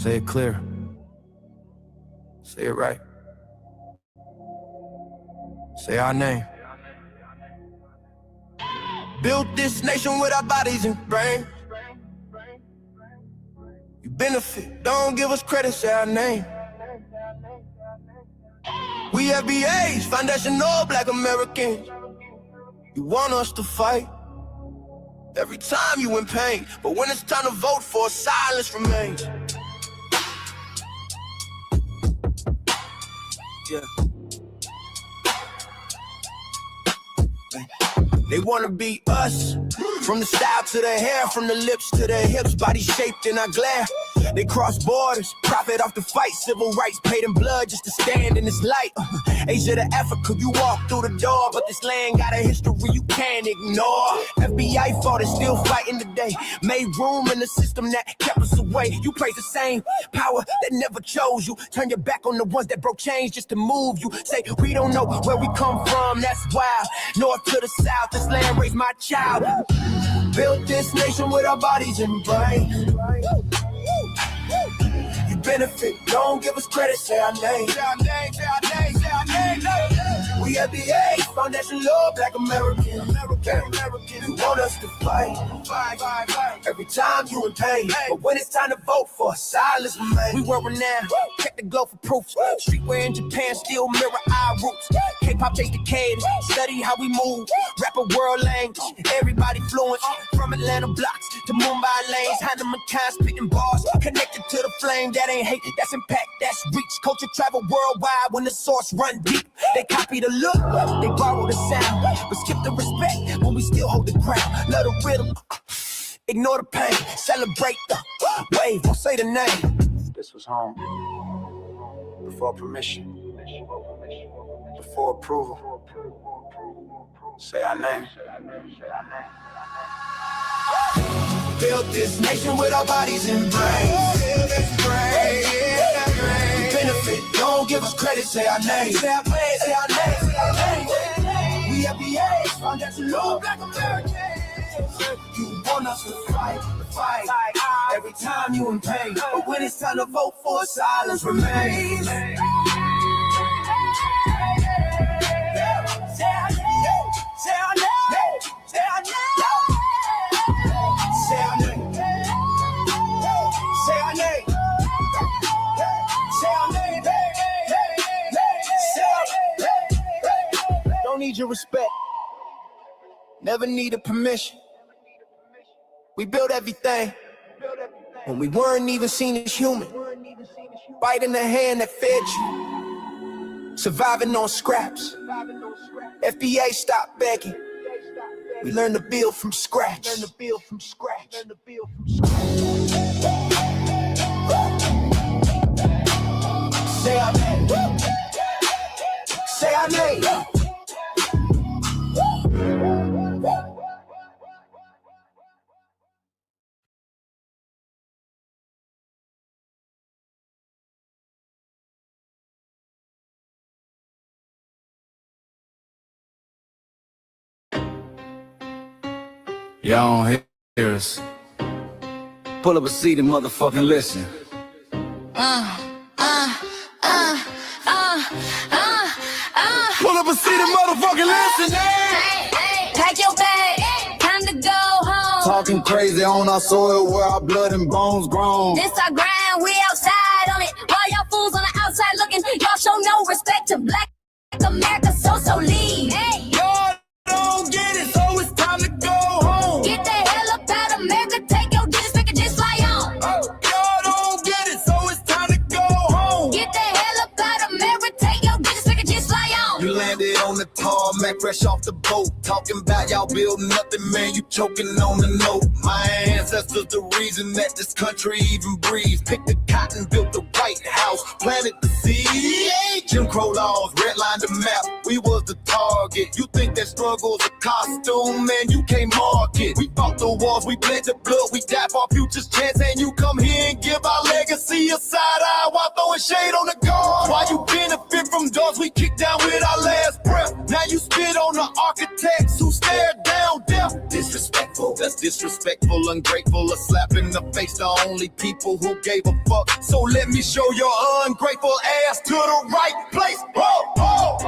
Say it clear. Say it right. Say our name. Built this nation with our bodies and brains. You benefit, don't give us credit, say our name. We FBAs, foundational black Americans. You want us to fight every time you in pain, but when it's time to vote for, silence remains. Yeah. They wanna be us, from the style to the hair, from the lips to the hips, body shaped in our glare. They cross borders, profit off the fight, civil rights paid in blood just to stand in this light. Asia to Africa, you walk through the door, but this land got a history you can't ignore. FBI fought and still fighting today, made room in the system that kept us away. You praise the same power that never chose you, turn your back on the ones that broke chains just to move you. Say we don't know where we come from, that's wild. North to the south, this land raised my child. Built this nation with our bodies and brains. You benefit, don't give us credit, say our name. Say our name, say our name, say our name. We at the age, foundation law, black American. You want us to fight every time you in pain, but when it's time to vote for, silence remains. We were renowned, check the glow for proof. Streetwear in Japan still mirror our roots. K-pop chase the cadence, study how we move. Rapper world language, everybody fluent. From Atlanta blocks to Mumbai lanes, Hannah McCann spitting bars, connected to the flame. That ain't hate, that's impact, that's reach. Culture travel worldwide when the source run deep. They copy the look, they borrow the sound, but skip the respect when we still hold the ground. Love the rhythm, ignore the pain, celebrate the wave, don't say the name. This was home, before permission, before approval. Say our name. Built this nation with our bodies and brains. Benefit, don't give us credit, say our name. Say our name, say our name, say our name. We FBAs, foundational black Americans. You want us to fight every time you in pain, but when it's time to vote for, silence remains. Say our name, say our name, say our name. Say our name. Say our name. Say our name. Say our name. Don't need your respect. Never needed permission. We built everything when we weren't even seen as human. Biting the hand that fed you. Surviving on scraps. FBA stopped begging. We learn to build from scratch. Learn to build from scratch. Learn to build from scratch. Say our name. Say our name. Y'all don't hear us. Pull up a seat and motherfucking listen. Pull up a seat and motherfucking listen. Pack your bag, time to go home. Talking crazy on our soil where our blood and bones grown. This our grind, we outside on it. While y'all fools on the outside looking, y'all show no respect to black America, so leave. Hey. Y'all don't get it, so it's time to go home. Get the hell up out of America, take your digits, pick a just fly on. Y'all don't get it, so it's time to go home. Get the hell up out of America, take your digits, pick a just fly on. You landed on the tarmac, fresh off the boat. Talking about y'all building nothing, man, you choking on the note. My ancestors the reason that this country even breathes. Picked the cotton, built the White House, planted the seed. Jim Crow laws, redlined the map, we was the target. You think that struggle's a costume, man, you can't mark it. We fought the wars, we bled the blood, we died for our future's chance. And you come here and give our legacy a side eye while throwing shade on the guard. While you benefit from doors we kicked down with our last breath. Now you spit on the architects who stared down death. Disrespectful No, that's disrespectful, ungrateful, a slap in the face to only people who gave a fuck. So let me show your ungrateful ass to the right place. Whoa, whoa.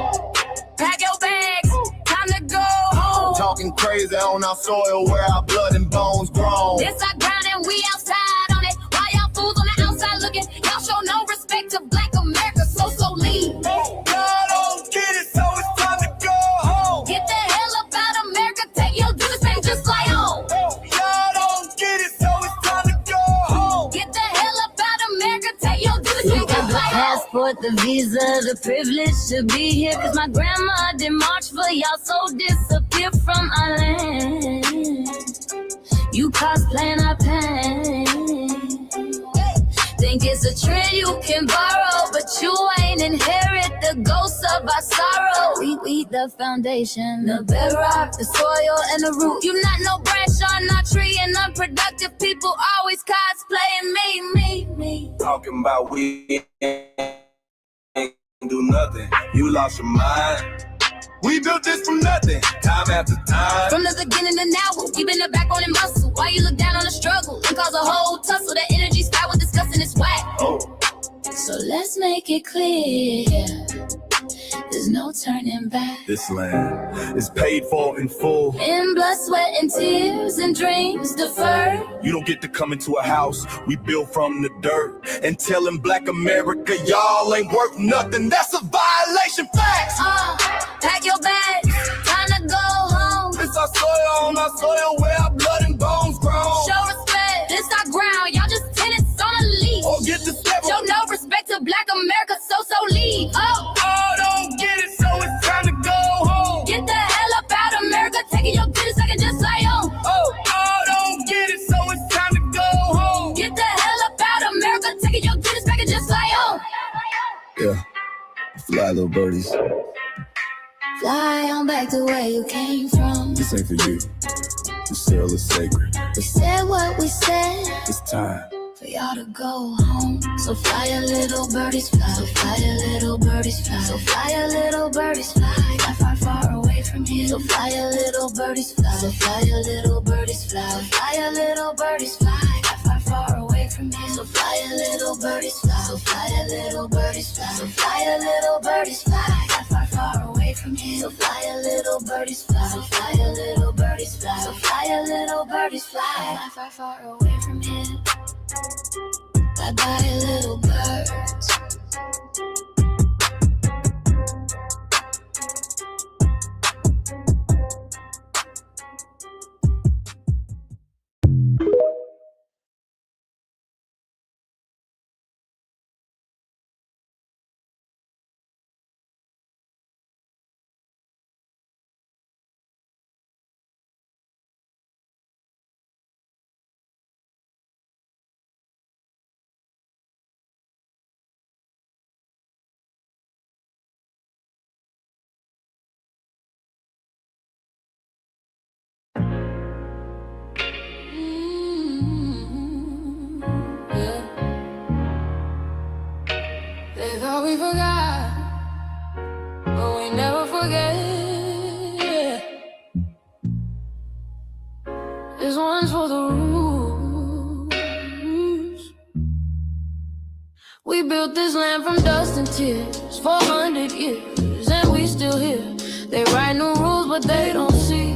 Pack your bags, time to go home. Talking crazy on our soil where our blood and bones grown. This our ground and we outside on it. Why y'all fools on the outside looking? Y'all show no respect to Black America, so leave. Oh, y'all don't get it, so it's time to go home. Get the hell up out America, take your duties back just like home. Oh, y'all don't get it, so it's time to go home. Get the hell up out America, take your duties back just like home. Passport, the visa, the privilege to be here. Cause my grandma did march for y'all, so disappear from our land. You cosplaying our pain. Think it's a trend you can borrow, but you ain't inherit the ghosts of our sorrow. We the foundation, the bedrock, the soil, and the root. You not no branch on our tree, and unproductive people always cosplaying me. Talking about we ain't do nothing. You lost your mind. We built this from nothing, time after time. From the beginning to now, we been the backbone and muscle. Why you look down on the struggle and cause a whole tussle? The energy sky with disgusting is whack. Oh. So let's make it clear, there's no turning back. This land is paid for in full. In blood, sweat, and tears, and dreams deferred. You don't get to come into a house we built from the dirt and telling Black America y'all ain't worth nothing. That's a violation. Facts. Pack your bags, time to go home. It's our soil on our soil where our blood and bones grown. Show respect, this our ground. Y'all just tenants on a leash. Or get the step. Show no respect to Black America, so leave. Oh, don't get it, so it's time to go home. Get the hell up out America, taking your business second just like home. Oh, don't get it, so it's time to go home. Get the hell up out America, taking your business back and just like home. Yeah, fly little birdies. Fly on back to where you came from. This ain't for you. The cell is sacred. We said what we said. It's time For y'all to go home. So fly a little birdies fly. So fly a little birdies fly. So fly a little birdies fly. Fly far, far away from here. So fly a little birdies fly. So fly a little birdies fly. So fly a little birdies fly. Fly far, far away from here. So fly a little birdies fly. So fly a little birdies fly. So fly a little birdies fly. Fly far, far away from here. So fly a little birdies fly. So fly a little birdies fly. So fly a little birdies fly. Fly far, far away from here. Bye-bye, little birds. They thought we forgot, but we never forget. This one's for the rules. We built this land from dust and tears, 400 years, and we still here. They write new rules, but they don't see.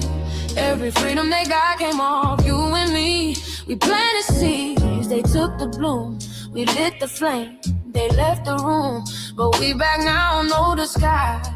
Every freedom they got came off you and me. We planted seeds, they took the bloom. We lit the flame, they left the room. But we back now, no disguise.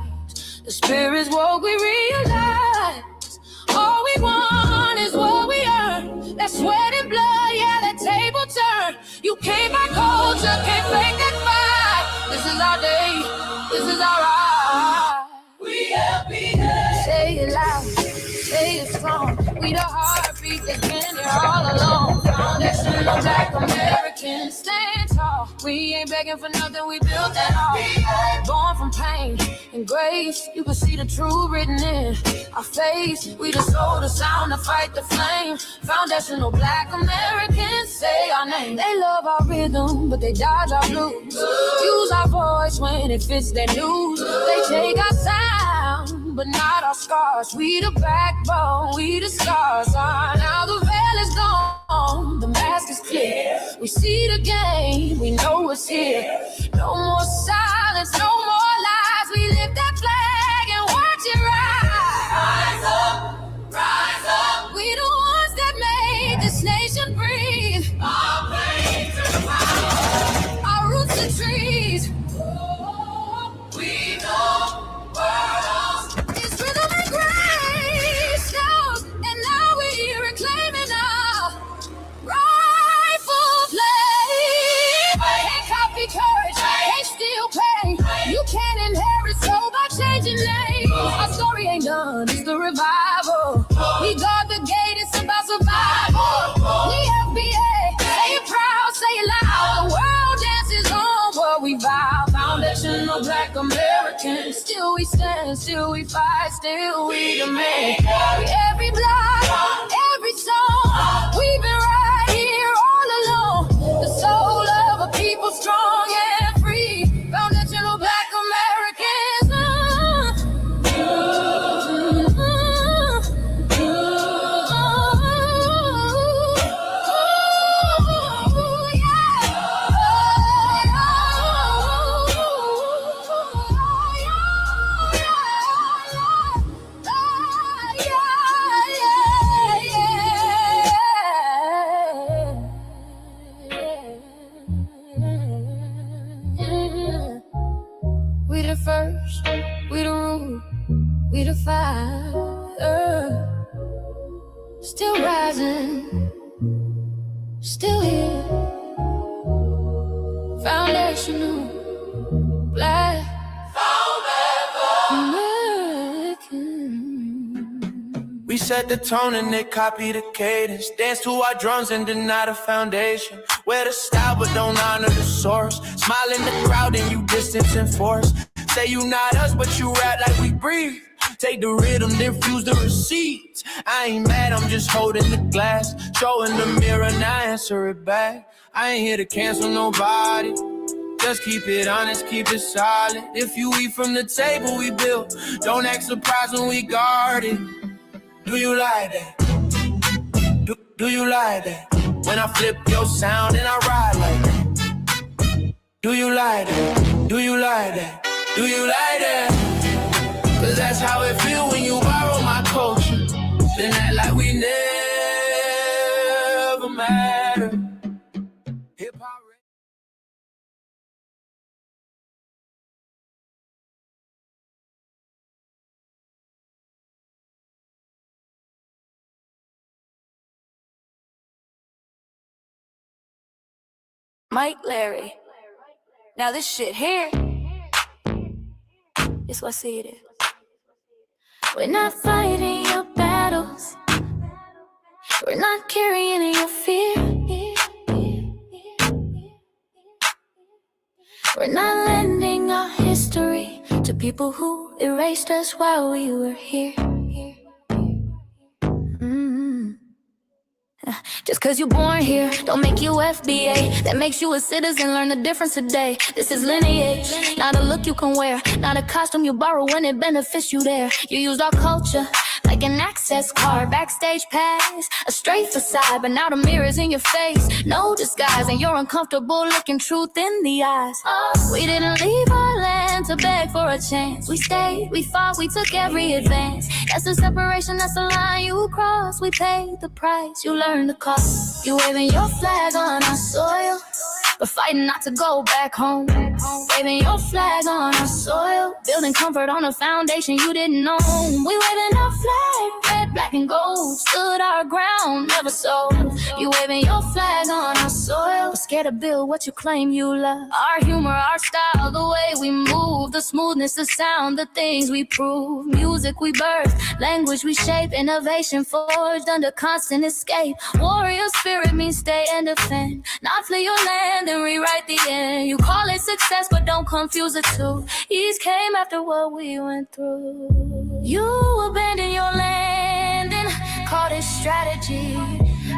The spirit's woke, we realize. All we want is what we earn. That sweat and blood, yeah, that table turn. You can't buy culture, can't fake that fight. This is our day, this is our ride. We happy day. Say it loud, say it strong. We the heartbeat that's been here all along. Foundation of Black Americans, stand tall. We ain't begging for nothing, we built that all. Born from pain and grace, you can see the truth written in our face. We the soul, the sound, to fight the flame. Foundational Black Americans, say our name. They love our rhythm, but they dodge our blues. Use our voice when it fits their news. They take our sound, but but not our scars. We the backbone, we the scars. Now the veil is gone, the mask is clear. We see the game, we know what's here. No more silence, no more lies. We lift that flag and watch it rise. Rise up, rise up. We the ones that made this nation breathe. Our flames are power, our roots are trees. We know world. It's rhythm and grace, and now we're reclaiming our rightful place. Can't copy courage, can't steal pain. You can't inherit soul by changing names. Our story ain't done, it's the revival. We guard the gate, it's about survival. We FBA, say it proud, say it loud. The world dances on what we vow. Foundational Black Americans. Still we stand, still we fight, still we demand. Every block, every song, we've been right here all along. The soul of a people strong and free. Foundational Black Americans. We the first, we the root, we the fire. Still rising, still here. Foundational Black American. We set the tone and they copy the cadence. Dance to our drums and deny the foundation. Wear the style but don't honor the source. Smile in the crowd and you distance and force. Say you not us but you rap like we breathe. Take the rhythm, then fuse the receipts. I ain't mad, I'm just holding the glass. Showing the mirror, now answer it back. I ain't here to cancel nobody. Just keep it honest, keep it solid. If you eat from the table we built, don't act surprised when we guard it. Do you like that? Do you like that? When I flip your sound and I ride like that. Do you like that? Do you like that? Do you like that? Cause that's how it feel when you borrow my culture. Then act like we never matter. Hip-hop. Mike Larry. Now this shit here, it's what I see it is. We're not fighting your battles. We're not carrying your fear. We're not lending our history to people who erased us while we were here. Just cause you're born here, don't make you FBA. That makes you a citizen, learn the difference today. This is lineage, not a look you can wear. Not a costume you borrow when it benefits you there. You used our culture like an access card, backstage pass, a straight facade. But now the mirror's in your face, no disguise. And you're uncomfortable looking truth in the eyes. We didn't leave our land to beg for a chance. We stayed, we fought, we took every advance. That's the separation, that's the line you cross. We paid the price, you learned the cost. You waving your flag on our soil, but fighting not to go back home. Waving your flag on our soil, building comfort on a foundation you didn't know. We waving our flag, red, black, and gold. Stood our ground, never sold. You waving your flag on our soil, but scared to build what you claim you love. Our humor, our style, the way we move, the smoothness, the sound, the things we prove. Music we birth, language we shape, innovation forged under constant escape. Warrior spirit means stay and defend, not flee your land and rewrite the end. You call it success, but don't confuse the two. East came after what we went through. You abandoned your land and called it strategy.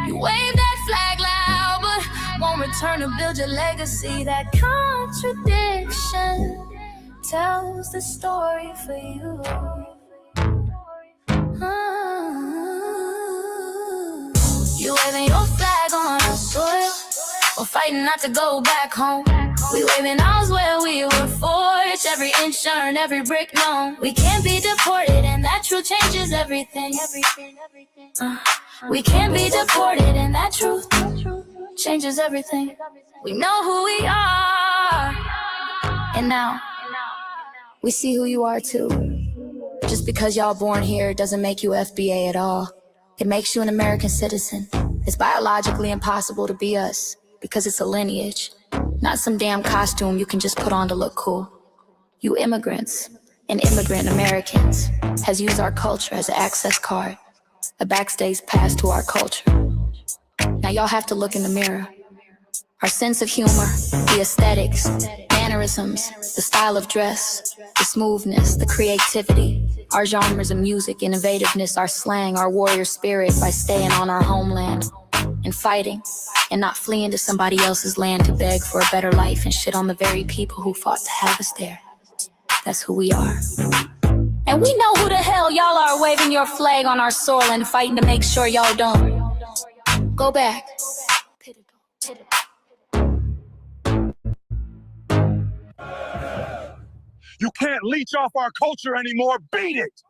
You wave that flag loud, but won't return to build your legacy. That contradiction tells the story for you. flying your flag on our soil. We're fighting not to go back home. We waving ours where we were forged. Every inch earned, every brick known. We can't be deported, and that truth changes everything. We can't be deported, and that truth changes everything. We know who we are, and now we see who you are too. Just because y'all born here doesn't make you FBA at all. It makes you an American citizen. It's biologically impossible to be us because it's a lineage, not some damn costume you can just put on to look cool. You immigrants and immigrant Americans has used our culture as an access card, a backstage pass to our culture. Now y'all have to look in the mirror. Our sense of humor, the aesthetics, mannerisms, the style of dress, the smoothness, the creativity, our genres of music, innovativeness, our slang, our warrior spirit by staying on our homeland and fighting and not fleeing to somebody else's land to beg for a better life and shit on the very people who fought to have us there. That's who we are. And we know who the hell y'all are waving your flag on our soil and fighting to make sure y'all don't go back. You can't leech off our culture anymore. Beat it!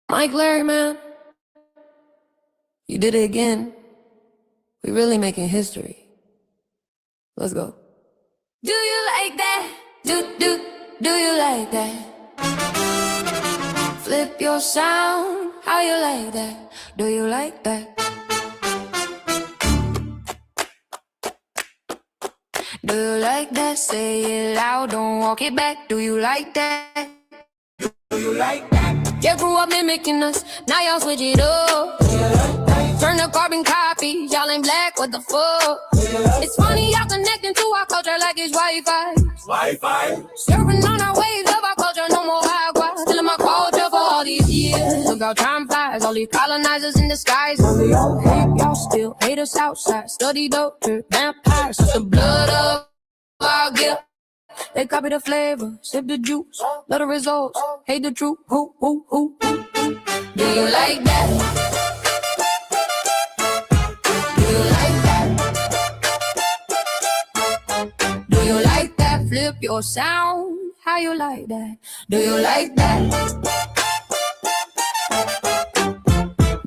Mike Larry, man, you did it again. We really making history. Let's go. Do you like that? Do you like that? Flip your sound. How you like that? Do you like that? Do you like that? Say it loud, don't walk it back. Do you like that? Do you like that? You grew up mimicking us, now y'all switch it up. Turn the carbon copy, y'all ain't black, what the fuck? It's funny y'all connecting to our culture like it's Wi-Fi. Surfing on our waves of our culture, no more agua. Still in my culture for all these years. Look how time flies, all these colonizers in disguise. Hate y'all still, hate us outside. Study doctor, vampires, it's the blood of our gift. They copy the flavor, sip the juice, love the results, hate the truth. Who? Do you like that? Do you like that? Do you like that? Flip your sound. How you like that? Do you like that?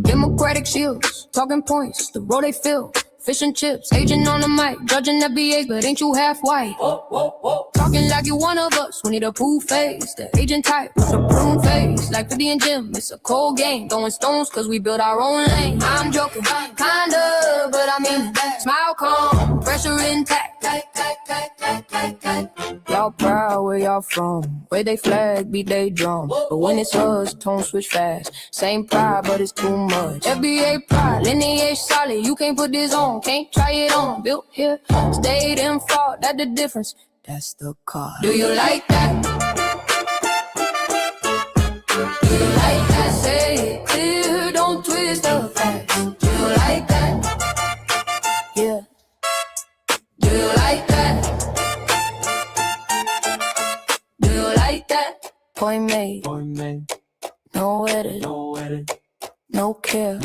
Democratic shields, talking points, the road they fill. Fish and chips, agent on the mic, judging FBAs, but ain't you half white? Talking like you one of us, we need a proof face. The agent type with a prune face, like 50 and Jim, it's a cold game. Throwing stones cause we build our own lane. I'm joking, kinda, but I mean that. Smile calm, pressure intact. Y'all proud where y'all from, where they flag, beat they drum. But when it's us, tone switch fast. Same pride, but it's too much. FBA pride, lineage solid, you can't put this on. Can't try it on, built here, stayed and fought, that's the difference, that's the card. Do you like that? Do you like that? Say it clear, don't twist the facts. Do you like that? Yeah. Do you like that? Do you like that? Point made. No edit. No care.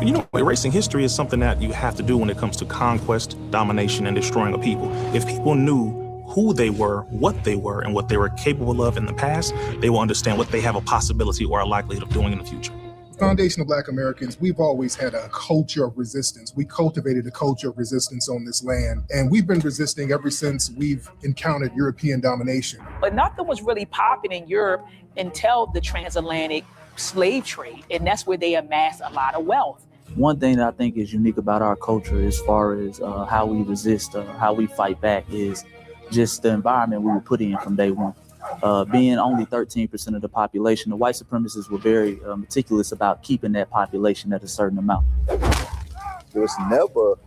You know, erasing history is something that you have to do when it comes to conquest, domination, and destroying a people. If people knew who they were, what they were, and what they were capable of in the past, they will understand what they have a possibility or a likelihood of doing in the future. Foundation of Black Americans, we've always had a culture of resistance. We cultivated a culture of resistance on this land, and we've been resisting ever since we've encountered European domination. But nothing was really popping in Europe until the transatlantic slave trade, and that's where they amassed a lot of wealth. One thing that I think is unique about our culture as far as how we resist, how we fight back is just the environment we were put in from day one. Being only 13% of the population, the white supremacists were very meticulous about keeping that population at a certain amount. There was never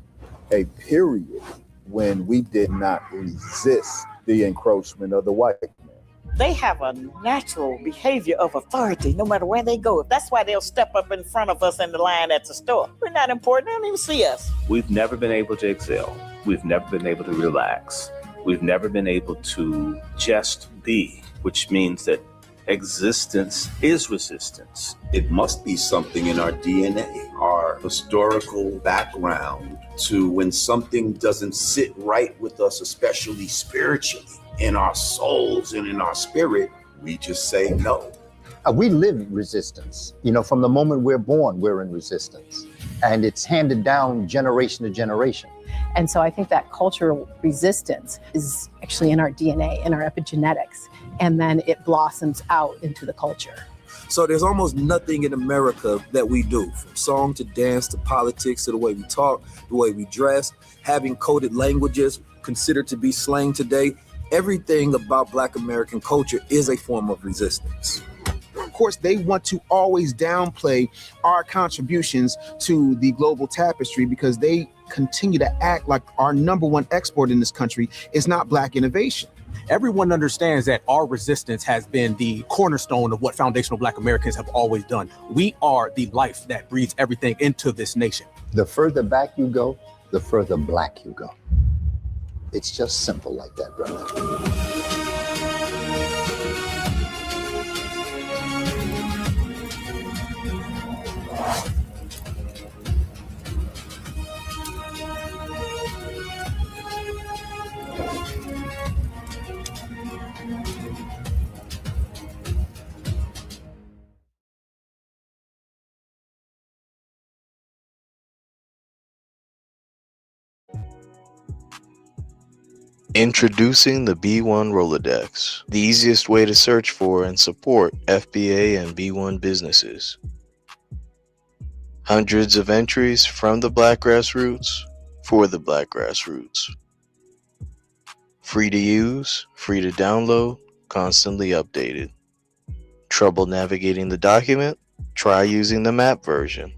a period when we did not resist the encroachment of the white man. They have a natural behavior of authority no matter where they go. That's why they'll step up in front of us in the line at the store. We're not important. They don't even see us. We've never been able to excel. We've never been able to relax. We've never been able to just be, which means that existence is resistance. It must be something in our DNA, our historical background, to when something doesn't sit right with us, especially spiritually, in our souls and in our spirit, we just say no. We live resistance. You know, from the moment we're born, we're in resistance. And it's handed down generation to generation. And so I think that cultural resistance is actually in our DNA, in our epigenetics, and then it blossoms out into the culture. So there's almost nothing in America that we do, from song to dance to politics to the way we talk, the way we dress, having coded languages considered to be slang today. Everything about Black American culture is a form of resistance. Of course, they want to always downplay our contributions to the global tapestry because they continue to act like our number one export in this country is not Black innovation. Everyone understands that our resistance has been the cornerstone of what foundational Black Americans have always done. We are the life that breathes everything into this nation. The further back you go, the further Black you go. It's just simple like that, brother. Introducing the B1 Rolodex, the easiest way to search for and support FBA and B1 businesses. Hundreds of entries from the Black grassroots for the Black grassroots. Free to use, free to download, constantly updated. Trouble navigating the document? Try using the map version.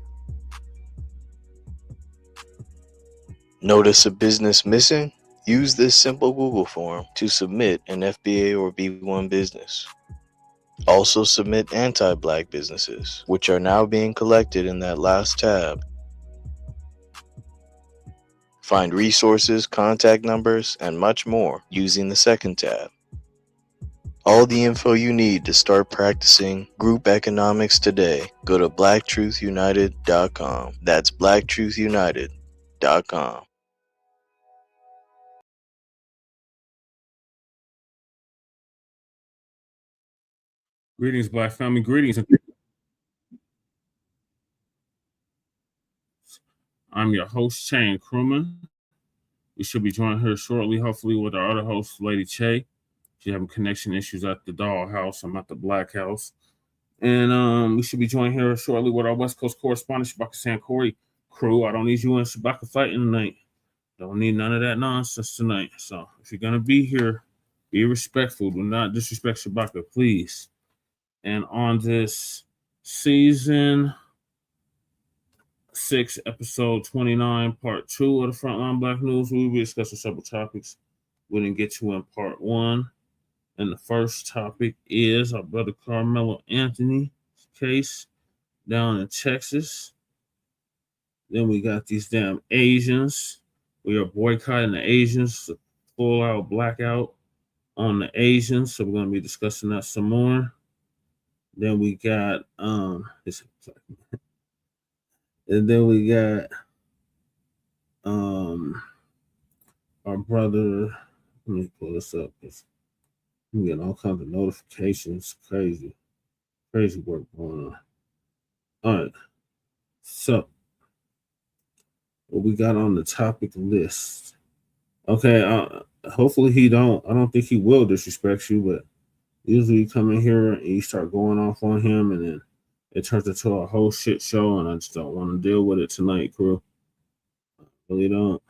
Notice a business missing? Use this simple Google form to submit an FBA or B1 business. Also submit anti-Black businesses, which are now being collected in that last tab. Find resources, contact numbers, and much more using the second tab. All the info you need to start practicing group economics today. Go to blacktruthunited.com. That's blacktruthunited.com. Greetings, Black family. Greetings. I'm your host, Shane Crewman. We should be joined here shortly, hopefully, with our other host, Lady Che. She's having connection issues at the dollhouse. I'm at the Black House. And we should be joined here shortly with our West Coast correspondent, Shabaka Sankori crew. I don't need you and Shabaka fighting tonight. Don't need none of that nonsense tonight. So if you're going to be here, be respectful. Do not disrespect Shabaka, please. And on this season 6, episode 29, part 2 of the Frontline Black News, we'll be discussing several topics we didn't get to in part 1. And the first topic is our brother Karmelo Anthony's case down in Texas. Then we got these damn Asians. We are boycotting the Asians, full out blackout on the Asians. So we're going to be discussing that some more. Then we got and then we got our brother. Let me pull this up because I'm getting all kinds of notifications. Crazy work going on. All right. So what we got on the topic list. Okay, hopefully I don't think he will disrespect you, but usually you come in here and you start going off on him, and then it turns into a whole shit show, and I just don't want to deal with it tonight, crew. I really don't.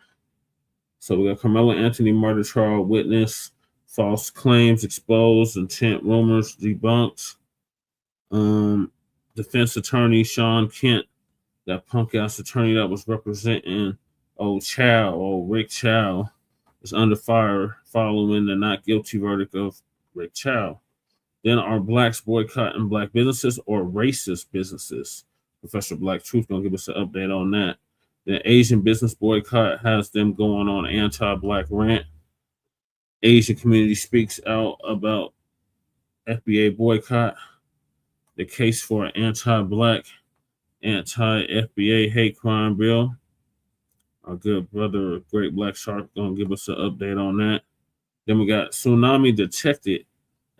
So we got Karmelo Anthony murder trial witness false claims exposed and Tint rumors debunked. Defense attorney Shaun Kent, that punk ass attorney that was representing Ricc Chow, is under fire following the not guilty verdict of Ricc Chow. Then are blacks boycotting black businesses or racist businesses? Professor Black Truth gonna give us an update on that. The Asian business boycott has them going on anti-black rant. Asian community speaks out about FBA boycott. The case for an anti-black, anti-FBA hate crime bill. Our good brother, Great Black Shark, gonna give us an update on that. Then we got tsunami detected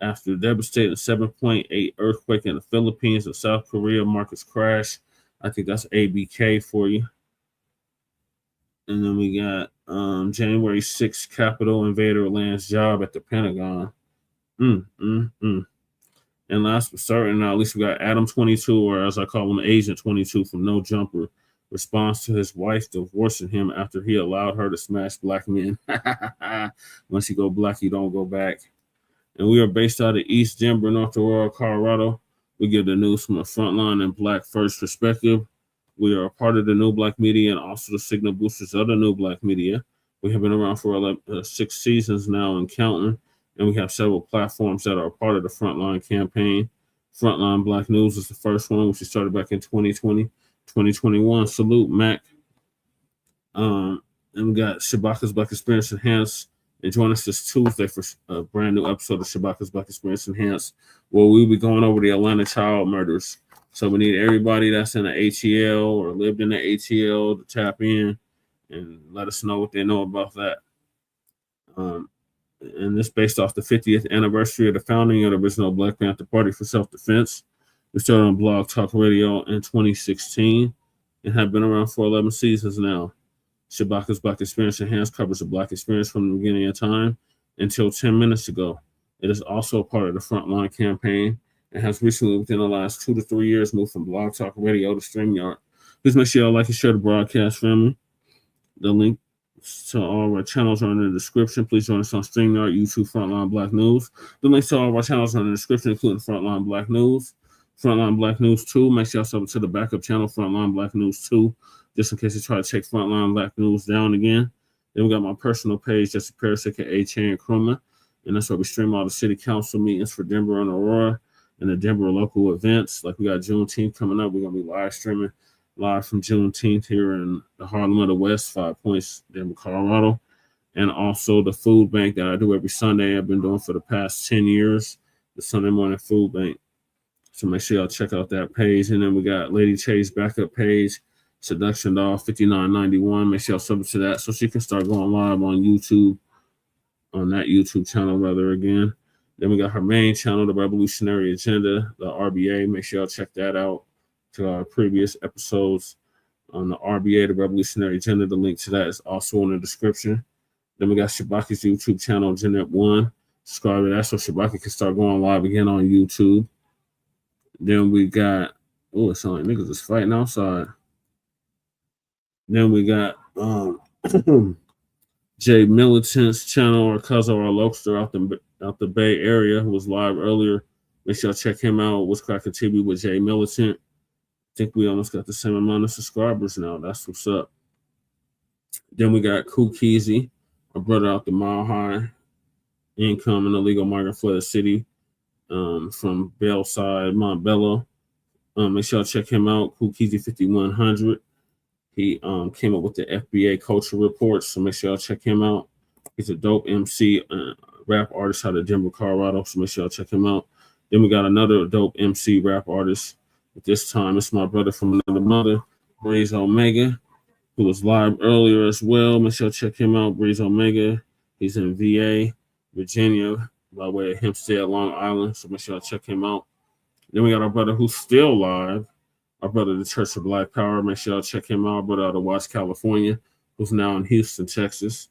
after devastating 7.8 earthquake in the Philippines and South Korea. Markets crash. I think that's ABK for you. And then we got January 6th, Capitol Invader lands job at the Pentagon. And last but certainly not least, we got Adam 22, or as I call him, Agent 22 from No Jumper, responds to his wife divorcing him after he allowed her to smash black men. Once you go black, you don't go back. And we are based out of East Denver, North Aurora, Colorado. We give the news from a frontline and black first perspective. We are a part of the New Blacc Media and also the signal boosters of the New Blacc Media. We have been around for 6 seasons now and counting. And we have several platforms that are a part of the Frontline campaign. Frontline Black News is the first one, which we started back in 2020, 2021. Salute, Mac. And we got Shabaka's Black Experience Enhanced. And join us this Tuesday for a brand new episode of Shabaka's Black Experience Enhanced, where we'll be going over the Atlanta child murders. So we need everybody that's in the ATL or lived in the ATL to tap in and let us know what they know about that. And this based off the 50th anniversary of the founding of the original Black Panther Party for Self-Defense. We started on Blog Talk Radio in 2016 and have been around for 11 seasons now. Shabaka's Black Experience Enhanced covers the Black experience from the beginning of time until 10 minutes ago. It is also a part of the Frontline campaign and has recently, within the last 2 to 3 years, moved from Blog Talk Radio to StreamYard. Please make sure y'all like and share the broadcast, family. The link to all of our channels are in the description. Please join us on StreamYard, YouTube, Frontline Black News. The links to all of our channels are in the description, including Frontline Black News, Frontline Black News 2. Make sure y'all sub to the backup channel, Frontline Black News 2, just in case you try to take Frontline Black News down again. Then we got my personal page, Jesse Paris, aka Chain Krumah, and that's where we stream all the city council meetings for Denver and Aurora and the Denver local events. Like we got Juneteenth coming up. We're going to be live streaming live from Juneteenth here in the Harlem of the West, 5 Points, Denver, Colorado. And also the food bank that I do every Sunday. I've been doing for the past 10 years, the Sunday morning food bank. So make sure y'all check out that page. And then we got Lady Chase backup page, Seduction Doll 5991. Make sure y'all sub to that so she can start going live on YouTube, on that YouTube channel rather again. Then we got her main channel, The Revolutionary Agenda, the RBA. Make sure y'all check that out. To our previous episodes on the RBA, the Revolutionary Agenda. The link to that is also in the description. Then we got Shabaka's YouTube channel, Jeanette 1. Subscribe to that so Shabaka can start going live again on YouTube. Then we got, oh, it sounds like niggas is fighting outside. Then we got Jay Militant's channel, or Cuzzo or Lokester out the Bay Area, who was live earlier. Make sure y'all check him out. What's Cracking TV with Jay Militant. I think we almost got the same amount of subscribers now. That's what's up. Then we got Kukizi, our brother out the Mile High Income and Illegal Migrant Flooded City from Bellside, Montbello. Make sure y'all check him out, Kukizi 5100. He came up with the FBA culture reports, so make sure y'all check him out. He's a dope MC, rap artist out of Denver, Colorado, so make sure y'all check him out. Then we got another dope MC rap artist. This time, it's my brother from another mother, Breeze Omega, who was live earlier as well. Make sure you check him out, Breeze Omega. He's in VA, Virginia, by way of Hempstead, Long Island. So make sure you check him out. Then we got our brother who's still live, our brother, the Church of Black Power. Make sure you check him out, our brother out of Watts, California, who's now in Houston, Texas.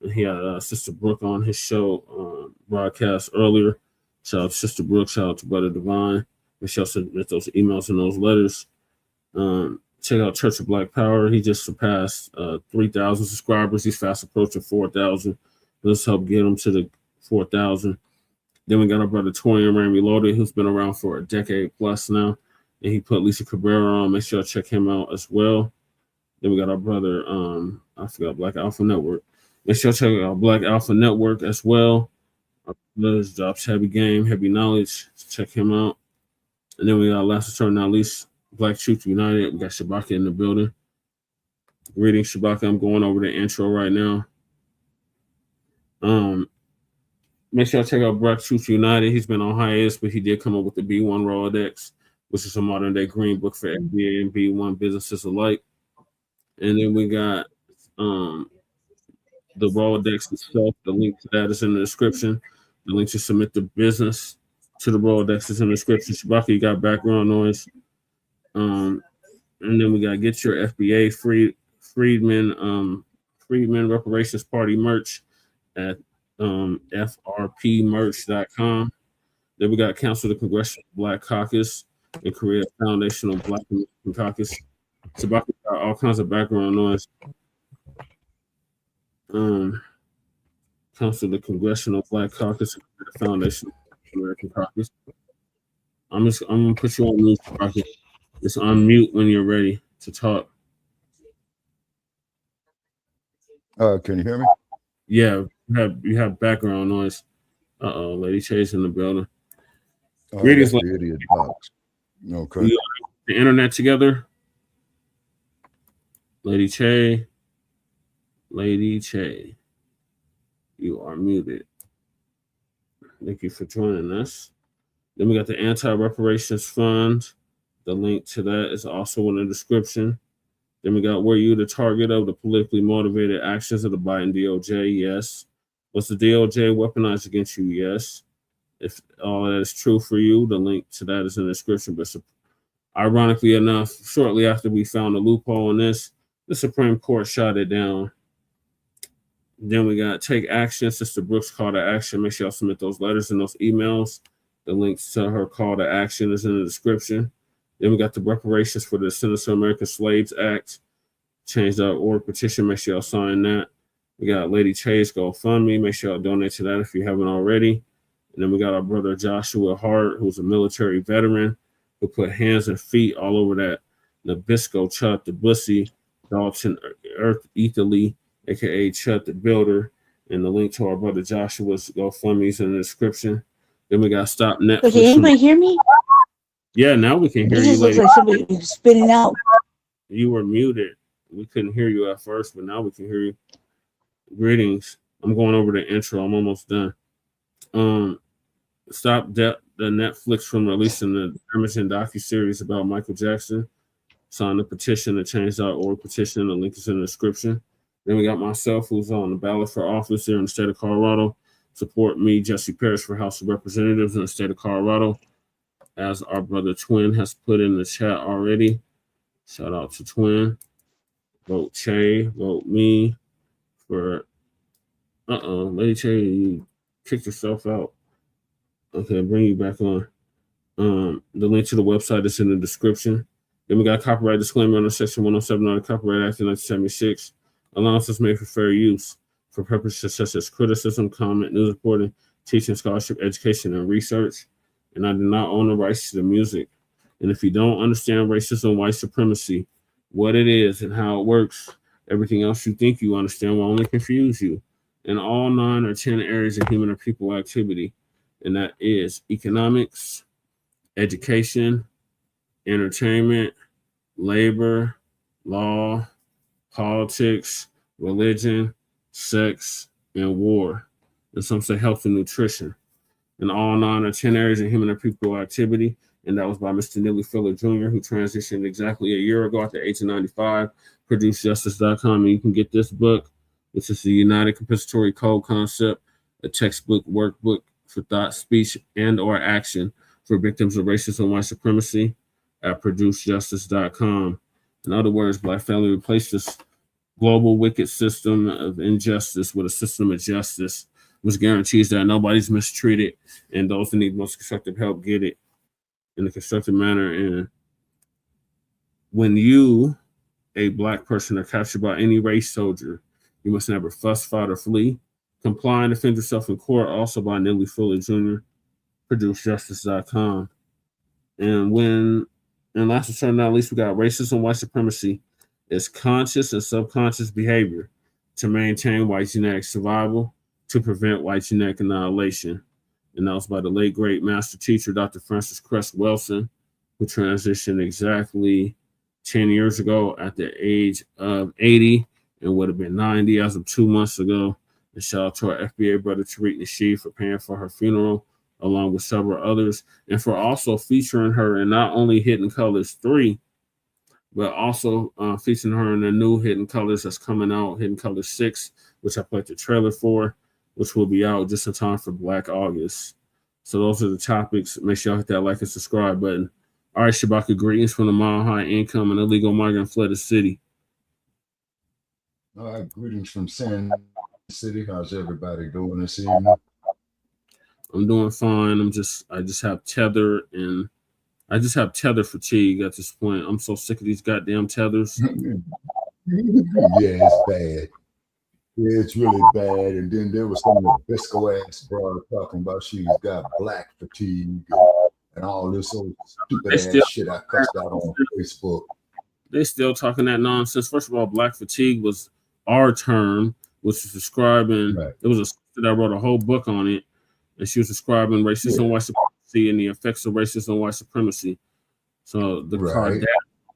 And he had Sister Brooke on his show broadcast earlier. Shout out to Sister Brooke, shout out to Brother Divine. Make sure you submit those emails and those letters. Check out Church of Black Power. He just surpassed 3,000 subscribers. He's fast approaching 4,000. Let's help get him to the 4,000. Then we got our brother Torian Ram Reloaded, who's been around for a decade plus now. And he put Lisa Cabrera on. Make sure to check him out as well. Then we got our brother, I forgot, Black Alpha Network. Make sure to check out Black Alpha Network as well. Our brothers drops Heavy Game, Heavy Knowledge. Check him out. And then we got last but not least, Black Truth United. We got Shabaka in the building. Greetings, Shabaka. I'm going over the intro right now. Make sure I check out Black Truth United. He's been on hiatus, but he did come up with the B1 Rolodex, which is a modern day green book for FBA and B1 businesses alike. And then we got the Rolodex itself. The link to that is in the description. The link to submit the business to the Rolodex is in the description. Shabaka, you got background noise. And then we got Get Your FBA Freedmen Reparations Party merch at frpmerch.com. Then we got Council of the Congressional Black Caucus and Korea Foundational Black American Caucus. Shabaka got all kinds of background noise. Council of the Congressional Black Caucus and Korea Foundational American Caucus. I'm gonna put you on mute, Shabaka. Just unmute when you're ready to talk. Can you hear me? Yeah, you have background noise. Lady Chase in the building. Greetings, idiot box. Okay. You got the internet together? Lady Che. You are muted. Thank you for joining us. Then we got the Anti-Reparations Fund. The link to that is also in the description. Then we got, were you the target of the politically motivated actions of the Biden DOJ? Yes. Was the DOJ weaponized against you? Yes. If all that is true for you, the link to that is in the description. But ironically enough, shortly after we found a loophole in this, the Supreme Court shot it down. Then we got Take Action, Sister Brooks' call to action. Make sure y'all submit those letters and those emails. The links to her call to action is in the description. Then we got the reparations for the Descendants of American Slaves Act. Change.org petition. Make sure y'all sign that. We got Lady Chase GoFundMe. Make sure y'all donate to that if you haven't already. And then we got our brother Joshua Hart, who's a military veteran, who put hands and feet all over that Nabisco Chut the Bussy, Dalton Earth Ethely, aka Chut the Builder. And the link to our brother Joshua's GoFundMe is in the description. Then we got Stop Netflix. Can anybody hear me? Yeah, now we can hear It you, just looks lady. like somebody was spitting out. You were muted. We couldn't hear you at first, but now we can hear you. Greetings. I'm going over the intro. I'm almost done. Stop the Netflix from releasing the damaging docuseries about Michael Jackson. Sign the petition, the change.org petition. The link is in the description. Then we got myself, who's on the ballot for office here in the state of Colorado. Support me, Jesse Parrish, for House of Representatives in the state of Colorado. As our brother Twin has put in the chat already. Shout out to Twin. Vote Che, vote me for Lady Che, you kicked yourself out. Okay, bring you back on. The link to the website is in the description. Then we got copyright disclaimer under Section 107 of the Copyright Act of 1976. Allowances made for fair use for purposes such as criticism, comment, news reporting, teaching, scholarship, education, and research. And I do not own the rights to the music. And if you don't understand racism, white supremacy, what it is and how it works, everything else you think you understand will only confuse you in all 9 or 10 areas of human or people activity. And that is economics, education, entertainment, labor, law, politics, religion, sex, and war. And some say health and nutrition. In all 9 or 10 areas of human and people activity. And that was by Mr. Neely Fuller Jr., who transitioned exactly a year ago at the age of 95, ProduceJustice.com. And you can get this book, which is the United Compensatory Code Concept, a textbook workbook for thought, speech, and or action for victims of racism and white supremacy at ProduceJustice.com. In other words, Black family replaced this global wicked system of injustice with a system of justice, which guarantees that nobody's mistreated and those who need most constructive help get it in a constructive manner. And when you, a Black person, are captured by any race soldier, you must never fuss, fight, or flee, Comply and Defend Yourself in Court, also by Nellie Fuller Jr., ProduceJustice.com. And last but certainly not least, we got Racism, White Supremacy is conscious and subconscious behavior to maintain white genetic survival, to prevent white genetic annihilation. And that was by the late, great master teacher, Dr. Francis Cress Welsing, who transitioned exactly 10 years ago at the age of 80 and would have been 90 as of 2 months ago. And shout out to our FBA brother, Tariq Nasheed, for paying for her funeral, along with several others, and for also featuring her in not only Hidden Colors 3, but also featuring her in the new Hidden Colors that's coming out, Hidden Colors 6, which I played the trailer for, which will be out just in time for Black August. So those are the topics. Make sure y'all hit that like and subscribe button. All right, Shabaka, greetings from the mile high income and illegal migrant flooded city. All right, greetings from San City. How's everybody doing this evening? I'm doing fine. I just have tether fatigue at this point. I'm so sick of these goddamn tethers. Yeah, it's bad. Yeah, it's really bad. And then there was some Nabisco ass broad talking about she's got black fatigue and all this old stupid ass shit I cussed out on Facebook. They still talking that nonsense. First of all, black fatigue was our term, which was describing. Right. It was a sister that wrote a whole book on it, and she was describing racism and white supremacy and the effects of racism and white supremacy. So the Kardashians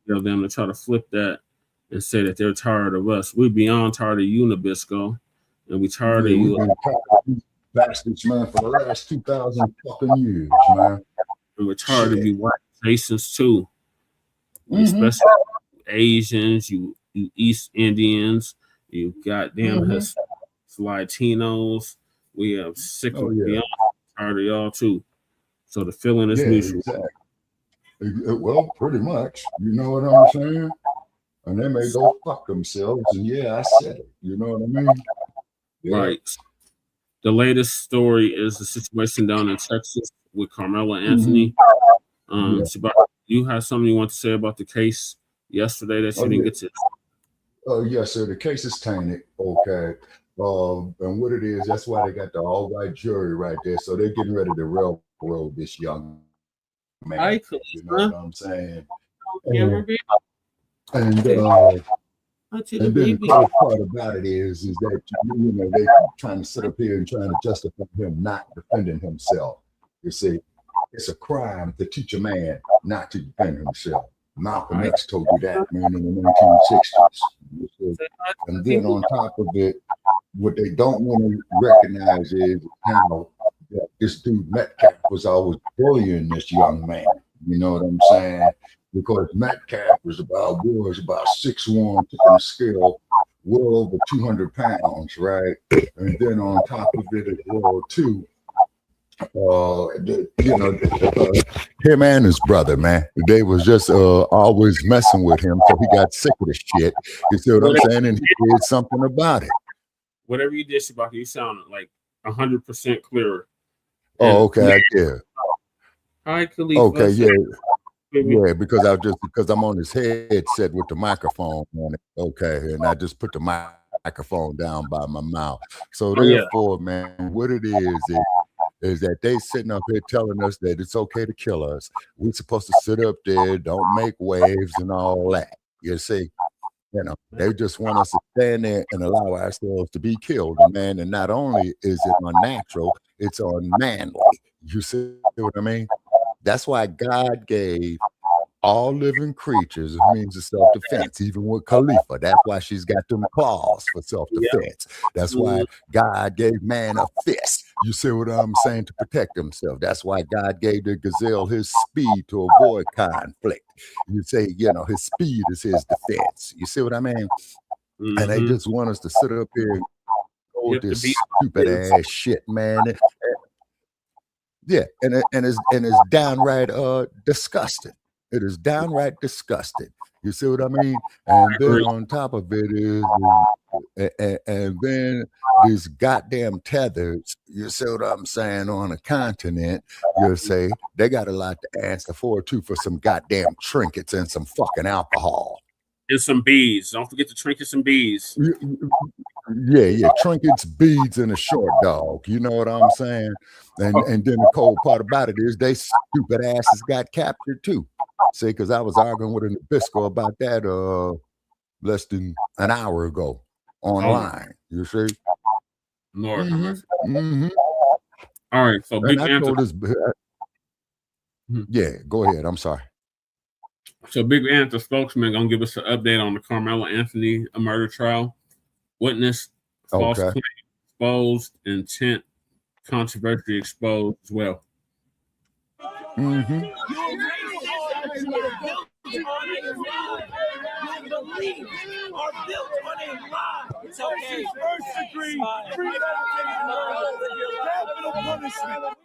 of them to try to flip that and say that they're tired of us. We're beyond tired of you, Nabisco, and we tired of you. We've been tired of these bastards, man, for the last 2,000 fucking years, man. And we're tired of you white Jasons too, especially Asians, you East Indians, you goddamn Latinos. We have sick of beyond tired of y'all too. So the feeling is mutual. Exactly. Well, pretty much. You know what I'm saying? And they may go fuck themselves. And yeah, I said it. You know what I mean? Yeah. Right. The latest story is the situation down in Texas with Karmelo Anthony. You had something you want to say about the case yesterday that you didn't get to? Yes, sir. The case is tainted. Okay. And what it is, that's why they got the all-white jury right there. So they're getting ready to railroad this young man. You know what I'm saying? And then the cool part about it is that you know they trying to sit up here and trying to justify him not defending himself. You see, it's a crime to teach a man not to defend himself. Malcolm X told you that, man, in the 1960s. And then on top of it, what they don't want to recognize is how this dude Metcalf was always bullying this young man. You know what I'm saying? Because Metcalf was about 6'1", tipping a scale well over 200 pounds, right? And then on top of it as well too, him and his brother, man, they was just always messing with him, so he got sick of the shit. You see what I'm saying? And he did something about it. Whatever you did, Shabaka, you sounded like 100% clearer. Oh, okay, yeah. Hi, Khalifa. Okay, yeah. Yeah, because I'm on his headset with the microphone on it. Okay, and I just put the microphone down by my mouth. So therefore, man, what it is that they sitting up here telling us that it's okay to kill us. We're supposed to sit up there, don't make waves and all that. You see, you know, they just want us to stand there and allow ourselves to be killed, man. And not only is it unnatural, it's unmanly. You see what I mean? That's why God gave all living creatures a means of self-defense, even with Khalifa. That's why she's got them claws for self-defense. That's why God gave man a fist. You see what I'm saying? To protect himself. That's why God gave the gazelle his speed to avoid conflict. You say, you know, his speed is his defense. You see what I mean? And they just want us to sit up here and go with this stupid ass shit, man. Yeah, and it's downright disgusting. It is downright disgusting. You see what I mean? And then on top of it is, and then these goddamn tethers, you see what I'm saying, on a continent, you'll say they got a lot to answer for too, for some goddamn trinkets and some fucking alcohol. And some bees. Don't forget the trinkets and bees. Yeah, trinkets, beads, and a short dog. You know what I'm saying? And then the cold part about it is they stupid asses got captured too. See, because I was arguing with an Nabisco about that less than an hour ago online. You see? Lord, All right, so Big I Ant. told this. Yeah, go ahead. I'm sorry. So Big Ant, the spokesman, gonna give us an update on the Karmelo Anthony murder trial. Witness, false claim exposed, and Tint controversy exposed as well. It's okay. First degree capital punishment.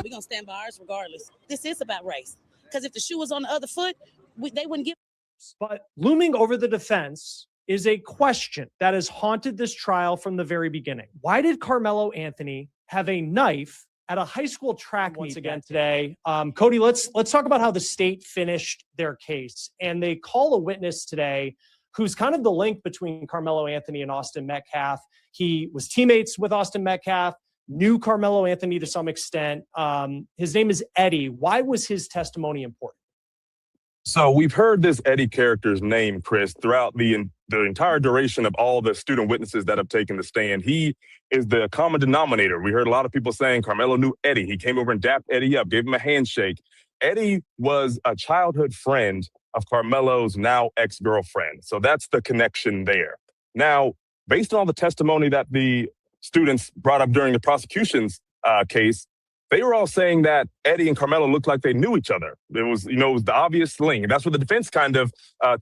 We're gonna stand by ours regardless. This is about race. Because if the shoe was on the other foot, they wouldn't give. But looming over the defense is a question that has haunted this trial from the very beginning. Why did Karmelo Anthony have a knife at a high school track meet again today? Cody, let's talk about how the state finished their case. And they call a witness today who's kind of the link between Karmelo Anthony and Austin Metcalf. He was teammates with Austin Metcalf, knew Karmelo Anthony to some extent. His name is Eddie. Why was his testimony important? So we've heard this Eddie character's name, Chris, throughout the entire duration of all the student witnesses that have taken the stand. He is the common denominator. We heard a lot of people saying Karmelo knew Eddie. He came over and dapped Eddie up, gave him a handshake. Eddie was a childhood friend of Karmelo's now ex-girlfriend. So that's the connection there. Now, based on all the testimony that the students brought up during the prosecution's case, they were all saying that Eddie and Karmelo looked like they knew each other. It was the obvious link. That's what the defense kind of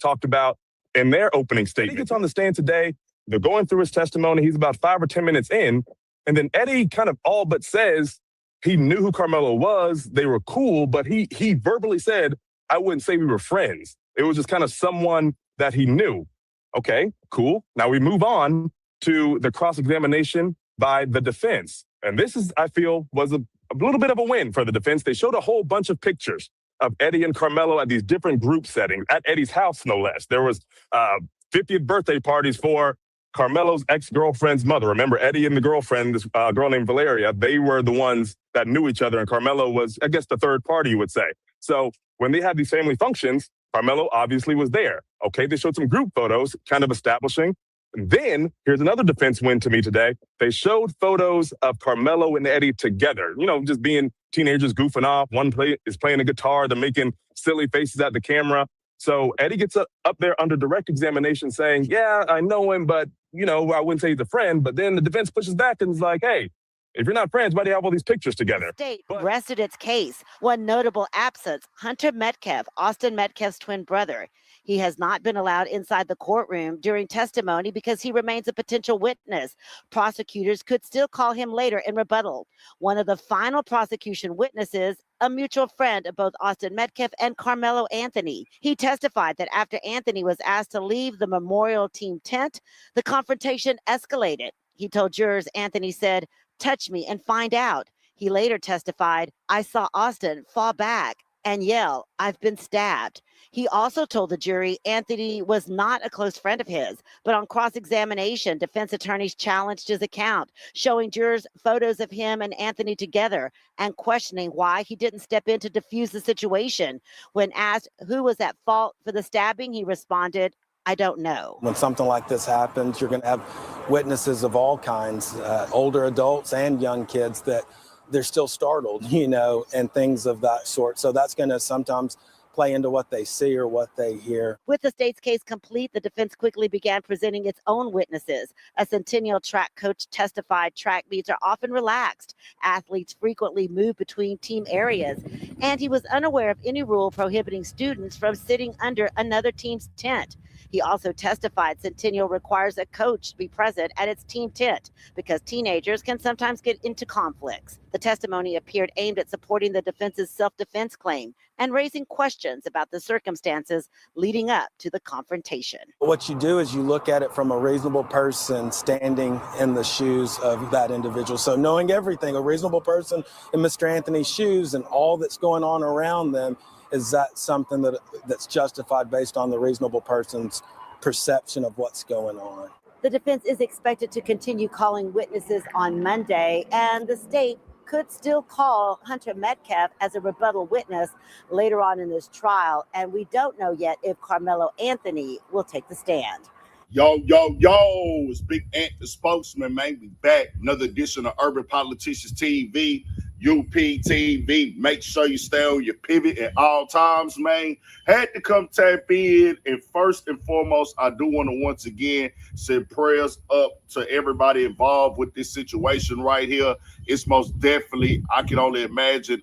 talked about in their opening statement. He gets on the stand today. They're going through his testimony. He's about 5 or 10 minutes in. And then Eddie kind of all but says he knew who Karmelo was. They were cool, but he verbally said, I wouldn't say we were friends. It was just kind of someone that he knew. Okay, cool. Now we move on to the cross-examination by the defense. And this is, I feel, was a little bit of a win for the defense. They showed a whole bunch of pictures of Eddie and Karmelo at these different group settings, at Eddie's house, no less. There was 50th birthday parties for Karmelo's ex-girlfriend's mother. Remember, Eddie and the girlfriend, this girl named Valeria, they were the ones that knew each other, and Karmelo was, I guess, the third party, you would say. So when they had these family functions, Karmelo obviously was there. Okay, they showed some group photos, kind of establishing. And then, here's another defense win to me today. They showed photos of Karmelo and Eddie together, just being teenagers goofing off. One is playing a guitar. They're making silly faces at the camera. So Eddie gets up there under direct examination saying, yeah, I know him, but, I wouldn't say he's a friend. But then the defense pushes back and is like, hey, if you're not friends, why do you have all these pictures together? State rested its case. One notable absence, Hunter Metcalf, Austin Metcalf's twin brother. He has not been allowed inside the courtroom during testimony because he remains a potential witness. Prosecutors could still call him later in rebuttal. One of the final prosecution witnesses, a mutual friend of both Austin Metcalf and Karmelo Anthony. He testified that after Anthony was asked to leave the memorial team tent, the confrontation escalated. He told jurors Anthony said, touch me and find out. He later testified, I saw Austin fall back and yell, I've been stabbed. He also told the jury Anthony was not a close friend of his, but on cross-examination, defense attorneys challenged his account, showing jurors photos of him and Anthony together and questioning why he didn't step in to defuse the situation. When asked who was at fault for the stabbing, he responded, I don't know. When something like this happens, you're going to have witnesses of all kinds, older adults and young kids that they're still startled, and things of that sort. So that's going to sometimes play into what they see or what they hear. With the state's case complete, the defense quickly began presenting its own witnesses. A Centennial track coach testified track meets are often relaxed. Athletes frequently move between team areas, and he was unaware of any rule prohibiting students from sitting under another team's tent. He also testified Centennial requires a coach to be present at its team tent because teenagers can sometimes get into conflicts. The testimony appeared aimed at supporting the defense's self-defense claim and raising questions about the circumstances leading up to the confrontation. What you do is you look at it from a reasonable person standing in the shoes of that individual. So knowing everything, a reasonable person in Mr. Anthony's shoes and all that's going on around them, is that something that's justified based on the reasonable person's perception of what's going on. The defense is expected to continue calling witnesses on Monday, and the state could still call Hunter Metcalf as a rebuttal witness later on in this trial. And we don't know yet if Karmelo Anthony will take the stand. Yo, it's Big Ant, the spokesman, man. We back. Another edition of Urban Politicians TV, UPTV. Make sure you stay on your pivot at all times, man. Had to come tap in. And first and foremost, I do want to once again send prayers up to everybody involved with this situation right here. It's most definitely, I can only imagine,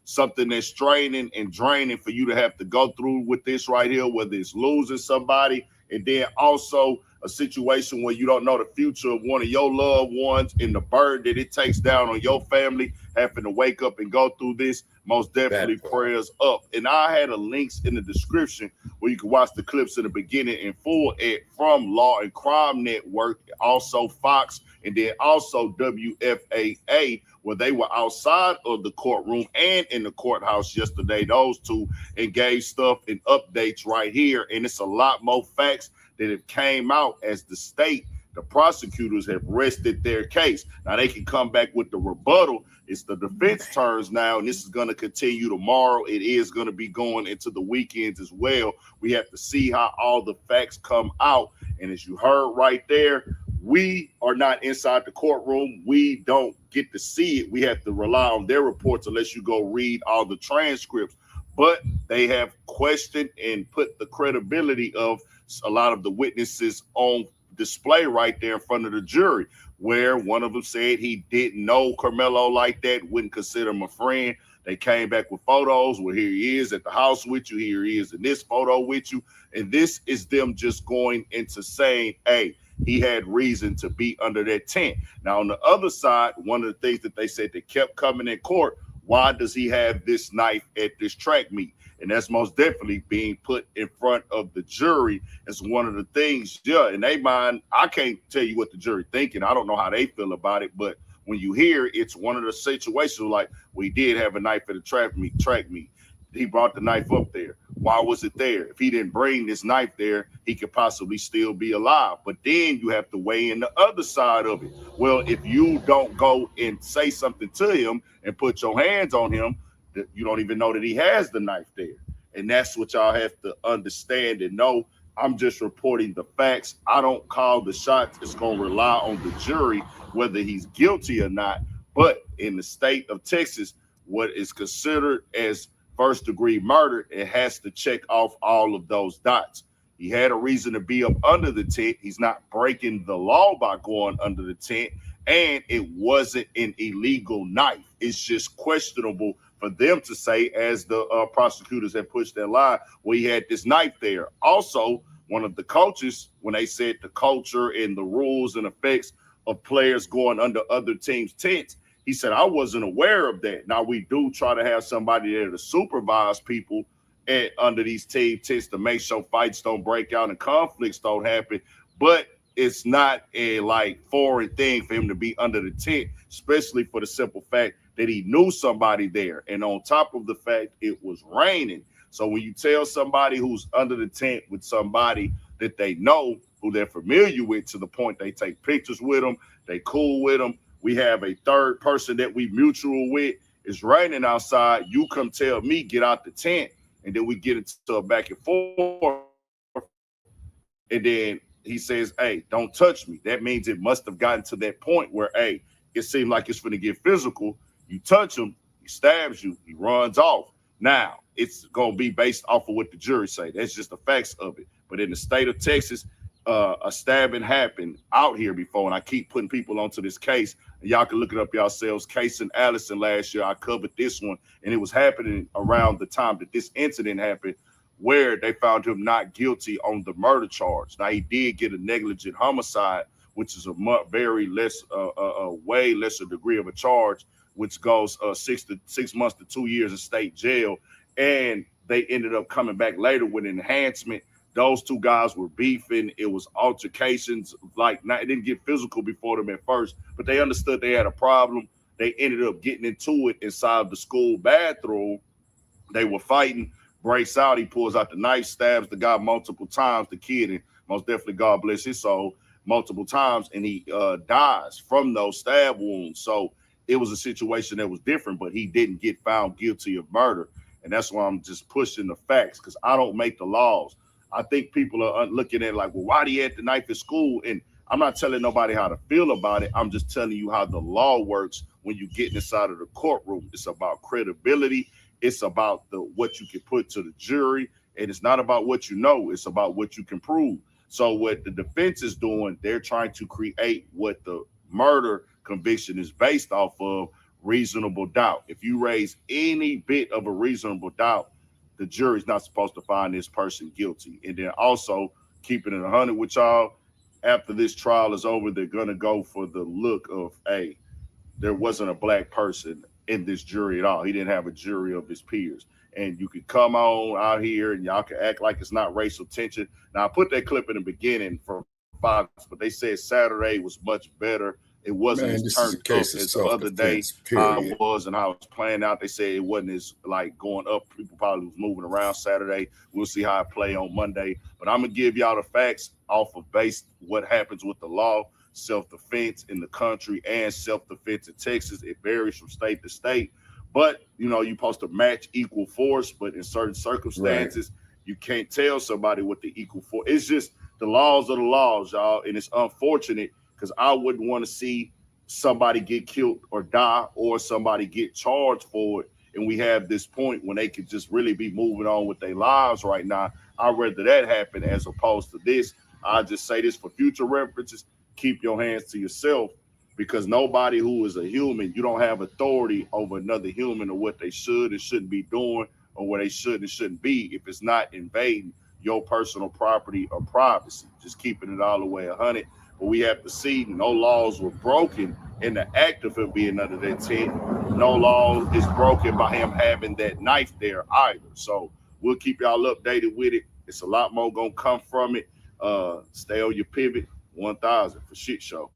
something that's straining and draining for you to have to go through with this right here, whether it's losing somebody, and then also a situation where you don't know the future of one of your loved ones and the burden that it takes down on your family, having to wake up and go through this. Most definitely prayers up. And I had a links in the description where you can watch the clips in the beginning in full from Law and Crime Network, also Fox, and then also WFAA, where they were outside of the courtroom and in the courthouse yesterday. Those two engaged stuff and updates right here. And it's a lot more facts that have came out as the prosecutors have rested their case. Now they can come back with the rebuttal. It's the defense turns now, and this is going to continue tomorrow. It is going to be going into the weekends as well. We have to see how all the facts come out. And as you heard right there, we are not inside the courtroom. We don't get to see it. We have to rely on their reports unless you go read all the transcripts. But they have questioned and put the credibility of a lot of the witnesses on display right there in front of the jury, where one of them said he didn't know Karmelo like that, wouldn't consider him a friend. They came back with photos where here he is at the house with you, here he is in this photo with you. And this is them just going into saying, hey, he had reason to be under that tent. Now, on the other side, one of the things that they said that kept coming in court, why does he have this knife at this track meet? And that's most definitely being put in front of the jury as one of the things. Yeah, in their mind, I can't tell you what the jury thinking. I don't know how they feel about it. But when you hear, it's one of the situations like, we did have a knife at a track meet. He brought the knife up there. Why was it there? If he didn't bring this knife there, he could possibly still be alive. But then you have to weigh in the other side of it. Well, if you don't go and say something to him and put your hands on him, you don't even know that he has the knife there. And that's what y'all have to understand and know. I'm just reporting the facts. I don't call the shots. It's going to rely on the jury, whether he's guilty or not. But in the state of Texas, what is considered as first-degree murder, it has to check off all of those dots. He had a reason to be up under the tent. He's not breaking the law by going under the tent. And it wasn't an illegal knife. It's just questionable for them to say, as the prosecutors have pushed their line, well, he had this knife there. Also, one of the coaches, when they said the culture and the rules and effects of players going under other teams' tents, he said, I wasn't aware of that. Now, we do try to have somebody there to supervise people under these team tents to make sure fights don't break out and conflicts don't happen. But it's not a foreign thing for him to be under the tent, especially for the simple fact that he knew somebody there. And on top of the fact it was raining. So when you tell somebody who's under the tent with somebody that they know, who they're familiar with, to the point they take pictures with them, they cool with them. We have a third person that we mutual with. It's raining outside. You come tell me, get out the tent. And then we get into a back and forth. And then he says, hey, don't touch me. That means it must have gotten to that point where, hey, it seemed like it's going to get physical. You touch him, he stabs you, he runs off. Now, it's going to be based off of what the jury say. That's just the facts of it. But in the state of Texas, a stabbing happened out here before, and I keep putting people onto this case. And y'all can look it up yourselves. Case in Allison last year, I covered this one, and it was happening around the time that this incident happened, where they found him not guilty on the murder charge. Now, he did get a negligent homicide, which is a very less, way lesser degree of a charge, which goes 6 months to 2 years in state jail. And they ended up coming back later with enhancement. Those two guys were beefing. It was altercations. It didn't get physical before them at first, but they understood they had a problem. They ended up getting into it inside the school bathroom. They were fighting, breaks out. He pulls out the knife, stabs the guy multiple times, the kid, and most definitely God bless his soul, multiple times, and he dies from those stab wounds. So it was a situation that was different, but he didn't get found guilty of murder. And that's why I'm just pushing the facts, because I don't make the laws. I think people are looking at like, well, why do you have the knife at school? And I'm not telling nobody how to feel about it. I'm just telling you how the law works when you get inside of the courtroom. It's about credibility. It's about what you can put to the jury. And it's not about what you know. It's about what you can prove. So what the defense is doing, they're trying to create what the murder conviction is based off of, reasonable doubt. If you raise any bit of a reasonable doubt, the jury's not supposed to find this person guilty. And then also, keeping it 100 with y'all, after this trial is over, they're going to go for the look of, hey, there wasn't a black person in this jury at all. He didn't have a jury of his peers. And you can come on out here and y'all can act like it's not racial tension. Now, I put that clip in the beginning from Fox, but they said Saturday was much better. It wasn't as turned up as the other day how it was and how it was playing out. They said it wasn't as like going up. People probably was moving around Saturday. We'll see how it play on Monday. But I'm going to give y'all the facts off of based what happens with the law, self-defense in the country and self-defense in Texas. It varies from state to state. But, you know, you're supposed to match equal force. But in certain circumstances, you can't tell somebody what the equal force. It's just the laws are the laws, y'all. And it's unfortunate, because I wouldn't want to see somebody get killed or die or somebody get charged for it. And we have this point when they could just really be moving on with their lives right now. I'd rather that happen as opposed to this. I just say this for future references. Keep your hands to yourself, because nobody who is a human, you don't have authority over another human or what they should and shouldn't be doing or what they should and shouldn't be if it's not invading your personal property or privacy. Just keeping it all the way 100. But we have to see no laws were broken in the act of him being under that tent. No law is broken by him having that knife there either. So we'll keep y'all updated with it. It's a lot more gonna come from it. Stay on your pivot. 1000 for shit show.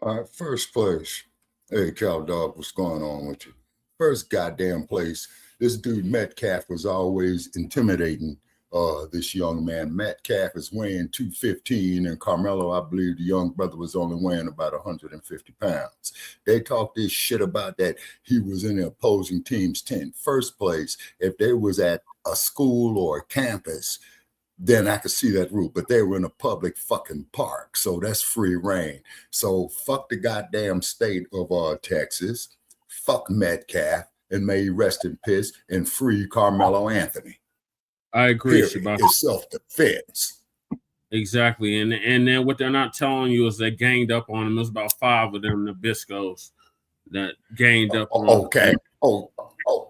All right, first place. Hey, Cow Dog, what's going on with you? First goddamn place. This dude Metcalf was always intimidating this young man. Metcalf is weighing 215, and Karmelo, I believe the young brother was only weighing about 150 pounds. They talked this shit about that he was in the opposing team's tent. First place, if they was at a school or a campus, then I could see that route, but they were in a public fucking park, so that's free reign. So fuck the goddamn state of Texas, fuck Metcalf, and may he rest in peace, and free Carmelo Anthony. I agree. It's self-defense. Exactly. And then what they're not telling you is they ganged up on him. There's about 5 of them Nabiscos that ganged up on him.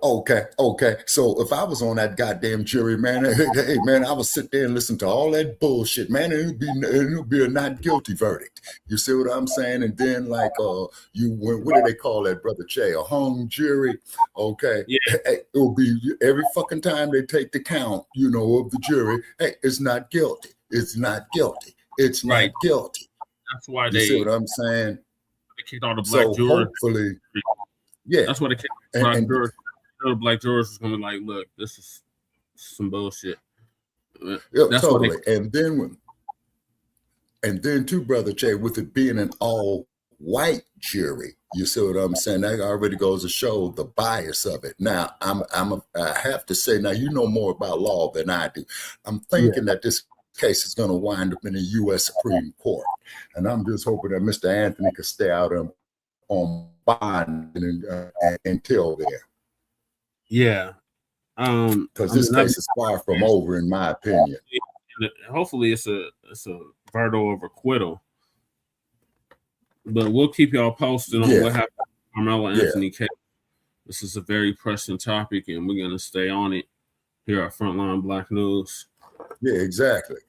Okay. So if I was on that goddamn jury, man, hey, man, I would sit there and listen to all that bullshit, man, and it would be a not guilty verdict. You see what I'm saying? And then like what do they call that, Brother Che? A hung jury. Okay. Yeah. Hey, it will be every fucking time they take the count, you know, of the jury. Hey, it's not guilty. It's not guilty. It's not guilty. That's why you see what I'm saying? They kicked all the black jurors. Hopefully, yeah. That's what they kicked black jurors. The black jurors was gonna be like, look, this is some bullshit. Yeah, that's totally. And then too, Brother Che, with it being an all-white jury, you see what I'm saying? That already goes to show the bias of it. Now, I have to say, now you know more about law than I do. I'm thinking that this case is going to wind up in the U.S. Supreme Court, and I'm just hoping that Mr. Anthony could stay out on bond until there. Yeah, because this case is far from over, in my opinion. Hopefully, it's a verdict of acquittal, but we'll keep y'all posted on what happened to Carmelo Anthony case. This is a very pressing topic, and we're gonna stay on it here at Frontline Black News. Yeah, exactly.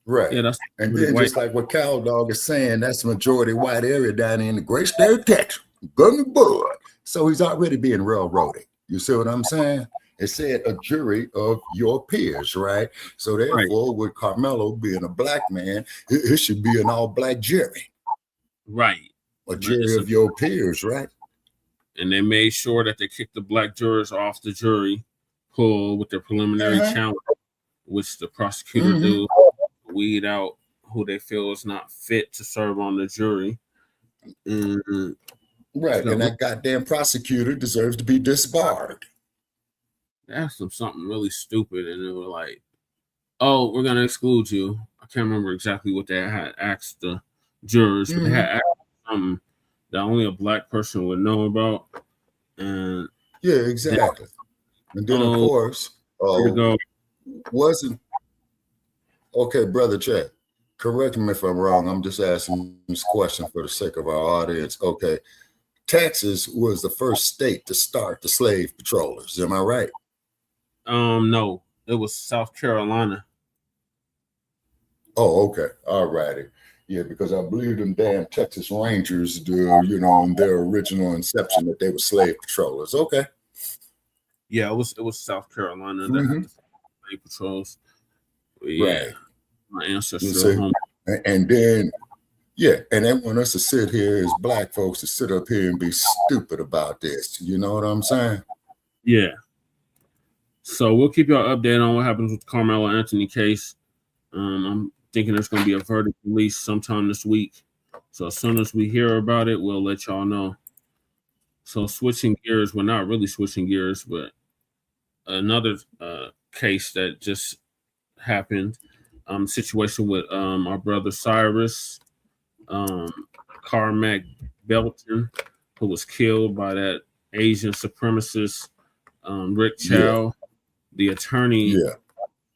Right. Yeah, that's and then just like what Cow Dog is saying, that's a majority white area down in the great state of Texas. Gun the bud. So he's already being railroaded. You see what I'm saying? It said a jury of your peers, right? So therefore, with Karmelo being a black man, it should be an all-black jury. Right. A jury of your peers, right? And they made sure that they kicked the black jurors off the jury pull with their preliminary challenge, which the prosecutor do weed out who they feel is not fit to serve on the jury. Right, and that goddamn prosecutor deserves to be disbarred. They asked them something really stupid, and they were like, "Oh, we're gonna exclude you." I can't remember exactly what they had asked the jurors, but they had asked something that only a black person would know about. And yeah, exactly. And then of course, wasn't okay, brother Chet. Correct me if I'm wrong. I'm just asking this question for the sake of our audience. Okay, Texas was the first state to start the slave patrollers. Am I right? No, it was South Carolina. Oh, okay. All righty. Yeah, because I believe them damn Texas Rangers do, you know, in their original inception that they were slave patrollers. Okay. Yeah, it was South Carolina that had the slave patrols. Yeah, right. My ancestral home. And then, yeah, and they want us to sit here as black folks to sit up here and be stupid about this. You know what I'm saying? Yeah. So we'll keep y'all updated on what happens with the Karmelo Anthony case. I'm thinking there's going to be a verdict released sometime this week. So as soon as we hear about it, we'll let y'all know. So switching gears, well, not really switching gears, but another case that just happened, situation with our brother Cyrus, Carmack Belton, who was killed by that Asian supremacist Ricc Chow. The attorney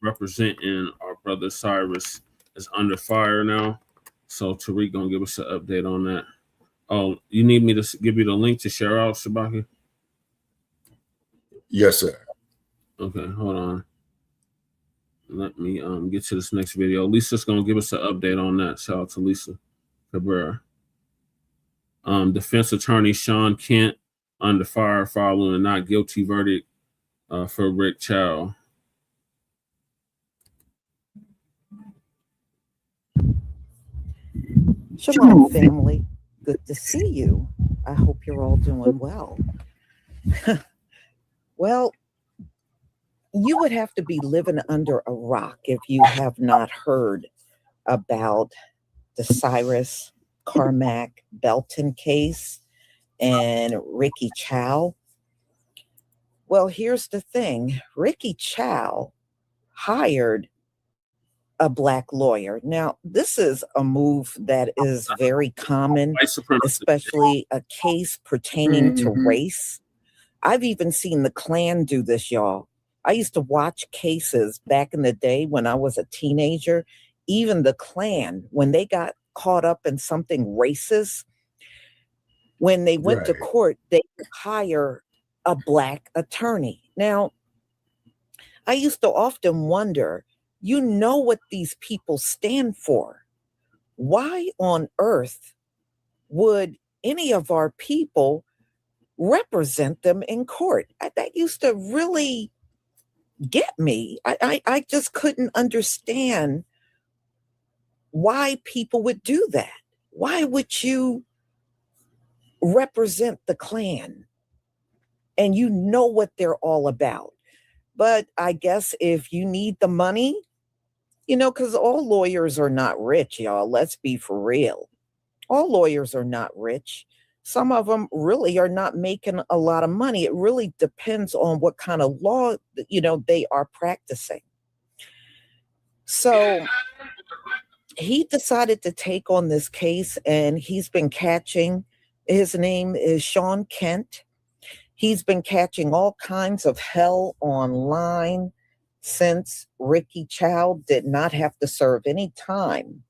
representing our brother Cyrus is under fire now. So Tariq gonna give us an update on that. Oh, you need me to give you the link to share out, Shabaki? Yes, sir. Okay, hold on. Let me get to this next video. Lisa's gonna give us an update on that. Shout out to Lisa Cabrera. Defense attorney Shaun Kent under fire following a not guilty verdict for Ricc Chow. Shalom, family. Good to see you. I hope you're all doing well. Well, you would have to be living under a rock if you have not heard about the Cyrus Carmack Belton case and Ricc Chow. Well, here's the thing. Ricc Chow hired a black lawyer. Now, this is a move that is very common, especially a case pertaining to race. I've even seen the Klan do this, y'all. I used to watch cases back in the day when I was a teenager. Even the Klan, when they got caught up in something racist, when they went to court, they would hire a black attorney. Now, I used to often wonder, you know what these people stand for. Why on earth would any of our people represent them in court? That used to really get me. I just couldn't understand why people would do that. Why would you represent the Klan? And you know what they're all about. But I guess if you need the money, you know, because all lawyers are not rich, y'all. Let's be for real. All lawyers are not rich. Some of them really are not making a lot of money. It really depends on what kind of law, you know, they are practicing. So he decided to take on this case, and he's been catching, his name is Shaun Kent. He's been catching all kinds of hell online since Ricc Chow did not have to serve any time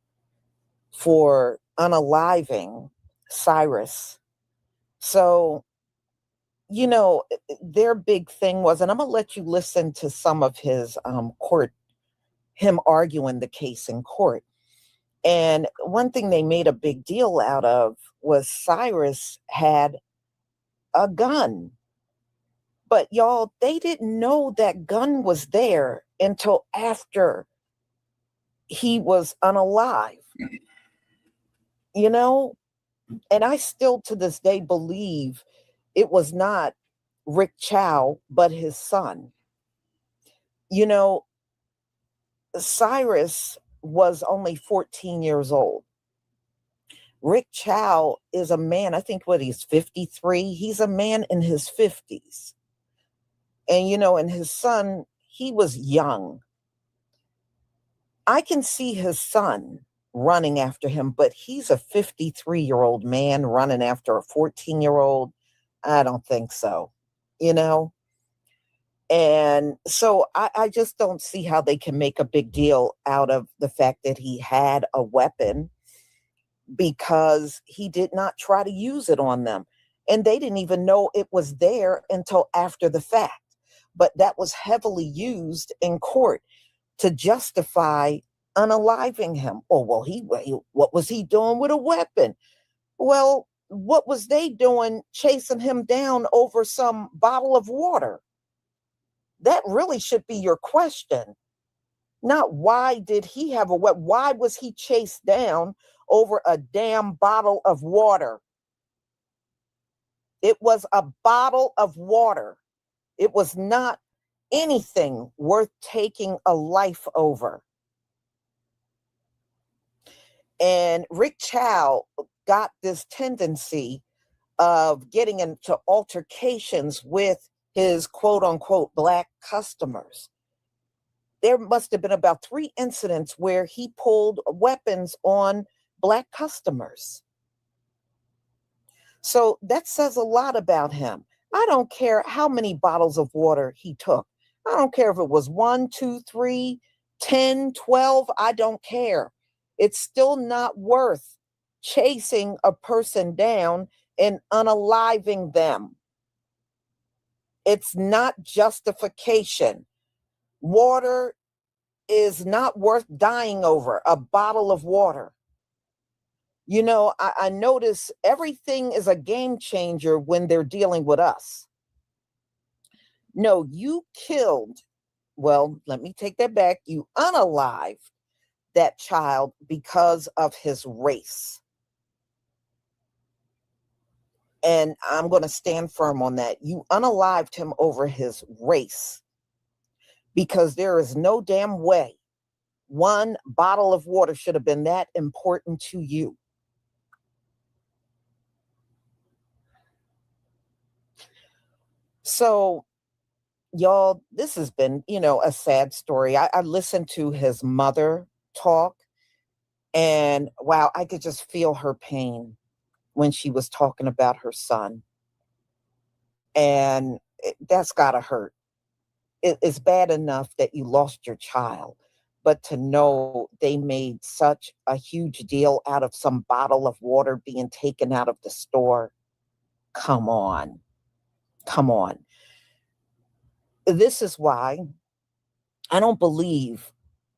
for unaliving Cyrus. So, you know, their big thing was, and I'm going to let you listen to some of his him arguing the case in court. And one thing they made a big deal out of was Cyrus had a gun. But y'all, they didn't know that gun was there until after he was unalive. You know? And I still to this day believe it was not Ricc Chow, but his son. You know, Cyrus was only 14 years old. Ricc Chow is a man, I think he's 53. He's a man in his 50s. And, and his son, he was young. I can see his son running after him, but he's a 53-year-old man running after a 14-year-old. I don't think so, And so I just don't see how they can make a big deal out of the fact that he had a weapon, because he did not try to use it on them. And they didn't even know it was there until after the fact. But that was heavily used in court to justify unaliving him. Oh, well, what was he doing with a weapon? Well, what was they doing chasing him down over some bottle of water? That really should be your question. Not why did he have a weapon? Why was he chased down over a damn bottle of water? It was a bottle of water. It was not anything worth taking a life over. And Ricc Chow got this tendency of getting into altercations with his quote unquote Black customers. There must have been about 3 incidents where he pulled weapons on Black customers. So that says a lot about him. I don't care how many bottles of water he took. I don't care if it was 1, 2, 3, 10, 12. I don't care. It's still not worth chasing a person down and unaliving them. It's not justification. Water is not worth dying over, a bottle of water. I notice everything is a game changer when they're dealing with us. No, you killed, well, let me take that back. You unalived that child because of his race. And I'm going to stand firm on that. You unalived him over his race, because there is no damn way 1 bottle of water should have been that important to you. So, y'all, this has been, a sad story. I listened to his mother talk, and wow, I could just feel her pain when she was talking about her son. And that's gotta hurt. It's bad enough that you lost your child, but to know they made such a huge deal out of some bottle of water being taken out of the store. Come on. This is why I don't believe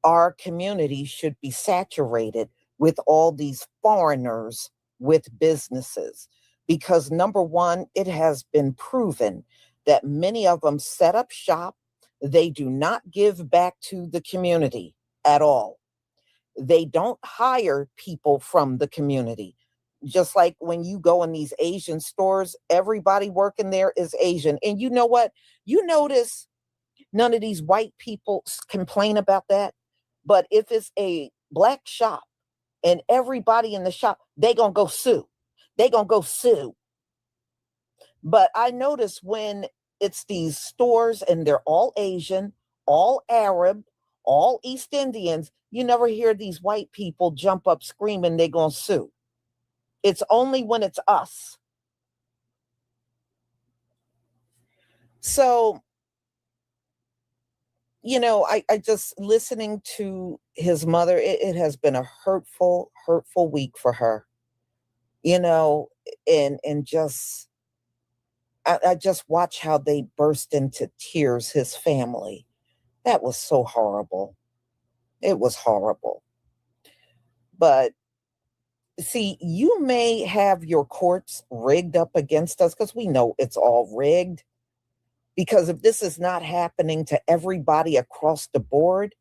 our community should be saturated with all these foreigners with businesses, because number one, it has been proven that many of them set up shop. They do not give back to the community at all. They don't hire people from the community. Just like when you go in these Asian stores, everybody working there is Asian. And you know what? You notice none of these white people complain about that. But if it's a Black shop and everybody in the shop, they gonna go sue. But I notice when it's these stores and they're all Asian, all Arab, all East Indians, you never hear these white people jump up screaming they're gonna sue. It's only when it's us. So, I just listening to his mother, it has been a hurtful week for her, and just, I just watch how they burst into tears, his family. That was so horrible. It was horrible. But see, you may have your courts rigged up against us, because we know it's all rigged. Because if this is not happening to everybody across the board,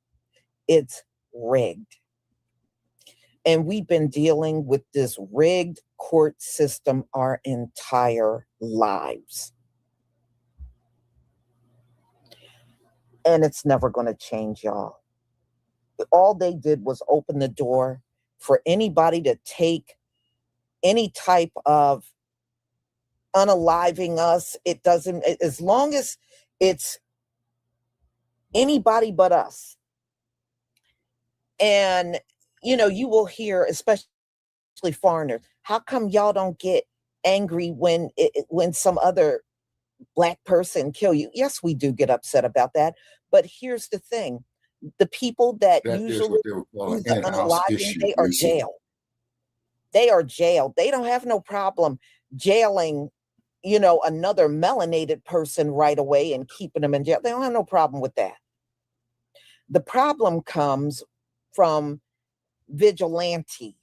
it's rigged. And we've been dealing with this rigged court system our entire lives. And it's never going to change, y'all. All they did was open the door for anybody to take any type of unaliving us. It doesn't, as long as it's anybody but us. And, you know, you will hear, especially foreigners, how come y'all don't get angry when some other Black person kill you? Yes, we do get upset about that. But here's the thing. The people that usually do the unaliving, they are jailed. They are jailed. They don't have no problem jailing, you know, another melanated person right away and keeping them in jail. They don't have no problem with that. The problem comes from vigilantes.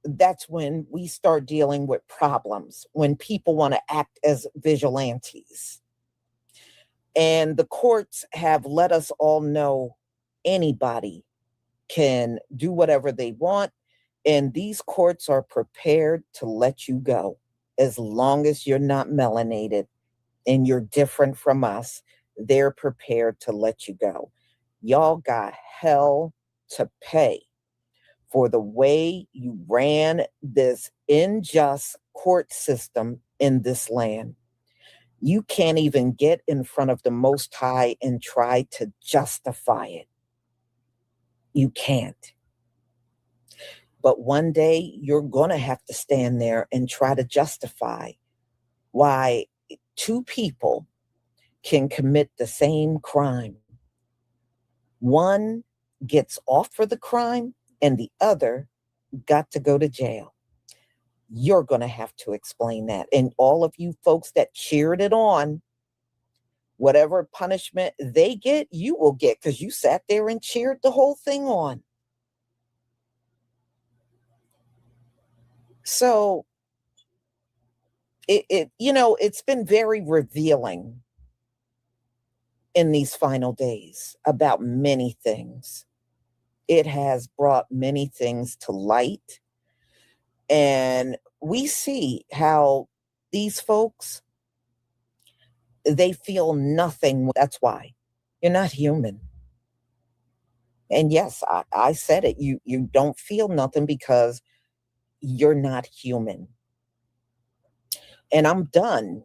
That's when we start dealing with problems, when people want to act as vigilantes. And the courts have let us all know anybody can do whatever they want. And these courts are prepared to let you go as long as you're not melanated and you're different from us. They're prepared to let you go. Y'all got hell to pay for the way you ran this unjust court system in this land. You can't even get in front of the Most High and try to justify it. You can't. But one day you're going to have to stand there and try to justify why two people can commit the same crime. One gets off for the crime and the other got to go to jail. You're going to have to explain that. And all of you folks that cheered it on, whatever punishment they get, you will get, because you sat there and cheered the whole thing on. So it's been very revealing in these final days about many things. It has brought many things to light. And we see how these folks, they feel nothing. That's why you're not human. And yes, I said it. You don't feel nothing because you're not human. And I'm done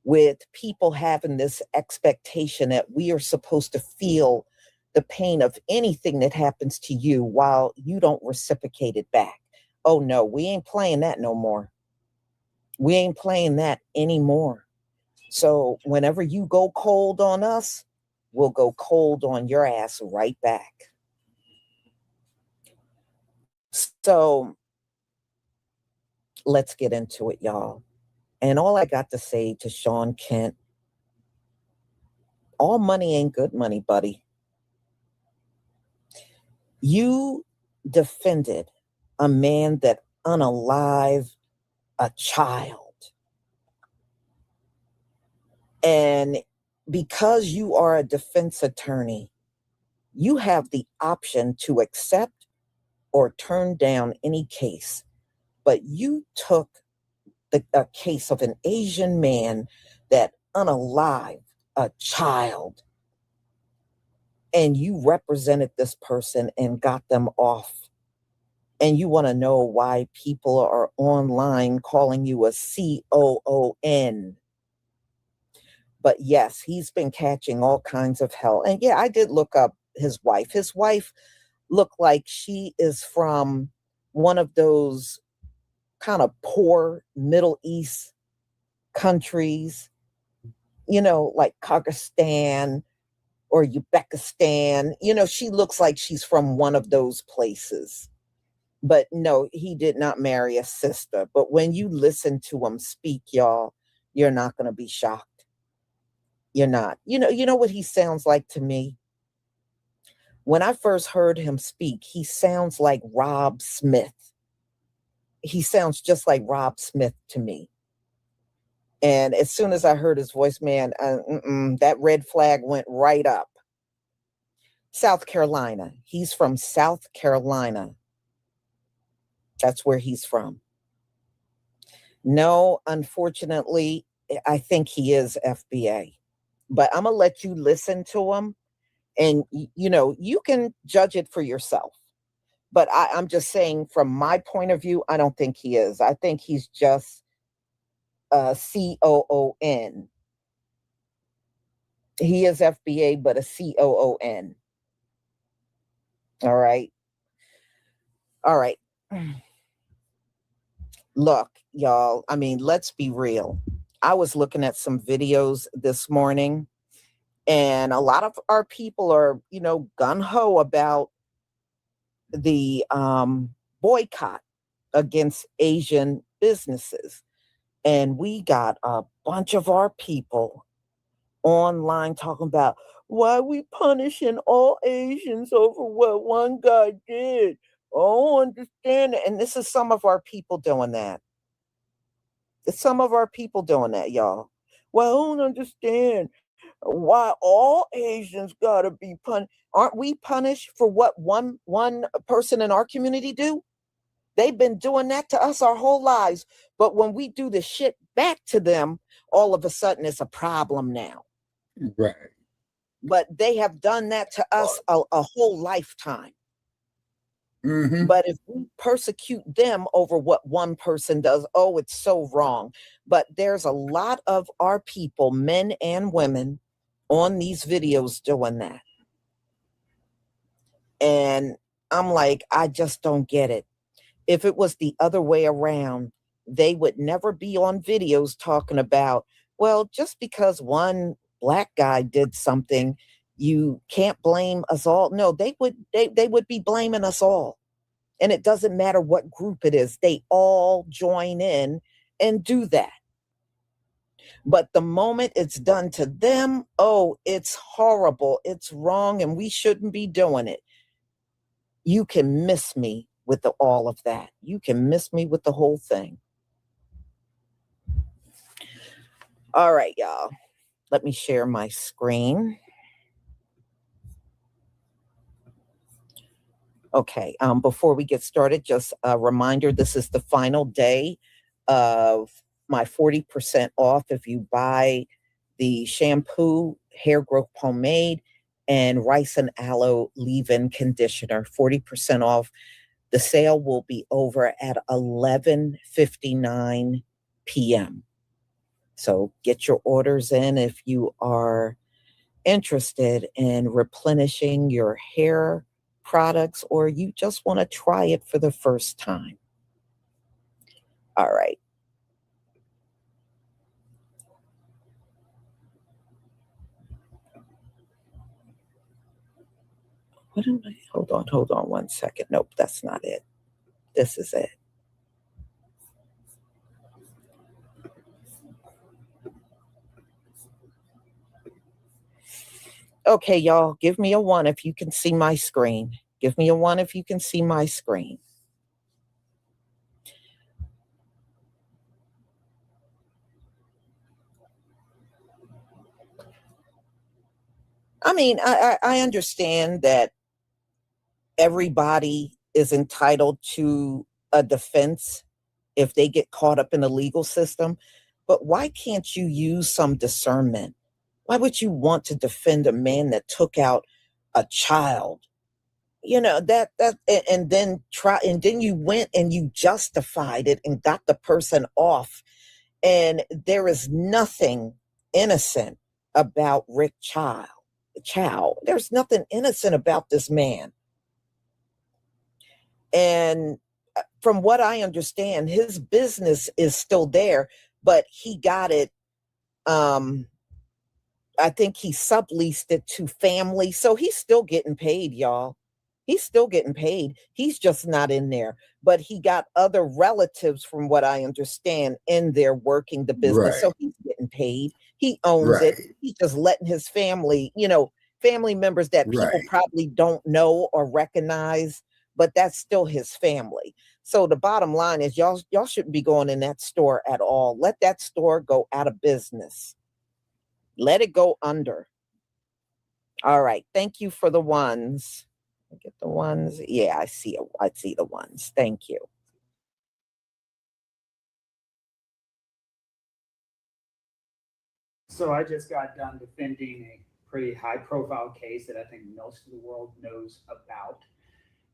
with people having this expectation that we are supposed to feel the pain of anything that happens to you while you don't reciprocate it back. Oh no, we ain't playing that no more. We ain't playing that anymore. So whenever you go cold on us, we'll go cold on your ass right back. So let's get into it, y'all. And all I got to say to Shaun Kent, all money ain't good money, buddy. You defended a man that unalived a child. And because you are a defense attorney, you have the option to accept or turn down any case. But you took a case of an Asian man that unalived a child, and you represented this person and got them off. And you want to know why people are online calling you a COON. But yes, he's been catching all kinds of hell. And yeah, I did look up his wife. His wife looked like she is from one of those kind of poor Middle East countries, like Kyrgyzstan or Uzbekistan. She looks like she's from one of those places. But no, he did not marry a sister. But when you listen to him speak, y'all, you're not going to be shocked. You're not. You know what he sounds like to me? When I first heard him speak, he sounds like Rob Smith. He sounds just like Rob Smith to me. And as soon as I heard his voice, man, that red flag went right up. South Carolina. He's from South Carolina. That's where he's from. No, unfortunately, I think he is FBA. but I'm gonna let you listen to him, and you know, you can judge it for yourself. But I'm just saying, from my point of view, I don't think he is. I think he's just COON. He is FBA, but a COON. All right. All right. Look, y'all, I mean, let's be real. I was looking at some videos this morning, and a lot of our people are, you know, gung-ho about the boycott against Asian businesses. And we got a bunch of our people online talking about why we punishing all Asians over what one guy did. I don't understand it. And this is some of our people doing that. It's some of our people doing that, y'all. Well, I don't understand why all Asians gotta be punished. Aren't we punished for what one person in our community do? They've been doing that to us our whole lives. But when we do the shit back to them, all of a sudden it's a problem now. Right. But they have done that to us a whole lifetime. Mm-hmm. But if we persecute them over what one person does, oh, it's so wrong. But there's a lot of our people, men and women, on these videos doing that. And I'm like, I just don't get it. If it was the other way around, they would never be on videos talking about, well, just because one black guy did something, you can't blame us all. No, they would be blaming us all. And it doesn't matter what group it is. They all join in and do that. But the moment it's done to them, oh, it's horrible. It's wrong, and we shouldn't be doing it. You can miss me with all of that. You can miss me with the whole thing. All right, y'all. Let me share my screen. Okay, before we get started, just a reminder, this is the final day of my 40% off if you buy the shampoo, hair growth pomade, and rice and aloe leave-in conditioner, 40% off. The sale will be over at 11:59 p.m. So get your orders in if you are interested in replenishing your hair products, or you just want to try it for the first time. All right. What am I? Hold on 1 second. Nope, that's not it. This is it. Okay, y'all, give me a 1 if you can see my screen. Give me a 1 if you can see my screen. I mean, I understand that everybody is entitled to a defense if they get caught up in the legal system, but why can't you use some discernment? Why would you want to defend a man that took out a child? You know, and then you went and you justified it and got the person off. And there is nothing innocent about Ricc Chow. There's nothing innocent about this man. And from what I understand, his business is still there, but he got it. I think he subleased it to family. So he's still getting paid, y'all. He's still getting paid. He's just not in there. But he got other relatives, from what I understand, in there working the business. Right. So he's getting paid. He owns it. He's just letting his family, family members that people probably don't know or recognize, but that's still his family. So the bottom line is y'all shouldn't be going in that store at all. Let that store go out of business. Let it go under. All right. Thank you for the ones. I get the ones. Yeah, I see the ones. Thank you. So I just got done defending a pretty high-profile case that I think most of the world knows about.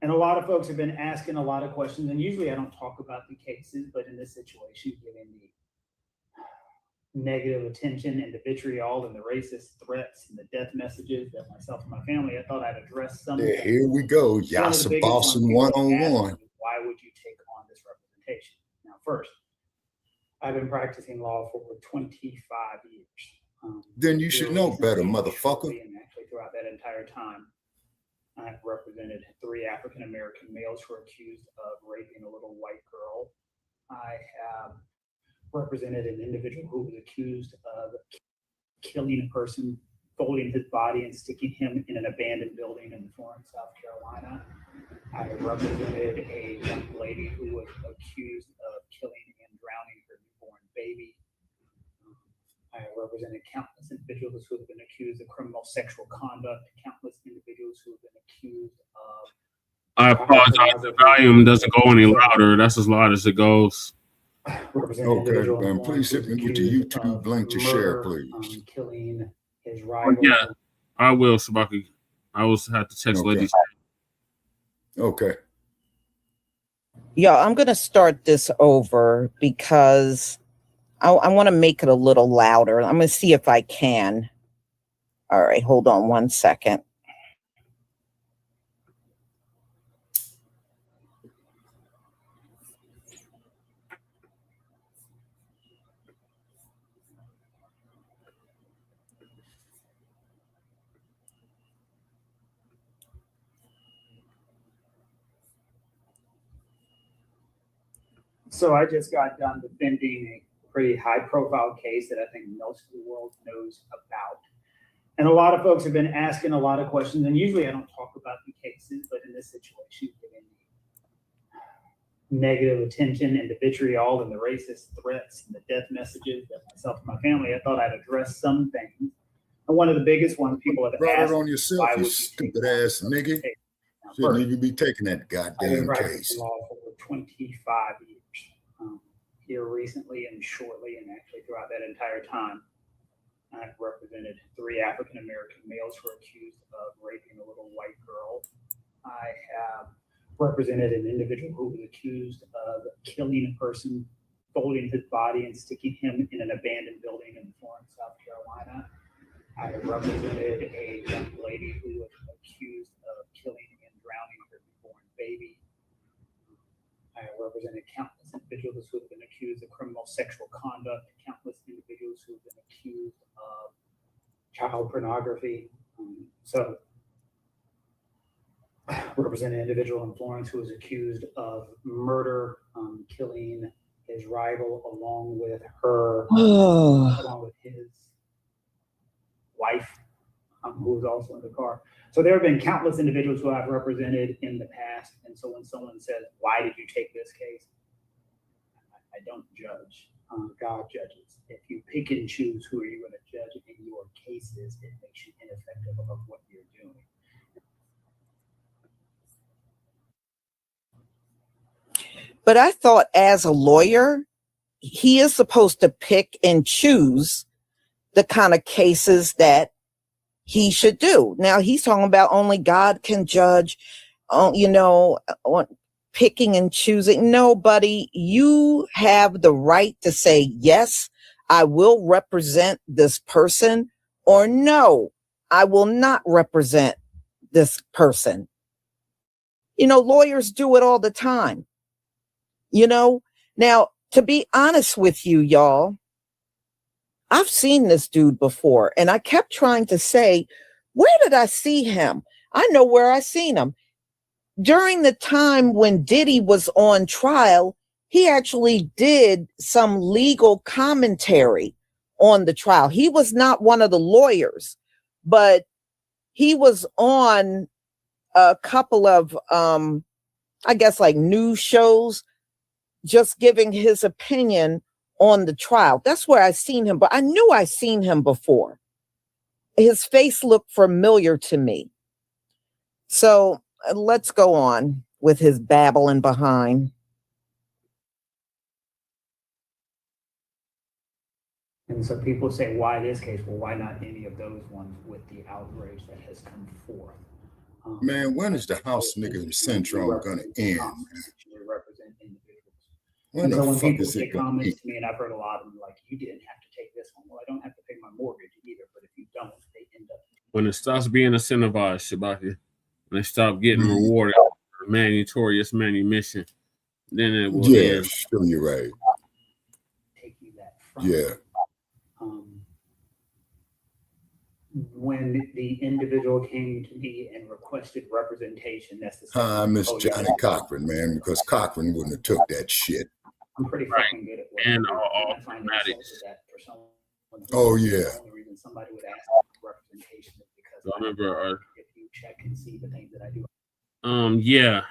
And a lot of folks have been asking a lot of questions, and usually I don't talk about the cases, but in this situation, given the negative attention and the vitriol and the racist threats and the death messages that myself and my family, I thought I'd address some of Yeah, them. here we go. One of the Yassa biggest ones Boston people have asked 101. me, why would you take on this representation? Now, first, I've been practicing law for over 25 years. Then you should know better, recently, motherfucker. And actually throughout that entire time, I've represented 3 African-American males who are accused of raping a little white girl. I have represented an individual who was accused of killing a person, folding his body and sticking him in an abandoned building in Florence, South Carolina. I represented a young lady who was accused of killing and drowning her newborn baby. I represented countless individuals who have been accused of criminal sexual conduct, countless individuals who have been accused of... I apologize. The volume doesn't go any louder. That's as loud as it goes. Okay, man. Please hit me with the YouTube link to share, please. Killing his rival. Yeah, I will, Sabaki. I will have to text ladies. Okay. Yeah, I'm going to start this over because I want to make it a little louder. I'm going to see if I can. All right, hold on one second. So I just got done defending a pretty high-profile case that I think most of the world knows about. And a lot of folks have been asking a lot of questions, and usually I don't talk about the cases, but in this situation, given the negative attention and the vitriol and the racist threats and the death messages that myself and my family, I thought I'd address some things. And one of the biggest ones people have Brought asked it on yourself, why you would you stupid ass nigga. Now, Shouldn't first, even be taking that I've been goddamn practicing case. law for over 25 years. Here recently and shortly, and actually throughout that entire time, I've represented 3 African-American males who are accused of raping a little white girl. I have represented an individual who was accused of killing a person, folding his body and sticking him in an abandoned building in Florence, South Carolina. I represented a young lady who was accused of killing and drowning her newborn baby. I represented countless individuals who have been accused of criminal sexual conduct, countless individuals who have been accused of child pornography. So I represent an individual in Florence who was accused of murder, killing his rival along with her, along with his wife, who was also in the car. So there have been countless individuals who I've represented in the past. And so when someone says, why did you take this case? I don't judge. God judges. If you pick and choose who are you going to judge in your cases, it makes you ineffective of what you're doing. But I thought as a lawyer, he is supposed to pick and choose the kind of cases that he should do. Now he's talking about only God can judge, on picking and choosing. No, buddy, you have the right to say, yes, I will represent this person, or no, I will not represent this person. Lawyers do it all the time. Now, to be honest with you, y'all, I've seen this dude before, and I kept trying to say, where did I see him? I know where I seen him. During the time when Diddy was on trial, he actually did some legal commentary on the trial. He was not one of the lawyers, but he was on a couple of, I guess, like news shows, just giving his opinion on the trial. That's where I seen him, but I knew I seen him before. His face looked familiar to me. So let's go on with his babbling behind. And so people say, why this case? Well, why not any of those ones with the outrage that has come forth? Man, when is the house nigga syndrome gonna end? Represent individuals. When And the so when fuck people is it get gonna comments end? to me, and I've heard a lot of them like, you didn't have to take this one. Well, I don't have to pay my mortgage either, but if you don't, they end up. When it stops being incentivized, Shabaki, when they stop getting rewarded for notorious manumission, then it will Yeah, end. sure, you're right. Take you that from. Yeah. When the individual came to me and requested representation, that's the I miss oh, Johnny Cochran, man, because Cochran wouldn't have took that shit. I'm pretty fucking good at what And I do. all I find insults that for someone. Oh, yeah. The only reason somebody would ask for representation is because I remember. if you check and see the things that I do. Yeah,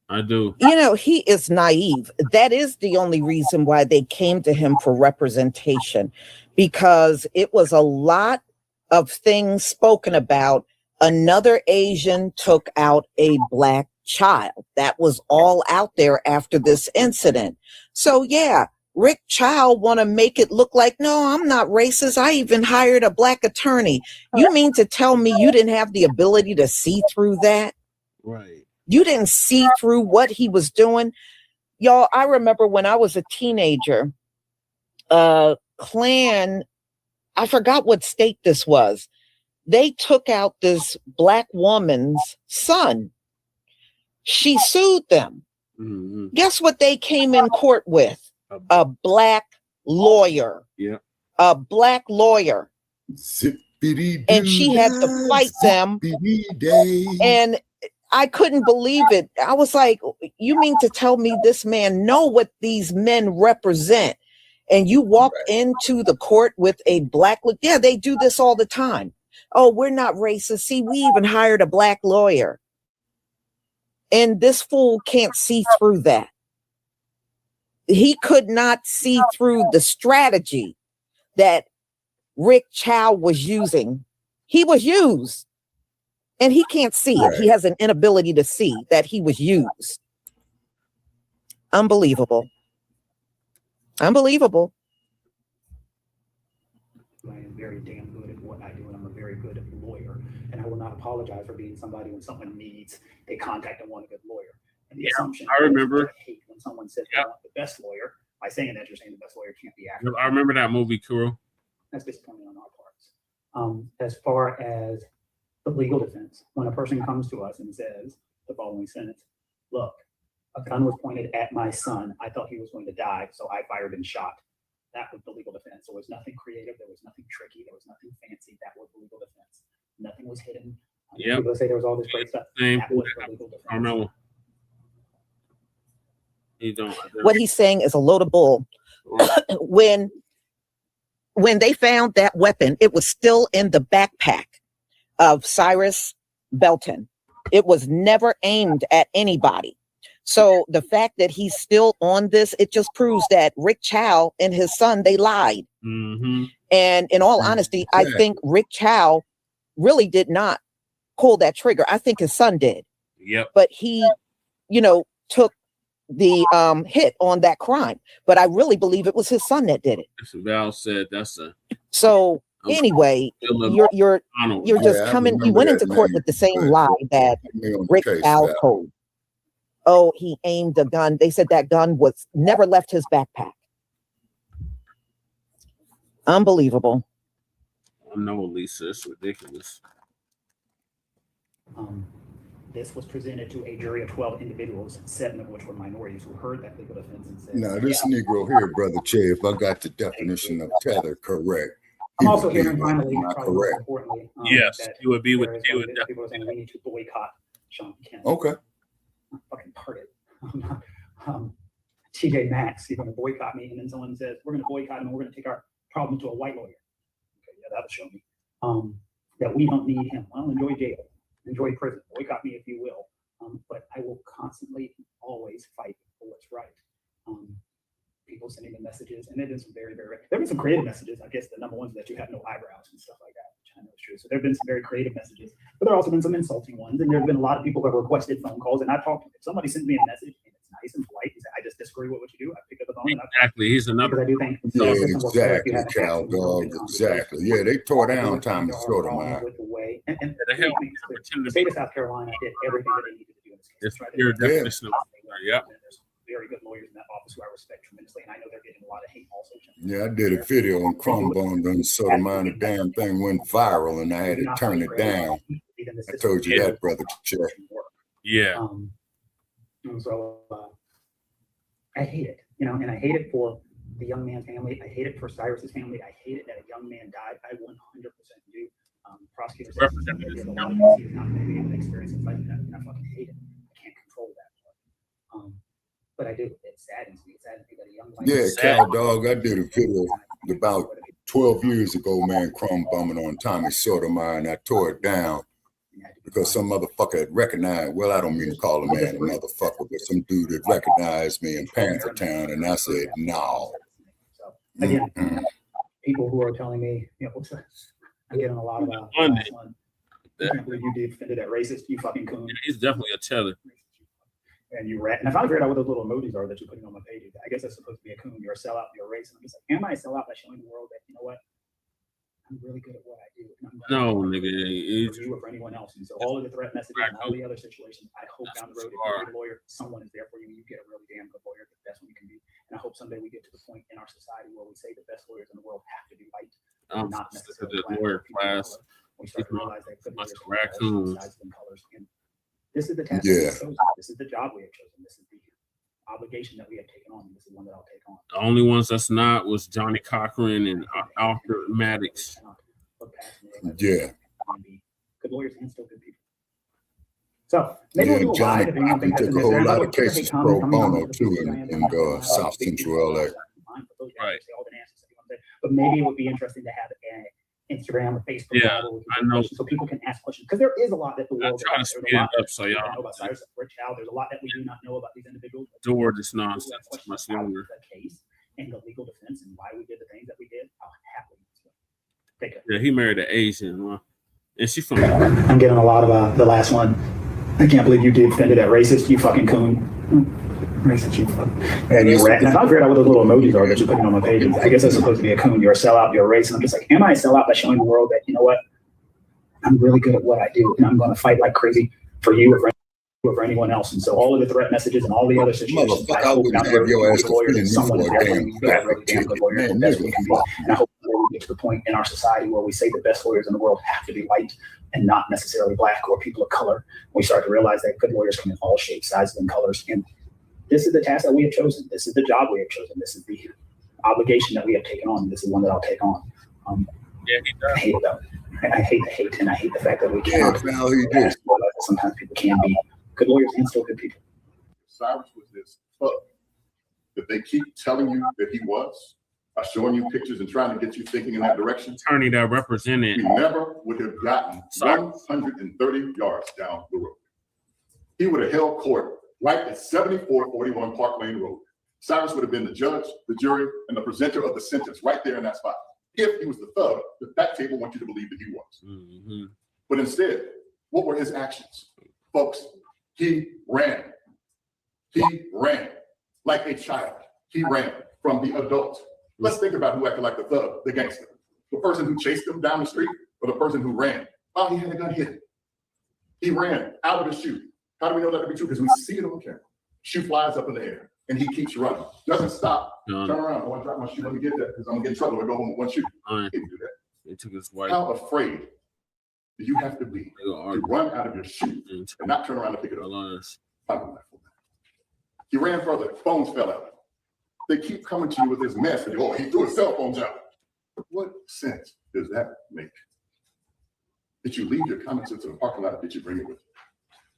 I do. You know, he is naive. That is the only reason why they came to him for representation, because it was a lot of things spoken about. Another Asian took out a Black child. That was all out there after this incident. So yeah, Ricc Chow want to make it look like, no, I'm not racist. I even hired a Black attorney. You mean to tell me you didn't have the ability to see through that? Right. You didn't see through what he was doing? Y'all, I remember when I was a teenager, Klan, I forgot what state this was. They took out this Black woman's son. She sued them. Mm-hmm. Guess what they came in court with? A Black lawyer. Yeah. A Black lawyer. And she had to fight them. And I couldn't believe it. I was like, you mean to tell me this man know what these men represent? And you walk into the court with a Black look. Yeah, they do this all the time. Oh, we're not racist. See, we even hired a Black lawyer. And this fool can't see through that. He could not see through the strategy that Ricc Chow was using. He was used. And he can't see it. He has an inability to see that he was used. Unbelievable. Unbelievable. I am very damn good at what I do, and I'm a very good lawyer. And I will not apologize for being somebody when someone needs a contact and want a good lawyer. And the assumption I remember. I hate when someone says they want the best lawyer. By saying that, you're saying the best lawyer can't be accurate. I remember that movie, Kuro. That's disappointing on our parts. As far as the legal defense, when a person comes to us and says the following sentence, look, a gun was pointed at my son. I thought he was going to die, so I fired and shot. That was the legal defense. There was nothing creative. There was nothing tricky. There was nothing fancy. That was the legal defense. Nothing was hidden. People say there was all this great stuff. That was the legal defense. Karmelo. You don't. What he's saying is a load of bull. When they found that weapon, it was still in the backpack of Cyrus Belton. It was never aimed at anybody. So the fact that he's still on this, it just proves that Ricc Chow and his son, they lied. Mm-hmm. And in all honesty, I think Ricc Chow really did not pull that trigger. I think his son did. Yep. But he, took the hit on that crime. But I really believe it was his son that did it. Val said that's a. So anyway, you're just coming. You went into court with the same lie that Ricc Chow told. Oh, he aimed a gun. They said that gun was never left his backpack. Unbelievable. I know, Lisa, it's ridiculous. This was presented to a jury of 12 individuals, 7 of which were minorities who heard that legal defense and said, Now, this Negro here, Brother Che, if I got the definition of tether correct, I'm also hearing finally, not correct. importantly, Yes, you would be with you. People are saying we need to boycott Shaun. Okay. I'm fucking Target. I'm not TJ Maxx. You're going to boycott me, and then someone says we're going to boycott him and we're going to take our problem to a white lawyer. Okay, yeah, that'll show me that we don't need him. I'll enjoy jail, enjoy prison, boycott me if you will, but I will constantly, always fight for what's right. People sending me messages, and there've been some there have been some creative messages. I guess the number one is that you have no eyebrows and stuff like that, which I know is true. So there've been some very creative messages, but there have also been some insulting ones, and there've been a lot of people who have requested phone calls. And I talked to them. If somebody sends me a message and it's nice and polite, and say, I just disagree with what you do, I pick up the phone. Exactly. He's another. Because I do think Yeah, exactly, Chow dog. Exactly. Yeah, they tore down Tommy Sotomayor. With the way, and the hell, the state of South Carolina did everything that they needed to do in this case. It's your definition of yeah. There's very good lawyers in that office who I respect tremendously, and I know they're getting a lot of hate also. Yeah, I did a video on Crumbone and Sotomayor. The damn thing went viral, and I had to turn it down. I told you that, brother. Yeah. And so I hate it, and I hate it for the young man's family. I hate it for Cyrus's family. I hate it that a young man died. I 100% do. Prosecutors said he has a lot of things he is not going to be able to experience in life, and I fucking hate it. I can't control that. But I do. It saddens me. It saddens me that a young life. Yeah, Chow dog. I did a video about 12 years ago, man, crumb bumming on Tommy Sotomayor, and I tore it down because some motherfucker had recognized, well, I don't mean to call a man a motherfucker, but some dude had recognized me in Panther Town, and I said, no. So, again, people who are telling me, I'm getting a lot of I can't believe you defended that racist, you fucking coon. Yeah, he's definitely a tether. And you rat. And I finally figured out what those little emojis are that you're putting on my page. I guess that's supposed to be a coon. You're a sellout. You're a racist. And I'm just like, am I a sellout by showing the world that, you know what? I'm really good at what I do. And No, nigga. For you or for anyone else. And so all of the threat messages and all the other situations, I hope down the road, if you're a lawyer, someone is there for you. You get a really damn good lawyer, the best one you can be. And I hope someday we get to the point in our society where we say the best lawyers in the world have to be white. Not necessarily black. Lawyer class. We start to realize that could be raccoons. colors. And this is the task. Yeah. This is the job we have chosen. This is the obligation that we have taken on. This is one that I'll take on. The only ones that's not was Johnny Cochran and Alfred Maddox. Yeah. Good lawyers and still good people. So maybe we'll do a Johnny live if anyone Cochran thinks took a whole lot of cases pro bono too in South Central LA. Right. But maybe it would be interesting to have an Instagram or Facebook. Yeah, I know. So people can ask questions because there is a lot that the world. Try to speed it up so y'all know about Cyrus, Ricc, Chow. There's a lot that we do not know about these individuals. door this nonsense much longer. The case and the legal defense and why we did the things that we did. I'll happily take it. Yeah, he married an Asian, and she from. I'm getting a lot of the last one. I can't believe you defended that racist, you fucking coon. Racist, you fucking. And you rat. And I figured out what those little emojis are that you're putting on my pages. I guess that's supposed to be a coon. You're a sellout. You're a racist. I'm just like, am I a sellout by showing the world that, you know what? I'm really good at what I do, and I'm going to fight like crazy for you or for anyone else. And so all of the threat messages and all the other situations, I hope down the road, someone is there for you. You have really damn good lawyers, the best we can be. And I hope we get to the point in our society where we say the best lawyers in the world have to be white and not necessarily black or people of color. We start to realize that good lawyers come in all shapes, sizes, and colors. And this is the task that we have chosen. This is the job we have chosen. This is the obligation that we have taken on. This is one that I'll take on. Yeah, he does. I hate it though. I hate the hate, and I hate the fact that we can't. Sometimes people can be good lawyers and still good people. Cyrus was this fuck that they keep telling you that he was, by showing you pictures and trying to get you thinking in that direction. Attorney that represented. He never would have gotten 130 yards down the road. He would have held court right at 7441 Park Lane Road. Cyrus would have been the judge, the jury, and the presenter of the sentence right there in that spot. If he was the thug that table wants you to believe that he was. Mm-hmm. But instead, what were his actions? Folks, he ran. He ran like a child. He ran from the adult. Let's think about who acted like the thug, the gangster. The person who chased him down the street or the person who ran while he had a gun hidden. He ran out of the chute. How do we know that to be true? Because we see it on camera. Shoe flies up in the air and he keeps running. Doesn't stop. Turn around. I want to drop my shoe. Let me get that because I'm going to get in trouble. I go home with one shoe. He didn't do that. They took his wife. How afraid do you have to be to run out of your shoe and not turn around and pick it up? He ran further. Phones fell out. They keep coming to you with this mess. And, oh, he threw his cell phones out. What sense does that make? Did you leave your comments into the parking lot or did you bring it with you?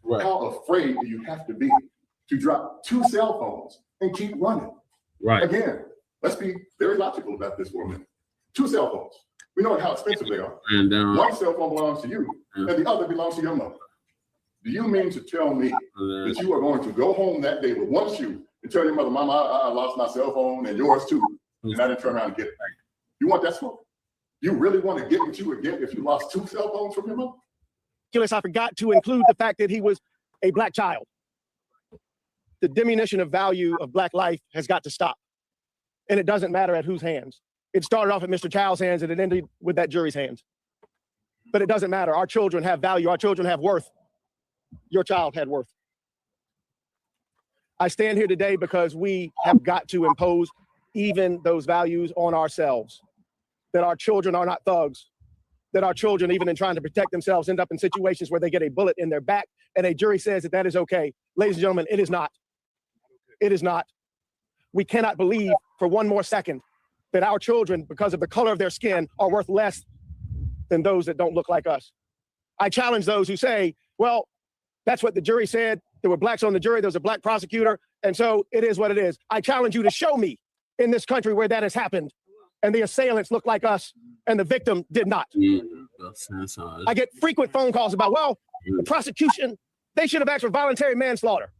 Right. How afraid do you have to be to drop 2 cell phones and keep running? Right. Again, let's be very logical about this for a minute. 2 cell phones. We know how expensive they are. And one cell phone belongs to you, and the other belongs to your mother. Do you mean to tell me that you are going to go home that day with one shoe and tell your mother, Mama, I lost my cell phone and yours too, and I didn't turn around and get it back? You want that smoke? You really want to get what you would get if you lost 2 cell phones from your mother? I forgot to include the fact that he was a black child. the diminution of value of Black life has got to stop. And it doesn't matter at whose hands. It started off at Mr. Chow's hands and it ended with that jury's hands. But it doesn't matter. Our children have value. Our children have worth. Your child had worth. I stand here today because we have got to impose even those values on ourselves. That our children are not thugs. That our children, even in trying to protect themselves, end up in situations where they get a bullet in their back and a jury says that that is okay. Ladies and gentlemen, it is not. It is not. We cannot believe for one more second that our children, because of the color of their skin, are worth less than those that don't look like us. I challenge those who say, well, that's what the jury said. There were Blacks on the jury. There was a Black prosecutor. And so it is what it is. I challenge you to show me in this country where that has happened and the assailants look like us and the victim did not. I get frequent phone calls about, well, the prosecution, they should have asked for voluntary manslaughter.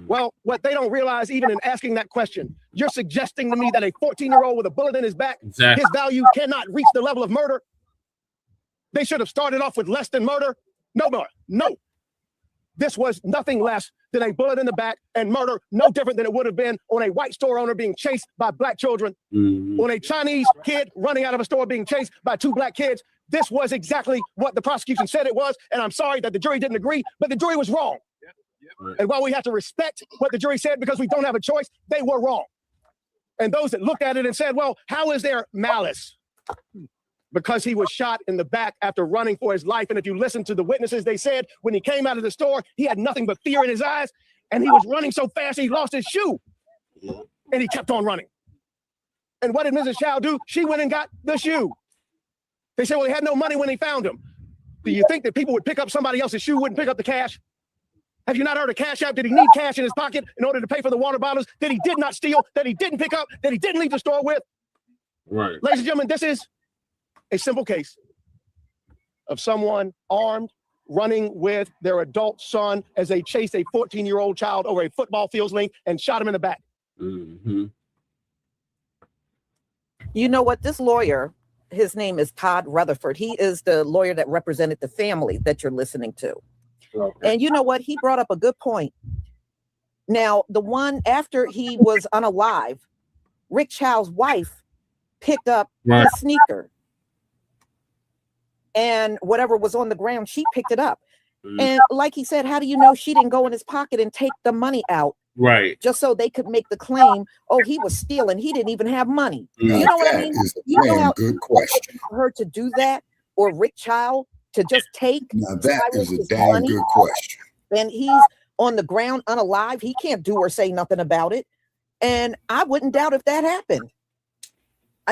Well, what they don't realize, even in asking that question, you're suggesting to me that a 14-year-old with a bullet in his back, his value cannot reach the level of murder. They should have started off with less than murder. No more. No. This was nothing less than a bullet in the back and murder, no different than it would have been on a white store owner being chased by Black children, on a Chinese kid running out of a store being chased by 2 Black kids. This was exactly what the prosecution said it was, and I'm sorry that the jury didn't agree, but the jury was wrong. And while we have to respect what the jury said because we don't have a choice, they were wrong. And those that looked at it and said, well, how is there malice? Because he was shot in the back after running for his life. And if you listen to the witnesses, they said when he came out of the store, he had nothing but fear in his eyes. And he was running so fast, he lost his shoe. And he kept on running. And what did Mrs. Chow do? She went and got the shoe. They said, well, he had no money when he found him. Do you think that people would pick up somebody else's shoe, wouldn't pick up the cash? Have you not heard of Cash App? Did he need cash in his pocket in order to pay for the water bottles that he did not steal, that he didn't pick up, that he didn't leave the store with? Right. Ladies and gentlemen, this is a simple case of someone armed, running with their adult son as they chased a 14-year-old child over a football field's length and shot him in the back. You know what? This lawyer, his name is Todd Rutherford. He is the lawyer that represented the family that you're listening to. Okay. And you know what? He brought up a good point. Now, the one after he was unalive, Ricc Chow's wife picked up the sneaker. And whatever was on the ground, she picked it up. And like he said, how do you know she didn't go in his pocket and take the money out? Right. Just so they could make the claim, oh, he was stealing. He didn't even have money. You know what I mean? You know how good question for her to do that, or Ricc Chow to just take. Now that is a damn good question. And he's on the ground unalive. He can't do or say nothing about it. And I wouldn't doubt if that happened.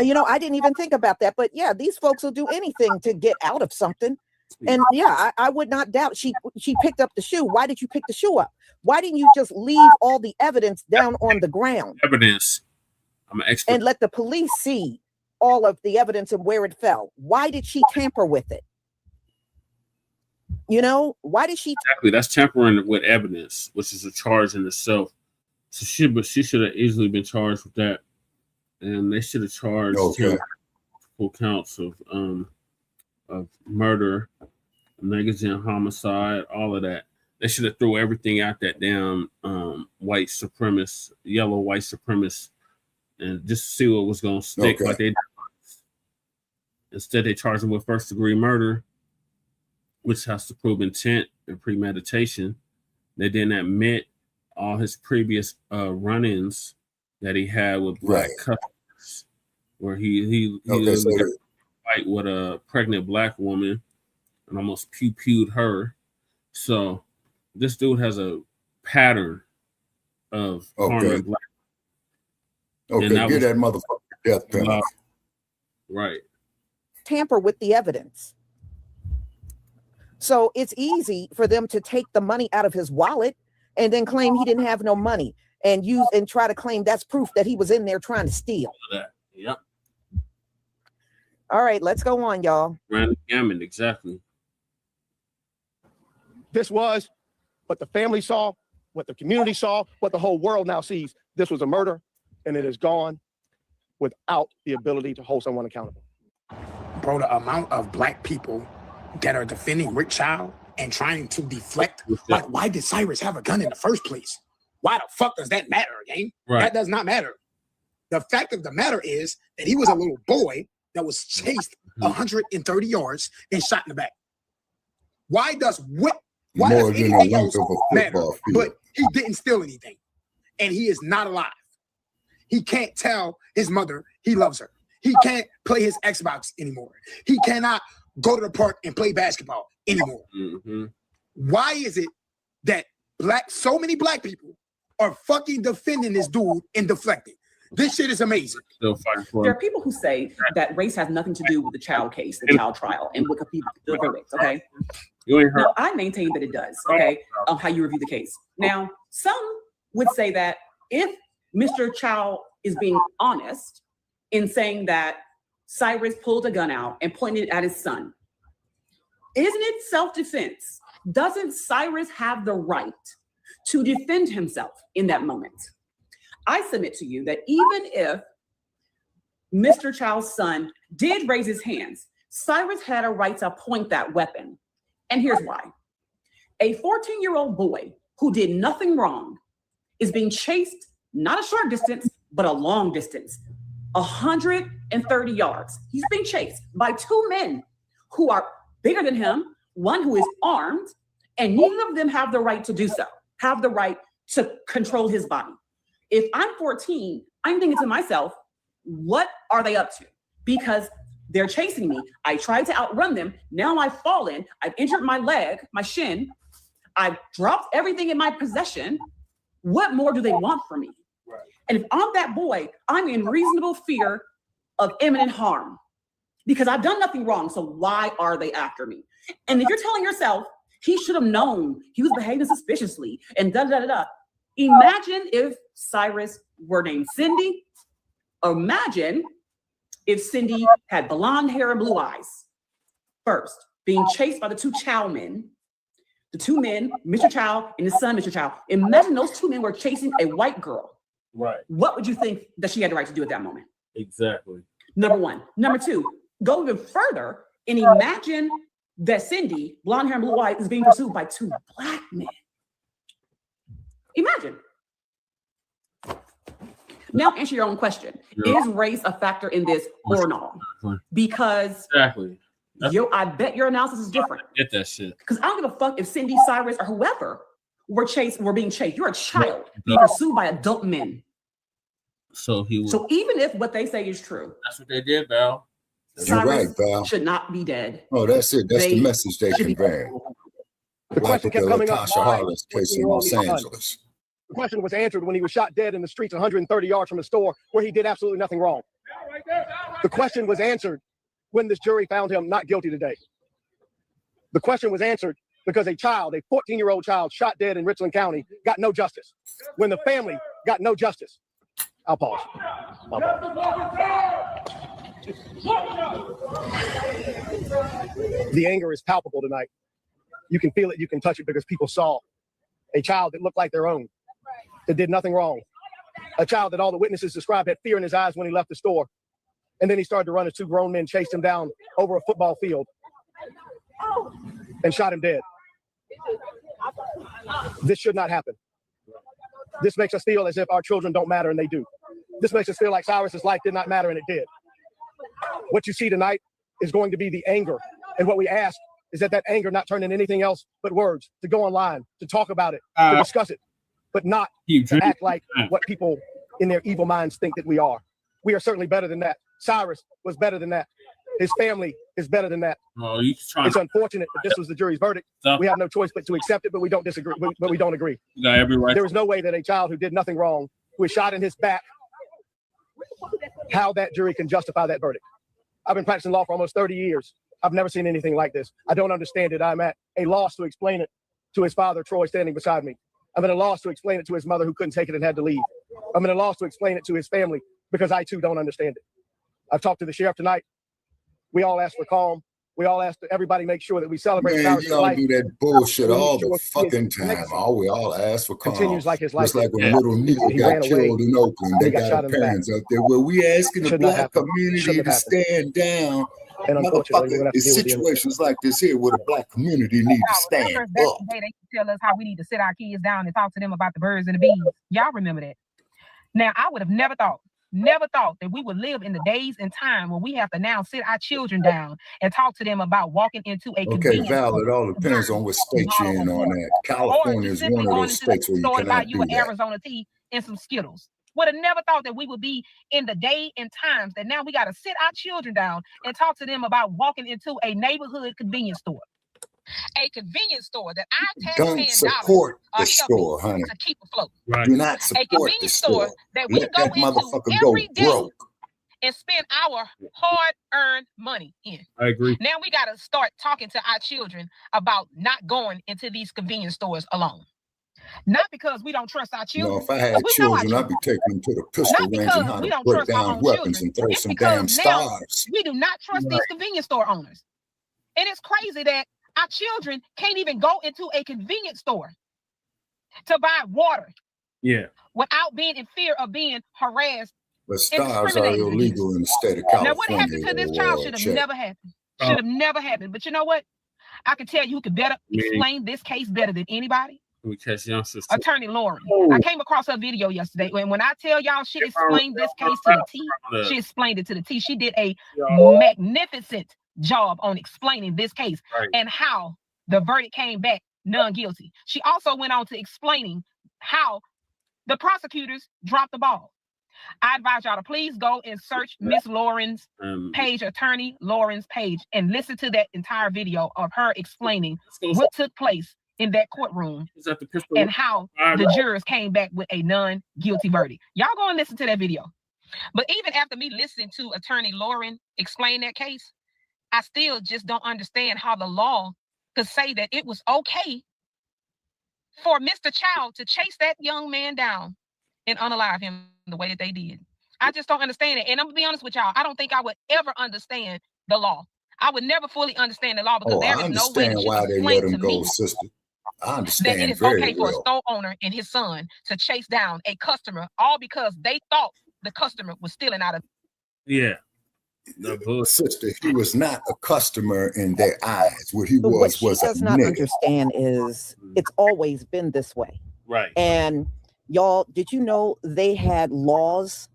You know, I didn't even think about that. But yeah, these folks will do anything to get out of something. And yeah, I would not doubt she picked up the shoe. Why did you pick the shoe up? Why didn't you just leave all the evidence down on the ground? Evidence. I'm an expert. And let the police see all of the evidence and where it fell. Why did she tamper with it? You know, why did she? Exactly. That's tampering with evidence, which is a charge in itself. So she should have easily been charged with that. And they should have charged him full counts of murder, negligent homicide, all of that. They should have threw everything out that damn white supremacist, yellow white supremacist, and just see what was going to stick. Like they did. Instead, they charged him with first-degree murder, which has to prove intent and premeditation. They didn't admit all his previous run-ins that he had with Black customers, where he got a fight with a pregnant Black woman and almost pew-pewed her. So this dude has a pattern of harming Black. Okay, get that motherfucker death penalty. Right. Tamper with the evidence. So it's easy for them to take the money out of his wallet and then claim he didn't have no money and use and try to claim that's proof that he was in there trying to steal. Yep. All right, let's go on, y'all. Random gamut, exactly. This was what the family saw, what the community saw, what the whole world now sees. This was a murder, and it is gone without the ability to hold someone accountable. Bro, the amount of Black people that are defending Ricc Chow and trying to deflect, like, why did Cyrus have a gun in the first place? Why the fuck does that matter, gang? Right. That does not matter. The fact of the matter is that he was a little boy that was chased 130 yards and shot in the back. Why does More than a anything length else of a matter? football field. But he didn't steal anything, and he is not alive. He can't tell his mother he loves her. He can't play his Xbox anymore. He cannot go to the park and play basketball anymore. Why is it that so many black people are fucking defending this dude and deflecting? This shit is amazing. Still fighting for There are people who say that race has nothing to do with the Chow case, the Chow trial, and what could be the verdict, okay? Now, I maintain that it does, okay, how you review the case. Now, some would say that if Mr. Chow is being honest in saying that Cyrus pulled a gun out and pointed it at his son, isn't it self-defense? Doesn't Cyrus have the right to defend himself in that moment? I submit to you that even if Mr. Chow's son did raise his hands, Cyrus had a right to point that weapon. And here's why. A 14-year-old boy who did nothing wrong is being chased, not a short distance, but a long distance, 130 yards. He's being chased by two men who are bigger than him, one who is armed, and neither of them have the right to do so, have the right to control his body. If I'm 14, I'm thinking to myself, what are they up to? Because they're chasing me. I tried to outrun them. Now I've fallen. I've injured my leg, my shin. I've dropped everything in my possession. What more do they want from me? Right. And if I'm that boy, I'm in reasonable fear of imminent harm because I've done nothing wrong. So why are they after me? And if you're telling yourself, he should have known he was behaving suspiciously and da-da-da-da. Imagine if Cyrus were named Cindy. Imagine if Cindy had blonde hair and blue eyes. First, being chased by the two Chow men. The two men, Mr. Chow and his son, Mr. Chow. Imagine those two men were chasing a white girl. Right. What would you think that she had the right to do at that moment? Exactly. Number one. Number two, go even further and imagine that Cindy, blonde hair and blue eyes, is being pursued by two black men. Imagine. Now answer your own question. Yeah. Is race a factor in this or not? Because exactly. I bet your analysis is different. Get that shit. Because I don't give a fuck if Cindy, Cyrus, or whoever were being chased. You're a child being pursued by adult men. So even if what they say is true, that's what they did, Val. You're right, Val. Should not be dead. Oh, that's it. That's the message they convey. The question kept coming up. Tasha Harlow's case in Los Angeles. The question was answered when he was shot dead in the streets 130 yards from a store where he did absolutely nothing wrong. The question was answered when this jury found him not guilty today. The question was answered because a 14-year-old child shot dead in Richland County got no justice. When the family got no justice. I'll pause. The anger is palpable tonight. You can feel it, you can touch it because people saw a child that looked like their own, that did nothing wrong. A child that all the witnesses described had fear in his eyes when he left the store. And then he started to run as two grown men chased him down over a football field and shot him dead. This should not happen. This makes us feel as if our children don't matter, and they do. This makes us feel like Cyrus's life did not matter, and it did. What you see tonight is going to be the anger. And what we ask is that anger not turn into anything else but words, to go online, to talk about it, to discuss it, but not to act like what people in their evil minds think that we are. We are certainly better than that. Cyrus was better than that. His family is better than that. Oh, it's unfortunate that this was the jury's verdict. We have no choice but to accept it, but we don't disagree. But we don't agree. You got every right. There is no way that a child who did nothing wrong, who was shot in his back, how that jury can justify that verdict. I've been practicing law for almost 30 years. I've never seen anything like this. I don't understand it. I'm at a loss to explain it to his father, Troy, standing beside me. I'm at a loss to explain it to his mother, who couldn't take it and had to leave. I'm at a loss to explain it to his family because I too don't understand it. I've talked to the sheriff tonight. We all ask for calm. We all ask that everybody make sure that we celebrate Cyrus's life. Man, y'all do that bullshit all the fucking time. We all ask for calm. Continues like his life. Just like when little Nico got killed in Oakland. They got parents out there. Well, we asking the black community to stand down And unfortunately, we're gonna have to It's deal with the situations like this here where the black community needs to stand Back in up. the day, they tell us how we need to sit our kids down and talk to them about the birds and the bees. Y'all remember that? Now, I would have never thought that we would live in the days and time where we have to now sit our children down and talk to them about walking into a Okay, convenience Val, store. it all depends on what state you're in on that. California is one of those states where you Store and buy cannot you do an that. Arizona tea and some Skittles. Would have never thought that we would be in the day and times that now we got to sit our children down and talk to them about walking into a neighborhood convenience store. A convenience store that I Don't support the store, honey. to keep afloat. Right. Do not A support the convenience store store. that we Let go that motherfucker into go every day broke. and spend our hard-earned money in. I agree. Now we got to start talking to our children about not going into these convenience stores alone. Not because we don't trust our children. No, if I had children, I'd be taking them to the pistol range and how to break down weapons and throw some damn stars. We do not trust these convenience store owners. And it's crazy that our children can't even go into a convenience store to buy water. Yeah. Without being in fear of being harassed. But stars are illegal in the state of California. Now, what happened to this child should have never happened. Should have never happened. But you know what? I can tell you who could better explain this case better than anybody. We catch youngsters. Attorney Lauren. I came across her video yesterday. And when I tell y'all she explained this case to the T, she explained it to the T. She did a magnificent job on explaining this case and how the verdict came back non-guilty. She also went on to explaining how the prosecutors dropped the ball. I advise y'all to please go and search Miss Lauren's page, Attorney Lauren's page, and listen to that entire video of her explaining what took place in that courtroom and how the jurors came back with a non-guilty verdict. Y'all go and listen to that video. But even after me listening to Attorney Lauren explain that case, I still just don't understand how the law could say that it was okay for Mr. Chow to chase that young man down and unalive him the way that they did. I just don't understand it. And I'm gonna be honest with y'all, I don't think I would ever understand the law. I would never fully understand the law because there is no way that you can explain to me I understand that it is very okay for a well. store owner and his son to chase down a customer all because they thought the customer was stealing out of. Yeah. Sister, he was not a customer in their eyes. What he But was what she a does not nigga. understand is it's always been this way. Right. And y'all, did you know they had laws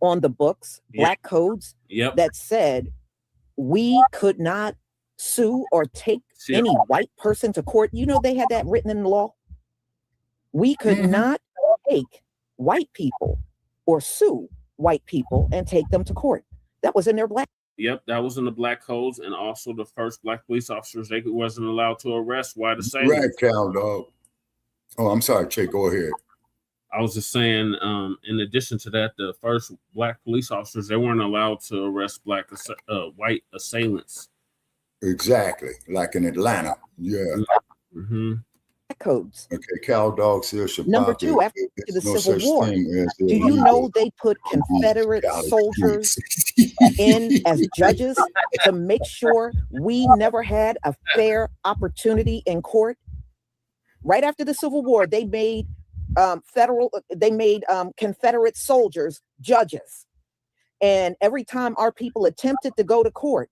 on the books, black codes, that said we could not sue or take any white person to court? You know, they had that written in the law. We could not take white people or sue white people and take them to court. That was in their black. Yep, that was in the black codes, and also the first black police officers, they wasn't allowed to arrest white assailants. Right, Cal, dog. Oh, I'm sorry, Che, go ahead. I was just saying, in addition to that, the first black police officers, they weren't allowed to arrest white assailants. Exactly, like in Atlanta. Yeah. Codes. Okay, Cal Dog still should. Number two, after the Civil War, do you know they put Confederate soldiers in as judges to make sure we never had a fair opportunity in court? Right after the Civil War, they made Confederate soldiers judges. And every time our people attempted to go to court,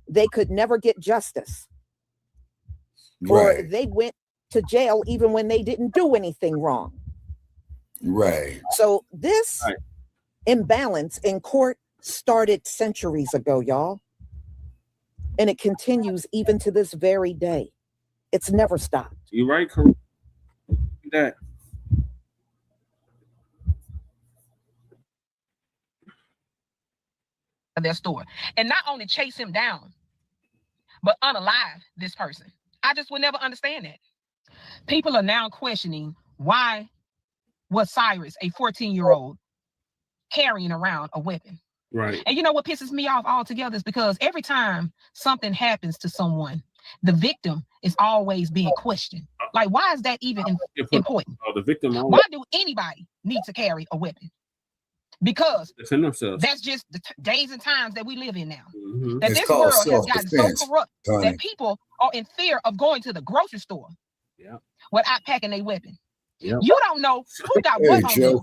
they could never get justice. Or they went to jail even when they didn't do anything wrong. Right. So this imbalance in court started centuries ago, y'all. And it continues even to this very day. It's never stopped. You're right, that. Their store and not only chase him down, but unalive this person. I just would never understand that. People are now questioning why was Cyrus, a 14-year-old, carrying around a weapon. Right. And you know what pisses me off altogether is because every time something happens to someone, the victim is always being questioned. Like, why is that even important? The victim. Why do anybody need to carry a weapon? Because defend themselves. That's just the days and times that we live in now. That this world has gotten so corrupt that people are in fear of going to the grocery store without packing a weapon. You don't know who got what on you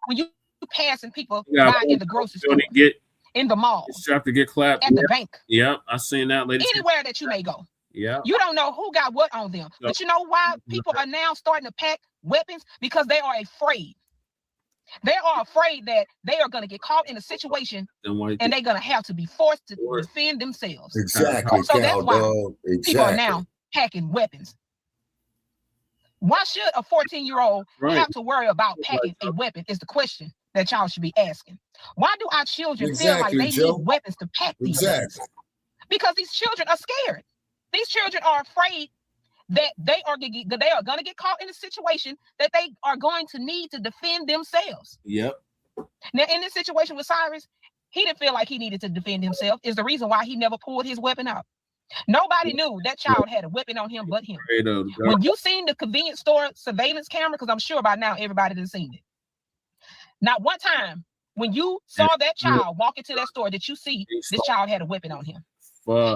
when you passing people by in the grocery store. in the mall, strapped to get clapped at the bank. Yep, I seen that, lady. Anywhere that you may go. Yeah. You don't know who got what on them. But you know why people are now starting to pack weapons? Because they are afraid. They are afraid that they are going to get caught in a situation and they're going to have to be forced to defend themselves. Exactly. So that's why people are Exactly. now packing weapons. Why should a 14-year-old have to worry about packing a weapon is the question that y'all should be asking. Why do our children feel like they need weapons to pack these things? Because these children are scared. These children are afraid that they are going to get caught in a situation that they are going to need to defend themselves. Yep. Now, in this situation with Cyrus, he didn't feel like he needed to defend himself. Is the reason why he never pulled his weapon out. Nobody knew that child had a weapon on him but him. When you seen the convenience store surveillance camera, because I'm sure by now everybody has seen it. Not one time when you saw that child walk into that store did you see this child had a weapon on him.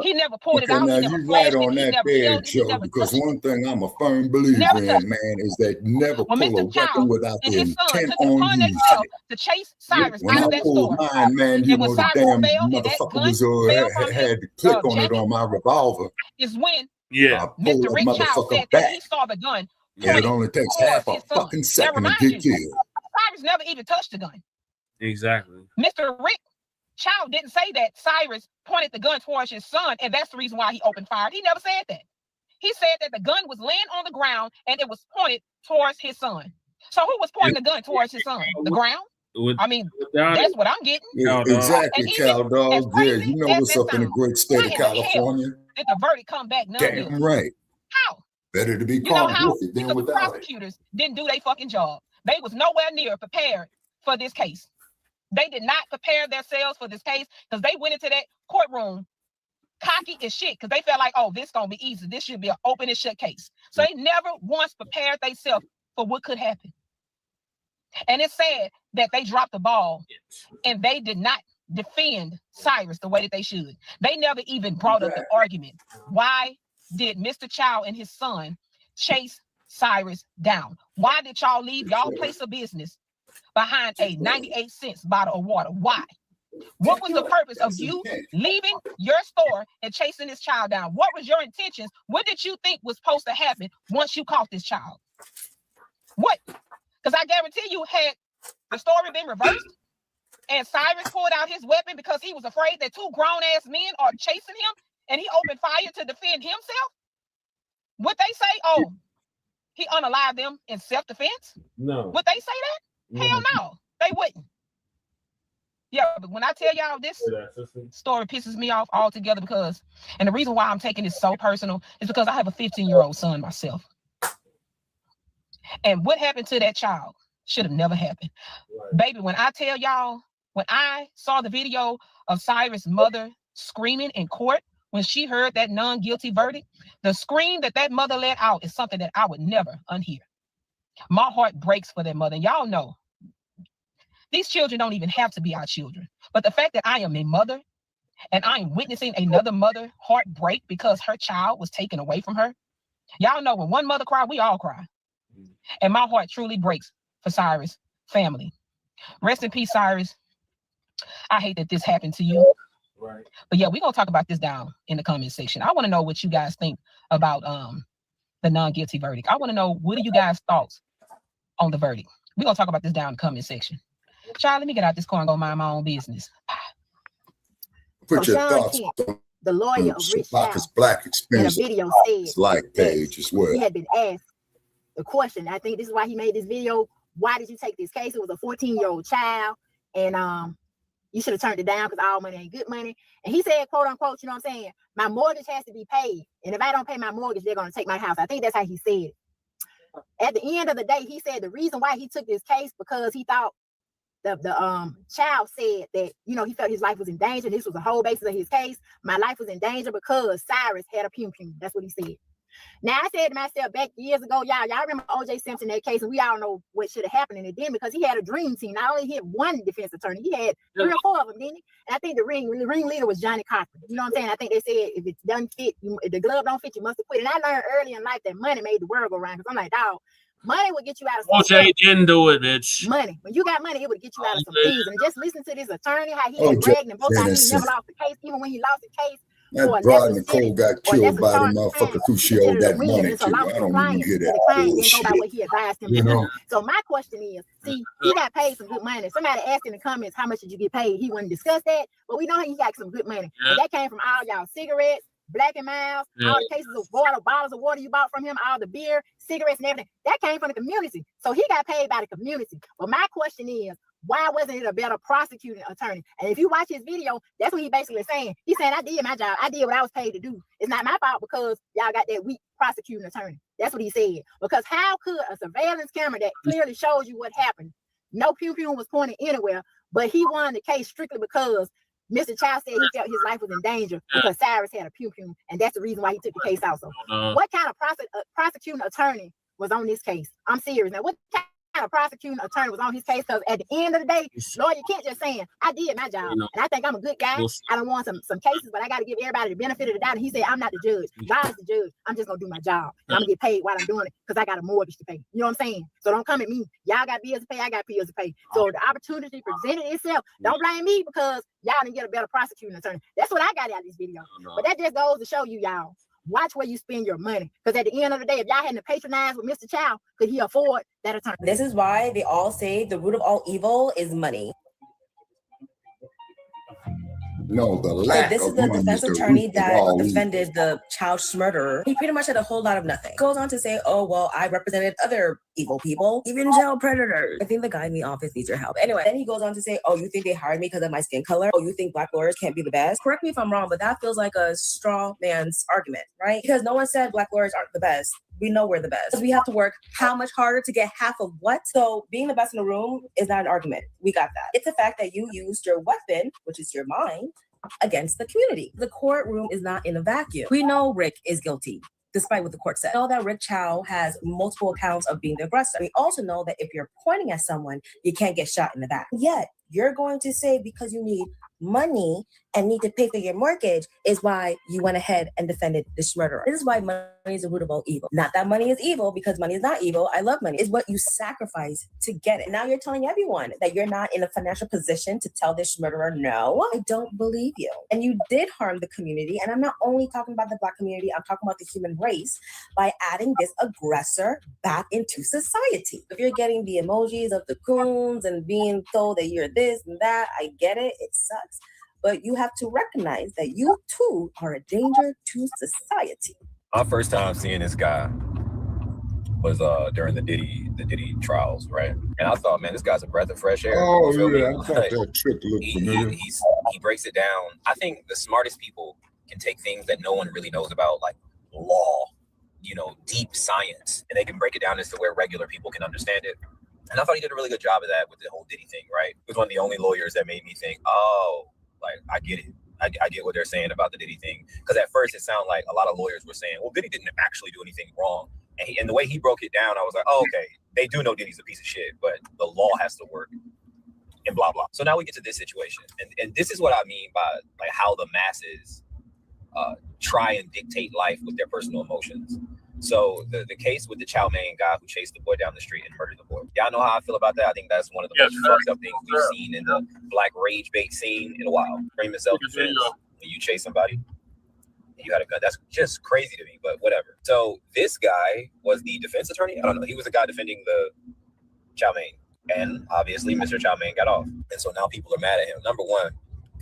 He never pulled it out. Now He never you're right on it, that there, Joe, because one thing I'm a firm believer in, man, is that never pull a weapon without the intent on using it. To chase Cyrus when out I of that pulled store. mine, man, you know the damn fell, motherfucker was had the click on it on my revolver. Is when I pulled Mr. that Ricc Chow motherfucker said back. that he saw the gun. And it only takes half a fucking second to get killed. Cyrus never even touched the gun. Exactly. Mr. Ricc Chow didn't say that Cyrus pointed the gun towards his son, and that's the reason why he opened fire. He never said that. He said that the gun was laying on the ground and it was pointed towards his son. So who was pointing the gun towards his son? The ground? I mean, that's what I'm getting. Yeah, exactly, Chow dog. Yeah, you know what's up in the great state of California. Did the verdict come back? Damn right. How? Better to be caught with it than Because without the it. prosecutors didn't do their fucking job. They was nowhere near prepared for this case. They did not prepare themselves for this case because they went into that courtroom cocky as shit because they felt like, oh, this gonna be easy. This should be an open and shut case. So they never once prepared themselves for what could happen. And it's sad that they dropped the ball and they did not defend Cyrus the way that they should. They never even brought up the argument. Why did Mr. Chow and his son chase Cyrus down? Why did y'all leave y'all place of business behind a 98-cent bottle of water? Why? What was the purpose of you leaving your store and chasing this child down? What was your intentions? What did you think was supposed to happen once you caught this child? What? Because I guarantee you, had the story been reversed and Cyrus pulled out his weapon because he was afraid that two grown-ass men are chasing him and he opened fire to defend himself, would they say, oh, he unalived them in self-defense? No. Would they say that? Hell no, they wouldn't. Yeah, but when I tell y'all this story pisses me off altogether because, and the reason why I'm taking this so personal is because I have a 15-year-old son myself. And what happened to that child should have never happened. Right. Baby, when I tell y'all, when I saw the video of Cyrus' mother screaming in court when she heard that non-guilty verdict, the scream that mother let out is something that I would never unhear. My heart breaks for that mother. And y'all know, these children don't even have to be our children. But the fact that I am a mother and I am witnessing another mother heart break because her child was taken away from her. Y'all know when one mother cries, we all cry. And my heart truly breaks for Cyrus' family. Rest in peace, Cyrus. I hate that this happened to you. Right. But yeah, we're going to talk about this down in the comment section. I want to know what you guys think about the non-guilty verdict. I want to know, what are you guys' thoughts on the verdict? We're going to talk about this down in the comment section. Child, let me get out this car and go mind my own business. Put so your Shaun thoughts Tint, on the lawyer of Ricc Chow, Blacc in a experience video said like page as well. He had been asked the question. I think this is why he made this video. Why did you take this case? It was a 14-year-old child, and you should have turned it down because all money ain't good money. And he said, quote unquote, you know what I'm saying? My mortgage has to be paid, and if I don't pay my mortgage, they're gonna take my house. I think that's how he said it. At the end of the day, he said the reason why he took this case because he thought the child said that, you know, he felt his life was in danger. This was the whole basis of his case. My life was in danger because Cyrus had a pew pew. That's what he said. Now, I said to myself back years ago, y'all remember O.J. Simpson, that case, and we all know what should have happened, and it didn't because he had a dream team. Not only he had one defense attorney, he had 3 or 4 of them, didn't he? And I think the ring leader was Johnny Cochran. You know what I'm saying? I think they said if it doesn't fit, if the glove don't fit, you must have quit. And I learned early in life that money made the world go round because I'm like, dog, Money will get you out of some OJ stuff. didn't do it, bitch. Money. When you got money, it would get you out of some things. And just listen to this attorney, how he had bragged and both times he never lost the case, even when he lost the case. That bride Nicole got killed by the motherfucker who she owed that money to. I don't want to hear that bullshit. You know? So my question is, see, he got paid some good money. Somebody asked in the comments, how much did you get paid? He wouldn't discuss that, but we know he got some good money. And that came from all y'all cigarettes, Black and Miles, all the cases of water, bottles of water you bought from him, all the beer, cigarettes and everything. That came from the community. So he got paid by the community. But my question is, why wasn't it a better prosecuting attorney? And if you watch his video, that's what he basically saying. He's saying, I did my job. I did what I was paid to do. It's not my fault because y'all got that weak prosecuting attorney. That's what he said. Because how could a surveillance camera that clearly shows you what happened, no pew-pew was pointed anywhere, but he won the case strictly because Mr. Chow said he felt his life was in danger because Cyrus had a pew-pew, and that's the reason why he took the case also. What kind of prosecuting attorney was on this case? I'm serious. Now, what kind of prosecuting attorney was on his case? Because at the end of the day, lawyer can't just saying, I did my job, and I think I'm a good guy. I don't want some cases, but I got to give everybody the benefit of the doubt. And he said, I'm not the judge. God is the judge. I'm just going to do my job. And I'm going to get paid while I'm doing it because I got a mortgage to pay. You know what I'm saying? So don't come at me. Y'all got bills to pay. I got bills to pay. So the opportunity presented itself. Don't blame me because y'all didn't get a better prosecuting attorney. That's what I got out of this video. But that just goes to show you, y'all, watch where you spend your money. Because at the end of the day, if y'all hadn't patronized with Mr. Chow, could he afford that attorney? This is why they all say the root of all evil is money. No, the lack this is of the money defense is the attorney root of that all defended the Chow murderer. He pretty much had a whole lot of nothing. Goes on to say, oh, well, I represented other evil people, even jail predators. I think the guy in the office needs your help. Anyway, then he goes on to say, oh, you think they hired me because of my skin color? Oh, you think Black lawyers can't be the best? Correct me if I'm wrong, but that feels like a straw man's argument, right? Because no one said Black lawyers aren't the best. We know we're the best. We have to work how much harder to get half of what? So being the best in the room is not an argument. We got that. It's the fact that you used your weapon, which is your mind, against the community. The courtroom is not in a vacuum. We know Ricc is guilty, despite what the court said. We know that Ricc Chow has multiple accounts of being the aggressor. We also know that if you're pointing at someone, you can't get shot in the back. Yet, you're going to say because you need money and need to pay for your mortgage is why you went ahead and defended this murderer. This is why money is the root of all evil. Not that money is evil, because money is not evil. I love money. It's what you sacrifice to get it. Now you're telling everyone that you're not in a financial position to tell this murderer, no, I don't believe you. And you did harm the community. And I'm not only talking about the Black community, I'm talking about the human race by adding this aggressor back into society. If you're getting the emojis of the coons and being told that you're this and that, I get it. It sucks. But you have to recognize that you too are a danger to society. My first time seeing this guy was during the Diddy trials, right? And I thought, man, this guy's a breath of fresh air. Oh yeah, I thought that trick looked familiar. He breaks it down. I think the smartest people can take things that no one really knows about, like law, you know, deep science, and they can break it down as to where regular people can understand it. And I thought he did a really good job of that with the whole Diddy thing, right? He was one of the only lawyers that made me think, oh, like, I get it. I get what they're saying about the Diddy thing. Because at first it sounded like a lot of lawyers were saying, well, Diddy didn't actually do anything wrong. And the way he broke it down, I was like, oh, okay, they do know Diddy's a piece of shit, but the law has to work and blah, blah. So now we get to this situation. And this is what I mean by like how the masses try and dictate life with their personal emotions. So the case with the Chow guy who chased the boy down the street and murdered the boy. Y'all know how I feel about that. I think that's one of the most fucked up things we've seen in the Black rage bait scene in a while. Frame of self-defense when you chase somebody and you had a gun. That's just crazy to me, but whatever. So this guy was the defense attorney. I don't know. He was the guy defending the Chow. And obviously Mr. Chow got off. And so now people are mad at him. Number one,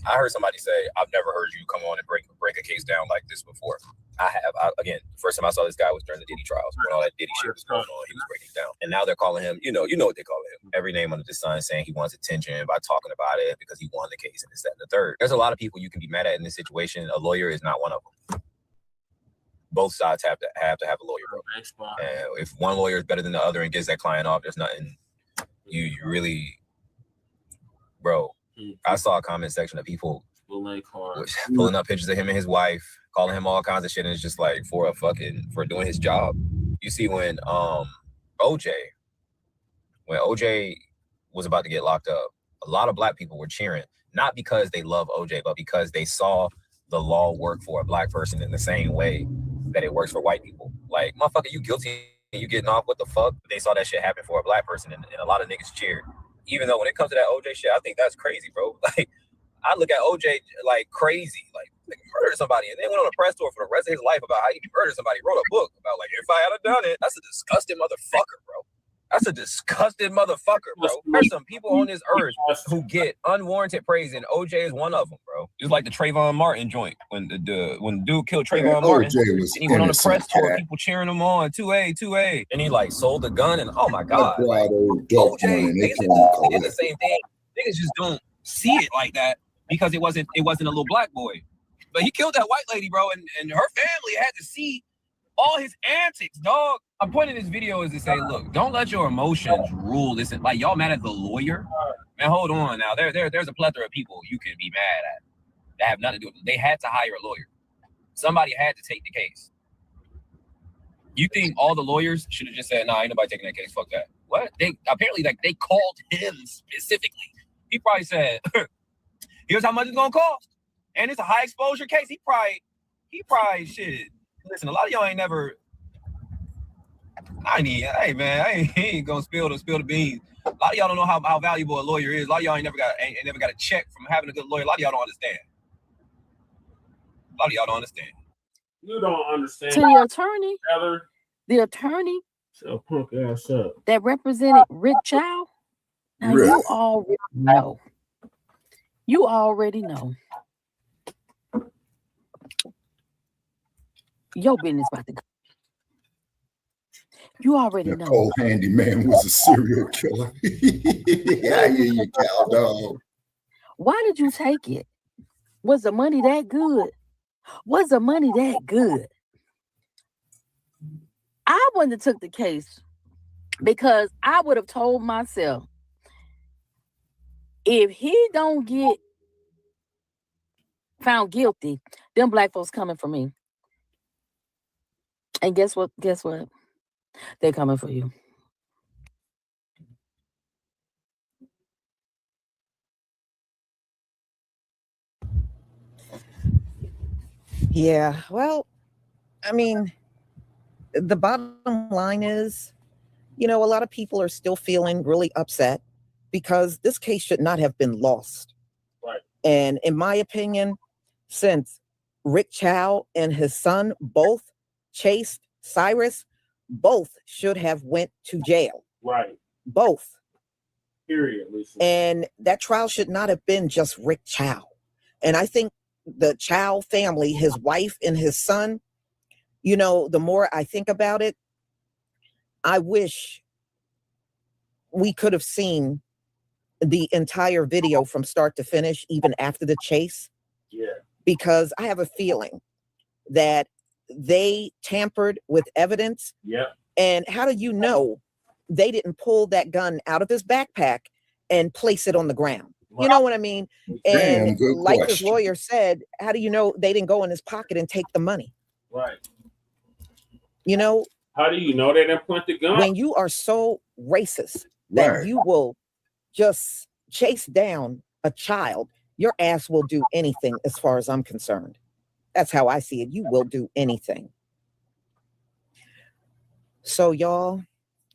I heard somebody say, I've never heard you come on and break a case down like this before. I have. Again, first time I saw this guy was during the Diddy trials. When all that Diddy shit was going on, he was breaking it down. And now they're calling him, you know what they call him. Every name under the sun, saying he wants attention by talking about it because he won the case and this, that, and the third. There's a lot of people you can be mad at in this situation. A lawyer is not one of them. Both sides have to have a lawyer. And if one lawyer is better than the other and gets that client off, there's nothing you really, bro. I saw a comment section of people pulling up pictures of him and his wife, calling him all kinds of shit, and it's just like for doing his job. You see, when OJ was about to get locked up, a lot of Black people were cheering, not because they love OJ, but because they saw the law work for a Black person in the same way that it works for white people. Like, motherfucker, you guilty you getting off, what the fuck? They saw that shit happen for a black person, and a lot of niggas cheered. Even though when it comes to that OJ shit, I think that's crazy, bro. Like, I look at OJ like crazy, like murdered somebody, and they went on a press tour for the rest of his life about how he murdered somebody, wrote a book about, like, if I had done it. That's a disgusting motherfucker, bro. That's a disgusting motherfucker, bro. There's some people on this earth who get unwarranted praise, and OJ is one of them, bro. It's like the Trayvon Martin joint when the dude killed Trayvon Martin. And he went on a press tour, people cheering him on, 2A, and he like sold the gun, and oh my god, like, OJ, niggas did the same thing. Niggas just don't see it like that because it wasn't a little black boy, but he killed that white lady, bro, and her family had to see all his antics, dog. My point of this video is to say, look, don't let your emotions rule this. Like, y'all mad at the lawyer? Man, hold on now. There's a plethora of people you can be mad at that have nothing to do with it. They had to hire a lawyer. Somebody had to take the case. You think all the lawyers should have just said, nah, ain't nobody taking that case, fuck that. What? They apparently, like, they called him specifically. He probably said, here's how much it's gonna cost. And it's a high exposure case. He probably shit. Listen, a lot of y'all ain't never. Hey man, I ain't gonna spill the beans. A lot of y'all don't know how valuable a lawyer is. A lot of y'all ain't never got a check from having a good lawyer. A lot of y'all don't understand. A lot of y'all don't understand. You don't understand. To your attorney, the attorney so punk ass up that represented Ricc Chow. Now you already know. You already know. Your business about to go. You already know. Old handyman was a serial killer. I hear you, cow dog. Why did you take it? Was the money that good? Was the money that good? I wouldn't have took the case because I would have told myself, if he don't get found guilty, them black folks coming for me. And guess what? Guess what? They're coming for you. Yeah, well, I mean, the bottom line is, a lot of people are still feeling really upset because this case should not have been lost. Right. And in my opinion, since Ricc Chow and his son both chased Cyrus, both should have went to jail. Right. Both. Period, Lisa. And that trial should not have been just Ricc Chow. And I think the Chow family, his wife and his son, the more I think about it, I wish we could have seen the entire video from start to finish, even after the chase. Yeah. Because I have a feeling that they tampered with evidence. Yeah. And how do you know they didn't pull that gun out of his backpack and place it on the ground? Right. You know what I mean? And like his lawyer said, how do you know they didn't go in his pocket and take the money? Right. How do you know they didn't point the gun? When you are so racist that you will just chase down a child, your ass will do anything as far as I'm concerned. That's how I see it. You will do anything. So y'all,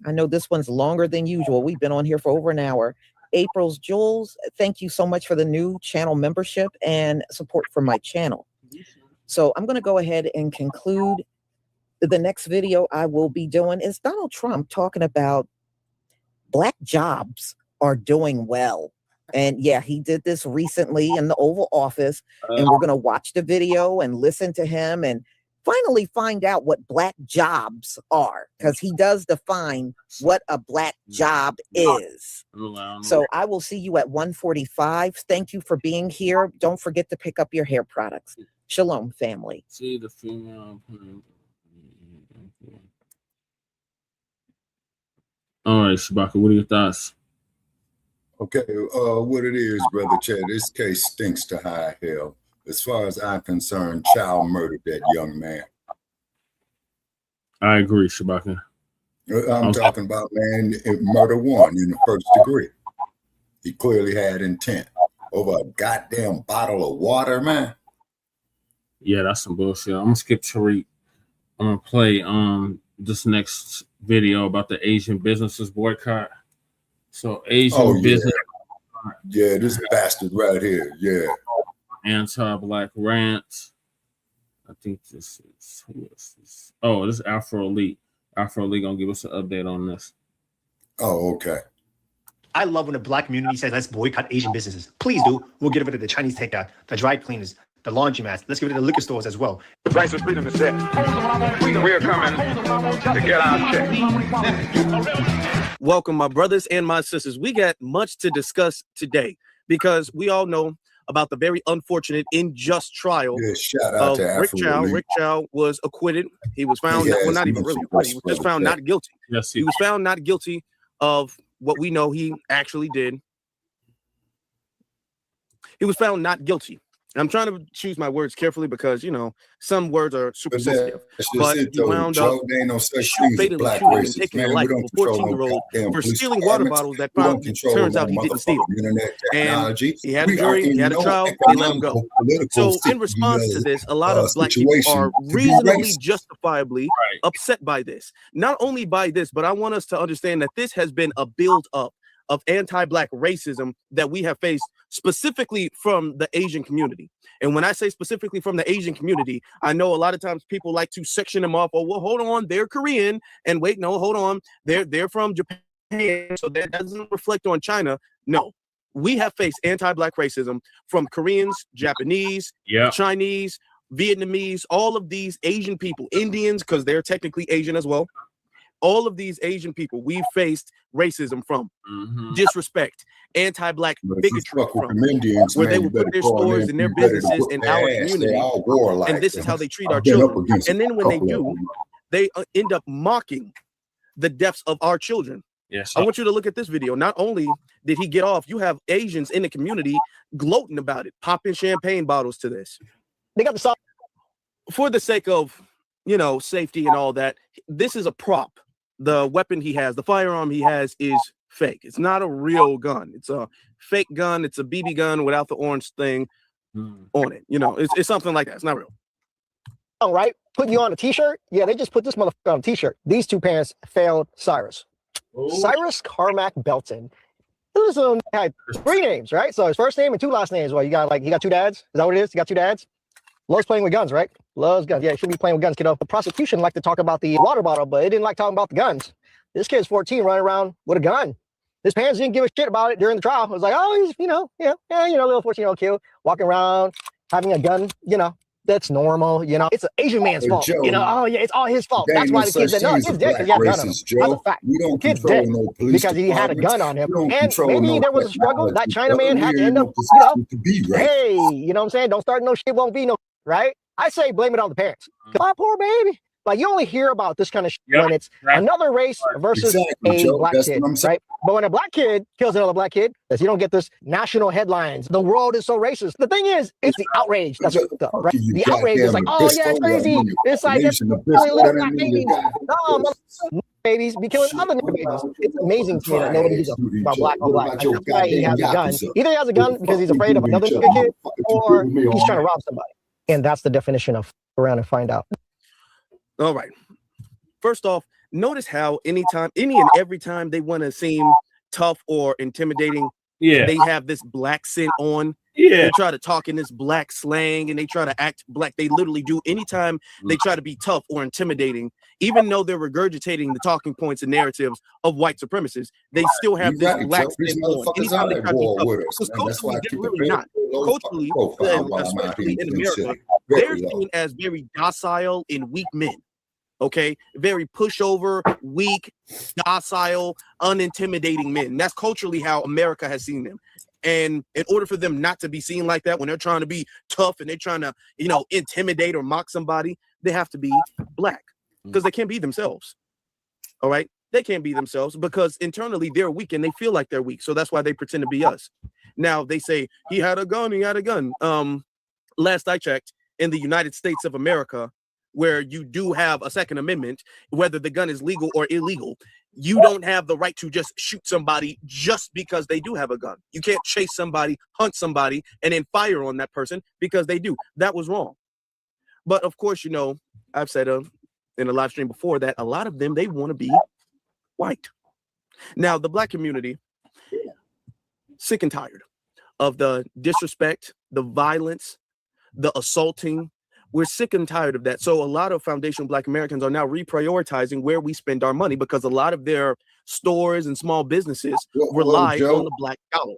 I know this one's longer than usual. We've been on here for over an hour. April's Jules, thank you so much for the new channel membership and support for my channel. So I'm going to go ahead and conclude. The next video I will be doing is Donald Trump talking about black jobs are doing well. And yeah, he did this recently in the Oval Office, and we're going to watch the video and listen to him and finally find out what black jobs are, because he does define what a black job is. So I will see you at 1:45. Thank you for being here. Don't forget to pick up your hair products. Shalom, family. See the female. All right, Shabaka, what are your thoughts? Okay, what it is, Brother Chad, this case stinks to high hell. As far as I'm concerned, Chow murdered that young man. I agree, Shabaka. I'm talking about, man, murder one in the first degree. He clearly had intent over a goddamn bottle of water, man. Yeah, that's some bullshit. I'm gonna skip Tariq. I'm gonna play this next video about the Asian businesses boycott. So Asian business. Yeah, this bastard right here. Yeah. Anti-Black Rant. I think this is this is Afro Elite. Afro Elite gonna give us an update on this. Oh, okay. I love when the Black community says, let's boycott Asian businesses. Please do. We'll get rid of the Chinese takeout, the dry cleaners, the laundromats. Let's get rid of the liquor stores as well. Price of freedom is set. We are coming to get our check. Welcome, my brothers and my sisters. We got much to discuss today because we all know about the very unfortunate, unjust trial of Ricc Chow. Ricc Chow was acquitted. He was found, well, not even really acquitted. He was just found not guilty. Yes, he was found not guilty of what we know he actually did. He was found not guilty. And I'm trying to choose my words carefully because, you know, some words are super sensitive. But he wound up fatally shooting and taking the life of a 14-year-old for stealing water bottles that probably turns out he didn't steal. And he had a jury, he had a trial, they let him go. So in response to this, a lot of Black people are reasonably justifiably upset by this. Not only by this, but I want us to understand that this has been a build-up of anti-Black racism that we have faced specifically from the Asian community. And when I say specifically from the Asian community, I know a lot of times people like to section them off. Oh, well, hold on, they're Korean. And wait, no, hold on, they're from Japan. So that doesn't reflect on China. No, we have faced anti-Black racism from Koreans, Japanese, Chinese, Vietnamese, all of these Asian people, Indians, because they're technically Asian as well. All of these Asian people we've faced racism from, disrespect, anti-Black bigotry from, where they would put their stores and their businesses in our community, and this is how they treat our children. And then when they do, they end up mocking the deaths of our children. Yes, I want you to look at this video. Not only did he get off, you have Asians in the community gloating about it, popping champagne bottles to this. They got the for the sake of, you know, safety and all that. This is a prop. The weapon he has, the firearm he has, is fake. It's not a real gun. It's a fake gun. It's a BB gun without the orange thing on it. You know, it's something like that. It's not real. Oh, right. Put you on a t-shirt. Yeah, they just put this motherfucker on a t-shirt. These two parents failed Cyrus. Cyrus Carmack Belton. This had 3 names, right? So his first name and 2 last names. Well, you got he got 2 dads. Is that what it is? You got 2 dads? Loves playing with guns, right? Loves guns. Yeah, you should be playing with guns, kiddo. The prosecution liked to talk about the water bottle, but it didn't like talking about the guns. This kid's 14 running around with a gun. His parents didn't give a shit about it during the trial. It was like, oh, he's, little 14-year-old kid walking around having a gun, that's normal, It's an Asian man's fault, Joe, Oh, yeah, it's all his fault. That's why the kid said, no, it's dead because he had a gun on him. That's a fact. The kid's dead because he had a gun on him. And maybe there was a struggle. That China man had to end up, hey, you know what I'm saying? Don't start no shit, won't be no, right? I say blame it on the parents. My poor baby. Like, you only hear about this kind of shit when it's another race versus a Black kid, right? But when a Black kid kills another Black kid, you don't get this national headlines. The world is so racist. The thing is, it's the outrage that's up, right? The outrage is like, oh yeah, it's crazy. It's like it's little Black babies. No, babies be killing other nigga babies. It's amazing to me that nobody gives about Black on Black. That's why he has a gun. Either he has a gun because he's afraid of another nigga kid, or he's trying to rob somebody. And that's the definition of around and find out. All right. First off, notice how any and every time they want to seem tough or intimidating, they have this Black scent on. They try to talk in this Black slang and they try to act Black. They literally do anytime they try to be tough or intimidating, even though they're regurgitating the talking points and narratives of white supremacists, they still have this Black scent on. Anytime they try to be tough, because culturally, they're really not. Culturally, especially in America, they're seen as very docile and weak men. Okay, very pushover, weak, docile, unintimidating men. That's culturally how America has seen them. And in order for them not to be seen like that, when they're trying to be tough and they're trying to, intimidate or mock somebody, they have to be Black because they can't be themselves. All right, they can't be themselves because internally they're weak and they feel like they're weak. So that's why they pretend to be us. Now they say he had a gun. He had a gun. Last I checked, in the United States of America, where you do have a Second Amendment, whether the gun is legal or illegal, you don't have the right to just shoot somebody just because they do have a gun. You can't chase somebody, hunt somebody, and then fire on that person because they do. That was wrong. But of course, I've said in a live stream before that a lot of them, they want to be white. Now, the Black community, sick and tired of the disrespect, the violence, the assaulting. We're sick and tired of that. So a lot of foundational Black Americans are now reprioritizing where we spend our money because a lot of their stores and small businesses rely on the Black dollar.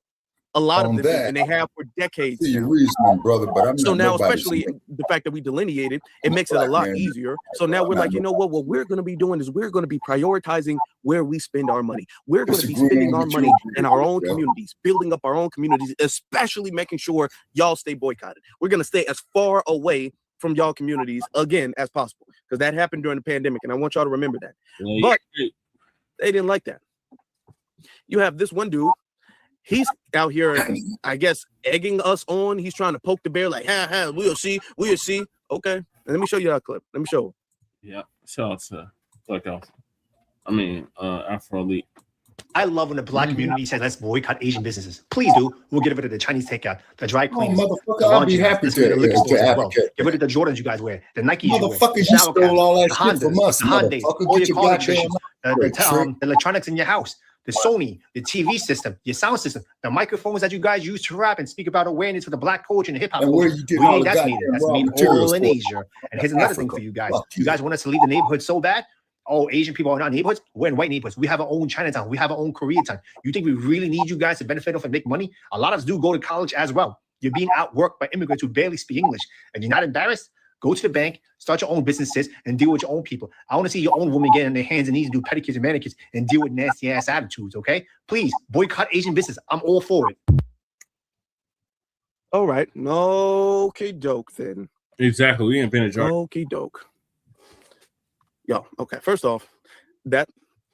A lot of them do, and they have for decades. See your reasoning, brother, but I'm so not now, especially the fact that we delineated, it makes it a lot easier. So now we're like, you know what? What we're going to be doing is we're going to be prioritizing where we spend our money. We're going to be spending our money in our own communities, building up our own communities, especially making sure y'all stay boycotted. We're going to stay as far away from y'all communities again as possible, because that happened during the pandemic, and I want y'all to remember that. But they didn't like that. You have this one dude. He's out here, I guess, egging us on. He's trying to poke the bear, like, ha, we'll see. Okay, let me show you that clip. Let me show. Yeah, shout out to Afro Elite. I love when the Black community says, let's boycott Asian businesses. Please do. We'll get rid of the Chinese takeout, the dry cleaners, motherfucker, the I'll be laundry, happy let's get rid of to liquor stores as well. advocate. Get rid of the Jordans you guys wear, the Nikes you wear, Motherfuckers, you shower stole all that caps, shit from us, Hondas, motherfucker. all Get your your car goddamn electricians, the electronics in your house, the Sony, the TV system, your sound system, the microphones that you guys use to rap and speak about awareness for the Black culture and the hip hop culture. That's made all in Asia. And here's another thing for you guys. You guys want us to leave the neighborhood so bad? Oh, Asian people are not neighborhoods. We're in white neighborhoods. We have our own Chinatown. We have our own Koreatown. You think we really need you guys to benefit off and make money? A lot of us do go to college as well. You're being outworked by immigrants who barely speak English. And you're not embarrassed? Go to the bank, start your own businesses, and deal with your own people. I want to see your own women get on their hands and knees and do pedicures and manicures and deal with nasty ass attitudes, okay? Please, boycott Asian business. I'm all for it. All right. Okay, doke then. Exactly. We invented jargon. Okay, doke. Yo, okay. First off, that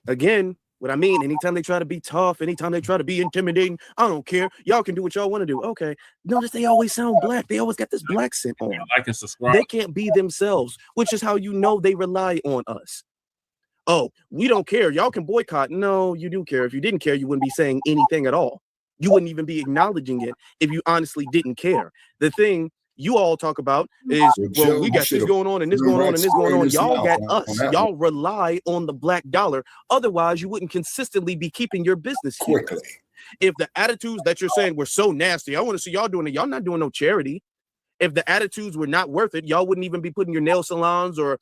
again, what I mean, anytime they try to be tough, anytime they try to be intimidating, I don't care. Y'all can do what y'all want to do. Okay. Notice they always sound black. They always got this black scent on. Like and subscribe. They can't be themselves, which is how you know they rely on us. Oh, we don't care. Y'all can boycott. No, you do care. If you didn't care, you wouldn't be saying anything at all. You wouldn't even be acknowledging it if you honestly didn't care. The thing you all talk about is, well, we got this going on and this going on and this going on. Y'all got us. Y'all rely on the Black dollar. Otherwise, you wouldn't consistently be keeping your business here. Quickly. If the attitudes that you're saying were so nasty, I want to see y'all doing it. Y'all not doing no charity. If the attitudes were not worth it, y'all wouldn't even be putting your nail salons or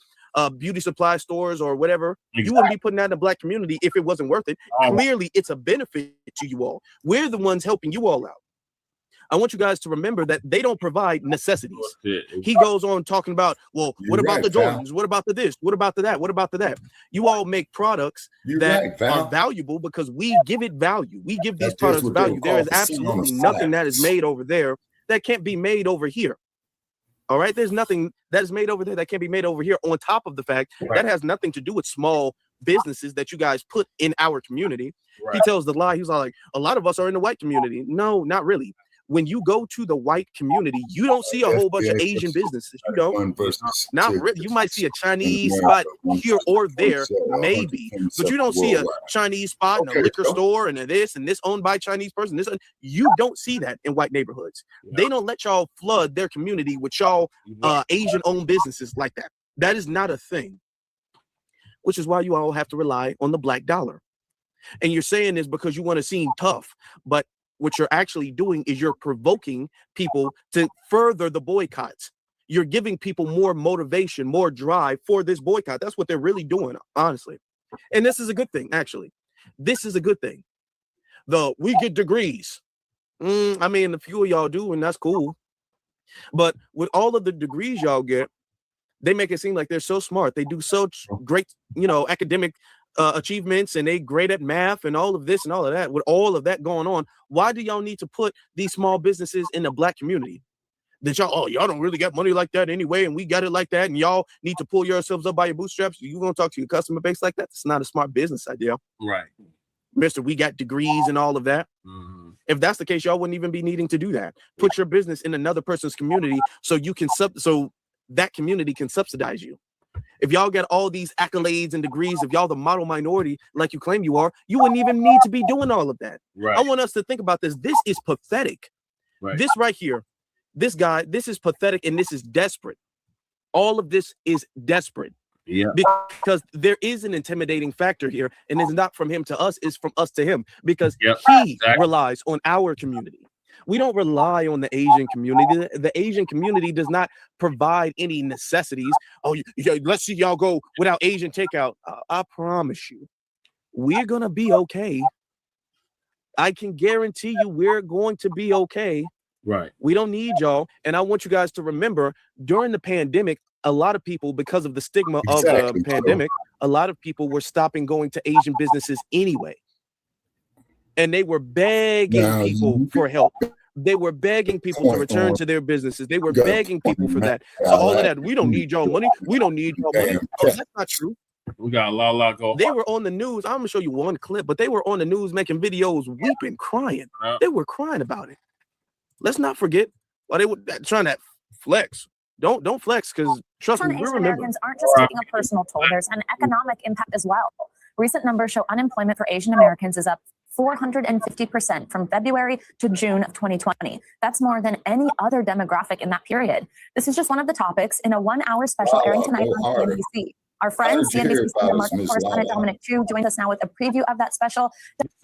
beauty supply stores or whatever. Exactly. You wouldn't be putting that in the Black community if it wasn't worth it. Clearly, it's a benefit to you all. We're the ones helping you all out. I want you guys to remember that they don't provide necessities. He goes on talking about, well, what about the Jordans? What about the this? What about the that? What about the that? You all make products that are valuable because we give it value. We give these products value. There is absolutely nothing that is made over there that can't be made over here. All right, there's nothing that is made over there that can't be made over here. On top of the fact that has nothing to do with small businesses that you guys put in our community. He tells the lie. He's like, a lot of us are in the white community. No, not really. When you go to the white community, you don't see a whole bunch of Asian businesses. You don't. Not really. You might see a Chinese spot here or there, maybe, but you don't see a Chinese spot in a liquor store and this owned by a Chinese person. This you don't see that in white neighborhoods. They don't let y'all flood their community with y'all Asian-owned businesses like that. That is not a thing. Which is why you all have to rely on the Black dollar. And you're saying this because you want to seem tough, but what you're actually doing is you're provoking people to further the boycotts. You're giving people more motivation, more drive for this boycott. That's what they're really doing, honestly. And this is a good thing, actually. This is a good thing. We get degrees. I mean, a few of y'all do, and that's cool. But with all of the degrees y'all get, they make it seem like they're so smart. They do so great, academic achievements, and they great at math and all of this and all of that. With all of that going on, why do y'all need to put these small businesses in the Black community? That y'all don't really got money like that anyway, and we got it like that, and y'all need to pull yourselves up by your bootstraps. You gonna talk to your customer base like that? It's not a smart business idea, right, Mister? We got degrees and all of that. If that's the case, y'all wouldn't even be needing to do that. Put your business in another person's community so you can so that community can subsidize you. If y'all get all these accolades and degrees, if y'all the model minority like you claim you are, you wouldn't even need to be doing all of that. Right. I want us to think about this. This is pathetic. Right. This right here, this guy, this is pathetic and this is desperate. All of this is desperate. Yeah. Because there is an intimidating factor here, and it's not from him to us, it's from us to him, because he relies on our community. We don't rely on the Asian community. The Asian community does not provide any necessities. Oh, let's see y'all go without Asian takeout. I promise you, we're going to be okay. I can guarantee you we're going to be okay. Right. We don't need y'all. And I want you guys to remember, during the pandemic, a lot of people, because of the stigma of the pandemic, a lot of people were stopping going to Asian businesses anyway. And they were begging people for help. They were begging people to return to their businesses. They were begging people for that. So all of that, we don't need y'all money. We don't need y'all money. Oh, that's not true. We got a lot going. They were on the news. I'm gonna show you one clip, but they were on the news making videos, weeping, crying. They were crying about it. Let's not forget why they were trying to flex. Don't flex, because trust me, we remember. Americans aren't just taking a personal toll. There's an economic impact as well. Recent numbers show unemployment for Asian Americans is up 450% from February to June of 2020. That's more than any other demographic in that period. This is just one of the topics in a 1-hour special airing tonight on CNBC. Our friend, CNBC senior market correspondent Dominic Chu, joins us now with a preview of that special.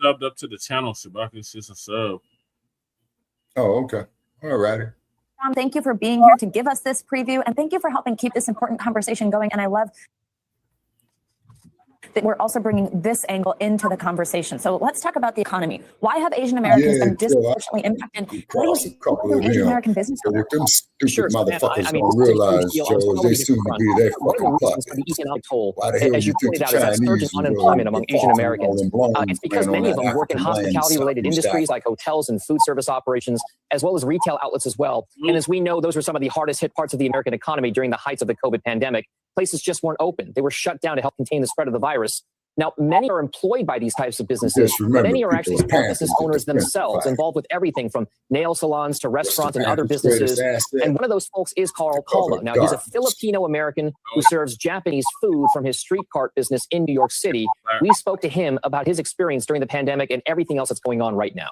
Subbed up to the channel, Shabaka. It's just a sub. Oh, okay. All righty. Thank you for being here to give us this preview, and thank you for helping keep this important conversation going. And I love that we're also bringing this angle into the conversation. So let's talk about the economy. Why have Asian Americans been disproportionately impacted? Cross a couple of Asian American business them stupid motherfuckers don't realize, Joe, they soon to be their fucking pocket. The economic toll, Why the hell as you think pointed the out, is that surge in Chinese unemployment among Asian Americans. It's because many of them work in African land hospitality-related suckers industries that- like hotels and food service operations, as well as retail outlets as well. And as we know, those were some of the hardest hit parts of the American economy during the heights of the COVID pandemic. Places just weren't open. They were shut down to help contain the spread of the virus. Now, many are employed by these types of businesses, but many are actually small business owners themselves, involved with everything from nail salons to restaurants and other businesses. And one of those folks is Carl Paula. Now, he's a Filipino-American who serves Japanese food from his street cart business in New York City. We spoke to him about his experience during the pandemic and everything else that's going on right now.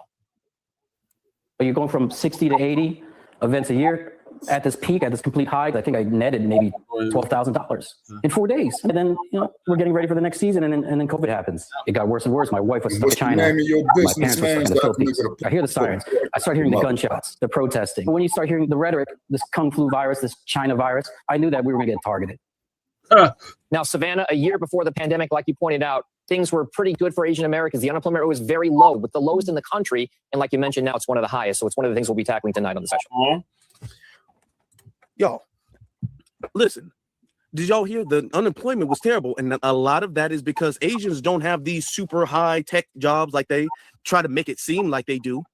But you're going from 60 to 80 events a year. At this peak, at this complete high, I think I netted maybe $12,000 in 4 days. And then, we're getting ready for the next season, and then COVID happens. It got worse and worse. My wife was stuck in China. My parents were stuck in the Philippines. I hear the sirens. I start hearing the gunshots, the protesting. When you start hearing the rhetoric, this Kung Flu virus, this China virus, I knew that we were going to get targeted. Now, Savannah, a year before the pandemic, like you pointed out, things were pretty good for Asian Americans. The unemployment rate was very low, with the lowest in the country. And like you mentioned, now it's one of the highest. So it's one of the things we'll be tackling tonight on the session. Y'all, listen, did y'all hear the unemployment was terrible? And a lot of that is because Asians don't have these super high tech jobs like they try to make it seem like they do.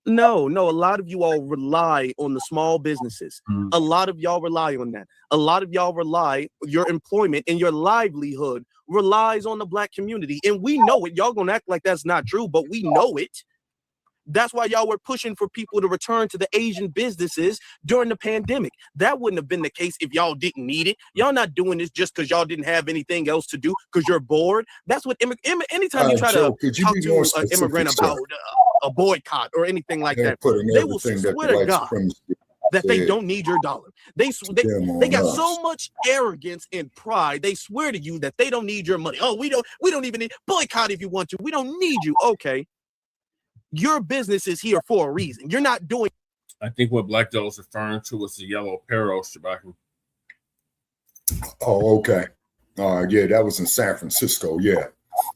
No, a lot of you all rely on the small businesses. A lot of y'all rely on that. A lot of y'all rely, your employment and your livelihood relies on the Black community. And we know it. Y'all gonna act like that's not true, but we know it. That's why y'all were pushing for people to return to the Asian businesses during the pandemic. That wouldn't have been the case if y'all didn't need it. Y'all not doing this just because y'all didn't have anything else to do because you're bored. That's what anytime you try to talk to an immigrant about a boycott or anything like that, they will swear to God that they don't need your dollar. They got so much arrogance and pride. They swear to you that they don't need your money. Oh, we don't even need boycott if you want to. We don't need you. Okay. Your business is here for a reason. You're not doing. I think what Black Joe is referring to is the yellow apparel, Shabaka. Oh, okay. Yeah, that was in San Francisco. Yeah.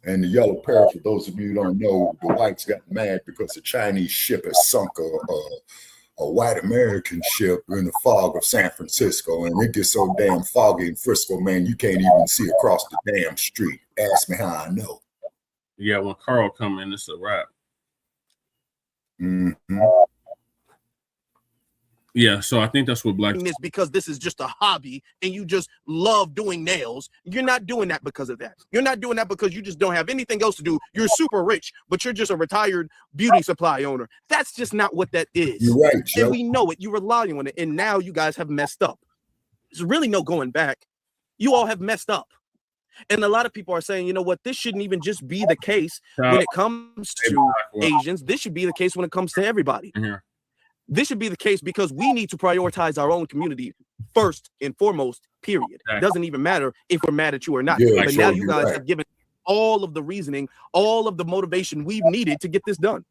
And the yellow apparel, for those of you who don't know, the whites got mad because the Chinese ship has sunk a white American ship in the fog of San Francisco. And it gets so damn foggy in Frisco, man, you can't even see across the damn street. Ask me how I know. Yeah, when Carl come in, it's a wrap. Yeah, so I think that's what Black is, because this is just a hobby and you just love doing nails. You're not doing that because of that. You're not doing that because you just don't have anything else to do. You're super rich, but you're just a retired beauty supply owner. That's just not what that is. You're right, Joe. And we know it. You rely on it, and now you guys have messed up. There's really no going back. You all have messed up. And a lot of people are saying, you know what, this shouldn't even just be the case when it comes to Asians. This should be the case when it comes to everybody. This should be the case because we need to prioritize our own community first and foremost, period. Exactly. Doesn't even matter if we're mad at you or not. Yeah, but sure, now you you're guys right. have given all of the reasoning, all of the motivation we've needed to get this done.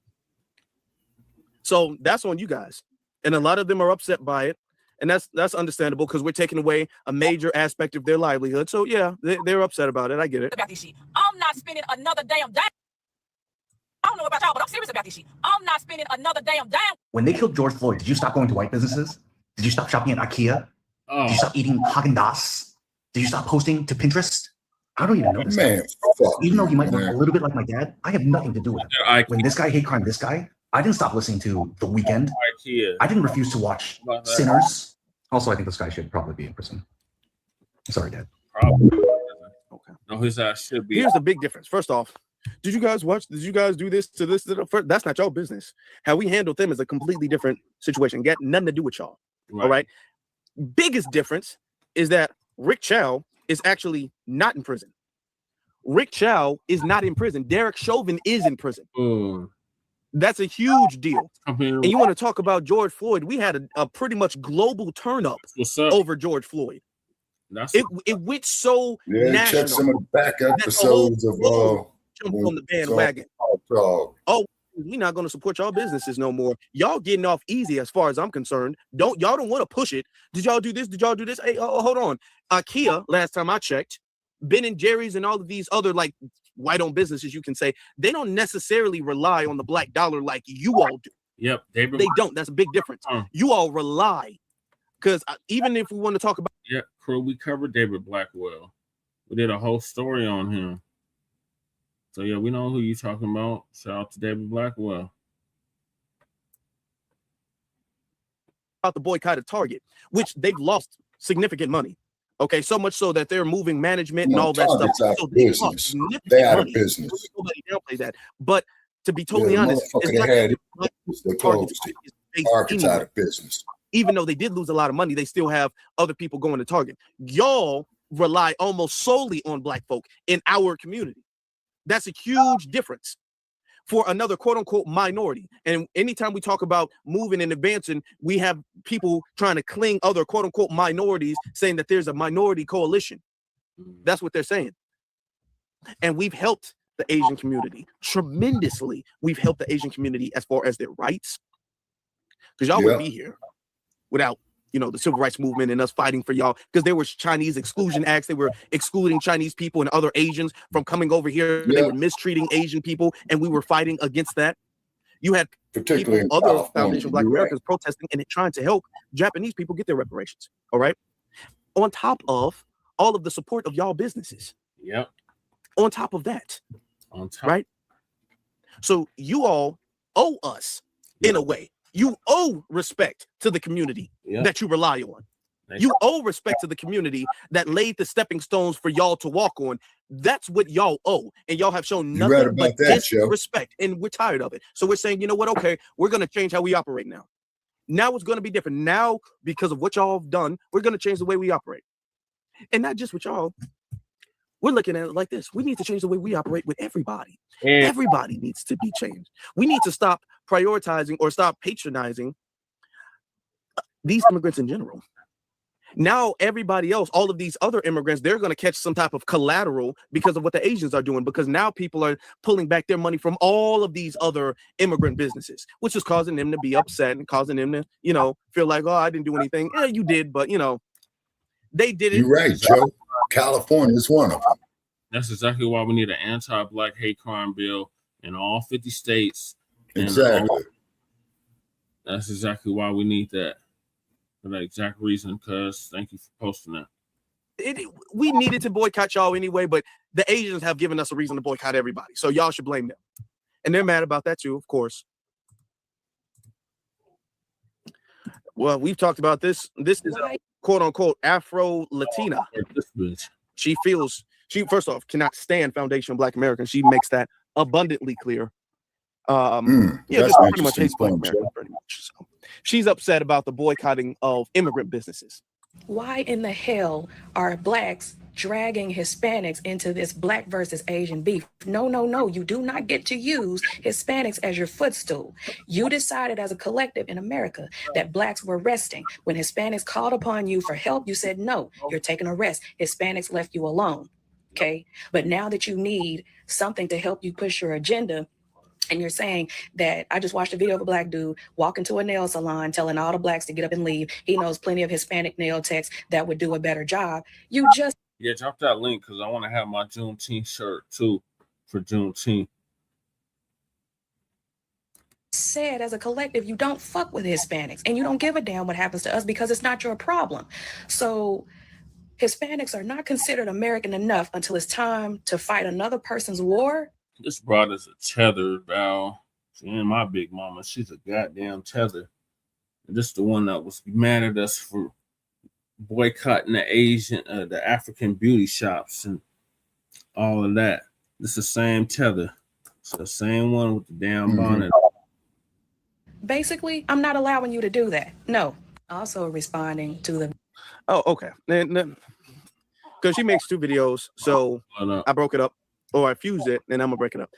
So that's on you guys. And a lot of them are upset by it. And that's understandable because we're taking away a major aspect of their livelihood. So yeah, they're upset about it. I get it. About this shit. I'm not spending another damn dime. I don't know about y'all, but I'm serious about this shit. I'm not spending another damn dime. When they killed George Floyd, did you stop going to white businesses? Did you stop shopping at IKEA? Oh. Did you stop eating Haagen-Dazs? Did you stop posting to Pinterest? I don't even know this Man, guy. Even though he might look a little bit like my dad, I have nothing to do with him. When this guy hate crime this guy, I didn't stop listening to The Weeknd. IKEA. I didn't refuse to watch Sinners. Also, I think this guy should probably be in prison. Sorry, Dad. Probably. Okay. No, his ass should be. Here's the big difference. First off, did you guys watch? Did you guys do this to this? That's not your business. How we handled them is a completely different situation. Got nothing to do with y'all. All right. Biggest difference is that Ricc Chow is actually not in prison. Ricc Chow is not in prison. Derek Chauvin is in prison. That's a huge deal. And you want to talk about George Floyd? We had a pretty much global turn up over George Floyd. It went so national. Check some of the back episodes of jump on the bandwagon. Oh, we're not going to support y'all businesses no more. Y'all getting off easy as far as I'm concerned. Y'all don't want to push it. Did y'all do this? Did y'all do this? Hey, hold on. IKEA, last time I checked, Ben and Jerry's and all of these other like white-owned businesses, you can say, they don't necessarily rely on the black dollar like you all do. Yep, they don't. That's a big difference. You all rely, because even if we want to talk about, crew, we covered David Blacc well. We did a whole story on him. So yeah, we know who you're talking about. Shout out to David Blacc well. About the boycott of Target, which they've lost significant money. Okay, so much so that they're moving management and all that stuff. So they out of business. Nobody downplays that. But to be totally honest, Target's out of business. Even though they did lose a lot of money, they still have other people going to Target. Y'all rely almost solely on black folk in our community. That's a huge difference for another quote unquote minority. And anytime we talk about moving and advancing, we have people trying to cling other quote unquote minorities, saying that there's a minority coalition. That's what they're saying. And we've helped the Asian community tremendously. We've helped the Asian community as far as their rights, because y'all wouldn't be here without, the civil rights movement and us fighting for y'all, because there was Chinese exclusion acts. They were excluding Chinese people and other Asians from coming over here. They were mistreating Asian people, and we were fighting against that. You had particularly people, other Foundation of Black Americans protesting and trying to help Japanese people get their reparations. All right. On top of all of the support of y'all businesses. Yep. On top of that. On top. Right. So you all owe us in a way. You owe respect to the community that you rely on. You owe respect to the community that laid the stepping stones for y'all to walk on. That's what y'all owe. And y'all have shown nothing but disrespect. And we're tired of it. So we're saying, you know what? Okay, we're going to change how we operate now. Now it's going to be different. Now, because of what y'all have done, we're going to change the way we operate. And not just with y'all. We're looking at it like this. We need to change the way we operate with everybody. Everybody needs to be changed. We need to stop prioritizing or stop patronizing these immigrants in general. Now, everybody else, all of these other immigrants, they're going to catch some type of collateral because of what the Asians are doing, because now people are pulling back their money from all of these other immigrant businesses, which is causing them to be upset and causing them to, feel like, oh, I didn't do anything. Yeah, you did, but, they did it. You're right, Joe. California is one of them. That's exactly why we need an anti-black hate crime bill in all 50 states. Exactly. That's exactly why we need that. For that exact reason, because thank you for posting that. We needed to boycott y'all anyway, but the Asians have given us a reason to boycott everybody. So y'all should blame them. And they're mad about that too, of course. Well, we've talked about this. This is a quote unquote Afro Latina. She first off cannot stand Foundation of Black Americans. She makes that abundantly clear. Just pretty much hates Black Americans, pretty much. So she's upset about the boycotting of immigrant businesses. Why in the hell are blacks dragging Hispanics into this Black versus Asian beef. No, no, no. You do not get to use Hispanics as your footstool. You decided as a collective in America that Blacks were resting. When Hispanics called upon you for help, you said, no, you're taking a rest. Hispanics left you alone. Okay. But now that you need something to help you push your agenda, and you're saying that I just watched a video of a Black dude walk into a nail salon telling all the Blacks to get up and leave. He knows plenty of Hispanic nail techs that would do a better job. You just drop that link because I want to have my Juneteenth shirt too for Juneteenth. Said as a collective, you don't fuck with Hispanics and you don't give a damn what happens to us because it's not your problem. So Hispanics are not considered American enough until it's time to fight another person's war. This brought us a tether, Val. And my big mama, she's a goddamn tether. And this is the one that was mad at us for boycotting the African beauty shops and all of that. This is the same tether. It's the same one with the damn bonnet. Basically, I'm not allowing you to do that. No. Also responding to the. Oh, okay. Because she makes 2 videos, so I broke it up. Or I fused it, and I'm gonna break it up.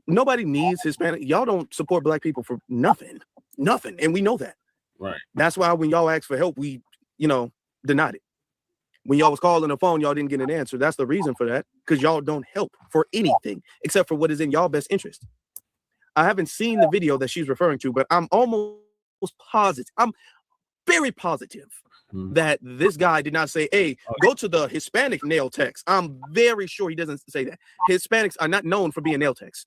Nobody needs Hispanic. Y'all don't support Black people for nothing, and we know that. Right. That's why when y'all asked for help, we, denied it. When y'all was calling the phone, y'all didn't get an answer. That's the reason for that, because y'all don't help for anything except for what is in y'all best interest. I haven't seen the video that she's referring to, but I'm almost positive. I'm very positive that this guy did not say, hey, go to the Hispanic nail techs. I'm very sure he doesn't say that. Hispanics are not known for being nail techs.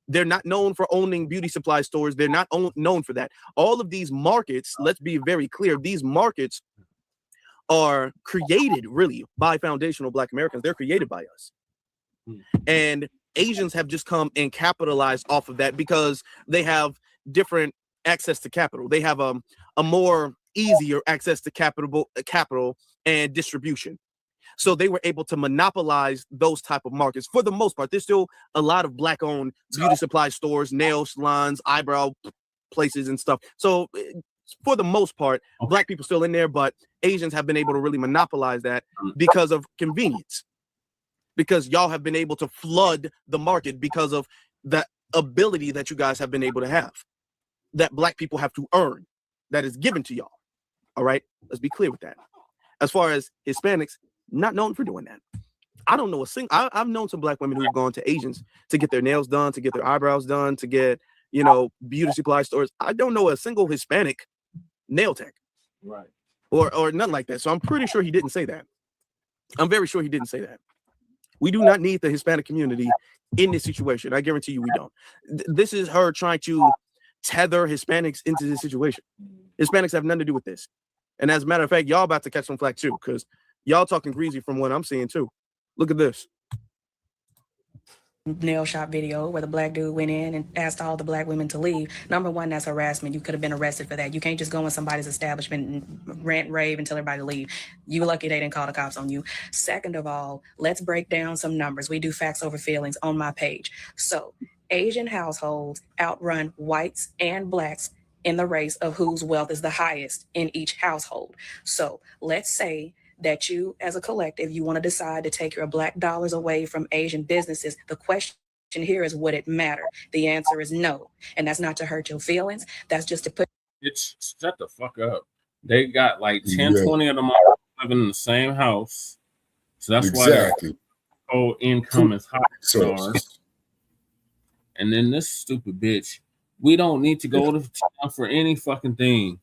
They're not known for owning beauty supply stores. They're not known for that. All of these markets, let's be very clear, these markets are created really by foundational Black Americans. They're created by us. And Asians have just come and capitalized off of that because they have different access to capital. They have a more easier access to capital and distribution. So they were able to monopolize those type of markets for the most part. There's still a lot of Black-owned beauty supply stores, nail salons, eyebrow places and stuff. So for the most part, Black people still in there, but Asians have been able to really monopolize that because of convenience. Because y'all have been able to flood the market because of the ability that you guys have been able to have, that Black people have to earn, that is given to y'all. All right, let's be clear with that. As far as Hispanics, not known for doing that. I don't know a single. I've known some Black women who've gone to Asians to get their nails done, to get their eyebrows done, to get beauty supply stores. I don't know a single Hispanic nail tech, right, or nothing like that. So I'm pretty sure he didn't say that. I'm very sure he didn't say that. We do not need the Hispanic community in this situation. I guarantee you we don't. This is her trying to tether Hispanics into this situation. Hispanics have nothing to do with this. And as a matter of fact, y'all about to catch some flack too, because y'all talking greasy from what I'm seeing too. Look at this. Nail shop video where the Black dude went in and asked all the Black women to leave. Number one, that's harassment. You could have been arrested for that. You can't just go in somebody's establishment and rant, rave, and tell everybody to leave. You lucky they didn't call the cops on you. Second of all, let's break down some numbers. We do facts over feelings on my page. So Asian households outrun whites and Blacks in the race of whose wealth is the highest in each household. So let's say that you, as a collective, you want to decide to take your Black dollars away from Asian businesses. The question here is, would it matter? The answer is no. And that's not to hurt your feelings. That's just to put. It's shut the fuck up. They got like 10, 20 of them all living in the same house. So that's why their whole income is high. And then this stupid bitch, we don't need to go to town for any fucking thing.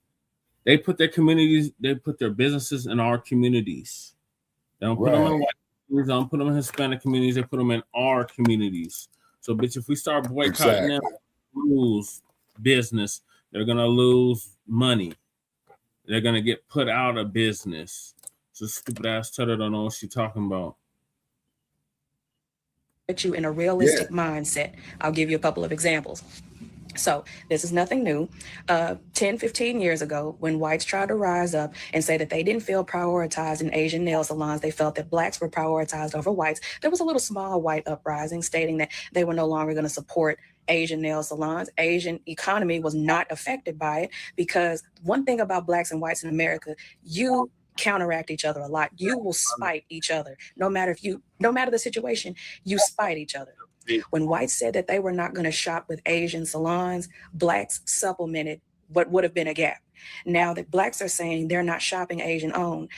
They put their communities, they put their businesses in our communities. They don't put them in white communities, they don't put them in Hispanic communities, they put them in our communities. So, bitch, if we start boycotting them, lose business, they're gonna lose money. They're gonna get put out of business. So stupid ass Tutter don't know what she's talking about. Put you in a realistic mindset. I'll give you a couple of examples. So this is nothing new. 10, 15 years ago, when whites tried to rise up and say that they didn't feel prioritized in Asian nail salons, they felt that Blacks were prioritized over whites. There was a little small white uprising stating that they were no longer going to support Asian nail salons. Asian economy was not affected by it because one thing about Blacks and whites in America, you counteract each other a lot. You will spite each other. No matter the situation, you spite each other. When whites said that they were not going to shop with Asian salons, blacks supplemented what would have been a gap. Now that blacks are saying they're not shopping Asian owned,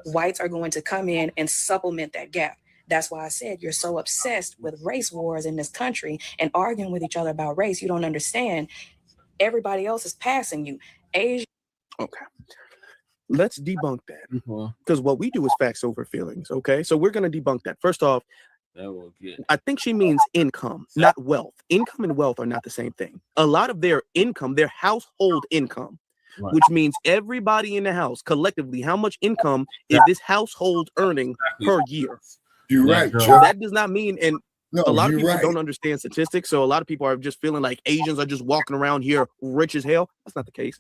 whites are going to come in and supplement that gap. That's why I said you're so obsessed with race wars in this country and arguing with each other about race. You don't understand. Everybody else is passing you. Asian. Okay. Let's debunk that. Because what we do is facts over feelings. Okay. So we're going to debunk that. First off, I think she means income, not wealth. Income and wealth are not the same thing. A lot of their income, their household income, which means everybody in the house collectively, how much income is this household earning per year? You're right, Joe. That does not mean, and a lot of people don't understand statistics. So a lot of people are just feeling like Asians are just walking around here rich as hell. That's not the case.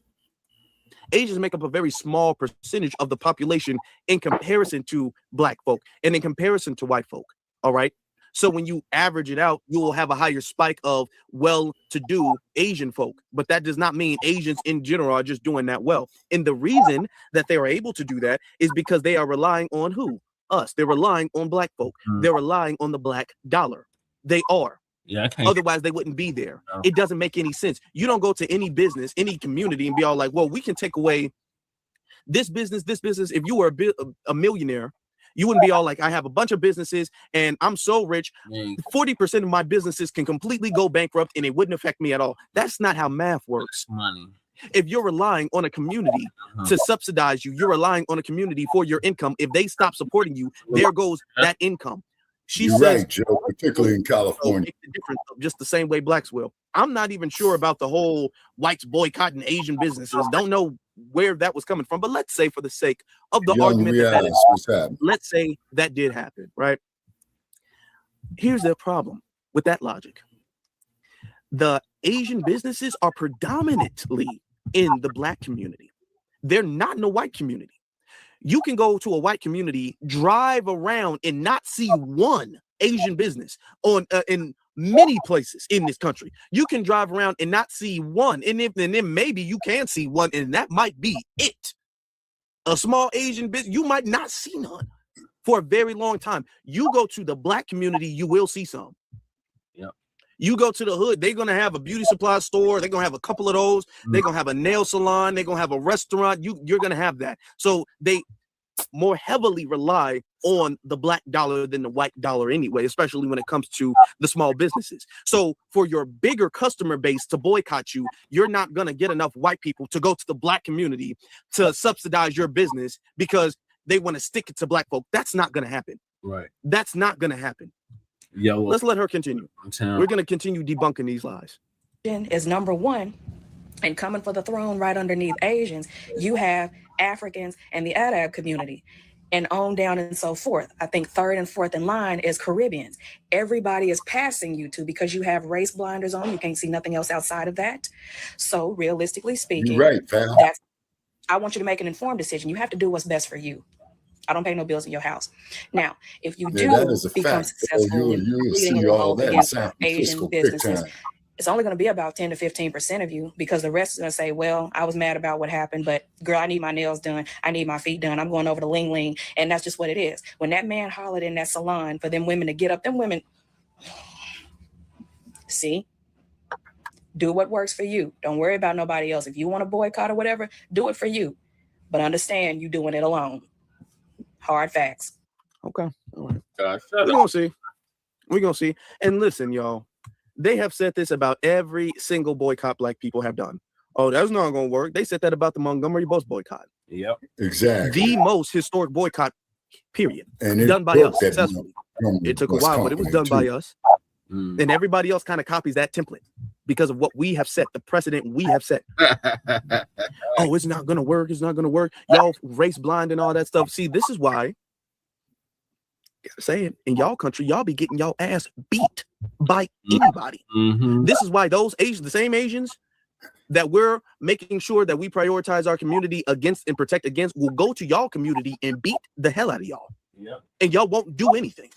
Asians make up a very small percentage of the population in comparison to black folk and in comparison to white folk. All right. So when you average it out, you will have a higher spike of well-to-do Asian folk. But that does not mean Asians in general are just doing that well. And the reason that they are able to do that is because they are relying on who? Us. They're relying on black folk. They're relying on the black dollar. They are. Yeah. Otherwise, they wouldn't be there. It doesn't make any sense. You don't go to any business, any community and be all like, well, we can take away this business, this business. If you were a millionaire, you wouldn't be all like, I have a bunch of businesses and I'm so rich, 40% of my businesses can completely go bankrupt and it wouldn't affect me at all. That's not how math works. Money. If you're relying on a community to subsidize you, you're relying on a community for your income. If they stop supporting you, there goes that income. You're right, Joe, particularly in California. Make the difference just the same way blacks will. I'm not even sure about the whole whites boycotting Asian businesses. Don't know where that was coming from, but let's say for the sake of the argument let's say that did happen, right? Here's the problem with that logic. The Asian businesses are predominantly in the black community. They're not in the white community. You can go to a white community, drive around and not see one Asian business on in many places in this country. You can drive around and not see one, and then maybe you can see one, and that might be it. A small Asian business, you might not see none for a very long time. You go to the black community, you will see some. You go to the hood, they're gonna have a beauty supply store, they're gonna have a couple of those, they're gonna have a nail salon, they're gonna have a restaurant. You're gonna have that. So they more heavily rely on the black dollar than the white dollar anyway, especially when it comes to the small businesses. So for your bigger customer base to boycott you, you're not gonna get enough white people to go to the black community to subsidize your business because they want to stick it to black folk. That's not gonna happen. Right. That's not gonna happen. Yellow. Let's let her continue. We're going to continue debunking these lies. Is number one, and coming for the throne right underneath Asians, you have Africans and the Arab community, and on down and so forth. I think third and fourth in line is Caribbeans. Everybody is passing you to because you have race blinders on. You can't see nothing else outside of that. So realistically speaking, you're right, fam. I want you to make an informed decision. You have to do what's best for you. I don't pay no bills in your house. Now, if you do become successful in leading a revolt against Asian businesses, it's only going to be about 10 to 15% of you, because the rest is going to say, well, I was mad about what happened, but girl, I need my nails done. I need my feet done. I'm going over to Ling Ling. And that's just what it is. When that man hollered in that salon for them women to get up, them women, see, do what works for you. Don't worry about nobody else. If you want to boycott or whatever, do it for you. But understand you're doing it alone. Hard facts. Okay. All right. We're gonna see. We're gonna see. And listen, y'all, they have said this about every single boycott black people have done. Oh, that's not gonna work. They said that about the Montgomery bus boycott. Yep. Exactly. The most historic boycott, period. And done by us successfully. It took a while, but it was done by us. And everybody else kind of copies that template because of what we have set, the precedent we have set. Oh, it's not gonna work. It's not gonna work. Y'all race blind and all that stuff. See, this is why, gotta say it, in y'all country, y'all be getting y'all ass beat by anybody. This is why those Asians, the same Asians that we're making sure that we prioritize our community against and protect against, will go to y'all community and beat the hell out of y'all. And y'all won't do anything.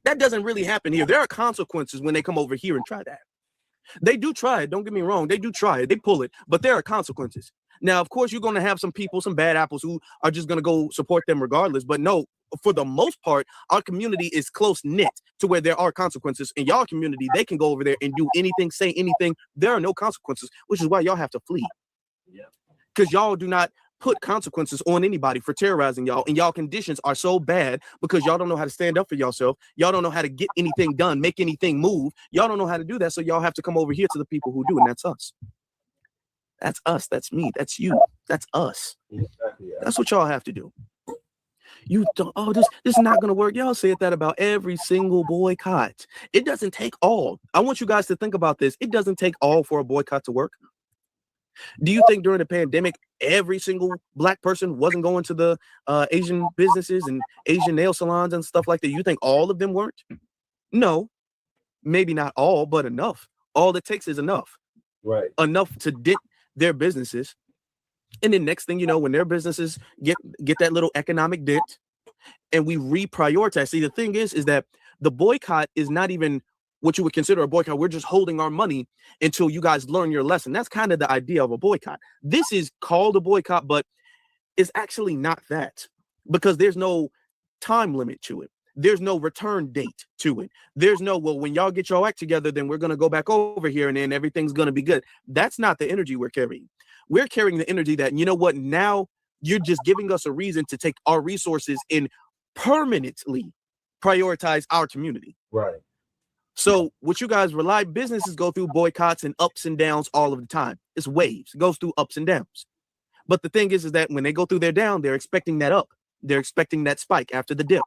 That doesn't really happen here. There are consequences when they come over here and try that. They do try it. Don't get me wrong. They do try it. They pull it, but there are consequences. Now, of course, you're going to have some people, some bad apples who are just going to go support them regardless. But no, for the most part, our community is close knit to where there are consequences. In y'all community, they can go over there and do anything, say anything. There are no consequences, which is why y'all have to flee. Because y'all do not put consequences on anybody for terrorizing y'all, and y'all conditions are so bad because y'all don't know how to stand up for yourself. Y'all don't know how to get anything done, make anything move. Y'all don't know how to do that, so y'all have to come over here to the people who do, and that's us. That's us. That's me. That's you. That's us. That's what y'all have to do. You don't. Oh, this is not gonna work. Y'all said that about every single boycott. It doesn't take all. I want you guys to think about this. It doesn't take all for a boycott to work. Do you think during the pandemic, every single Black person wasn't going to the Asian businesses and Asian nail salons and stuff like that? You think all of them weren't? No, maybe not all, but enough. All it takes is enough. Right. Enough to dent their businesses. And then next thing you know, when their businesses get that little economic dent and we reprioritize. See, the thing is that the boycott is not even what you would consider a boycott. We're just holding our money until you guys learn your lesson. That's kind of the idea of a boycott. This is called a boycott, but it's actually not that, because there's no time limit to it. There's no return date to it. There's no, well, when y'all get your act together, then we're going to go back over here and then everything's going to be good. That's not the energy we're carrying. We're carrying the energy that, you know what, now you're just giving us a reason to take our resources and permanently prioritize our community. Right. So what you guys rely, businesses go through boycotts and ups and downs all of the time. It's waves. It goes through ups and downs. But the thing is that when they go through their down, they're expecting that up. They're expecting that spike after the dip.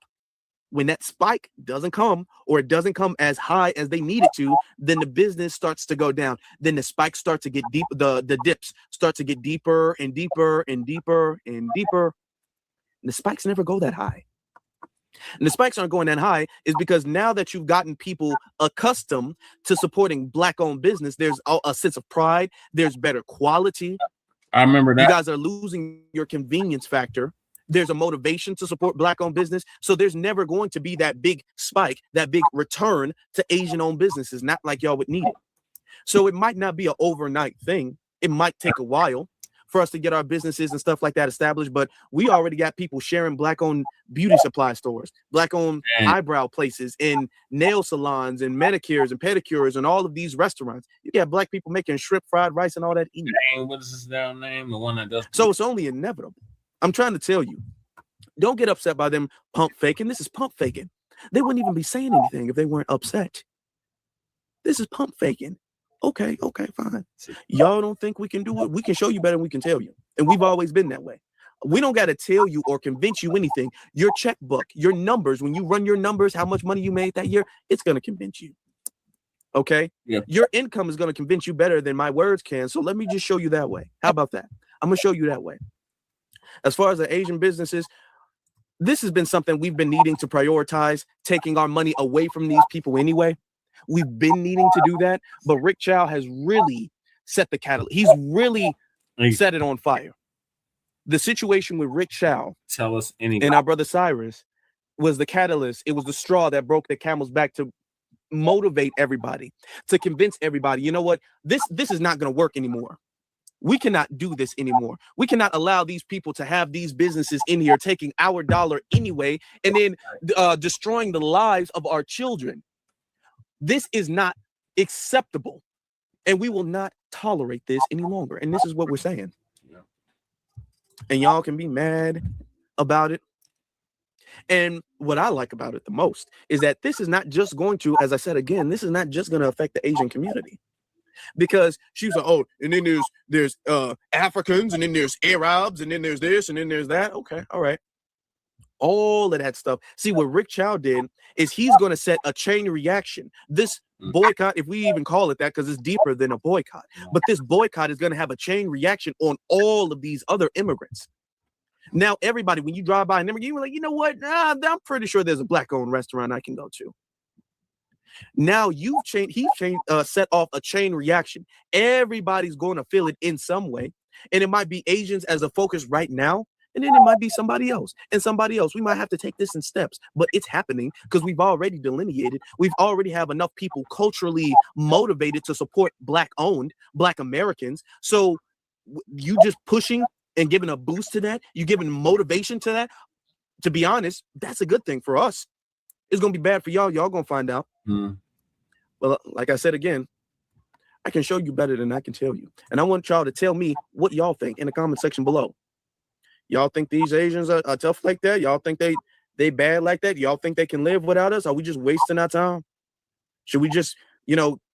When that spike doesn't come, or it doesn't come as high as they need it to, then the business starts to go down. Then the spikes start to get deep. The dips start to get deeper and deeper and deeper and deeper. And the spikes never go that high. And the spikes aren't going that high is because now that you've gotten people accustomed to supporting Black-owned business, there's a sense of pride. There's better quality. I remember that. You guys are losing your convenience factor. There's a motivation to support Black-owned business. So there's never going to be that big spike, that big return to Asian-owned businesses, not like y'all would need it. So it might not be an overnight thing. It might take a while for us to get our businesses and stuff like that established, but we already got people sharing Black-owned beauty supply stores, Black-owned eyebrow places, and nail salons, and manicures and pedicures, and all of these restaurants. You got Black people making shrimp fried rice and all that. What is his damn name? The one that does. So it's only inevitable. I'm trying to tell you, don't get upset by them pump faking. This is pump faking. They wouldn't even be saying anything if they weren't upset. This is pump faking. Okay, fine. Y'all don't think we can do it? We can show you better than we can tell you. And we've always been that way. We don't got to tell you or convince you anything. Your checkbook, your numbers, when you run your numbers, how much money you made that year, it's going to convince you. Okay? Yeah. Your income is going to convince you better than my words can. So let me just show you that way. How about that? I'm going to show you that way. As far as the Asian businesses, this has been something we've been needing to prioritize, taking our money away from these people anyway. We've been needing to do that, but Ricc Chow has really set the catalyst. He's really set it on fire. The situation with Ricc Chow, tell us anything, and our brother Cyrus was the catalyst. It was the straw that broke the camel's back to motivate everybody, to convince everybody, you know what, this is not going to work anymore. We cannot do this anymore. We cannot allow these people to have these businesses in here taking our dollar anyway, and then destroying the lives of our children. This is not acceptable, and we will not tolerate this any longer. And this is what we're saying. And y'all can be mad about it. And what I like about it the most is that this is not just going to, as I said again, this is not just going to affect the Asian community. Because she was like, oh, and then there's Africans, and then there's Arabs, and then there's this, and then there's that. Okay, all right. All of that stuff. See, what Ricc Chow did is he's going to set a chain reaction. This boycott, if we even call it that, because it's deeper than a boycott, but this boycott is going to have a chain reaction on all of these other immigrants. Now, everybody, when you drive by an immigrant, you're like, you know what? I'm pretty sure there's a Black-owned restaurant I can go to. Now you've set off a chain reaction. Everybody's going to feel it in some way. And it might be Asians as a focus right now. And then it might be somebody else and somebody else. We might have to take this in steps, but it's happening because we've already delineated. We've already have enough people culturally motivated to support Black-owned, Black Americans. So you just pushing and giving a boost to that, you giving motivation to that, to be honest, that's a good thing for us. It's going to be bad for y'all. Y'all going to find out. Well, like I said again, I can show you better than I can tell you. And I want y'all to tell me what y'all think in the comment section below. Y'all think these Asians are tough like that? Y'all think they bad like that? Y'all think they can live without us? Are we just wasting our time? Should we just,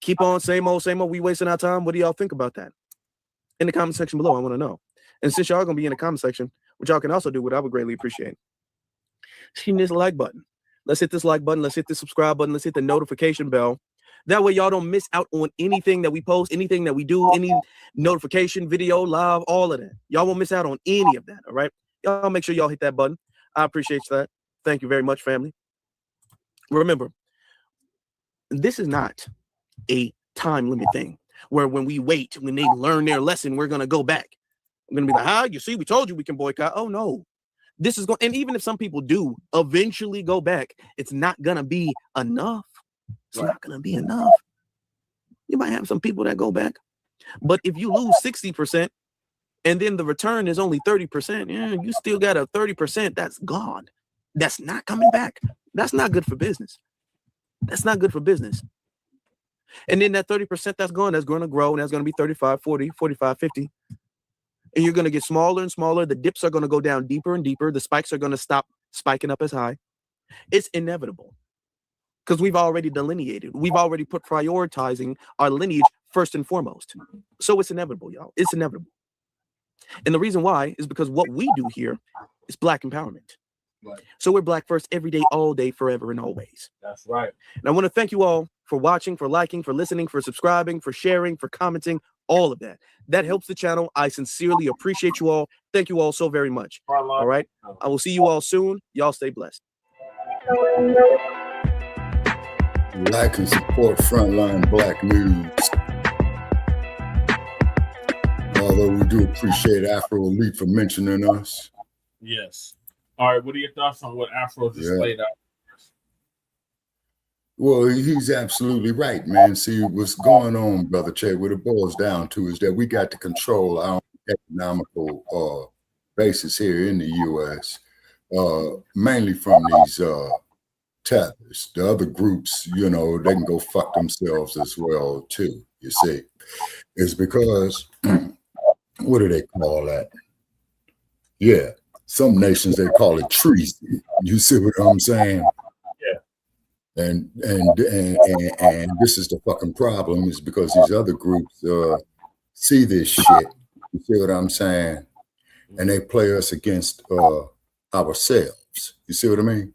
keep on same old, we wasting our time? What do y'all think about that? In the comment section below, I want to know. And since y'all going to be in the comment section, what y'all can also do, what I would greatly appreciate, hitting this like button. Let's hit this like button. Let's hit the subscribe button. Let's hit the notification bell. That way y'all don't miss out on anything that we post, anything that we do, any notification, video, live, all of that. Y'all won't miss out on any of that, all right? Y'all make sure y'all hit that button. I appreciate that. Thank you very much, family. Remember, this is not a time limit thing where when we wait, when they learn their lesson, we're going to go back. I'm going to be like, you see, we told you we can boycott. Oh, no. This is going, and even if some people do eventually go back, it's not going to be enough. It's not going to be enough. You might have some people that go back, but if you lose 60% and then the return is only 30%, you still got a 30% that's gone. That's not coming back. That's not good for business. That's not good for business. And then that 30% that's gone, that's going to grow, and that's going to be 35, 40, 45, 50. And you're going to get smaller and smaller. The dips are going to go down deeper and deeper. The spikes are going to stop spiking up as high. It's inevitable because we've already delineated. We've already put prioritizing our lineage first and foremost. So it's inevitable, y'all. It's inevitable. And the reason why is because what we do here is Black empowerment. Right. So we're Black first every day, all day, forever and always. That's right. And I want to thank you all for watching, for liking, for listening, for subscribing, for sharing, for commenting, all of that. That helps the channel. I sincerely appreciate you all. Thank you all so very much. All right. I will see you all soon. Y'all stay blessed. Like and support Frontline Black News. Although we do appreciate Afro Elite for mentioning us. Yes. All right. What are your thoughts on what Afro just laid out? Well, he's absolutely right, man. See, what's going on, Brother Che, what it boils down to is that we got to control our economical basis here in the U.S., mainly from these tethers. The other groups, they can go fuck themselves as well, too, you see. It's because, what do they call that? Yeah, some nations, they call it treason. You see what I'm saying? And this is the fucking problem, is because these other groups see this shit. You see what I'm saying? And they play us against ourselves. You see what I mean?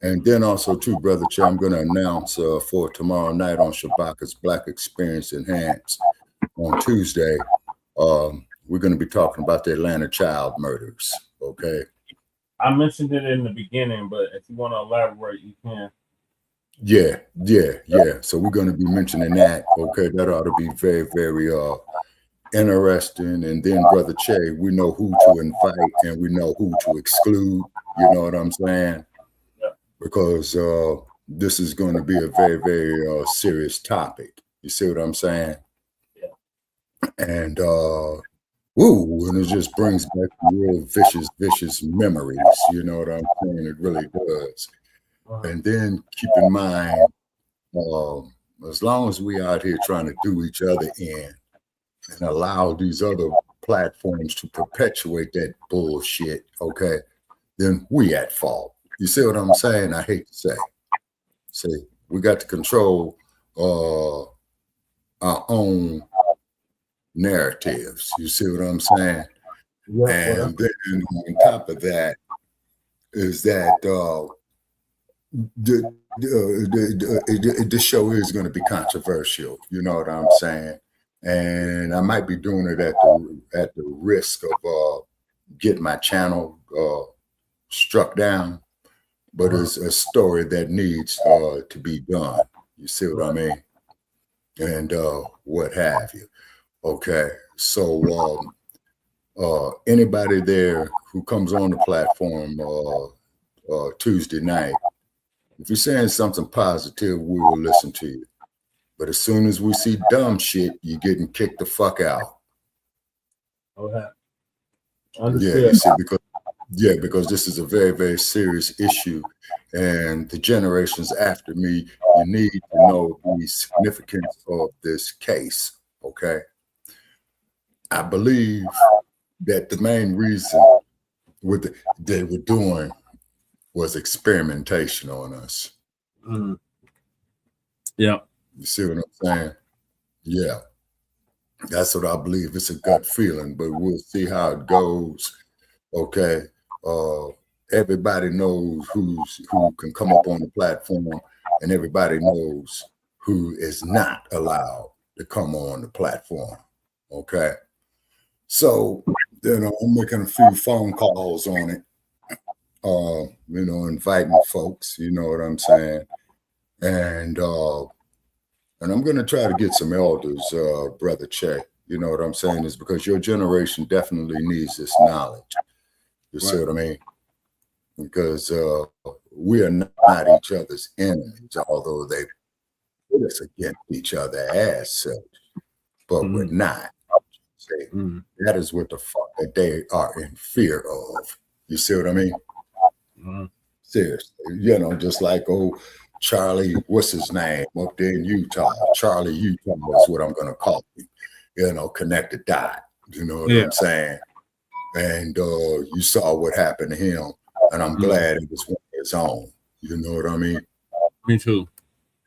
And then also too, Brother Che, I'm going to announce for tomorrow night on Shabaka's Black Experience Enhanced on Tuesday. We're going to be talking about the Atlanta child murders. Okay. I mentioned it in the beginning, but if you want to elaborate, you can. Yeah. So we're going to be mentioning that. Okay, that ought to be very, very interesting. And then, Brother Che, we know who to invite and we know who to exclude. You know what I'm saying? Yeah. Because this is going to be a very, very serious topic. You see what I'm saying? Yeah. And and it just brings back real vicious memories. You know what I'm saying? It really does. And then keep in mind, as long as we out here trying to do each other in and allow these other platforms to perpetuate that bullshit, okay, then we at fault. You see what I'm saying? I hate to say. See, we got to control our own narratives. You see what I'm saying? Yeah, and then on top of that is that the show is going to be controversial. You know what I'm saying? And I might be doing it at the risk of getting my channel struck down, but it's a story that needs to be done. You see what I mean? And what have you. Okay, so anybody there who comes on the platform Tuesday night, if you're saying something positive, we will listen to you. But as soon as we see dumb shit, you're getting kicked the fuck out. Okay. Yeah, you see, because this is a very, very serious issue, and the generations after me, you need to know the significance of this case. Okay, I believe that the main reason they were doing was experimentation on us. Yeah, you see what I'm saying? Yeah, that's what I believe. It's a gut feeling, but we'll see how it goes. Okay. Everybody knows who can come up on the platform, and everybody knows who is not allowed to come on the platform. Okay. So, I'm making a few phone calls on it, inviting folks, you know what I'm saying? And I'm going to try to get some elders, Brother Che, you know what I'm saying? Is because your generation definitely needs this knowledge. You see what I mean? Because we are not each other's enemies, although they put us against each other as such, but we're not. See, that is what the fuck that they are in fear of. You see what I mean? Seriously, just like Charlie, what's his name up there in Utah? Charlie Utah is what I'm going to call him. Connect the dot. You know what I'm saying? And you saw what happened to him, and I'm glad it was one of his own. You know what I mean? Me too.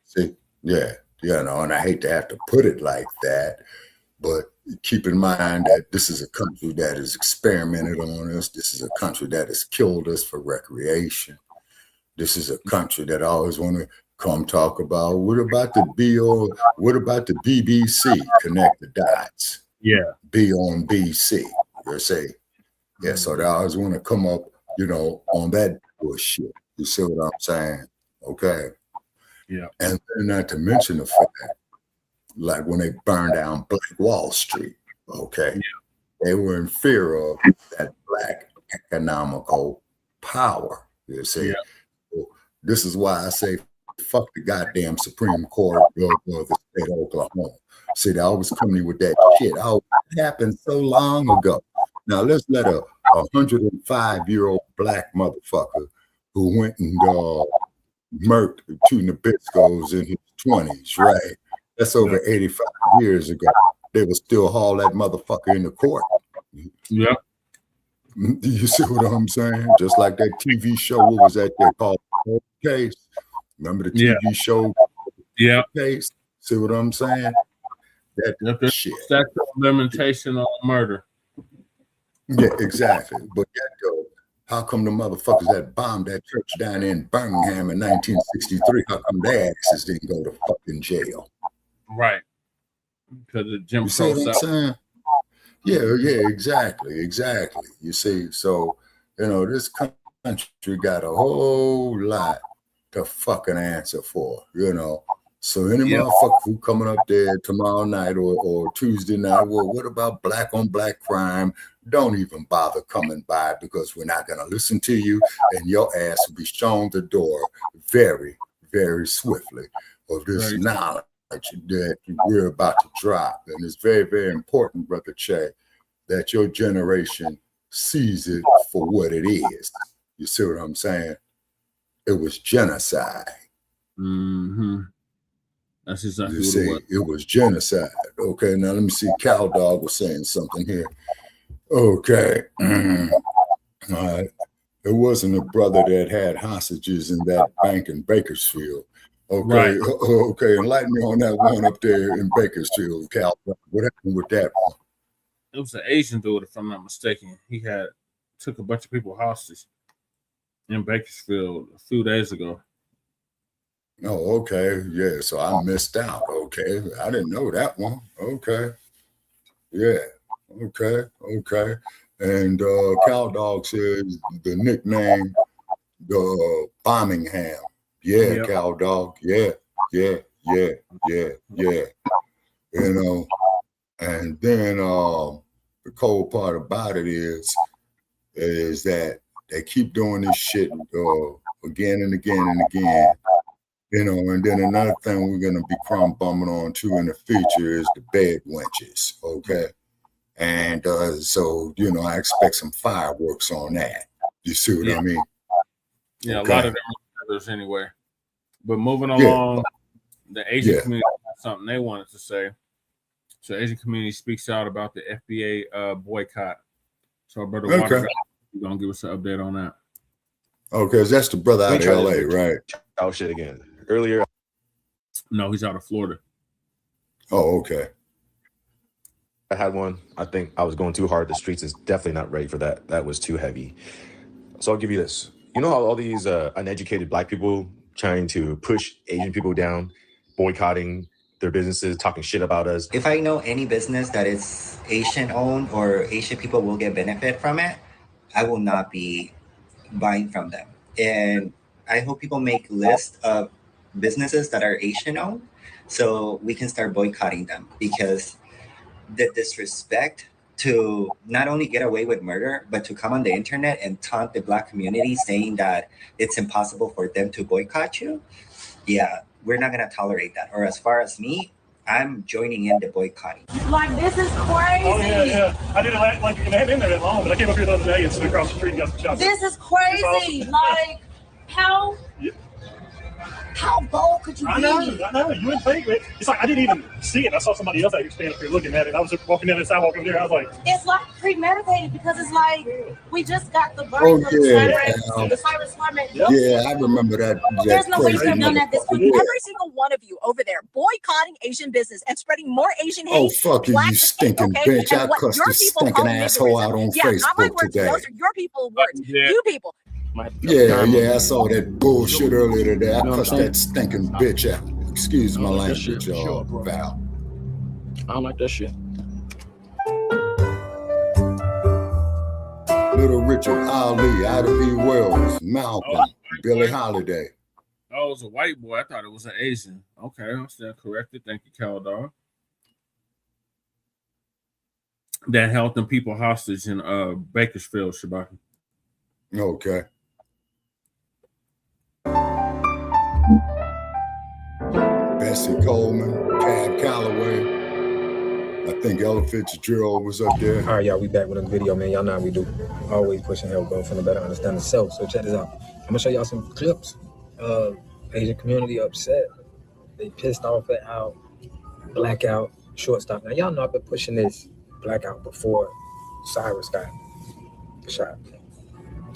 See, yeah, and I hate to have to put it like that, but keep in mind that this is a country that has experimented on us. This is a country that has killed us for recreation. This is a country that I always want to come talk about. What about the BBC? Connect the dots. Yeah. Be on BC. You see? Yeah, so they always want to come up, on that bullshit. You see what I'm saying? Okay. Yeah. And then not to mention the fact, like when they burned down Black Wall Street, okay, they were in fear of that Black economical power. You see? So this is why I say, fuck the goddamn Supreme Court of the state of Oklahoma. See, they always come in with that shit. Oh, it happened so long ago. Now let's let a 105-year-old black motherfucker who went and murked two Nabiscos in his 20s, right? That's over 85 years ago. They would still haul that motherfucker into court. Yeah. You see what I'm saying? Just like that TV show, what was that there called? Case. Remember the TV show? Yeah. Case. See what I'm saying? That shit. Statute of limitation on murder. Yeah, exactly. But how come the motherfuckers that bombed that church down in Birmingham in 1963, how come their asses didn't go to fucking jail? Right. Because of Jim You see what I'm saying? Yeah, exactly. You see, so, this country got a whole lot to fucking answer for, So any motherfucker who coming up there tomorrow night or Tuesday night, well, what about black on black crime? Don't even bother coming by, because we're not going to listen to you, and your ass will be shown the door very, very swiftly of this knowledge that we're about to drop. And it's very, very important, Brother Che, that your generation sees it for what it is. You see what I'm saying? It was genocide. Mm-hmm. That's exactly you what see, it was genocide. Okay, now let me see. Cow Dog was saying something here. Okay. All right. There wasn't a brother that had hostages in that bank in Bakersfield. Okay. Okay. Enlighten me on that one up there in Bakersfield, Cal. What happened with that one? It was an Asian dude, if I'm not mistaken. He took a bunch of people hostage in Bakersfield a few days ago. Oh, okay. Yeah. So I missed out. Okay. I didn't know that one. Okay. Yeah. Okay. And Cow Dog says the nickname, the Birmingham. Yeah, Cow Dog. Yeah. And then the cold part about it is that they keep doing this shit again and again and again. And then another thing we're going to be crumb bumming on too in the future is the bed wenches, okay? And so, you know, I expect some fireworks on that. You see what I mean? Yeah, a lot of them are feathers anyway. But moving along, the Asian community has something they wanted to say. So Asian community speaks out about the FBA boycott. So Brother Water, you're going to give us an update on that. Okay, that's the brother out of LA, right? Oh, shit again. Earlier. No, he's out of Florida. Oh, okay. I had one. I think I was going too hard. The streets is definitely not ready for that. That was too heavy. So I'll give you this. You know how all these uneducated Black people trying to push Asian people down, boycotting their businesses, talking shit about us? If I know any business that is Asian owned or Asian people will get benefit from it, I will not be buying from them. And I hope people make lists of businesses that are Asian owned so we can start boycotting them, because the disrespect to not only get away with murder, but to come on the internet and taunt the Black community saying that it's impossible for them to boycott you. Yeah, we're not gonna tolerate that. Or as far as me, I'm joining in the boycotting. Like, this is crazy. Oh, yeah. I didn't like it hadn't been there that long, but I came up here the other day and stood across the street and got some shots. This is crazy. Like, how? Yeah. How bold could you be? I know. You wouldn't think it. It's like I didn't even see it. I saw somebody else out here standing up here looking at it. I was just walking down the sidewalk over there. I was like, it's like premeditated, because it's like we just got the verdict of the Cyrus Department. Yeah, I remember that. There's no way you crazy could have done that this quick. Yeah. Every single one of you over there boycotting Asian business and spreading more Asian hate. Oh, fuck you, you stinking bitch. I cussed this stinking asshole out on Facebook today. Those are your people words. You people. Yeah, I saw that bullshit earlier today. I cussed that stinking bitch out. Excuse my language, Val. I don't like that shit. Little Richard Ali, Ida B. Wells, Malcolm, Billie Holiday. Oh, it was a white boy. I thought it was an Asian. Okay, I'm still corrected. Thank you, Caldar. That held them people hostage in Bakersfield, Shabaki. Okay. Bessie Coleman, Cab Calloway. I think Ella Fitzgerald was up there. All right, y'all, we back with another video, man. Y'all know how we do. Always pushing help, going from the better understand the self. So check this out. I'm gonna show y'all some clips of Asian community upset. They pissed off at how Blackout shortstop. Now y'all know I've been pushing this Blackout before Cyrus got shot.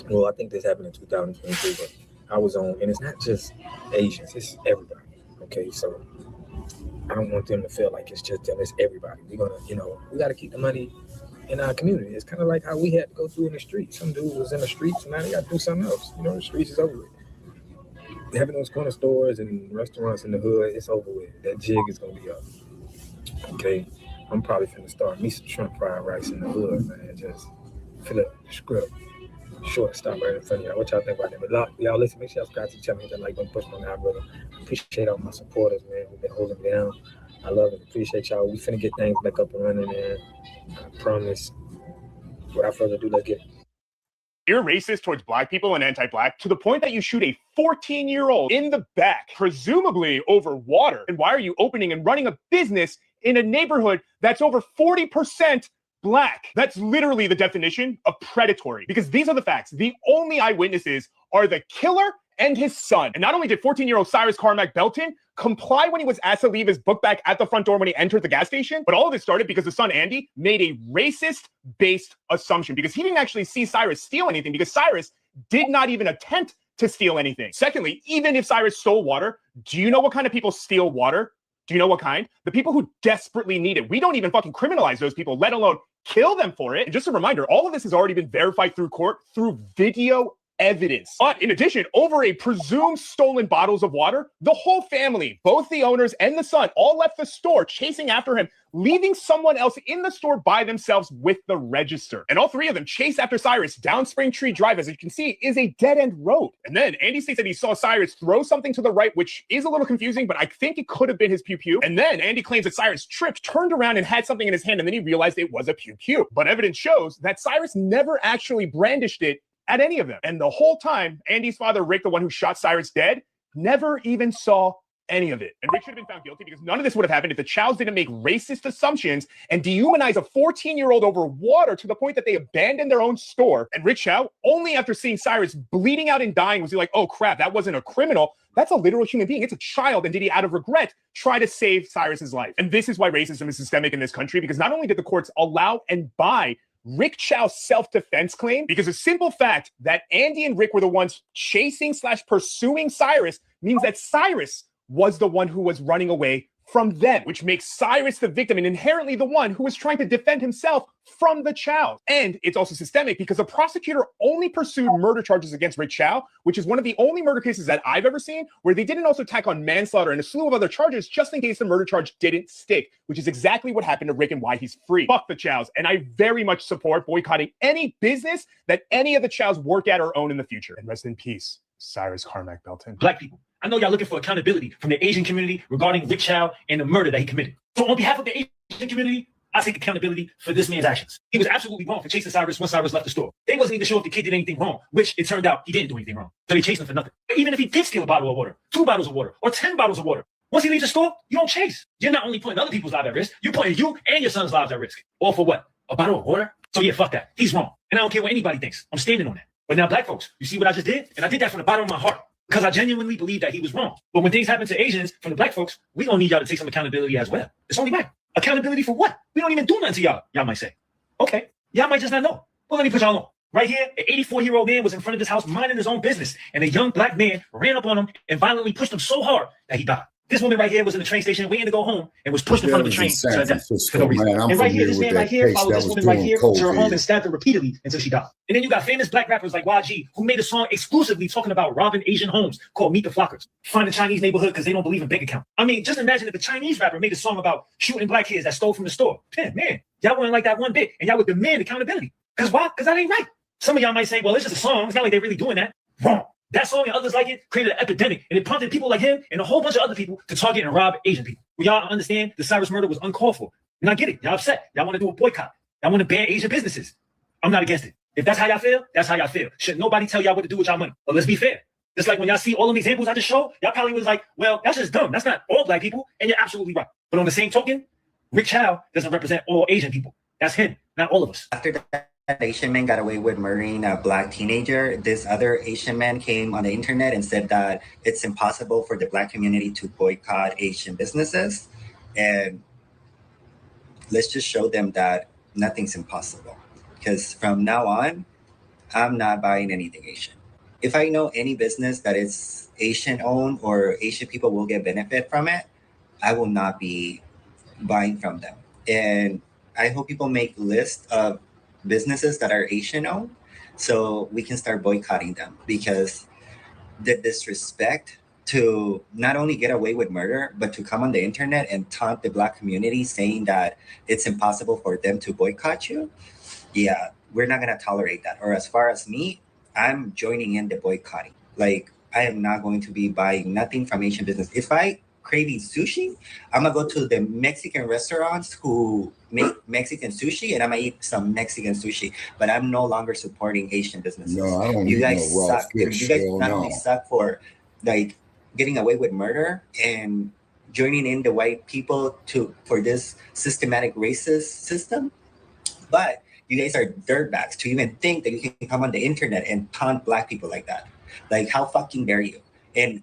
Well, I think this happened in 2023, but I was on, and it's not just Asians, it's everybody. Okay, so I don't want them to feel like it's just them, it's everybody. We're gonna, we gotta keep the money in our community. It's kind of like how we had to go through in the streets. Some dude was in the streets, and now they gotta do something else. The streets is over with. Having those corner stores and restaurants in the hood, it's over with. That jig is gonna be up. Okay, I'm probably finna start me some shrimp fried rice in the hood, man. Just fill up the script. Shortstop right in front of y'all. What y'all think about that? But y'all listen, make sure y'all subscribe to the channel, hit that like button, push on the algorithm. Appreciate all my supporters, man, who've been holding me down. I love it. Appreciate y'all. We finna get things back up and running, man. I promise. Without further ado, let's get it. You're racist towards Black people and anti-Black to the point that you shoot a 14-year-old in the back, presumably over water. And why are you opening and running a business in a neighborhood that's over 40% Black? That's literally the definition of predatory, because these are the facts. The only eyewitnesses are the killer and his son. And not only did 14-year-old Cyrus Carmack Belton comply when he was asked to leave his book bag at the front door when he entered the gas station, but all of it started because the son, Andy, made a racist-based assumption, because he didn't actually see Cyrus steal anything, because Cyrus did not even attempt to steal anything. Secondly, even if Cyrus stole water, do you know what kind of people steal water? Do you know what kind? The people who desperately need it. We don't even fucking criminalize those people, let alone kill them for it. And just a reminder, all of this has already been verified through court through video evidence. But in addition, over a presumed stolen bottles of water, the whole family, both the owners and the son, all left the store chasing after him, leaving someone else in the store by themselves with the register. And all three of them chase after Cyrus down Springtree Drive, as you can see, is a dead-end road. And then Andy states that he saw Cyrus throw something to the right, which is a little confusing, but I think it could have been his pew-pew. And then Andy claims that Cyrus tripped, turned around, and had something in his hand, and then he realized it was a pew-pew. But evidence shows that Cyrus never actually brandished it at any of them. And the whole time, Andy's father, Ricc, the one who shot Cyrus dead, never even saw any of it. And Ricc should have been found guilty because none of this would have happened if the Chows didn't make racist assumptions and dehumanize a 14-year-old over water to the point that they abandoned their own store. And Ricc Chow, only after seeing Cyrus bleeding out and dying, was he like, oh crap, that wasn't a criminal. That's a literal human being. It's a child. And did he, out of regret, try to save Cyrus's life? And this is why racism is systemic in this country, because not only did the courts allow and buy Ricc Chow's self-defense claim, because the simple fact that Andy and Ricc were the ones chasing/pursuing Cyrus means that Cyrus was the one who was running away from them, which makes Cyrus the victim and inherently the one who was trying to defend himself from the Chow. And it's also systemic because the prosecutor only pursued murder charges against Ricc Chow, which is one of the only murder cases that I've ever seen where they didn't also tack on manslaughter and a slew of other charges just in case the murder charge didn't stick, which is exactly what happened to Ricc and why he's free. Fuck the Chows. And I very much support boycotting any business that any of the Chows work at or own in the future. And rest in peace, Cyrus Carmack Belton. Black people, I know y'all looking for accountability from the Asian community regarding Ricc Chow and the murder that he committed. So on behalf of the Asian community, I take accountability for this man's actions. He was absolutely wrong for chasing Cyrus once Cyrus left the store. They wasn't even sure if the kid did anything wrong, which it turned out he didn't do anything wrong. So they chased him for nothing. But even if he did steal a bottle of water, 2 bottles of water, or 10 bottles of water, once he leaves the store, you don't chase. You're not only putting other people's lives at risk, you're putting you and your son's lives at risk. All for what? A bottle of water? So yeah, fuck that. He's wrong. And I don't care what anybody thinks. I'm standing on that. But now black folks, you see what I just did? And I did that from the bottom of my heart, because I genuinely believe that he was wrong. But when things happen to Asians from the black folks, we gonna need y'all to take some accountability as well. It's only right. Accountability for what? We don't even do nothing to y'all, y'all might say. Okay, y'all might just not know. Well, let me put y'all on. Right here, an 84-year-old man was in front of this house minding his own business, and a young black man ran up on him and violently pushed him so hard that he died. This woman right here was in the train station waiting to go home and was pushed in front of the train to her death for no reason. And right here, this man right here followed this woman right here to her home and stabbed her repeatedly until she died. And then you got famous black rappers like YG who made a song exclusively talking about robbing Asian homes called Meet the Flockers. Find a Chinese neighborhood because they don't believe in bank account. I mean, just imagine if a Chinese rapper made a song about shooting black kids that stole from the store. Man, y'all wouldn't like that one bit, and y'all would demand accountability. Because why? Because that ain't right. Some of y'all might say, well, it's just a song. It's not like they're really doing that. Wrong. That song and others like it created an epidemic, and it prompted people like him and a whole bunch of other people to target and rob Asian people. Well, y'all understand the Cyrus murder was uncalled for. And I get it. Y'all upset. Y'all want to do a boycott. Y'all want to ban Asian businesses. I'm not against it. If that's how y'all feel, that's how y'all feel. Should nobody tell y'all what to do with y'all money? But let's be fair. Just like when y'all see all them examples I just showed, y'all probably was like, well, that's just dumb. That's not all black people, and you're absolutely right. But on the same token, Ricc Chow doesn't represent all Asian people. That's him, not all of us. After that Asian man got away with murdering a black teenager, this other Asian man came on the internet and said that it's impossible for the black community to boycott Asian businesses. And let's just show them that nothing's impossible. Because from now on, I'm not buying anything Asian. If I know any business that is Asian owned or Asian people will get benefit from it, I will not be buying from them. And I hope people make lists of businesses that are Asian owned so we can start boycotting them, because the disrespect to not only get away with murder, but to come on the internet and taunt the black community saying that it's impossible for them to boycott you. Yeah, we're not going to tolerate that. Or as far as me, I'm joining in the boycotting. Like, I am not going to be buying nothing from Asian business. If I craving sushi, I'm gonna go to the Mexican restaurants who make Mexican sushi, and I'm gonna eat some Mexican sushi. But I'm no longer supporting Asian businesses. No, I don't. You guys no raw suck. fish. You guys Hell not no. only suck for like getting away with murder and joining in the white people for this systematic racist system, but you guys are dirtbags to even think that you can come on the internet and taunt black people like that. Like, how fucking dare you? And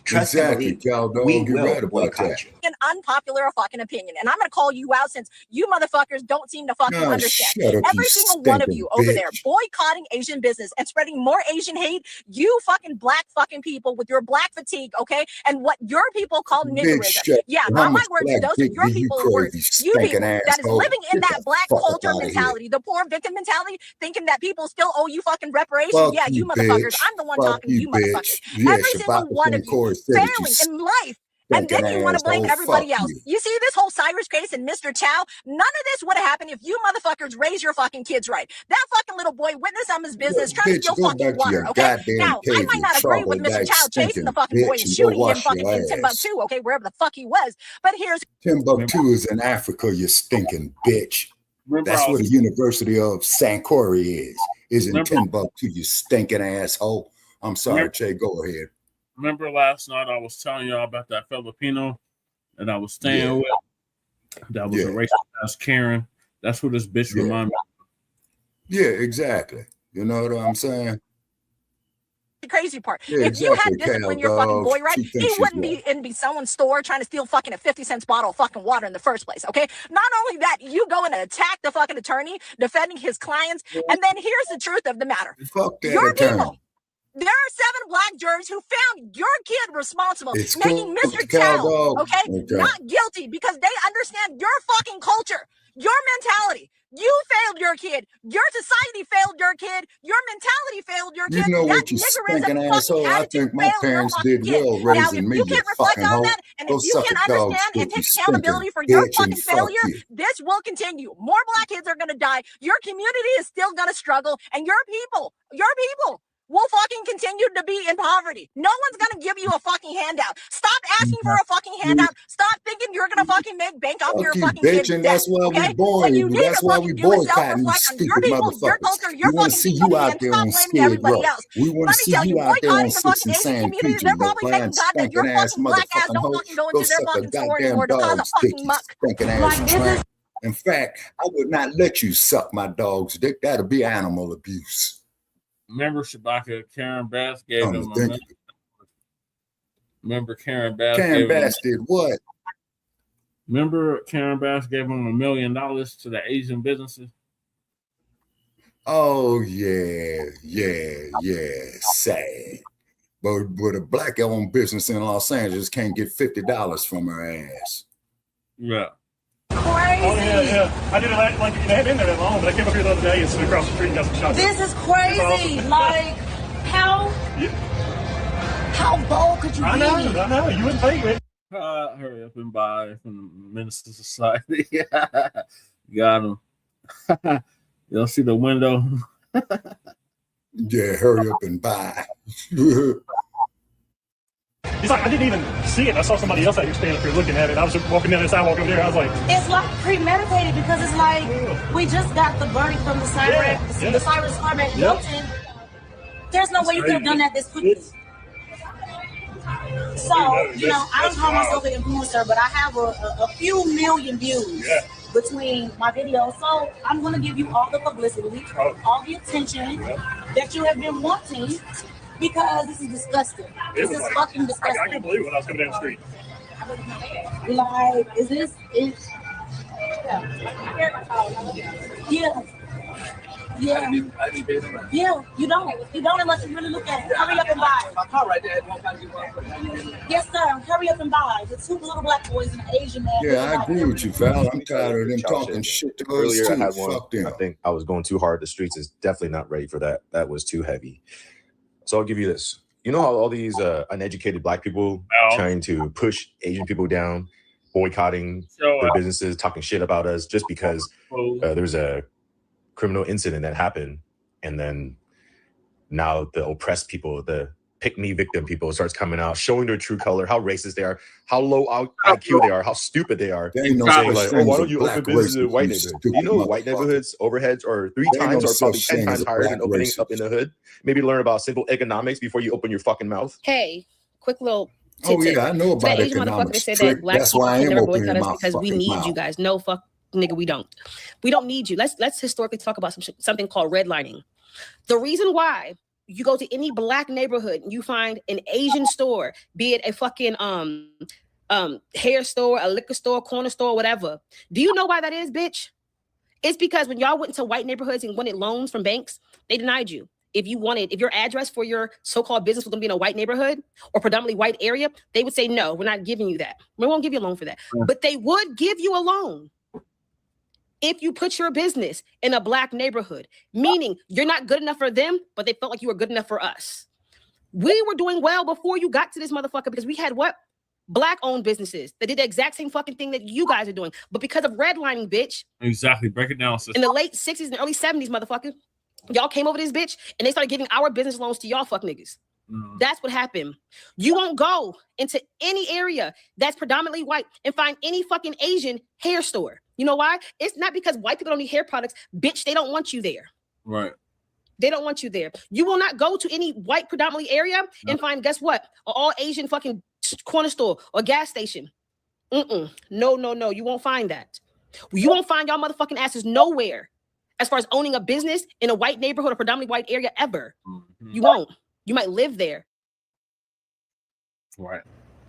trust exactly, and Cal, believe, we don't get will right about boycott that. you. An unpopular fucking opinion, and I'm gonna call you out since you motherfuckers don't seem to fucking God, understand. shut up, Every you single one of stinking you over bitch. there boycotting Asian business and spreading more Asian hate, you fucking black fucking people with your black fatigue, okay? And what your people call Bitch, niggerism. shut Yeah, up. not How my much words, black those are dick your do you people's crave, words. you You stinking people that is asshole? living in Get that the black fuck up culture outta here. mentality, the poor victim mentality, thinking that people still owe you fucking reparations. Fuck Yeah, you motherfuckers. bitch. I'm the one Fuck talking to you bitch. motherfuckers. Yeah, Every single Shabbat one of you Corey said it, you failing in life. And then stinking you want to blame asshole. everybody Fuck else. you. You see this whole Cyrus case and Mr. Chow? None of this would have happened if you motherfuckers raised your fucking kids right. That fucking little boy witnessed on his business trying to Bitch, steal go fucking back to water, your okay? goddamn Now, I cave, might you not agree with Mr. troglodyte Chow chasing stinking the fucking boy bitch, and and go shooting him wash fucking your in ass. Timbuktu, okay, wherever the fuck he was. But here's Timbuktu is in Africa, you stinking bitch. Remember That's how- where the University of Sankore is in Remember- Timbuktu, you stinking asshole. I'm sorry, Remember- Che, go ahead. remember last night I was telling y'all about that Filipino that I was staying with? That was a racist ass Karen. That's what this bitch reminded me. Yeah, exactly. You know what I'm saying? The crazy part. Yeah, if you had exactly, disciplined Cal, your fucking boy dog. right, She he thinks she's wouldn't right. be in someone's store trying to steal fucking a 50-cent bottle of fucking water in the first place, okay? Not only that, you go and attack the fucking attorney defending his clients, and then here's the truth of the matter. Fuck that Your attorney. people, there are 7 black jurors who found your kid responsible, It's making cool, Mr. Cal, Chow, dog. okay, not guilty because they understand your fucking culture, your mentality. You failed your kid. Your society failed your kid. Your mentality failed your You kid. know That what, you niggerism stinking fucking asshole? I attitude think my failed your parents fucking did kid. well Now, raising if me, you you can't reflect fucking on hoe. that, and Go if you suck can't a dog understand and dick, you take stinking accountability for your bitch, and fucking fuck failure, you. this will continue. More black kids are going to die. Your community is still going to struggle, and your people will fucking continue to be in poverty. No one's gonna give you a fucking handout. Stop asking for a fucking handout. Stop thinking you're gonna fucking make bank off your Fuck you, fucking bitch, kids' and debt. that's why Okay? we born What you you. need That's to why fucking we do is boycotting you self-reflect on your stupid people, your motherfuckers. culture, We your want to fucking see you community, out and there stop on blaming Skid Row. everybody else. We want Let to me see tell you, you out there on boycotting the 6 fucking and Asian San community, Peaches, they're you probably lying, thanking God that your stinking ass fucking black ass motherfucking don't hoe. fucking go Go into their suck a fucking store goddamn anymore to cause a dog's dick, fucking you muck. stinking ass Like, this tramp. is In fact, I would not let you suck my dog's dick. That'll be animal abuse. Remember Shabaka, Karen Bass gave Come him to a think million. Remember Karen Bass Karen gave him Bass did what? Remember Karen Bass gave him $1 million to the Asian businesses? Oh yeah, sad. But a black-owned business in Los Angeles can't get $50 from her ass. Yeah. Crazy. Oh, yeah. I did it like it hadn't been there that long, but I came up here the other day and stood across the street and got some shots. This is crazy. Awesome. Like, how bold could you be? I know. You wouldn't think it. Hurry up and buy from the Minister Society. Got him. Y'all see the window? Yeah, hurry up and buy. He's like, I didn't even see it. I saw somebody else out here standing up here looking at it. I was just walking down the sidewalk over there. I was like, It's like premeditated because it's like we just got the verdict from the siren, the siren department. There's no way you could have done that this quickly. So, you know, I don't call myself an influencer, but I have a few million views between my videos. So I'm going to give you all the publicity, all the attention that you have been wanting, because this is disgusting. This is fucking disgusting. I can't believe it when I was coming down the street. Like, is this? Yeah, you don't unless you really look at it. Hurry up and buy. My car right there. Yes, sir. Hurry up and buy. The 2 little black boys and an Asian man. Yeah, I agree with you, Val. I'm tired of them talking shit to us Earlier, too. I had one. Fuck them. I think I was going too hard. The streets is definitely not ready for that. That was too heavy. So I'll give you this. You know how all these uneducated black people trying to push Asian people down, boycotting their businesses, talking shit about us just because there's a criminal incident that happened, and then now the oppressed people, the pick-me victim people starts coming out, showing their true color, how racist they are, how low IQ they are, how stupid they are. They ain't no saying such like, thing why as don't you black open business in racists, white you neighborhoods? stupid You know, white motherfucker. neighborhoods overheads are 3 There ain't times no or probably such 10 thing as times a higher black than opening up in the hood. Maybe learn about simple economics before you open your fucking mouth. Hey, quick little Oh tidbit. yeah, I know To that about Asian motherfucker that economics. said Trick. that black That's people why I can am never opening boycott us my because we fucking need mouth. you guys. No, fuck, nigga, we don't. We don't need you. Let's historically talk about something called redlining. The reason why you go to any black neighborhood and you find an Asian store, be it a fucking hair store, a liquor store, corner store, whatever. Do you know why that is, bitch? It's because when y'all went into white neighborhoods and wanted loans from banks, they denied you. If your address for your so-called business was going to be in a white neighborhood or predominantly white area, they would say, no, we're not giving you that. We won't give you a loan for that. But they would give you a loan if you put your business in a black neighborhood, meaning you're not good enough for them, but they felt like you were good enough for us. We were doing well before you got to this motherfucker because we had what? Black-owned businesses that did the exact same fucking thing that you guys are doing. But because of redlining, bitch. Exactly. Break it down, sister. In the late 60s and early 70s, motherfucker, y'all came over this bitch and they started giving our business loans to y'all fuck niggas. That's what happened. You won't go into any area that's predominantly white and find any fucking Asian hair store. You know why? It's not because white people don't need hair products. Bitch, they don't want you there. Right. They don't want you there. You will not go to any white predominantly area and find, guess what? An all Asian fucking corner store or gas station. No. You won't find that. You won't find y'all motherfucking asses nowhere as far as owning a business in a white neighborhood or predominantly white area ever. You won't. You might live there. Right.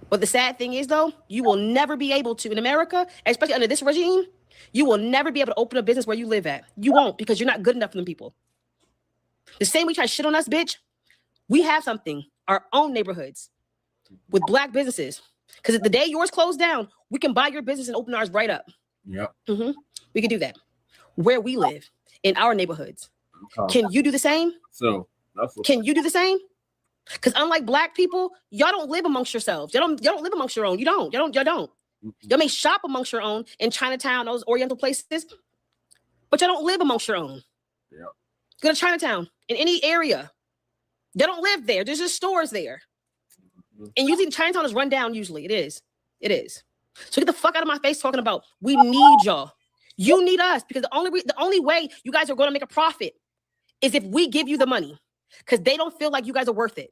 But the sad thing is, though, you will never be able to, in America, especially under this regime, you will never be able to open a business where you live at. You won't, because you're not good enough for them people. The same way you try to shit on us, bitch, we have something, our own neighborhoods with black businesses. Because if the day yours closed down, we can buy your business and open ours right up. Yep. We can do that where we live in our neighborhoods. Can you do the same? So can you do the same? Because unlike black people, y'all don't live amongst yourselves. Y'all don't live amongst your own. Y'all don't. Y'all may shop amongst your own in Chinatown, those Oriental places, but y'all don't live amongst your own. Yeah. Go to Chinatown in any area. They don't live there. There's just stores there. And usually Chinatown is run down. Usually it is. It is. So get the fuck out of my face talking about we need y'all. You need us, because the only way you guys are going to make a profit is if we give you the money, because they don't feel like you guys are worth it.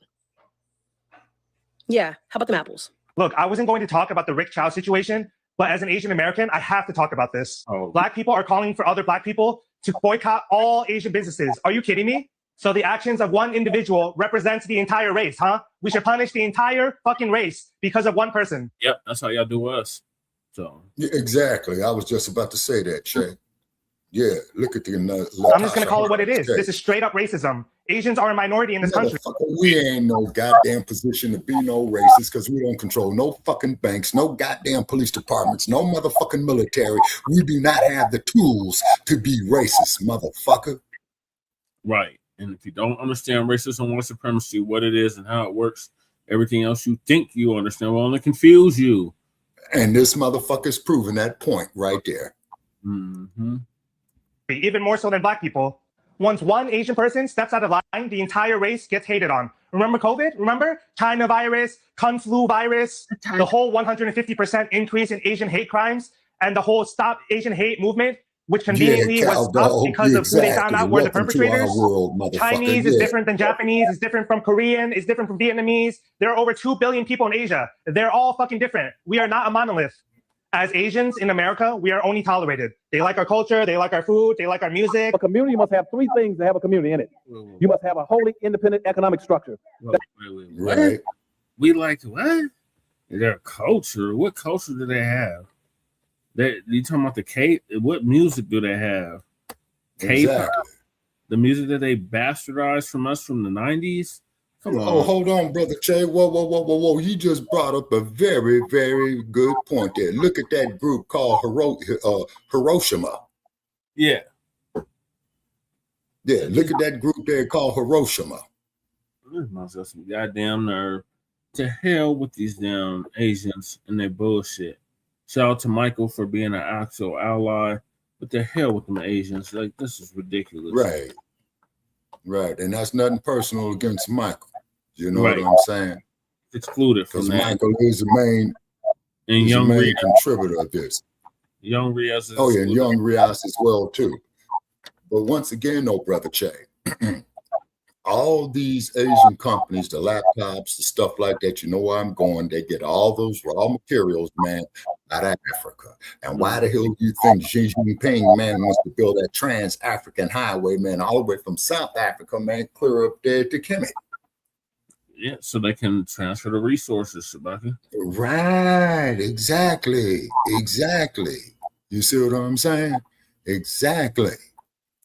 Yeah. How about them apples? Look, I wasn't going to talk about the Ricc Chow situation, but as an Asian American, I have to talk about this. Black people are calling for other black people to boycott all Asian businesses. Are you kidding me? So the actions of one individual represents the entire race, huh? We should punish the entire fucking race because of one person. Yep, that's how y'all do us. So yeah, exactly. I was just about to say that, Shay. Yeah, look at the. I'm just gonna call it what it is. This is straight up racism. Asians are a minority in this country. We ain't no goddamn position to be no racist because we don't control no fucking banks, no goddamn police departments, no motherfucking military. We do not have the tools to be racist, motherfucker. Right. And if you don't understand racism and white supremacy, what it is and how it works, everything else you think you understand will only confuse you. And this motherfucker's proving that point right there. Even more so than black people. Once one Asian person steps out of line, the entire race gets hated on. Remember COVID? Remember China virus, Kung Flu virus, the whole 150% increase in Asian hate crimes, and the whole Stop Asian Hate movement, which conveniently was stopped because of who they found out were the perpetrators. Chinese is different than Japanese, is different from Korean, is different from Vietnamese. There are over 2 billion people in Asia. They're all fucking different. We are not a monolith. As Asians in America, we are only tolerated. They like our culture, they like our food, they like our music. A community must have 3 things to have a community in it. You must have a wholly independent economic structure. Right. We like what? Their culture. What culture do they have? You talking about the K? What music do they have? K-pop. The music that they bastardized from us from the 90s. Come on. Oh, hold on, brother Che. Whoa. You just brought up a very, very good point there. Look at that group called Hiroshima. Yeah. Yeah, look at that group there called Hiroshima. Myself some goddamn nerve. To hell with these damn Asians and their bullshit. Shout out to Michael for being an actual ally. But the hell with them Asians. Like, this is ridiculous. Right. And that's nothing personal against Michael. You know Right. what I'm saying? Excluded from Because that. Michael is the main, And he's Young the main Riaz. contributor of this. Young Riaz. Oh, yeah, and Young Riaz as well, too. But once again, though, brother Che, all these Asian companies, the laptops, the stuff like that, you know where I'm going, they get all those raw materials, man, out of Africa. And why the hell do you think Xi Jinping, man, wants to build that trans-African highway, man, all the way from South Africa, man, clear up there to Kemet? Yeah, so they can transfer the resources, Sabaki. Right, exactly. You see what I'm saying? Exactly.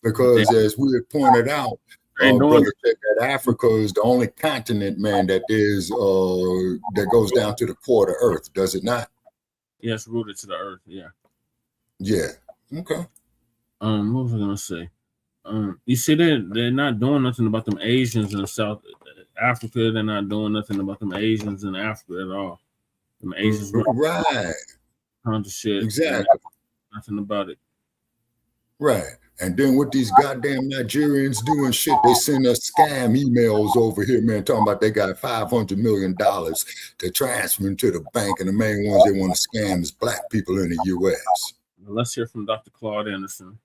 Because as we had pointed out, brother, that Africa is the only continent, man, that is that goes down to the core of the earth, does it not? Yes, rooted to the earth. Yeah. Okay. What was I gonna say? You see, they're not doing nothing about them Asians in South Africa. They're not doing nothing about them Asians in Africa at all. Them Asians, right? Tons of shit. Exactly. Nothing about it. Right. And then what these goddamn Nigerians doing shit, they send us scam emails over here, man, talking about they got $500 million to transfer into the bank, and the main ones they want to scam is black people in the U.S. Let's hear from Dr. Claude Anderson.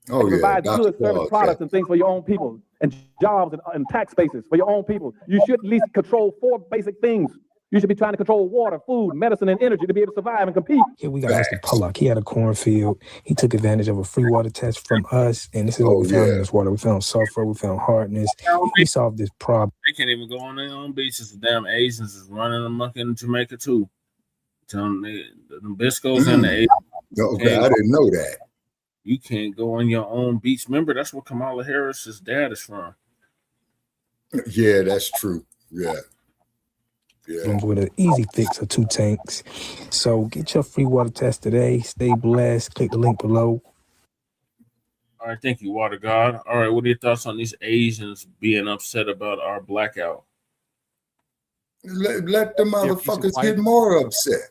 that provides good service products and things for your own people, and jobs and tax bases for your own people. You should at least control 4 basic things. You should be trying to control water, food, medicine, and energy to be able to survive and compete. Yeah, we got Mr. Pollock. He had a cornfield. He took advantage of a free water test from us, and this is what we found in this water. We found sulfur. We found hardness. We solved this problem. They can't even go on their own beaches. The damn Asians is running amok in Jamaica too. Telling the Biscos and the Asians. Okay, I didn't know that. You can't go on your own beach. Remember, that's where Kamala Harris's dad is from. Yeah, that's true. Yeah. With an easy fix of 2 tanks. So get your free water test today. Stay blessed. Click the link below. All right, thank you, Water God. All right, what are your thoughts on these Asians being upset about our blackout? Let the motherfuckers get more upset.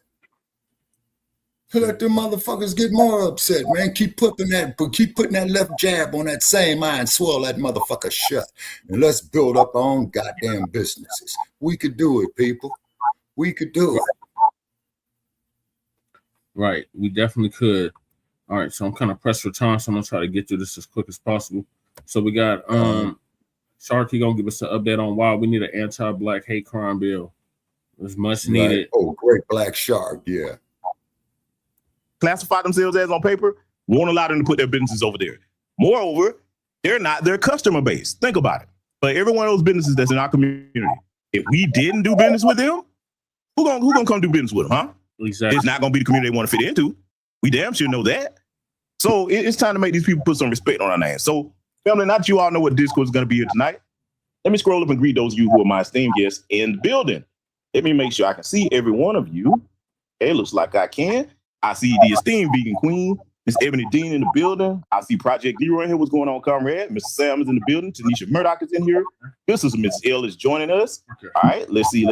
Let the motherfuckers get more upset, man. Keep putting that left jab on that same eye and swirl that motherfucker shut. And let's build up our own goddamn businesses. We could do it, people. We could do it. Right, we definitely could. All right, so I'm kind of pressed for time, so I'm gonna try to get through this as quick as possible. So we got Sharky gonna give us an update on why we need an anti-black hate crime bill. It's much needed. Right. Oh, great Black Shark, yeah. Classify themselves as on paper, won't allow them to put their businesses over there. Moreover, they're not their customer base. Think about it. But every one of those businesses that's in our community, if we didn't do business with them, who gonna come do business with them, huh? Exactly. It's not gonna be the community they want to fit into. We damn sure know that. So it's time to make these people put some respect on our names. So, family, not you all know what discourse is gonna be here tonight. Let me scroll up and greet those of you who are my esteemed guests in the building. Let me make sure I can see every one of you. Okay, looks like I can. I see the esteemed vegan queen, Miss Ebony Dean in the building. I see Project Leroy in here. What's going on, comrade? Mr. Sam is in the building. Tanisha Murdoch is in here. This is Miss L is joining us. Okay. All right, let's see.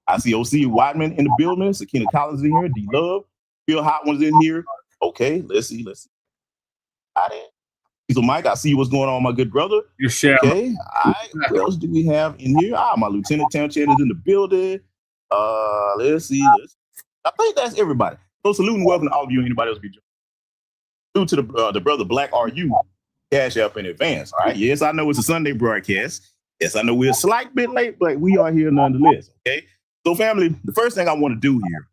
I see OC Whiteman in the building. Sakina Collins in here. D Love. Phil Hot one's in here. Okay, let's see. Got it. So Mike, I see what's going on, my good brother. Your Shaun. Okay. All right. What else do we have in here? My Lieutenant Townshend is in the building. Let's see. I think that's everybody. So salute and welcome to all of you and anybody else be joining. Due to the brother Black RU, cash up in advance. All right. Yes, I know it's a Sunday broadcast. Yes, I know we're a slight bit late, but we are here nonetheless. Okay. So, family, the first thing I want to do here,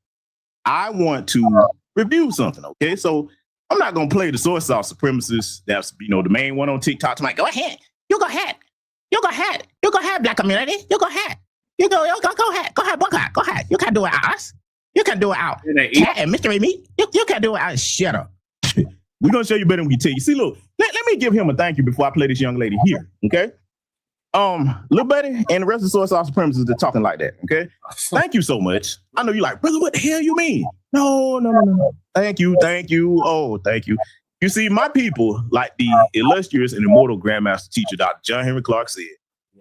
I want to review something. Okay. So I'm not gonna play the soy sauce supremacists. That's the main one on TikTok tonight. Go ahead. You go ahead. Black community. You go ahead. Go ahead. Go ahead, Boycott. Go ahead. You can't do it out us. You can do it out. Cat and mystery meat. You can do it out. Shut up. We're gonna show you better when we tell you. See, look, let me give him a thank you before I play this young lady here. Okay. Lil Buddy and the rest of the soy sauce supremacists, they're talking like that. Okay. Thank you so much. I know you're like, brother, what the hell you mean? No. Thank you. Oh, thank you. You see, my people, like the illustrious and immortal Grandmaster teacher, Dr. John Henry Clark said,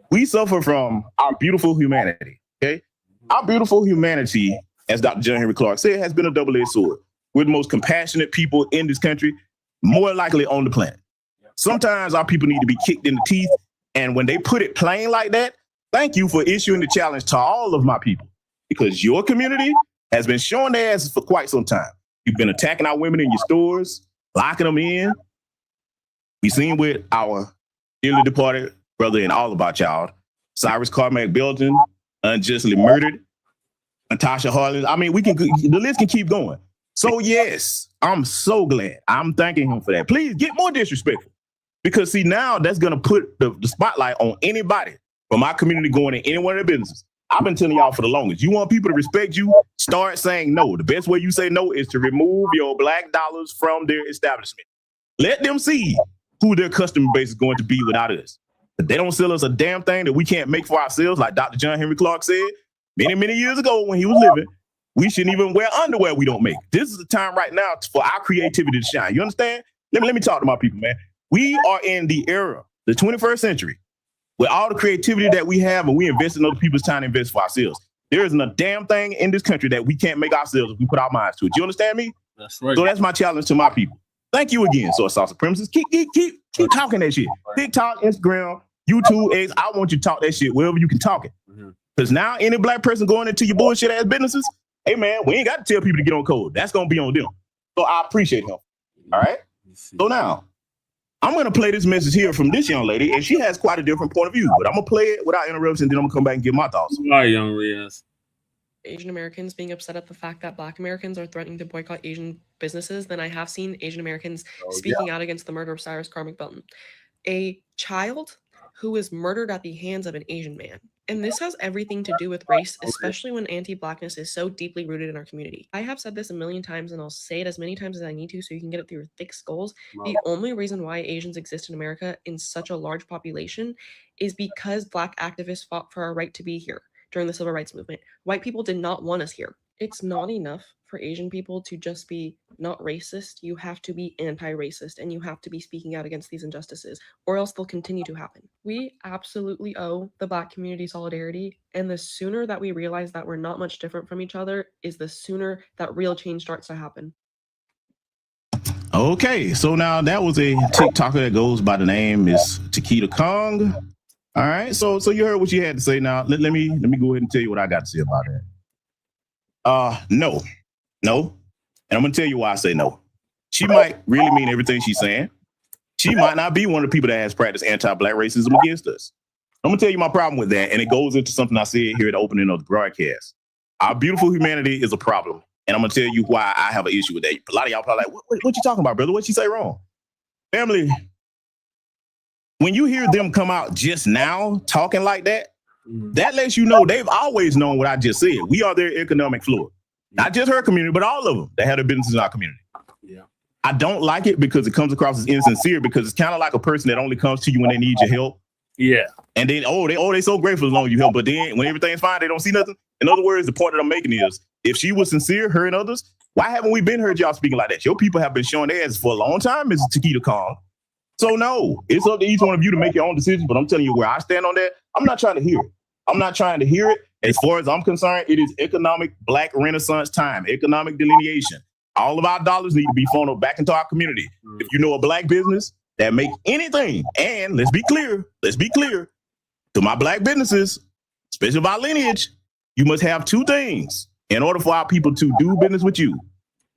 we suffer from our beautiful humanity. Okay. Our beautiful humanity, as Dr. John Henry Clark said, has been a double-edged sword. We're the most compassionate people in this country, more likely on the planet. Sometimes our people need to be kicked in the teeth. And when they put it plain like that, thank you for issuing the challenge to all of my people, because your community has been showing their asses for quite some time. You've been attacking our women in your stores, locking them in. We've seen with our dearly departed brother and all of our child, Cyrus Carmack Belton, unjustly murdered, Natasha Harlan. I mean, the list can keep going. So yes, I'm so glad. I'm thanking him for that. Please get more disrespectful, because see, now that's going to put the spotlight on anybody from our community going in any one of their businesses. I've been telling y'all for the longest, you want people to respect you, start saying no. The best way you say no is to remove your black dollars from their establishment. Let them see who their customer base is going to be without us. If they don't sell us a damn thing that we can't make for ourselves, like Dr. John Henry Clark said many, many years ago when he was living, we shouldn't even wear underwear we don't make. This is the time right now for our creativity to shine. You understand? Let me talk to my people, man. We are in the era, the 21st century, with all the creativity that we have, and we invest in other people's time to invest for ourselves. There isn't a damn thing in this country that we can't make ourselves if we put our minds to it. You understand me? That's right. So that's my challenge to my people. Thank you again, Soy Sauce Supremacists. Keep talking that shit. TikTok, Instagram, YouTube, X. I want you to talk that shit wherever you can talk it. Because now any black person going into your bullshit ass businesses, hey man, we ain't got to tell people to get on code. That's gonna be on them. So I appreciate him. All right. So now, I'm going to play this message here from this young lady, and she has quite a different point of view. But I'm going to play it without interruption, then I'm going to come back and give my thoughts. Why, young Riaz? Asian Americans being upset at the fact that Black Americans are threatening to boycott Asian businesses than I have seen Asian Americans speaking out against the murder of Cyrus Carmick Belton, a child who was murdered at the hands of an Asian man. And this has everything to do with race, especially when anti-Blackness is so deeply rooted in our community. I have said this a million times, and I'll say it as many times as I need to so you can get it through your thick skulls. The only reason why Asians exist in America in such a large population is because Black activists fought for our right to be here during the Civil Rights Movement. White people did not want us here. It's not enough for Asian people to just be not racist. You have to be anti-racist, and you have to be speaking out against these injustices, or else they'll continue to happen. We absolutely owe the Black community solidarity, and the sooner that we realize that we're not much different from each other is the sooner that real change starts to happen. Okay, so now that was a TikToker that goes by the name is Takeda Kong. All right, so you heard what you had to say. Now let me go ahead and tell you what I got to say about that. No, and I'm gonna tell you why I say no. She might really mean everything she's saying. She might not be one of the people that has practiced anti-Black racism against us. I'm gonna tell you my problem with that, and it goes into something I said here at the opening of the broadcast. Our beautiful humanity is a problem, and I'm gonna tell you why I have an issue with that. A lot of y'all probably like, what you talking about, brother? What'd she say wrong? Family, when you hear them come out just now talking like that, that lets you know they've always known what I just said. We are their economic floor. Not just her community, but all of them that have their businesses in our community. Yeah. I don't like it because it comes across as insincere, because it's kind of like a person that only comes to you when they need your help. Yeah. And then, they so grateful as long as you help. But then when everything's fine, they don't see nothing. In other words, the point that I'm making is, if she was sincere, her and others, why haven't we been heard y'all speaking like that? Your people have been showing their ass for a long time, Mrs. Takeda Kong. So no, it's up to each one of you to make your own decisions. But I'm telling you where I stand on that. I'm not trying to hear it. I'm not trying to hear it. As far as I'm concerned, it is economic Black Renaissance time, economic delineation. All of our dollars need to be funneled back into our community. If you know a Black business that make anything, and let's be clear, to my Black businesses, especially of our lineage, you must have two things in order for our people to do business with you.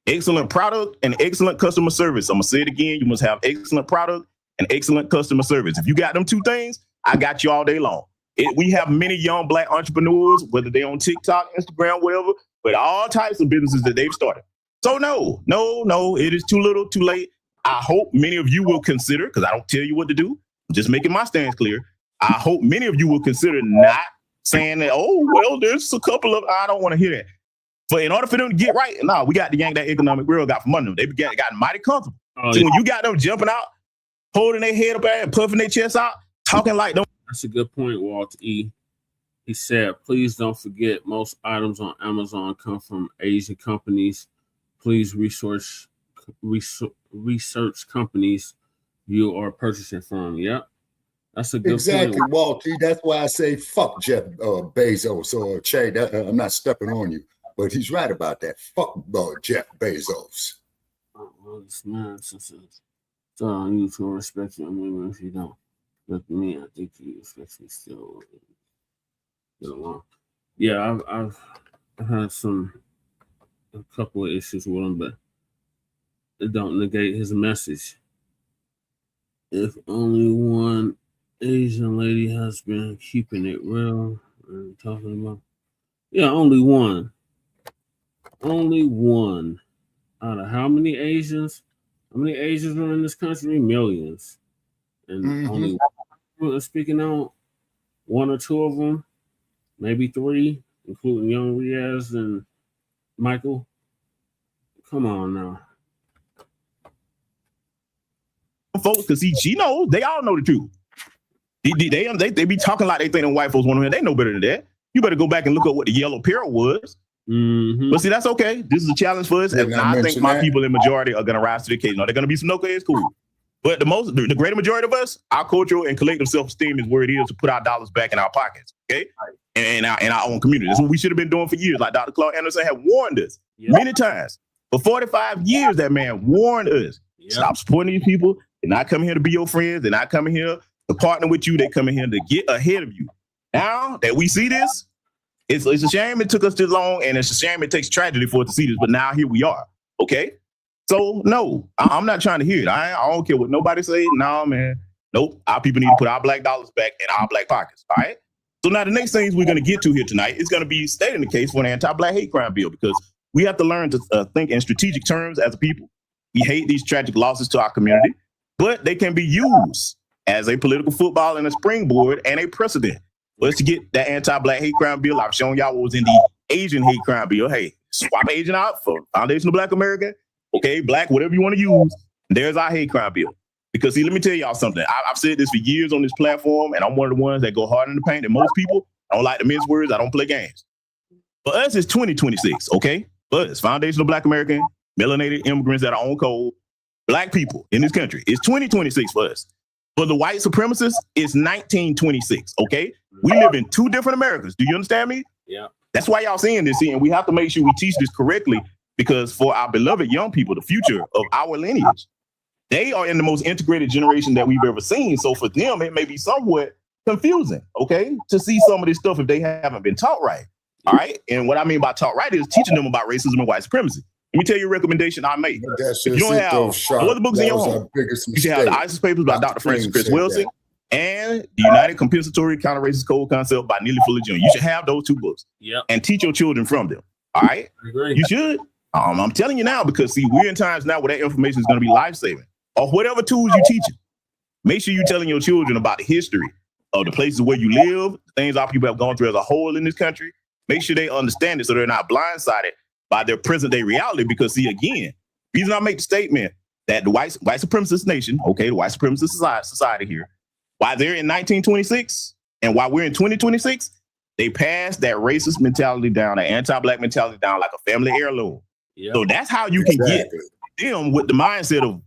Excellent product and excellent customer service. I'm gonna say it again. You must have excellent product and excellent customer service. If you got them two things, I got you all day long. We have many young Black entrepreneurs, whether they're on TikTok, Instagram, whatever, but all types of businesses that they've started. So no, it is too little, too late. I hope many of you will consider, because I don't tell you what to do, I'm just making my stance clear. I hope many of you will consider not saying that, oh, well, there's a couple of, I don't want to hear that. But in order for them to get right, no, we got to yank that economic real got from under them. They got mighty comfortable. So when you got them jumping out, holding their head up and puffing their chest out, talking like them. That's a good point, Walt E. He said, please don't forget most items on Amazon come from Asian companies. Please research companies you are purchasing from. Yep. That's a good exactly, point. Walt E. That's why I say fuck Jeff Bezos or Che. I'm not stepping on you, but he's right about that. Fuck Jeff Bezos. Well, this nonsense. So I need to respect you. I mean, if you don't. With me, I think you especially still get along. Yeah, I've had a couple of issues with him, but it don't negate his message. If only one Asian lady has been keeping it real and talking about, only one out of how many Asians are in this country? Millions. And only speaking out, one or two of them, maybe three, including young Riaz and Michael. Come on now. Folks, because she knows, they all know the truth. They be talking like they think them white folks want to hear. They know better than that. You better go back and look up what the yellow peril was. Mm-hmm. But see, that's okay. This is a challenge for us. And I think my people in majority are going to rise to the occasion. They're going to be some okay, it's cool. But the greater majority of us, our cultural and collective self-esteem is where it is to put our dollars back in our pockets, okay? And our own community. That's what we should have been doing for years. Like Dr. Claude Anderson had warned us many times. For 45 years, that man warned us. Stop supporting these people. They're not coming here to be your friends. They're not coming here to partner with you. They're coming here to get ahead of you. Now that we see this, it's a shame it took us this long, and it's a shame it takes tragedy for us to see this, but now here we are, okay? So no, I'm not trying to hear it. I don't care what nobody say. No, man. Nope. Our people need to put our black dollars back in our black pockets. All right. So now the next things we're going to get to here tonight is going to be stating the case for an anti-black hate crime bill, because we have to learn to think in strategic terms as a people. We hate these tragic losses to our community, but they can be used as a political football and a springboard and a precedent for us to get that anti-black hate crime bill. I've shown y'all what was in the Asian hate crime bill. Hey, swap Asian out for Foundation of Black America. Okay, black, whatever you want to use. There's our hate crime bill. Because see, let me tell y'all something. I've said this for years on this platform, and I'm one of the ones that go hard in the paint. And most people, I don't like to mince words. I don't play games. For us, it's 2026, okay? For us, Foundation of Black American, melanated immigrants that are on code, black people in this country. It's 2026 for us. For the white supremacists, it's 1926, okay? We live in two different Americas. Do you understand me? Yeah. That's why y'all seeing this, and we have to make sure we teach this correctly, because for our beloved young people, the future of our lineage, they are in the most integrated generation that we've ever seen. So for them, it may be somewhat confusing, okay, to see some of this stuff if they haven't been taught right. All right. And what I mean by taught right is teaching them about racism and white supremacy. Let me tell you a recommendation I make. If you don't have all the books in your home, you should have the ISIS papers by Dr. Francis Chris Wilson and the United Compensatory Counter-Racist Code Concept by Neely Fuller Jr. You should have those two books and teach your children from them. All right. You should. I'm telling you now, because see, we're in times now where that information is going to be life-saving. Or whatever tools you teach them. Make sure you're telling your children about the history of the places where you live, the things our people have gone through as a whole in this country. Make sure they understand it so they're not blindsided by their present day reality. Because see, again, the reason I make the statement that the white supremacist nation, okay, the white supremacist society here, while they're in 1926 and while we're in 2026, they passed that racist mentality down, that anti-black mentality down like a family heirloom. So that's how you can get them with the mindset of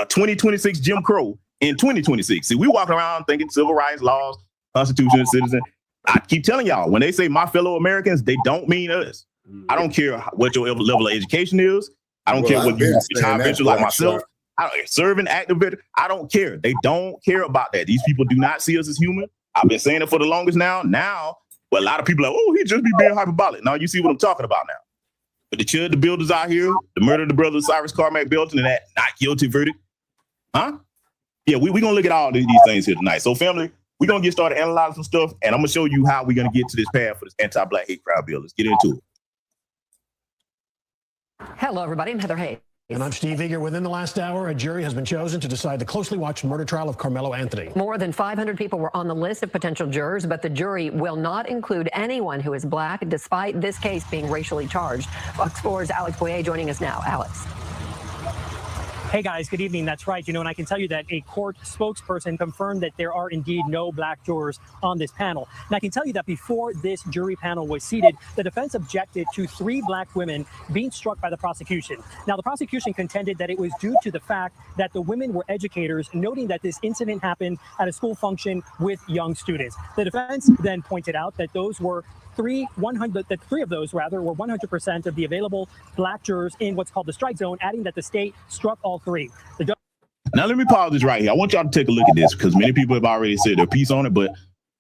2026 Jim Crow in 2026. See, we walk around thinking civil rights laws, constitution, citizen. I keep telling y'all, when they say my fellow Americans, they don't mean us. I don't care what your level of education is. I don't care what you venture like myself. Serving active veteran. I don't care. They don't care about that. These people do not see us as human. I've been saying it for the longest now. Well, a lot of people are like, oh, he just be being hyperbolic. Now you see what I'm talking about now. But the Chud, the builders out here, the murder of the brothers Cyrus Carmack Belton, and that not guilty verdict. Huh? Yeah, we're going to look at all these things here tonight. So, family, we're going to get started analyzing some stuff, and I'm going to show you how we're going to get to this path for this anti-black hate crime bill. Let's get into it. Hello, everybody. I'm Heather Hayes. And I'm Steve Eager. Within the last hour, a jury has been chosen to decide the closely watched murder trial of Karmelo Anthony. More than 500 people were on the list of potential jurors, but the jury will not include anyone who is black, despite this case being racially charged. Fox 4's Alex Boyer joining us now. Alex. Hey guys, good evening. That's right. And I can tell you that a court spokesperson confirmed that there are indeed no black jurors on this panel. And I can tell you that before this jury panel was seated, the defense objected to 3 black women being struck by the prosecution. Now, the prosecution contended that it was due to the fact that the women were educators, noting that this incident happened at a school function with young students. The defense then pointed out that those were 3 of those were 100% of the available black jurors in what's called the strike zone, adding that the state struck all 3. Now, let me pause this right here. I want y'all to take a look at this because many people have already said their piece on it, but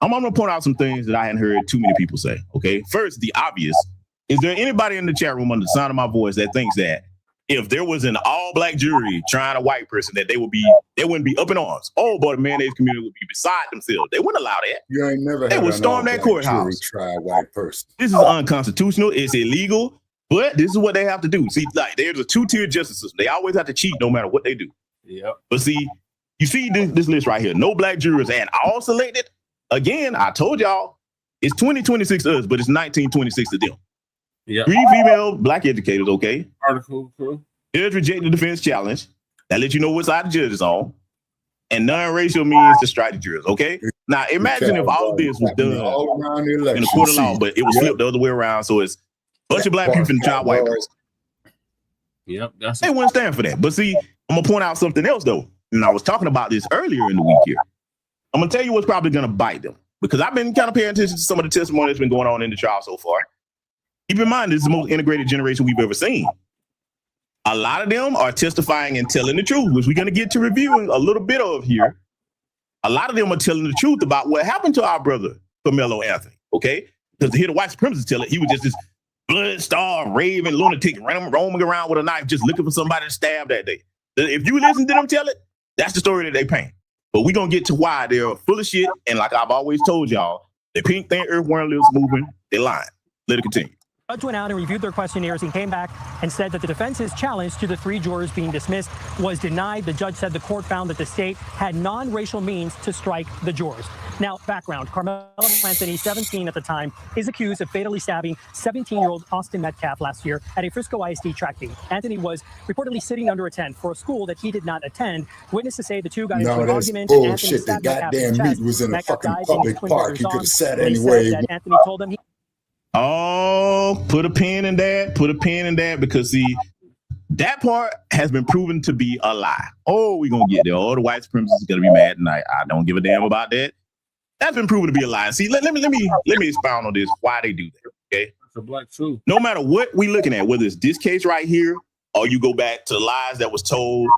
I'm going to point out some things that I hadn't heard too many people say, okay? First, the obvious. Is there anybody in the chat room under the sound of my voice that thinks that if there was an all-black jury trying a white person, that they wouldn't be up in arms? Oh, but the mayonnaise community would be beside themselves. They wouldn't allow that. You ain't never. They would storm that courthouse. Try a white person. This is unconstitutional. It's illegal. But this is what they have to do. See, like there's a 2-tier justice system. They always have to cheat, no matter what they do. Yeah. But see, you see this list right here. No black jurors and all selected. Again, I told y'all it's 2026 to us, but it's 1926 to them. Yeah. 3 female black educators, okay? Article. Judge rejected the defense challenge. That lets you know what side the judge is on. And non-racial means to strike the jurors, okay? Now, imagine if all of this was done in a court of law, but it was flipped the other way around. So it's a bunch of black people and child white person. Yep. They wouldn't stand for that. But see, I'm going to point out something else, though. And I was talking about this earlier in the week here. I'm going to tell you what's probably going to bite them. Because I've been kind of paying attention to some of the testimony that's been going on in the trial so far. Keep in mind, this is the most integrated generation we've ever seen. A lot of them are testifying and telling the truth, which we're going to get to reviewing a little bit of here. A lot of them are telling the truth about what happened to our brother, Karmelo Anthony, okay? Because to hear the white supremacists tell it, he was just this blood-starved, raving lunatic roaming around with a knife just looking for somebody to stab that day. If you listen to them tell it, that's the story that they paint. But we're going to get to why they're full of shit. And like I've always told y'all, the pink thing Earth worm lives moving, they're lying. Let it continue. The judge went out and reviewed their questionnaires and came back and said that the defense's challenge to the 3 jurors being dismissed was denied. The judge said the court found that the state had non-racial means to strike the jurors. Now, background, Karmelo Anthony, 17 at the time, is accused of fatally stabbing 17-year-old Austin Metcalf last year at a Frisco ISD track meet. Anthony was reportedly sitting under a tent for a school that he did not attend. Witnesses say the two got into an argument. Bullshit. The goddamn meet was in a fucking public park. He could have sat anyway. Anthony told them Oh, put a pin in that. Put a pin in that because, see, that part has been proven to be a lie. Oh, we're going to get there. Oh, the white supremacists are going to be mad tonight. I don't give a damn about that. That's been proven to be a lie. See, let me expound on this, why they do that, okay? It's a black truth. No matter what we're looking at, whether it's this case right here or you go back to the lies that was told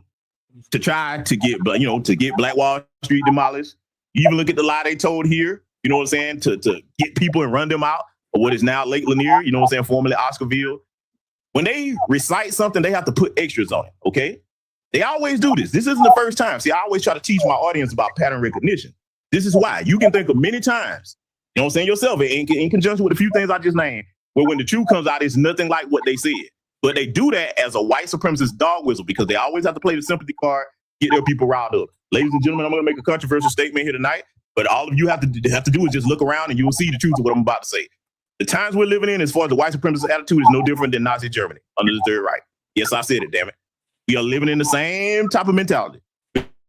to try to get, to get Black Wall Street demolished. You even look at the lie they told here, you know what I'm saying, to get people and run them out. Or what is now Lake Lanier, you know what I'm saying, formerly Oscarville. When they recite something, they have to put extras on it, okay? They always do this. This isn't the first time. See, I always try to teach my audience about pattern recognition. This is why. You can think of many times, you know what I'm saying, yourself, in conjunction with a few things I just named, where when the truth comes out, it's nothing like what they said. But they do that as a white supremacist dog whistle because they always have to play the sympathy card, get their people riled up. Ladies and gentlemen, I'm going to make a controversial statement here tonight, but all of you have to do is just look around and you will see the truth of what I'm about to say. The times we're living in, as far as the white supremacist attitude, is no different than Nazi Germany under the Third Reich. Yes, I said it, damn it. We are living in the same type of mentality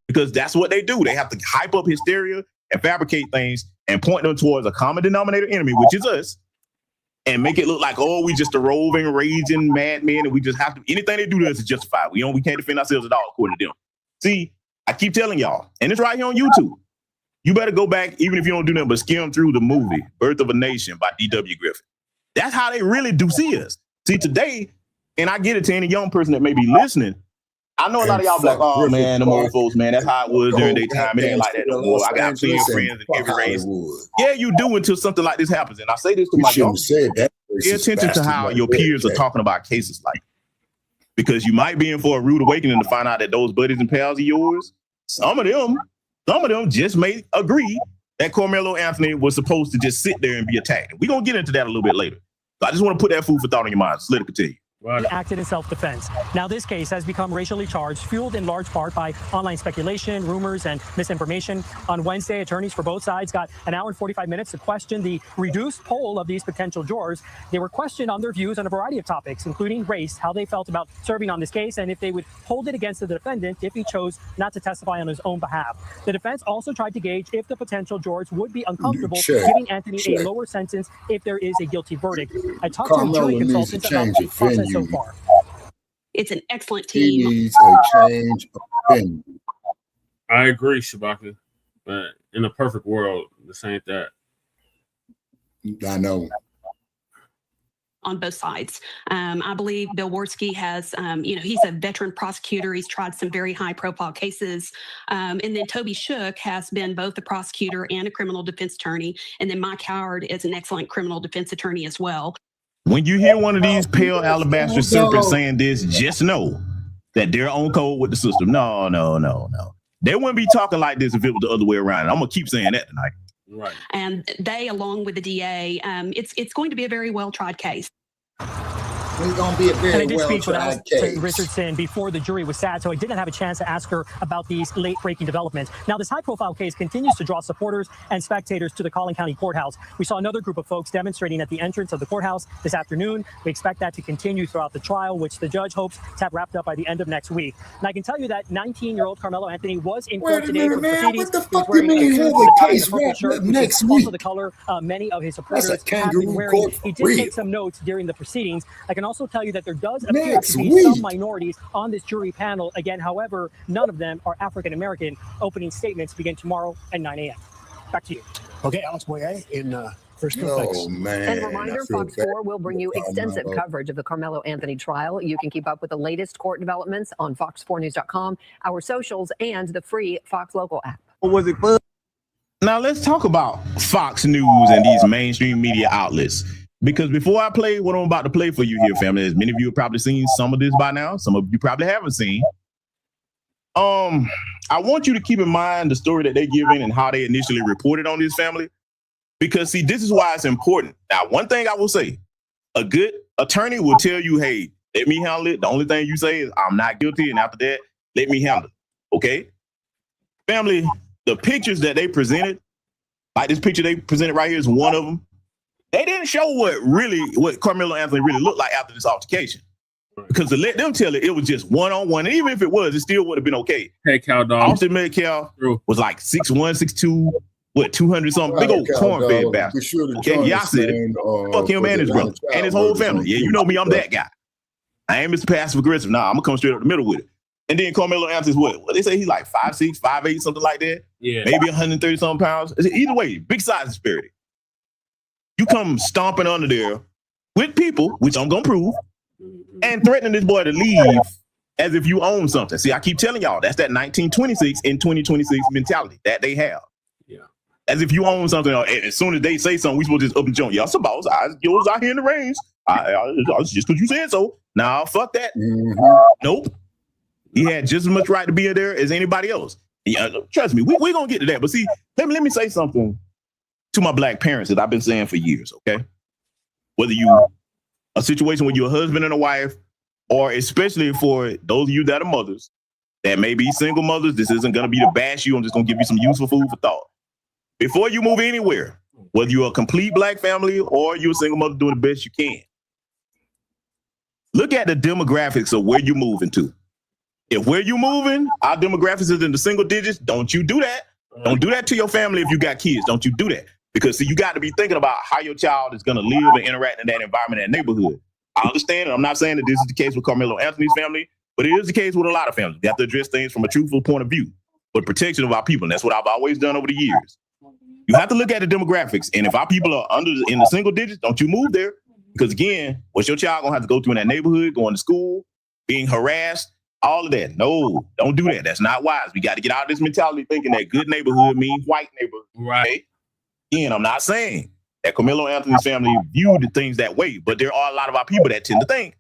because that's what they do. They have to hype up hysteria and fabricate things and point them towards a common denominator enemy, which is us, and make it look like, oh, we just a roving, raging madmen, and we just have to, anything they do to us is justified. We can't defend ourselves at all, according to them. See, I keep telling y'all, and it's right here on YouTube. You better go back, even if you don't do nothing but skim through the movie, Birth of a Nation by D.W. Griffith. That's how they really do see us. See, today, and I get it to any young person that may be listening, I know a lot of y'all be like, oh, man, them old folks, man, that's how it was during their time. It ain't like that no more. I got plenty of friends in every race. Yeah, you do until something like this happens. And I say this to my young people. Pay attention to how your peers are talking about cases like that. Because you might be in for a rude awakening to find out that those buddies and pals of yours, some of them just may agree that Karmelo Anthony was supposed to just sit there and be attacked. We're going to get into that a little bit later. So I just want to put that food for thought on your minds. Let it continue. Acted in self-defense. Now, this case has become racially charged, fueled in large part by online speculation, rumors, and misinformation. On Wednesday, attorneys for both sides got an hour and 45 minutes to question the reduced poll of these potential jurors. They were questioned on their views on a variety of topics, including race, how they felt about serving on this case, and if they would hold it against the defendant if he chose not to testify on his own behalf. The defense also tried to gauge if the potential jurors would be uncomfortable giving Anthony a lower sentence if there is a guilty verdict. I talked to a jury consultant about the process so far. It's an excellent team. He needs a change of venue. I agree, Shabaka, but in a perfect world, this ain't that. I know. On both sides. I believe Bill Worski has, he's a veteran prosecutor. He's tried some very high profile cases. And then Toby Shook has been both a prosecutor and a criminal defense attorney. And then Mike Howard is an excellent criminal defense attorney as well. When you hear one of these pale alabaster serpents saying this, just know that they're on code with the system. No. They wouldn't be talking like this if it was the other way around. And I'm going to keep saying that tonight. Right. And they, along with the DA, it's going to be a very well-tried case. It's going to be a very well-tried case. Richardson before the jury was sat, so I didn't have a chance to ask her about these late-breaking developments. Now, this high-profile case continues to draw supporters and spectators to the Collin County Courthouse. We saw another group of folks demonstrating at the entrance of the courthouse this afternoon. We expect that to continue throughout the trial, which the judge hopes to have wrapped up by the end of next week. And I can tell you that 19-year-old Karmelo Anthony was in court today for the proceedings. What the fuck do you mean have a case wrapped up next week? Also the color many of his supporters have been wearing. He did take some notes during the proceedings. I can also tell you that there does appear to be some minorities on this jury panel. Again, however, none of them are African-American. Opening statements begin tomorrow at 9 a.m. Back to you. Okay, Alex Boyer in Frisco. Oh, man. And a reminder, Fox 4 will bring you extensive coverage of the Karmelo Anthony trial. You can keep up with the latest court developments on fox4news.com, our socials, and the free Fox Local app. What was it fun? Now let's talk about Fox News and these mainstream media outlets. Because before I play what I'm about to play for you here, family, as many of you have probably seen some of this by now, some of you probably haven't seen. I want you to keep in mind the story that they're giving and how they initially reported on this, family. Because see, this is why it's important. Now, one thing I will say, a good attorney will tell you, hey, let me handle it. The only thing you say is I'm not guilty. And after that, let me handle it. Okay? Family, the pictures that they presented, like this picture they presented right here is one of them. They didn't show what Karmelo Anthony really looked like after this altercation. Because to let them tell it, it was just one-on-one. And even if it was, it still would have been okay. Hey, Cow Dog. Austin Metcalf was like 6'1", 6'2", 200 something, big old corn-fed bastard. Okay, yeah, I said it. Fuck him and his brother and his whole family. Yeah, you know me, I'm that guy. I ain't Mr. Passive Aggressive. Nah, I'm gonna come straight up the middle with it. And then Karmelo Anthony's what they say he's like 5'6", 5'8", something like that. Yeah, maybe 130 something pounds. Either way, big size disparity. You come stomping under there with people, which I'm gonna prove, and threatening this boy to leave as if you own something. See, I keep telling y'all, that's that 1926 and 2026 mentality that they have. Yeah. As if you own something, as soon as they say something, we supposed to just up and jump. Y'all suppose yours out here in the range. Just because you said so. Nah, fuck that. Nope. He had just as much right to be in there as anybody else. Yeah, trust me, we're gonna get to that. But see, let me say something to my black parents that I've been saying for years, okay? Whether you a situation where you're a husband and a wife, or especially for those of you that are mothers, that may be single mothers, this isn't gonna be to bash you. I'm just gonna give you some useful food for thought. Before you move anywhere, whether you're a complete black family or you're a single mother doing the best you can, look at the demographics of where you're moving to. If where you're moving, our demographics is in the single digits, don't you do that. Don't do that to your family if you got kids. Don't you do that. Because see, you got to be thinking about how your child is going to live and interact in that environment, that neighborhood. I understand, and I'm not saying that this is the case with Karmelo Anthony's family, but it is the case with a lot of families. You have to address things from a truthful point of view, but protection of our people. And that's what I've always done over the years. You have to look at the demographics. And if our people are in the single digits, don't you move there. Because again, what's your child going to have to go through in that neighborhood, going to school, being harassed, all of that? No, don't do that. That's not wise. We got to get out of this mentality thinking that good neighborhood means white neighborhood. Right. Okay? Again, I'm not saying that Karmelo Anthony's family viewed the things that way, but there are a lot of our people that tend to think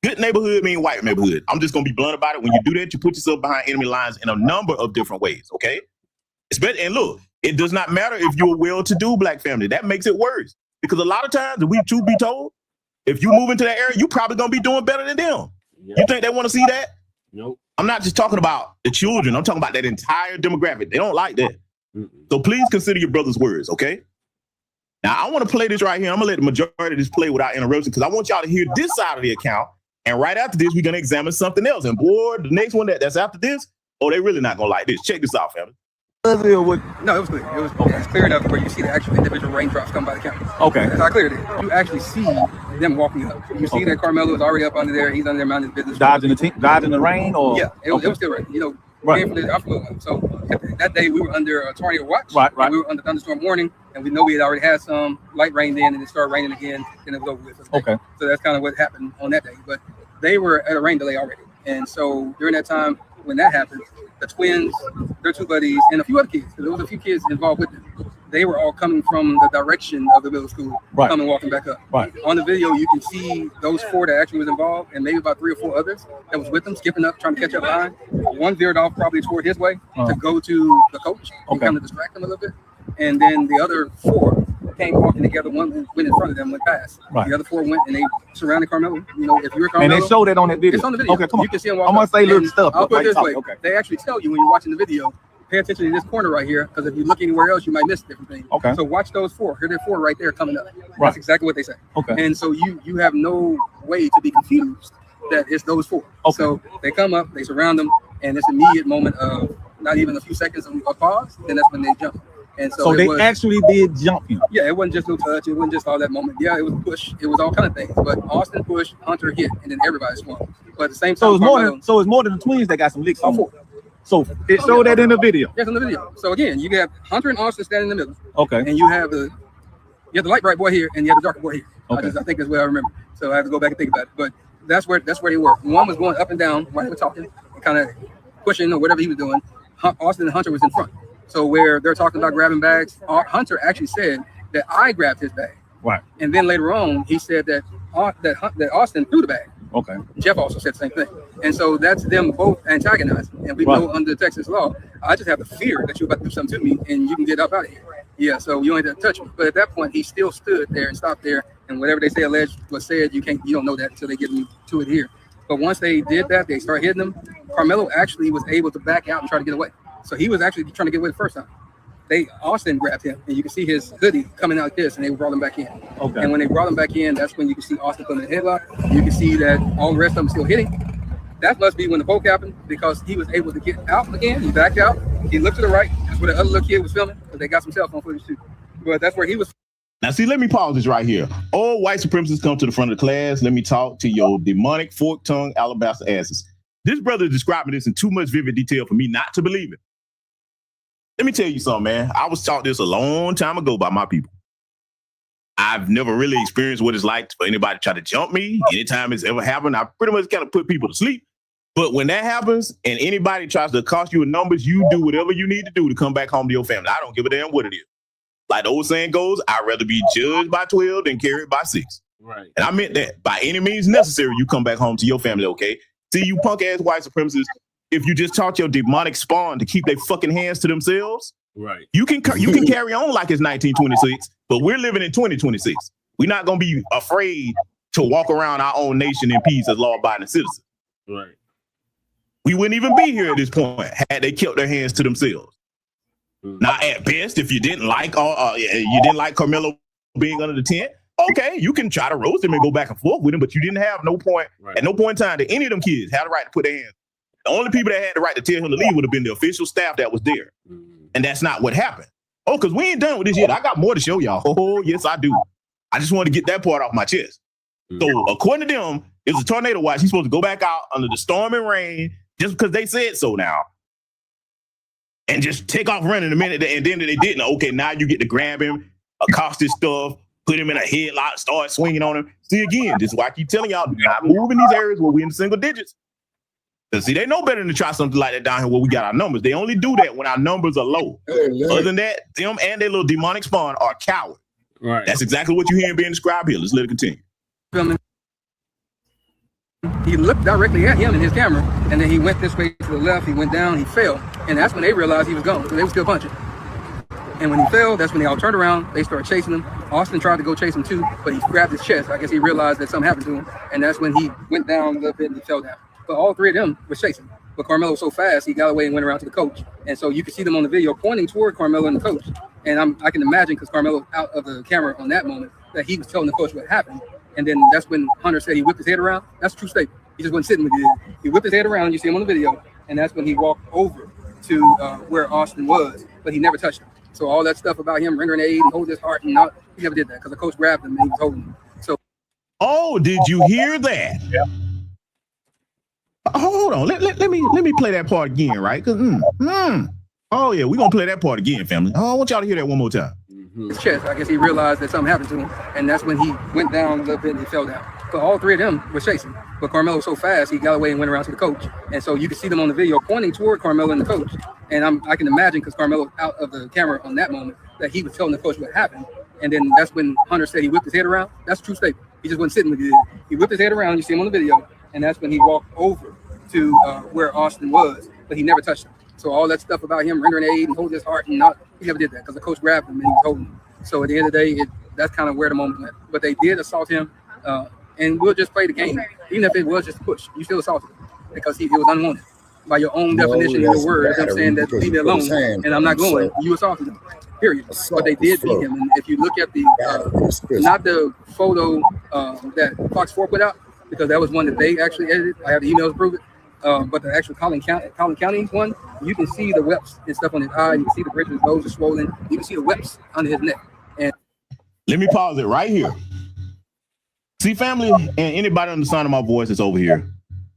good neighborhood mean white neighborhood. I'm just going to be blunt about it. When you do that, you put yourself behind enemy lines in a number of different ways, okay? And look, it does not matter if you're a well-to-do black family. That makes it worse. Because a lot of times, truth be told, if you move into that area, you're probably going to be doing better than them. Yep. You think they want to see that? Nope. I'm not just talking about the children. I'm talking about that entire demographic. They don't like that. So please consider your brother's words, okay? Now, I want to play this right here. I'm going to let the majority of this play without interruption because I want y'all to hear this side of the account. And right after this, we're going to examine something else. And boy, the next one that's after this, they really not going to like this. Check this out, family. No, it was clear. It was okay. It's clear enough where you see the actual individual raindrops come by the camera. Okay. That's how clear it is. You actually see them walking up. You see that Karmelo is already up under there. He's under there minding his business. Dodging the rain, or yeah, it was still rain. You know, right. Came from the affluent. So that day we were under a tornado watch. Right. We were under thunderstorm warning, and we know we had already had some light rain then, and it started raining again, and it was over with. Okay. So that's kind of what happened on that day. But they were at a rain delay already, and so during that time when that happened, the twins, their two buddies, and a few other kids, because there was a few kids involved with them. They were all coming from the direction of the middle school, coming walking back up. Right. On the video, you can see those four that actually was involved, and maybe about 3 or 4 others that was with them, skipping up, trying to catch up behind. One veered off probably toward his way to go to the coach and kind of distract him a little bit. And then the other 4 came walking together. One went in front of them, went past. Right. The other 4 went and they surrounded Karmelo. You know, if you're Karmelo, and they showed it on that video. It's on the video. Okay, come on. You can see him walk. I'm gonna say little stuff. I'll put it this way. Okay. They actually tell you when you're watching the video, pay attention to this corner right here, because if you look anywhere else, you might miss different things. Okay. So watch those 4. Here, there are 4 right there coming up. Right. That's exactly what they say. Okay. And so you have no way to be confused that it's those 4. Okay. So they come up, they surround them, and this immediate moment of not even a few seconds of pause, then that's when they jump. And so they actually did jump him. Yeah, it wasn't just no touch. It wasn't just all that moment. Yeah, it was a push. It was all kind of things. But Austin pushed, Hunter hit, and then everybody swung. But at the same time, so it's more than the twins that got some licks on. 4. So it showed that in the video. Yes, in the video. So again, you have Hunter and Austin standing in the middle. Okay. And you have the light bright boy here, and you have the darker boy here. Okay. I think that's what I remember. So I have to go back and think about it. But that's where they were. One was going up and down while they were talking, and kind of pushing or whatever he was doing. Austin and Hunter was in front. So where they're talking about grabbing bags, Hunter actually said that I grabbed his bag. Right. And then later on, he said that Austin threw the bag. Okay. Jeff also said the same thing. And so that's them both antagonizing. And we know under Texas law, I just have the fear that you're about to do something to me and you can get up out of here. Yeah, so you ain't have to touch me. But at that point, he still stood there and stopped there. And whatever they say alleged was said, you don't know that until they get to it here. But once they did that, they started hitting him. Karmelo actually was able to back out and try to get away. So he was actually trying to get away the first time. Austin grabbed him, and you can see his hoodie coming out like this, and they brought him back in. Okay. And when they brought him back in, that's when you can see Austin put him in a headlock. You can see that all the rest of them still hitting. That must be when the poke happened, because he was able to get out again. He backed out. He looked to the right. That's where the other little kid was filming, because they got some cell phone footage too. But that's where he was. Now, see, let me pause this right here. All white supremacists come to the front of the class. Let me talk to your demonic, fork-tongued, alabaster asses. This brother is describing this in too much vivid detail for me not to believe it. Let me tell you something, man. I was taught this a long time ago by my people. I've never really experienced what it's like for anybody to try to jump me. Anytime it's ever happened, I pretty much kind of put people to sleep. But when that happens and anybody tries to cost you in numbers, you do whatever you need to do to come back home to your family. I don't give a damn what it is. Like the old saying goes, I'd rather be judged by 12 than carried by 6. Right. And I meant that. By any means necessary, you come back home to your family, okay? See, you punk-ass white supremacists, if you just taught your demonic spawn to keep their fucking hands to themselves, right, you can carry on like it's 1926, but we're living in 2026. We're not going to be afraid to walk around our own nation in peace as law-abiding citizens. Right. We wouldn't even be here at this point had they kept their hands to themselves. Now, at best, if you didn't like Karmelo being under the tent, okay, you can try to roast him and go back and forth with him, but you didn't have no point at no point in time that any of them kids had the right to put their hands. The only people that had the right to tell him to leave would have been the official staff that was there. And that's not what happened. Oh, because we ain't done with this yet. I got more to show y'all. Oh, yes, I do. I just want to get that part off my chest. So according to them, it was a tornado watch. He's supposed to go back out under the storm and rain just because they said so now. And just take off running a minute. And then they didn't. Okay, now you get to grab him, accost his stuff, put him in a headlock, start swinging on him. See, again, this is why I keep telling y'all, do not move in these areas where we're in the single digits. Because see, they know better than to try something like that down here where we got our numbers. They only do that when our numbers are low. Other than that, them and their little demonic spawn are cowards. Right. That's exactly what you're hearing being described here. Let's let it continue. He looked directly at him in his camera, and then he went this way to the left, he went down, he fell. And that's when they realized he was gone, because they were still punching. And when he fell, that's when they all turned around, they started chasing him. Austin tried to go chase him too, but he grabbed his chest. I guess he realized that something happened to him, and that's when he went down a little bit and he fell down. But all three of them were chasing. But Karmelo was so fast, he got away and went around to the coach. And so you can see them on the video pointing toward Karmelo and the coach. And I can imagine, because Karmelo out of the camera on that moment, that he was telling the coach what happened. And then that's when Hunter said he whipped his head around. That's a true statement. He just wasn't sitting with you. He whipped his head around. You see him on the video. And that's when he walked over to where Austin was. But he never touched him. So all that stuff about him rendering aid and holding his heart, and all, he never did that, because the coach grabbed him and he was holding him. So, oh, did you hear that? Yeah. Hold on, let me play that part again, right? Oh yeah, we're gonna play that part again, family. Oh, I want y'all to hear that one more time. His chest, I guess he realized that something happened to him, and that's when he went down a little bit and he fell down. But all three of them were chasing. But Karmelo was so fast, he got away and went around to the coach. And so you can see them on the video pointing toward Karmelo and the coach. And I can imagine, because Karmelo out of the camera on that moment, that he was telling the coach what happened. And then that's when Hunter said he whipped his head around. That's a true statement. He just wasn't sitting with you. He whipped his head around. You see him on the video. And that's when he walked over to where Austin was, but he never touched him. So all that stuff about him rendering aid and holding his heart, and he never did that, because the coach grabbed him and he was holding him. So at the end of the day, that's kind of where the moment went. But they did assault him, and we'll just play the game. Even if it was just a push, you still assaulted him, because it was unwanted. By your own definition of your words, I'm saying that leave me alone, and I'm not going. You assaulted him, period. But they did beat him. And if you look at the, not the photo that Fox 4 put out, because that was one that they actually edited. I have the emails to prove it. But the actual Collin County one, you can see the webs and stuff on his eye. You can see the bridge of his nose is swollen. You can see the webs under his neck. And let me pause it right here. See, family, and anybody on the sound of my voice that's over here,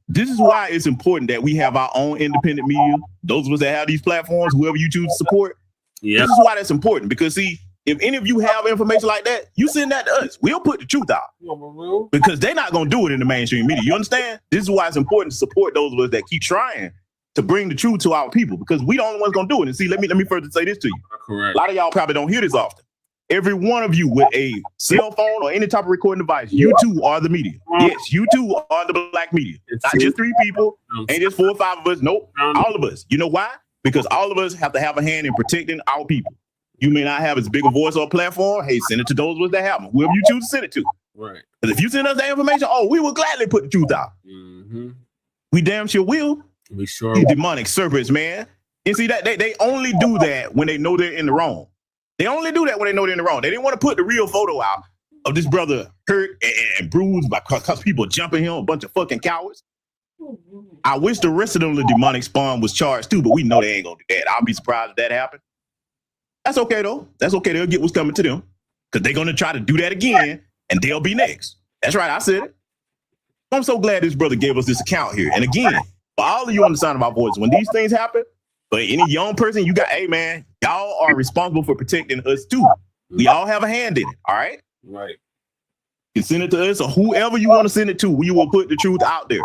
this is why it's important that we have our own independent media. Those of us that have these platforms, whoever you choose to support, this is why that's important. Because see, if any of you have information like that, you send that to us. We'll put the truth out. Because they're not going to do it in the mainstream media. You understand? This is why it's important to support those of us that keep trying to bring the truth to our people, because we the only ones going to do it. And see, let me further say this to you. Correct. A lot of y'all probably don't hear this often. every one of you with a cell phone or any type of recording device, you too are the media. Yes, you too are the Blacc media. Not just 3 people, ain't just 4 or 5 of us. Nope, all of us. You know why? Because all of us have to have a hand in protecting our people. You may not have as big a voice or platform. Hey, send it to those of us that have them. Whoever you choose to send it to. Right. Because if you send us that information, we will gladly put the truth out. We damn sure will. We sure These demonic serpents, man. And see that they only do that when they know they're in the wrong. They only do that when they know they're in the wrong. They didn't want to put the real photo out of this brother hurt and bruised because people jumping him, a bunch of fucking cowards. I wish the rest of them the demonic spawn was charged too, but we know they ain't gonna do that. I'll be surprised if that happened. That's okay though. That's okay. They'll get what's coming to them because they're gonna try to do that again, and they'll be next. That's right. I said it. I'm so glad this brother gave us this account here. And again, for all of you on the sound of my voice, when these things happen, for any young person, you got, hey man, y'all are responsible for protecting us too. We all have a hand in it. All right. Right. You can send it to us or whoever you want to send it to. We will put the truth out there.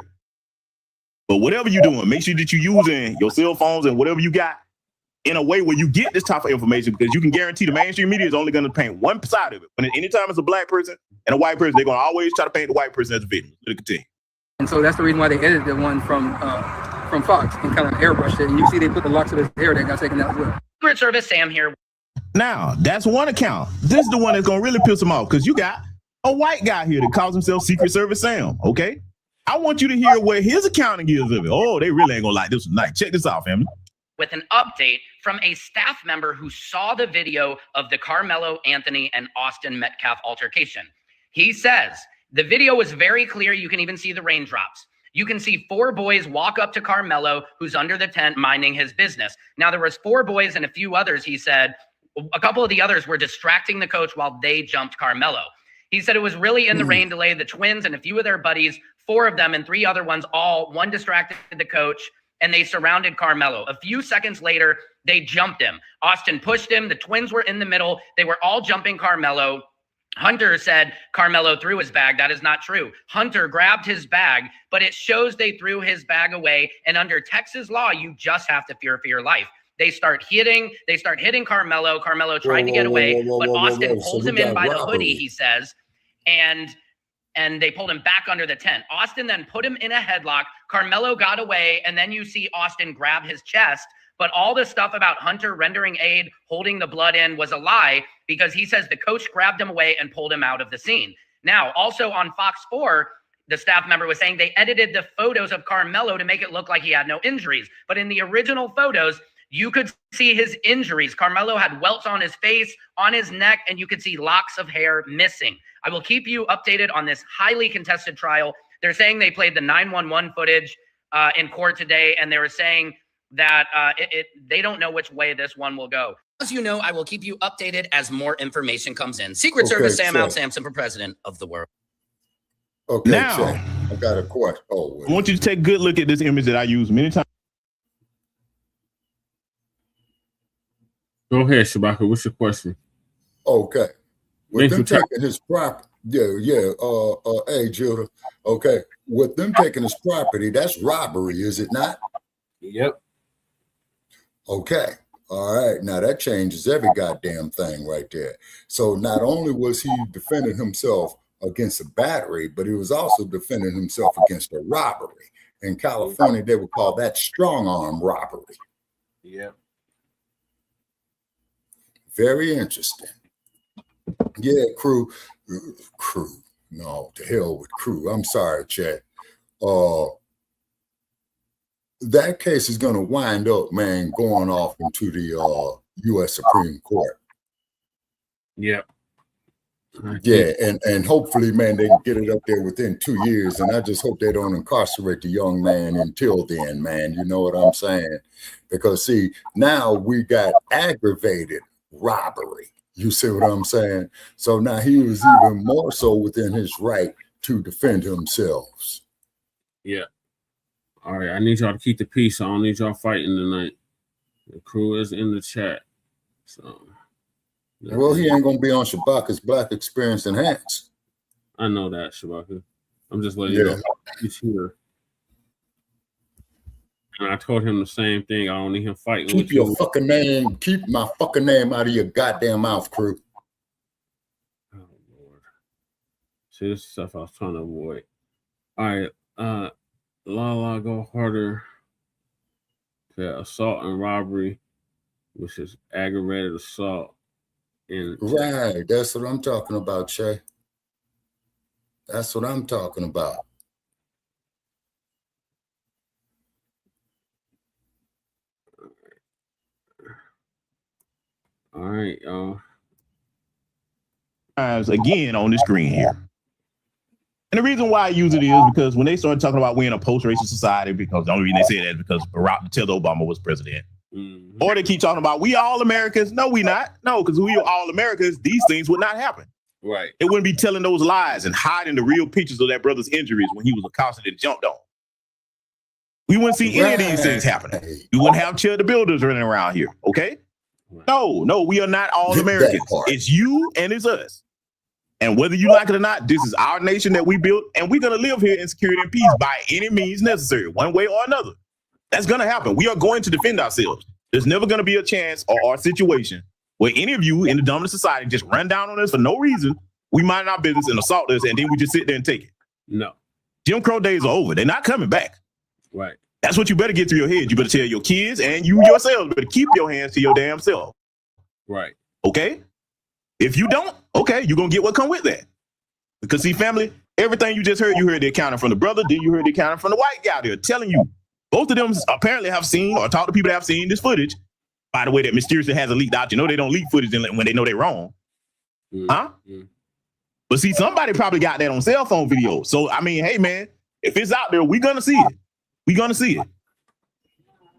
But whatever you're doing, make sure that you're using your cell phones and whatever you got in a way where you get this type of information, because you can guarantee the mainstream media is only going to paint one side of it. When anytime it's a black person and a white person, they're going to always try to paint the white person as a victim. Let it continue. And so that's the reason why they edited the one from Fox and kind of airbrushed it. And you see they put the locks of his hair that got taken out as well. Secret Service Sam here. Now, that's one account. This is the one that's going to really piss them off because you got a white guy here that calls himself Secret Service Sam, okay? I want you to hear what his accounting is of it. Oh, they really ain't going to like this tonight. Check this out, family. With an update from a staff member who saw the video of the Karmelo Anthony and Austin Metcalf altercation. He says, the video was very clear. You can even see the raindrops. You can see 4 boys walk up to Karmelo, who's under the tent minding his business. Now, there was 4 boys and a few others, he said. A couple of the others were distracting the coach while they jumped Karmelo. He said it was really in the rain delay. The twins and a few of their buddies, 4 of them and 3 other ones, one distracted the coach, and they surrounded Karmelo. A few seconds later, they jumped him. Austin pushed him. The twins were in the middle. They were all jumping Karmelo. Hunter said Karmelo threw his bag. That is not true. Hunter grabbed his bag, but it shows they threw his bag away. And under Texas law, you just have to fear for your life. They start hitting Karmelo. Karmelo trying to get away, but Austin pulls him in by the hoodie, he says, and they pulled him back under the tent. Austin then put him in a headlock. Karmelo got away, and then you see Austin grab his chest. But all the stuff about Hunter rendering aid, holding the blood in was a lie, because he says the coach grabbed him away and pulled him out of the scene. Now, also on Fox 4, the staff member was saying they edited the photos of Karmelo to make it look like he had no injuries. But in the original photos, you could see his injuries. Karmelo had welts on his face, on his neck, and you could see locks of hair missing. I will keep you updated on this highly contested trial. They're saying they played the 911 footage in court today, and they were saying that they don't know which way this one will go. As you know, I will keep you updated as more information comes in. Secret Service Sam Al Sampson for president of the world. Okay, now, Chow, I got a question. I want you to take a good look at this image that I use many times. Go ahead, Shabaka. What's your question? Okay. With them taking his property, hey, Judah. Okay. With them taking his property, that's robbery, is it not? Yep. Okay. All right. Now that changes every goddamn thing right there. So not only was he defending himself against a battery, but he was also defending himself against a robbery. In California, they would call that strong arm robbery. Yep. Very interesting. Yeah, crew. No, to hell with crew. I'm sorry, Chad. That case is going to wind up, man, going off into the U.S. Supreme Court. Yep. Yeah, and hopefully, man, they can get it up there within 2 years. And I just hope they don't incarcerate the young man until then, man. You know what I'm saying? Because, see, now we got aggravated robbery. You see what I'm saying? So now he was even more so within his right to defend himself. Yeah. All right. I need y'all to keep the peace. I don't need y'all fighting tonight. The crew is in the chat. So. Well, he ain't gonna be on Shabaka's Black Experience Enhanced. I know that, Shabaka. I'm just letting you know he's here. And I told him the same thing. I only him fighting. Keep your fucking name. Keep my fucking name out of your goddamn mouth, crew. See, this is stuff I was trying to avoid. All right, Lala, go harder. Okay, assault and robbery, which is aggravated assault. Right, that's what I'm talking about, Shay. That's what I'm talking about. All right, y'all. Again on the screen here. And the reason why I use it is because when they started talking about we're in a post-racial society, because the only reason they say that is because Barack Obama was president. Or they keep talking about we all Americans. No, we not. No, because we are all Americans, these things would not happen. Right. They wouldn't be telling those lies and hiding the real pictures of that brother's injuries when he was accosted and jumped on. We wouldn't see any of these things happening. We wouldn't have Chud the Builders running around here, okay? No, we are not all Americans. It's you and it's us. And whether you like it or not, this is our nation that we built, and we're going to live here in security and peace by any means necessary, one way or another. That's going to happen. We are going to defend ourselves. There's never going to be a chance or a situation where any of you in the dominant society just run down on us for no reason, we mind our business and assault us, and then we just sit there and take it. No. Jim Crow days are over. They're not coming back. Right. That's what you better get through your head. You better tell your kids and you yourselves better keep your hands to your damn self. Right. Okay? If you don't, okay, you're going to get what come with that. Because see, family, everything you just heard, you heard the accounting from the brother, then you heard the accounting from the white guy there telling you. Both of them apparently have seen or talked to people that have seen this footage. By the way, that mysteriously hasn't leaked out. You know they don't leak footage when they know they're wrong. Huh? But see, somebody probably got that on cell phone video. So, I mean, hey, man, if it's out there, we're going to see it. We're going to see it.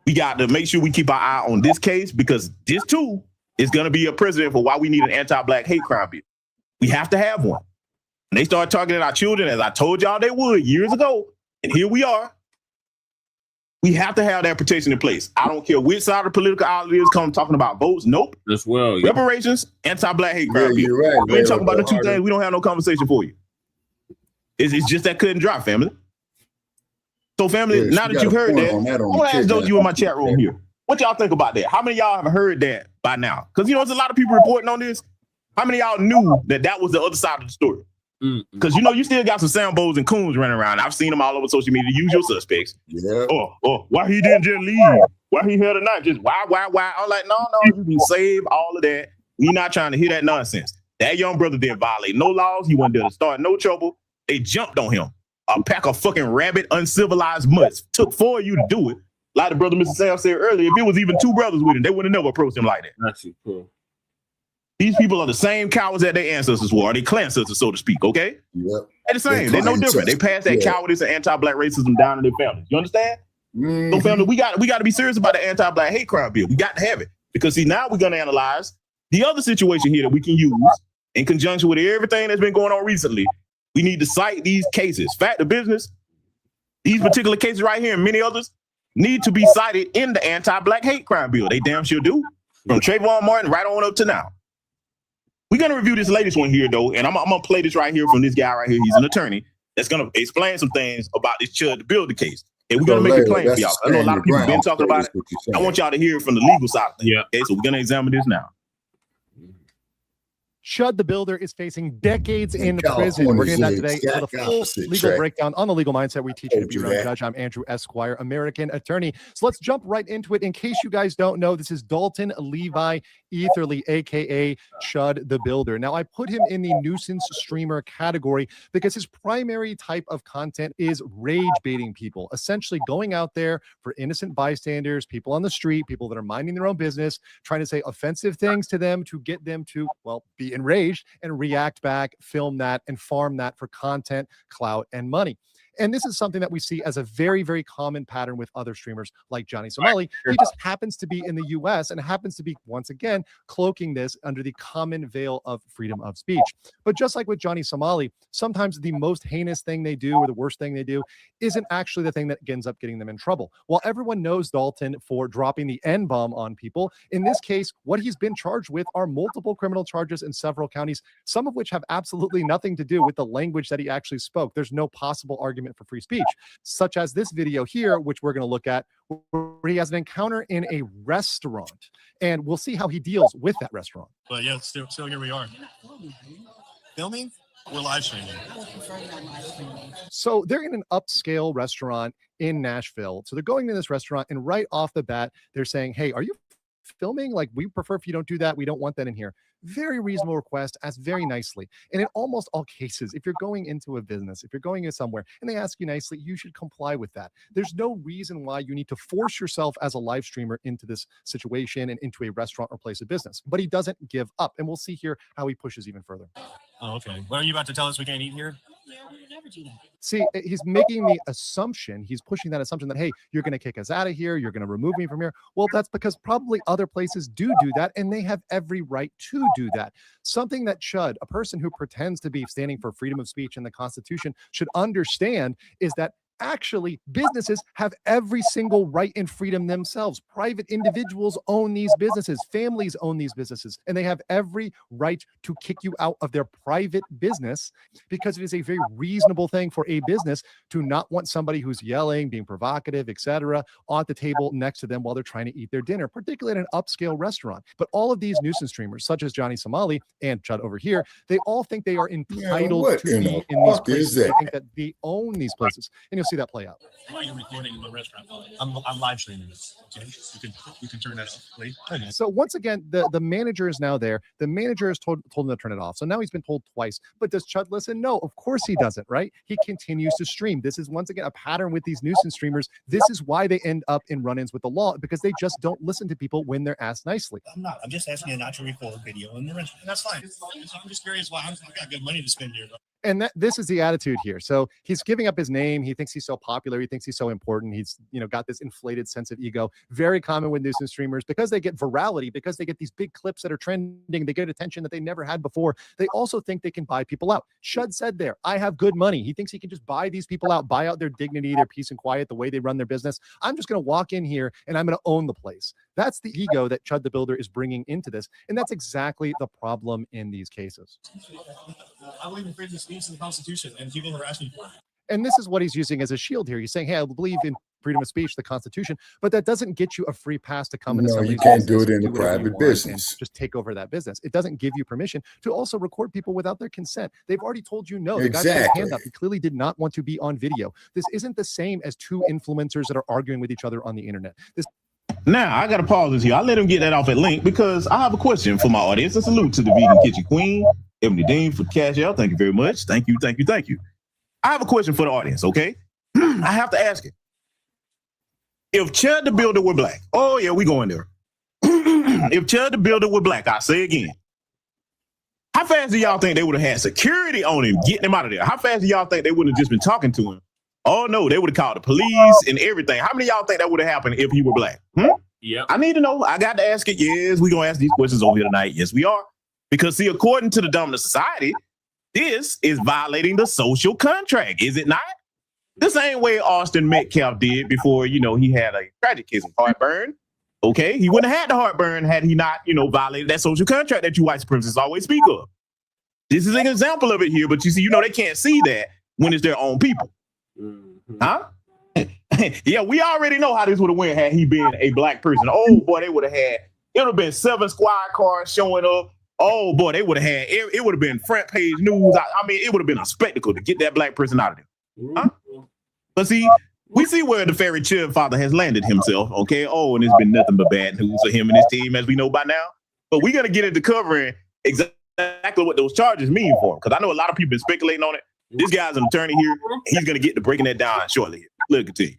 We got to make sure we keep our eye on this case because this, too, is going to be a precedent for why we need an anti-Black hate crime bill. We have to have one. And they start targeting our children, as I told y'all they would years ago. And here we are. We have to have that protection in place. I don't care which side of the political aisle it is come talking about votes. Nope. As well. Yeah. Reparations, anti-Black hate crime bill. You're right. We ain't talking about the two things. We don't have no conversation for you. It's just that cut and dry, family. So, family, now that you've heard that, I want to ask those of you in my chat room here. What y'all think about that? How many of y'all have heard that by now? Because, you know, there's a lot of people reporting on this. How many of y'all knew that that was the other side of the story? Because, you know, you still got some Sambos and coons running around. I've seen them all over social media. Use your suspects. Yeah. Oh, why he didn't just leave? Why he held a knife? Just why? I'm like, no, you can save all of that. We not trying to hear that nonsense. That young brother didn't violate no laws. He wasn't there to start no trouble. They jumped on him. A pack of fucking rabid, uncivilized mutts. Took 4 of you to do it. Like the brother Mr. Sam said earlier, if it was even 2 brothers with him, they would have never approached him like that. That's cool. These people are the same cowards that their ancestors were, or their clan ancestors, so to speak, okay? Yep. They're the same. They're no different. They passed that cowardice and anti-Black racism down to their families. You understand? So, family, we got to be serious about the anti-Black hate crime bill. We got to have it. Because, see, now we're going to analyze the other situation here that we can use in conjunction with everything that's been going on recently. We need to cite these cases. Fact of business, these particular cases right here and many others need to be cited in the anti-Black hate crime bill. They damn sure do. From Trayvon Martin right on up to now. We're going to review this latest one here, though, and I'm going to play this right here from this guy right here. He's an attorney that's going to explain some things about this Chud the Builder case. And we're going to make it plain for y'all. I know a lot of people have been talking about it. I want y'all to hear it from the legal side of things. Yeah. Okay, so we're going to examine this now. Chud the Builder is facing decades in prison. We're getting that today for the full legal breakdown on the legal mindset. We teach you to be your own judge. I'm Andrew Esquire, American attorney. So let's jump right into it. In case you guys don't know, this is Dalton Levi Etherly, aka Chud the Builder. Now, I put him in the nuisance streamer category because his primary type of content is rage baiting people, essentially going out there for innocent bystanders, people on the street, people that are minding their own business, trying to say offensive things to them to get them to, well, be enraged and react back, film that, and farm that for content, clout, and money. And this is something that we see as a very, very common pattern with other streamers like Johnny Somali. He just happens to be in the US and happens to be, once again, cloaking this under the common veil of freedom of speech. But just like with Johnny Somali, sometimes the most heinous thing they do or the worst thing they do isn't actually the thing that ends up getting them in trouble. While everyone knows Dalton for dropping the N-bomb on people, in this case, what he's been charged with are multiple criminal charges in several counties, some of which have absolutely nothing to do with the language that he actually spoke. There's no possible argument for free speech, such as this video here, which we're going to look at, where he has an encounter in a restaurant, and we'll see how he deals with that restaurant. But yeah, still here we are. Filming? We're live streaming. So they're in an upscale restaurant in Nashville. So they're going to this restaurant, and right off the bat, they're saying, hey, are you filming? Like, we prefer if you don't do that. We don't want that in here. Very reasonable request, asked very nicely. And in almost all cases, if you're going into a business, if you're going in somewhere and they ask you nicely, you should comply with that. There's no reason why you need to force yourself as a live streamer into this situation and into a restaurant or place of business. But he doesn't give up. And we'll see here how he pushes even further. Oh, okay. What are you about to tell us we can't eat here? See, he's making the assumption, he's pushing that assumption that, hey, you're going to kick us out of here, you're going to remove me from here. Well, that's because probably other places do that, and they have every right to do that. Something that Chud, a person who pretends to be standing for freedom of speech in the Constitution, should understand is that actually businesses have every single right and freedom themselves. Private individuals own these businesses, families own these businesses, and they have every right to kick you out of their private business, because it is a very reasonable thing for a business to not want somebody who's yelling, being provocative, etc., at the table next to them while they're trying to eat their dinner, particularly at an upscale restaurant. But all of these nuisance streamers, such as Johnny Somali and Chud over here, they all think they are entitled to be in these places. They think that they own these places, and you'll see that play out. Why are you recording in the restaurant? I'm live streaming this. Okay, you can turn that off, please. So once again, the manager is now there. The manager has told him to turn it off. So now he's been told twice. But does Chud listen? No, of course he doesn't, right? He continues to stream. This is once again a pattern with these nuisance streamers. This is why they end up in run-ins with the law, because they just don't listen to people when they're asked nicely. I'm not. I'm just asking you not to record video in the restaurant. That's fine. I'm just curious why I've got good money to spend here. And this is the attitude here. So he's giving up his name. He thinks he's so popular. He thinks he's so important. He's, got this inflated sense of ego. Very common with nuisance streamers, because they get virality, because they get these big clips that are trending. They get attention that they never had before. They also think they can buy people out. Chud said there, I have good money. He thinks he can just buy these people out, buy out their dignity, their peace and quiet, the way they run their business. I'm just going to walk in here and I'm going to own the place. That's the ego that Chud the Builder is bringing into this. And that's exactly the problem in these cases. I believe in freedom of speech in the Constitution, and people harass me for it. And this is what he's using as a shield here. He's saying, hey, I believe in freedom of speech, the Constitution, but that doesn't get you a free pass to come into somebody's business. No, you can't business, do it in a private business. Just take over that business. It doesn't give you permission to also record people without their consent. They've already told you no. The guy put his hand up. He clearly did not want to be on video. This isn't the same as two influencers that are arguing with each other on the internet. Now, I got to pause this here. I'll let him get that off at link, because I have a question for my audience. A salute to the Vegan Kitchen Queen, Ebony Dean, for Cash Out. Thank you very much. Thank you. I have a question for the audience, okay? I have to ask it. If Chud the Builder were black, oh yeah, we going there. If Chud the Builder were black, I say again, how fast do y'all think they would have had security on him, getting him out of there? How fast do y'all think they wouldn't have just been talking to him? Oh no, they would have called the police and everything. How many of y'all think that would have happened if he were black? Yeah, I need to know. I got to ask it. Yes, we're gonna ask these questions over here tonight. Yes, we are. Because see, according to the dominant society, this is violating the social contract, is it not? The same way Austin Metcalf did before, he had a tragic case of heartburn. Okay, he wouldn't have had the heartburn had he not, violated that social contract that you white supremacists always speak of. This is an example of it here, but you see, they can't see that when it's their own people. Huh? Yeah, we already know how this would have went had he been a black person. Oh boy, it would have been 7 squad cars showing up. Oh boy, they would have had it would have been front page news. I mean, it would have been a spectacle to get that black person out of there. Huh? But see, we see where the fairy Chud father has landed himself. Okay. Oh, and it's been nothing but bad news for him and his team, as we know by now. But we're gonna get into covering exactly what those charges mean for him, because I know a lot of people been speculating on it. This guy's an attorney here. He's gonna get to breaking that down shortly. Look at you.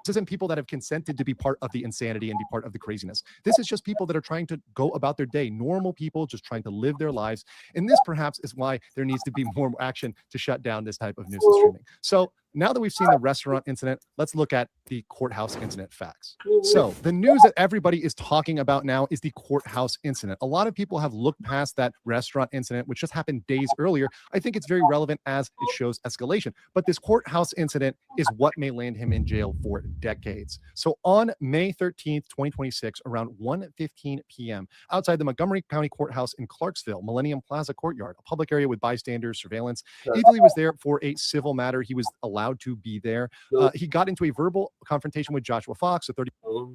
This isn't people that have consented to be part of the insanity and be part of the craziness. This is just people that are trying to go about their day. Normal people just trying to live their lives. And this perhaps is why there needs to be more action to shut down this type of nuisance streaming. So now that we've seen the restaurant incident, let's look at the courthouse incident facts. So the news that everybody is talking about now is the courthouse incident. A lot of people have looked past that restaurant incident, which just happened days earlier. I think it's very relevant as it shows escalation. But this courthouse incident is what may land him in jail for decades. So on May 13th, 2026, around 1:15 p.m., outside the Montgomery County Courthouse in Clarksville, Millennium Plaza Courtyard, a public area with bystanders, surveillance. Etherly was there for a civil matter. He was allowed to be there. He got into a verbal confrontation with Joshua Fox, a 30.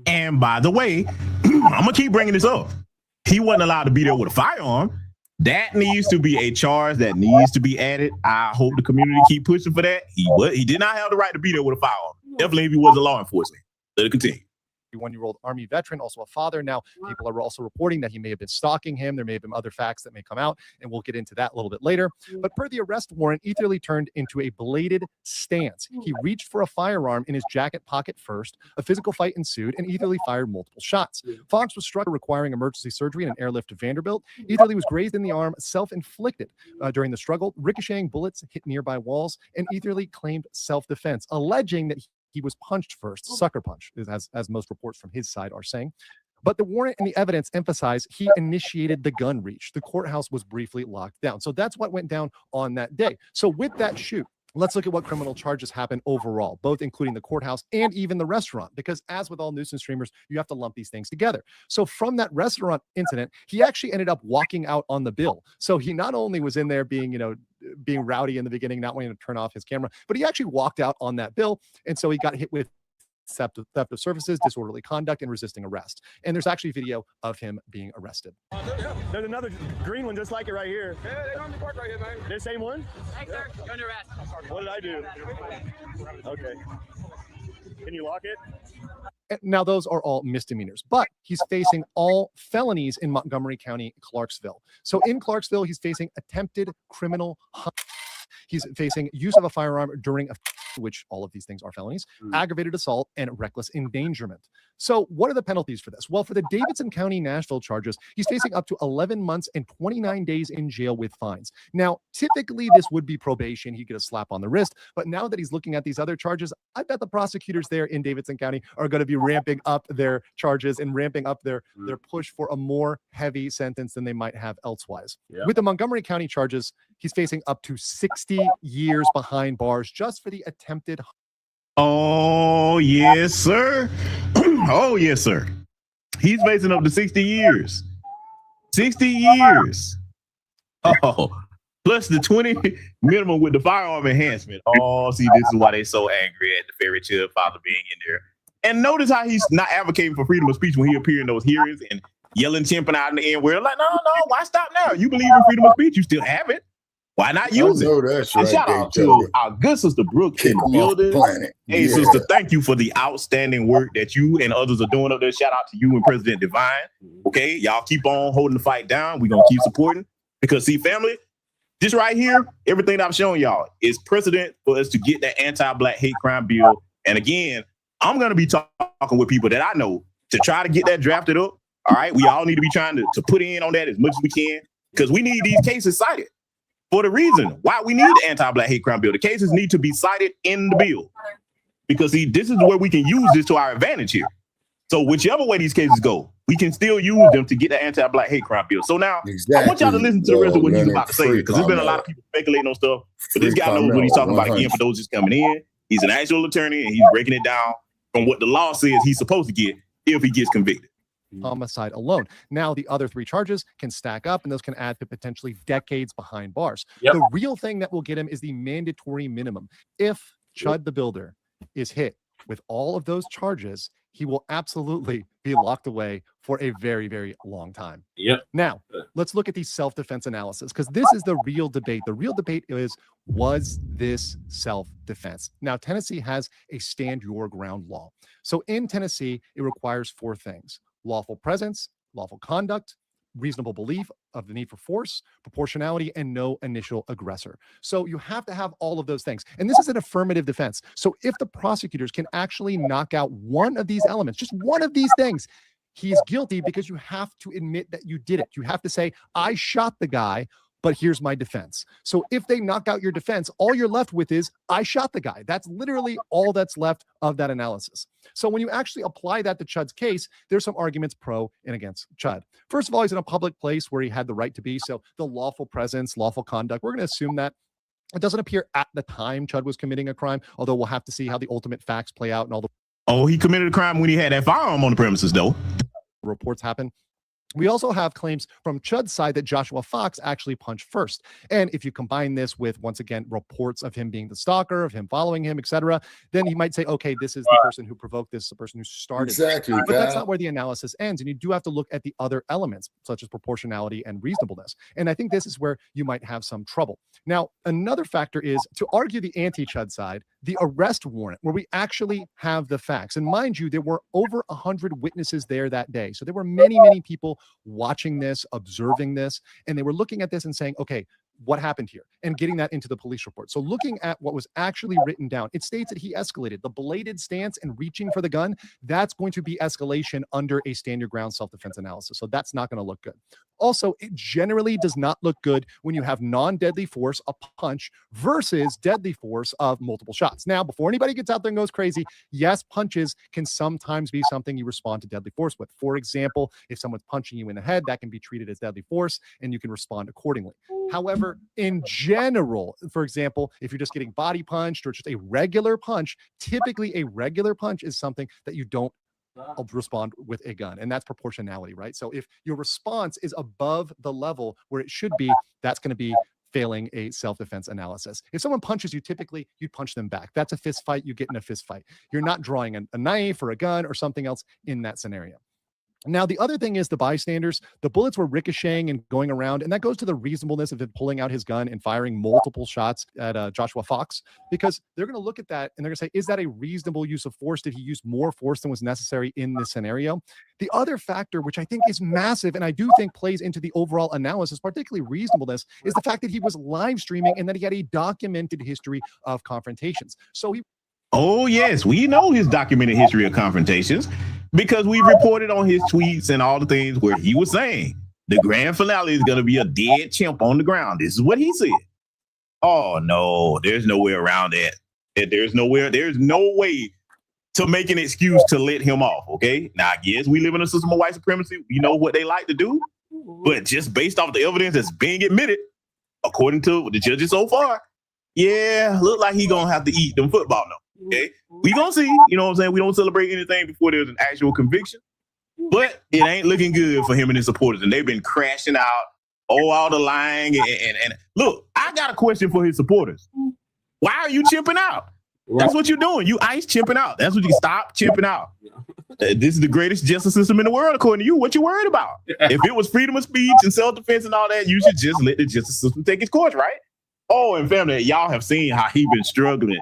And by the way, I'm gonna keep bringing this up. He wasn't allowed to be there with a firearm. That needs to be a charge that needs to be added. I hope the community keep pushing for that. He did not have the right to be there with a firearm. Definitely if he was a law enforcement. Let it continue. 51-year-old Army veteran, also a father. Now, people are also reporting that he may have been stalking him. There may have been other facts that may come out, and we'll get into that a little bit later. But per the arrest warrant, Etherly turned into a bladed stance. He reached for a firearm in his jacket pocket first. A physical fight ensued, and Etherly fired multiple shots. Fox was struck, requiring emergency surgery and an airlift to Vanderbilt. Etherly was grazed in the arm, self-inflicted. During the struggle, ricocheting bullets hit nearby walls, and Etherly claimed self-defense, alleging that he was punched first, sucker punch, as most reports from his side are saying. But the warrant and the evidence emphasize he initiated the gun reach. The courthouse was briefly locked down. So that's what went down on that day. So with that shoot, let's look at what criminal charges happened overall, both including the courthouse and even the restaurant, because as with all nuisance streamers, you have to lump these things together. So from that restaurant incident, he actually ended up walking out on the bill. So he not only was in there being rowdy in the beginning, not wanting to turn off his camera, but he actually walked out on that bill. And so he got hit with theft of services, disorderly conduct, and resisting arrest. And there's actually video of him being arrested. There's another green one just like it right here. Yeah, they normally park right here, man. The same one? Thanks, sir. You're under arrest. What did I do? Okay. Can you lock it? Now, those are all misdemeanors, but he's facing all felonies in Montgomery County, Clarksville. So in Clarksville, he's facing attempted criminal hunt. He's facing use of a firearm during a, which all of these things are felonies, aggravated assault, and reckless endangerment. So what are the penalties for this? Well, for the Davidson County, Nashville charges, he's facing up to 11 months and 29 days in jail with fines. Now, typically this would be probation. He'd get a slap on the wrist. But now that he's looking at these other charges, I bet the prosecutors there in Davidson County are going to be ramping up their charges and ramping up their push for a more heavy sentence than they might have elsewise. Yeah. With the Montgomery County charges, he's facing up to 60 years behind bars just for the attempted. Oh, yes, sir. Oh, yes, sir. He's facing up to 60 years. 60 years. Oh, plus the 20 minimum with the firearm enhancement. Oh, see, this is why they so angry at the fairy tale father being in there. And notice how he's not advocating for freedom of speech when he appeared in those hearings and yelling, chimping out in the end. We're like, no, why stop now? You believe in freedom of speech. You still have it. Why not use it? That's and right, shout out to our good sister Brooke in the building. Hey, sister, thank you for the outstanding work that you and others are doing up there. Shout out to you and President Divine. Okay, y'all keep on holding the fight down. We're going to keep supporting because, see, family, this right here, everything I've shown y'all is precedent for us to get that anti-Black hate crime bill. And again, I'm going to be talking with people that I know to try to get that drafted up. All right, we all need to be trying to put in on that as much as we can because we need these cases cited. For the reason why we need the anti-Black hate crime bill. The cases need to be cited in the bill. Because, see, this is where we can use this to our advantage here. So whichever way these cases go, we can still use them to get the anti-Black hate crime bill. So now, I want y'all to listen to the rest of what he's about to say, because there's been a lot of people speculating on stuff. But this guy knows what he's talking about. Again, for those just coming in, he's an actual attorney, and he's breaking it down from what the law says he's supposed to get if he gets convicted. Homicide alone. Now the other three charges can stack up and those can add to potentially decades behind bars. Yep. The real thing that will get him is the mandatory minimum. If Chud the Builder is hit with all of those charges, he will absolutely be locked away for a very, very long time. Yep. Now, let's look at the self-defense analysis because this is the real debate. The real debate is, was this self-defense? Now, Tennessee has a stand your ground law. So in Tennessee, it requires four things: lawful presence, lawful conduct, reasonable belief of the need for force, proportionality, and no initial aggressor. So you have to have all of those things. And this is an affirmative defense. So if the prosecutors can actually knock out one of these elements, just one of these things, he is guilty because you have to admit that you did it. You have to say, I shot the guy, but here's my defense. So if they knock out your defense, all you're left with is, I shot the guy. That's literally all that's left of that analysis. So when you actually apply that to Chud's case, there's some arguments pro and against Chud. First of all, he's in a public place where he had the right to be. So the lawful presence, lawful conduct, we're going to assume that it doesn't appear at the time Chud was committing a crime, although we'll have to see how the ultimate facts play out and all the. Oh, he committed a crime when he had that firearm on the premises, though. Reports happen. We also have claims from Chud's side that Joshua Fox actually punched first. And if you combine this with, once again, reports of him being the stalker, of him following him, etc., then he might say, okay, this is the person who provoked this, the person who started Exactly, this. But that's not where the analysis ends. And you do have to look at the other elements, such as proportionality and reasonableness. And I think this is where you might have some trouble. Now, another factor is to argue the anti-Chud side, the arrest warrant, where we actually have the facts. And mind you, there were over 100 witnesses there that day. So there were many, many people watching this, observing this, and they were looking at this and saying, okay, what happened here? And getting that into the police report. So looking at what was actually written down, it states that he escalated. The belated stance and reaching for the gun, that's going to be escalation under a stand your ground self-defense analysis. So that's not going to look good. Also, it generally does not look good when you have non-deadly force, a punch, versus deadly force of multiple shots. Now, before anybody gets out there and goes crazy, yes, punches can sometimes be something you respond to deadly force with. For example, if someone's punching you in the head, that can be treated as deadly force, and you can respond accordingly. However, in general, for example, if you're just getting body punched or just a regular punch, typically a regular punch is something that you don't respond with a gun, and that's proportionality, right? So if your response is above the level where it should be, that's going to be failing a self-defense analysis. If someone punches you, typically you'd punch them back. That's a fist fight. You get in a fist fight. You're not drawing a knife or a gun or something else in that scenario. Now, the other thing is the bystanders. The bullets were ricocheting and going around, and that goes to the reasonableness of him pulling out his gun and firing multiple shots at Joshua Fox, because they're going to look at that and they're going to say, is that a reasonable use of force? Did he use more force than was necessary in this scenario? The other factor, which I think is massive, and I do think plays into the overall analysis, particularly reasonableness, is the fact that he was live streaming and that he had a documented history of confrontations. So he... Oh, yes, we know his documented history of confrontations because we reported on his tweets and all the things where he was saying the grand finale is going to be a dead chimp on the ground. This is what he said. Oh, no, there's no way around that. There's no way to make an excuse to let him off, okay? Now, yes, we live in a system of white supremacy. We know what they like to do, but just based off the evidence that's being admitted, according to the judges so far, yeah, look like he going to have to eat them football numbers. Okay, we gonna see, you know what I'm saying? We don't celebrate anything before there's an actual conviction, but it ain't looking good for him and his supporters. And they've been crashing out, all the lying. And look, I got a question for his supporters. Why are you chimping out? That's what you're doing. You ice chimping out. That's what you stop chimping out. This is the greatest justice system in the world, according to you. What you worried about? If it was freedom of speech and self-defense and all that, you should just let the justice system take its course, right? Oh, and family, y'all have seen how he been struggling.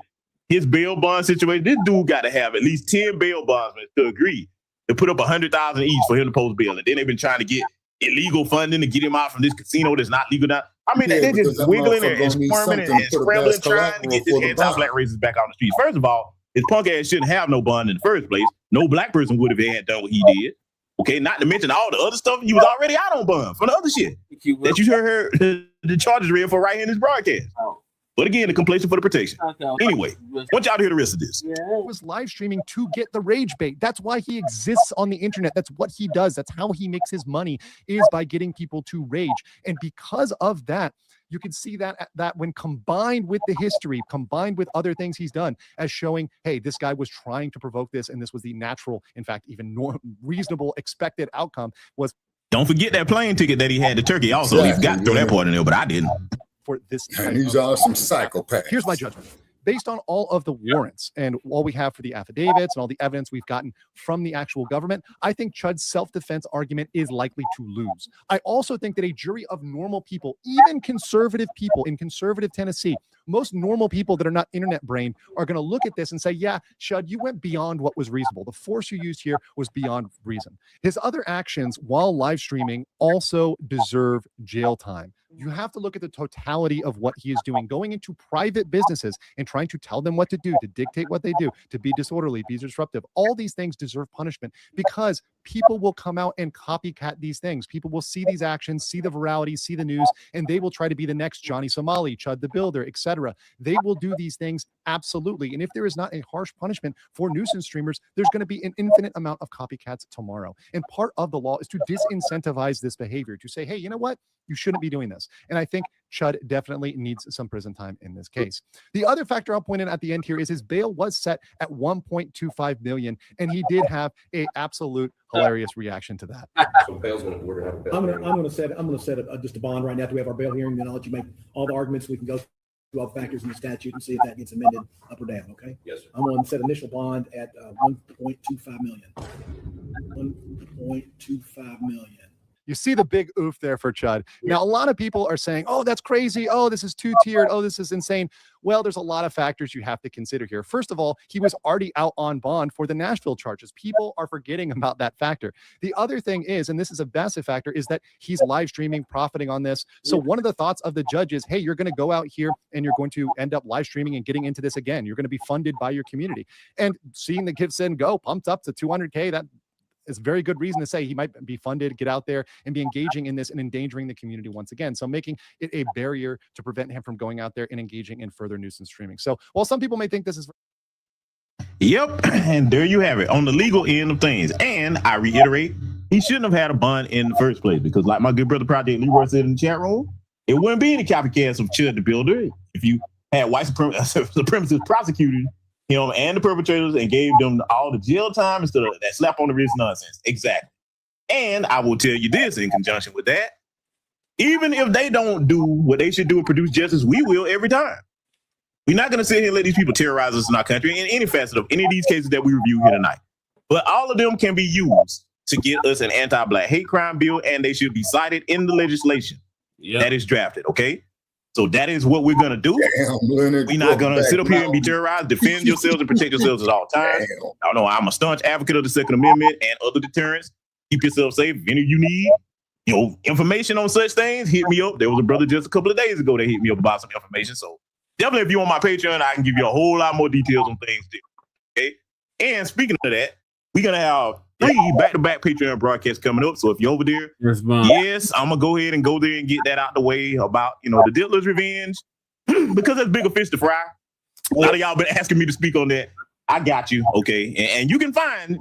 His bail bond situation, this dude got to have at least 10 bail bondsmen to agree to put up $100,000 each for him to post bail. And then they've been trying to get illegal funding to get him out from this casino that's not legal now. I mean, they're just wiggling and squirming and scrambling, trying to get this anti-black racist back on the streets. First of all, his punk ass shouldn't have no bond in the first place. No black person would have had done what he did. Okay, not to mention all the other stuff. He was already out on bond for the other shit that you heard the charges read for right here in this broadcast. But again, the completion for the protection. Anyway, want y'all to hear the rest of this. He was live streaming to get the rage bait. That's why he exists on the internet. That's what he does. That's how he makes his money, is by getting people to rage. And because of that, you can see that when combined with the history, combined with other things he's done, as showing, hey, this guy was trying to provoke this, and this was the natural, in fact, even reasonable, expected outcome was. Don't forget that plane ticket that he had to Turkey. Also, he's got to throw that part in there, but I didn't. For this, and these are some psychopaths. Here's my judgment. Based on all of the warrants and all we have for the affidavits and all the evidence we've gotten from the actual government, I think Chud's self-defense argument is likely to lose. I also think that a jury of normal people, even conservative people in conservative Tennessee, most normal people that are not internet brained, are going to look at this and say, yeah, Chud, you went beyond what was reasonable. The force you used here was beyond reason. His other actions while live streaming also deserve jail time. You have to look at the totality of what he is doing, going into private businesses and trying to tell them what to do, to dictate what they do, to be disorderly, be disruptive. All these things deserve punishment because people will come out and copycat these things. People will see these actions, see the virality, see the news, and they will try to be the next Johnny Somali, Chud the Builder, etc. etc. They will do these things absolutely. And if there is not a harsh punishment for nuisance streamers, there's going to be an infinite amount of copycats tomorrow. And part of the law is to disincentivize this behavior, to say, hey, you know what? You shouldn't be doing this. And I think Chud definitely needs some prison time in this case. The other factor I'll point in at the end here is his bail was set at 1.25 million, and he did have a absolute hilarious reaction to that. So bail's gonna, we're gonna have a bail. I'm gonna set just a bond right now. After we have our bail hearing, then I'll let you make all the arguments. We can go through all the factors in the statute and see if that gets amended up or down. Okay. Yes, sir. I'm going to set initial bond at 1.25 million. 1.25 million. You see the big oof there for Chud. Now, a lot of people are saying, oh, that's crazy. Oh, this is two-tiered. Oh, this is insane. Well, there's a lot of factors you have to consider here. First of all, he was already out on bond for the Nashville charges. People are forgetting about that factor. The other thing is, and this is a massive factor, is that he's live streaming, profiting on this. So one of the thoughts of the judge is, hey, you're going to go out here and you're going to end up live streaming and getting into this again. You're going to be funded by your community. And seeing the Gibson go pumped up to 200K, that is a very good reason to say he might be funded, get out there and be engaging in this and endangering the community once again. So making it a barrier to prevent him from going out there and engaging in further nuisance streaming. So while some people may think this is... Yep, and there you have it on the legal end of things. And I reiterate, he shouldn't have had a bond in the first place, because like my good brother Project Leroy said in the chat room, it wouldn't be any copycats of Chud the Builder if you had white supremacists prosecuted him and the perpetrators and gave them all the jail time instead of that slap on the wrist nonsense. Exactly. And I will tell you this in conjunction with that, even if they don't do what they should do and produce justice, we will every time. We're not going to sit here and let these people terrorize us in our country in any facet of any of these cases that we review here tonight. But all of them can be used to get us an anti-Black hate crime bill, and they should be cited in the legislation that is drafted, okay? So that is what we're going to do. We're not going to sit up here and be terrorized. Defend yourselves and protect yourselves at all times. I know I'm a staunch advocate of the Second Amendment and other deterrents. Keep yourself safe. If any of you need, information on such things, hit me up. There was a brother just a couple of days ago that hit me up about some information. So definitely, if you're on my Patreon, I can give you a whole lot more details on things too. Okay. And speaking of that, we're going to have 3 back-to-back Patreon broadcasts coming up. So if you're over there, yes, I'm going to go ahead and go there and get that out the way about, the Diddler's Revenge, because that's bigger fish to fry. A lot of y'all been asking me to speak on that. I got you. Okay. And you can find,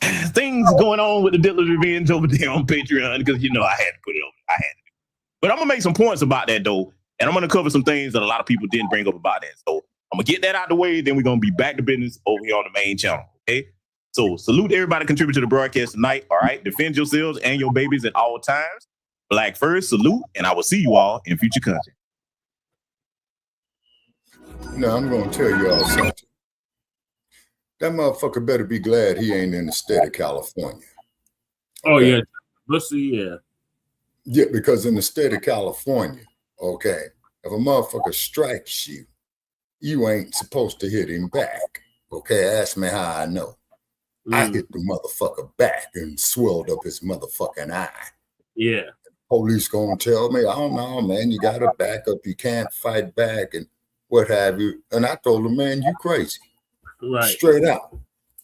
things going on with the Diddler's Revenge over there on Patreon, because, I had to put it over. I had to. But I'm going to make some points about that, though. And I'm going to cover some things that a lot of people didn't bring up about that. So I'm going to get that out the way. Then we're going to be back to business over here on the main channel. Okay. So salute everybody contribute to the broadcast tonight. All right. Defend yourselves and your babies at all times. Black first, salute. And I will see you all in future content. Now, I'm going to tell you all something. That motherfucker better be glad he ain't in the state of California. Oh, yeah. Let's see, yeah. Yeah, because in the state of California, okay, if a motherfucker strikes you, you ain't supposed to hit him back. Okay, ask me how I know. I hit the motherfucker back and swelled up his motherfucking eye. Yeah. Police gonna tell me, I don't know, man, you gotta back up. You can't fight back and what have you. And I told him, man, you crazy. Right. Straight out.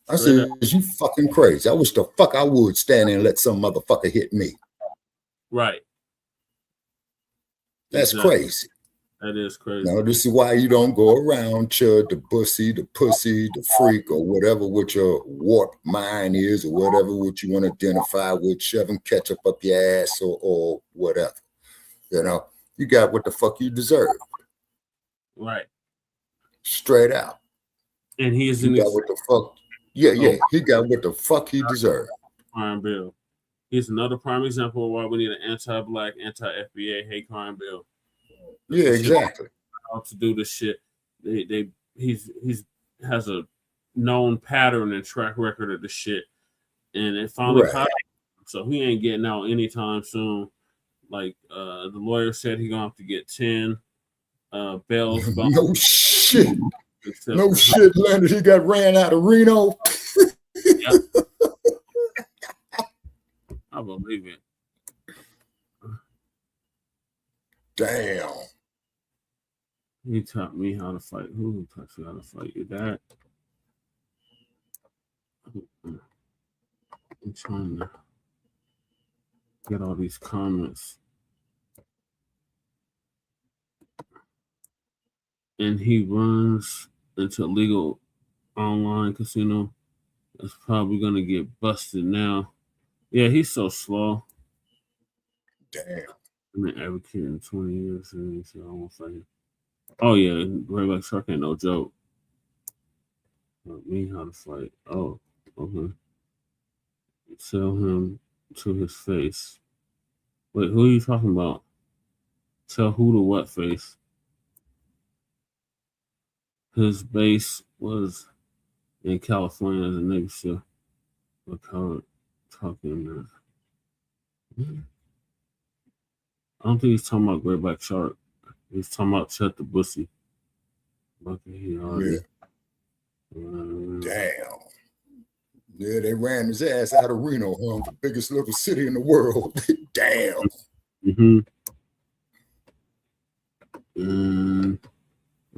I said, you fucking crazy. I wish the fuck I would stand there and let some motherfucker hit me. Right. That's crazy. That is crazy. Now, this is why you don't go around, Chud, the pussy, the freak, or whatever what your warped mind is, or whatever what you want to identify with, shoving ketchup up your ass or whatever. You got what the fuck you deserve. Right. Straight out. And he is in got what the fuck. Yeah. He got what the fuck he deserved. Crime bill. He's another prime example of why we need an anti-Black, anti-FBA hate crime bill. Yeah, exactly. How to do this shit? He's has a known pattern and track record of the shit, and it finally caught him. So he ain't getting out anytime soon. Like the lawyer said, he gonna have to get 10 bails. No shit. No shit, Leonard. He got ran out of Reno. Yep. I believe it. Damn. He taught me how to fight. Who taught you how to fight your dad? I'm trying to get all these comments. and he runs into legal online casino. That's probably gonna get busted now. Yeah, he's so slow. Damn. I've been advocating 20 years, so I won't fight him. Oh yeah, Great Black Shark ain't no joke. Me how to fight. Oh, okay. Tell him to his face. Wait, who are you talking about? Tell who to what face? His base was in California as a Navy SEAL. Look how talking. I don't think he's talking about Great Black Shark. He's talking about Chet the Bussy. Yeah. Damn. Yeah, they ran his ass out of Reno, the biggest little city in the world. Damn. Mm-hmm. I'm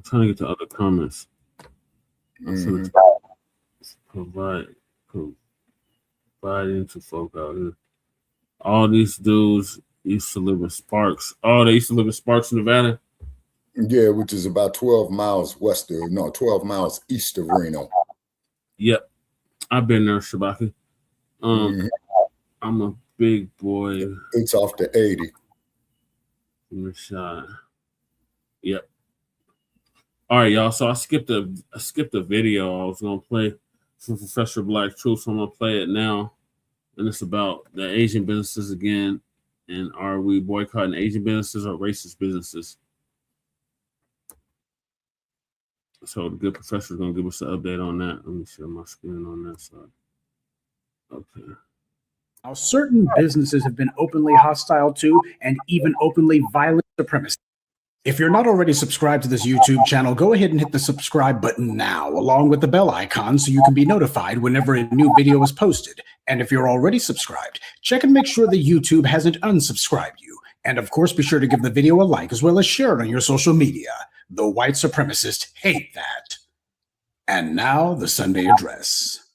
trying to get to other comments. Providing to folk out here. All these dudes used to live in Sparks. Oh, they used to live in Sparks, Nevada? Yeah, which is about 12 miles 12 miles east of Reno. Yep. I've been there, Shabaki. I'm a big boy. It's off the 80. Shot. Yep. All right, y'all. So I skipped a video I was gonna play from Professor Black Truth, so I'm gonna play it now. And it's about the Asian businesses again. And are we boycotting Asian businesses or racist businesses? So the good professor is gonna give us an update on that. Let me share my screen on that side. Okay. Now, certain businesses have been openly hostile to and even openly violent supremacy. If you're not already subscribed to this YouTube channel, go ahead and hit the subscribe button now, along with the bell icon, so you can be notified whenever a new video is posted. And if you're already subscribed, check and make sure that YouTube hasn't unsubscribed you. And of course, be sure to give the video a like as well as share it on your social media. The white supremacists hate that. And now, the Sunday address.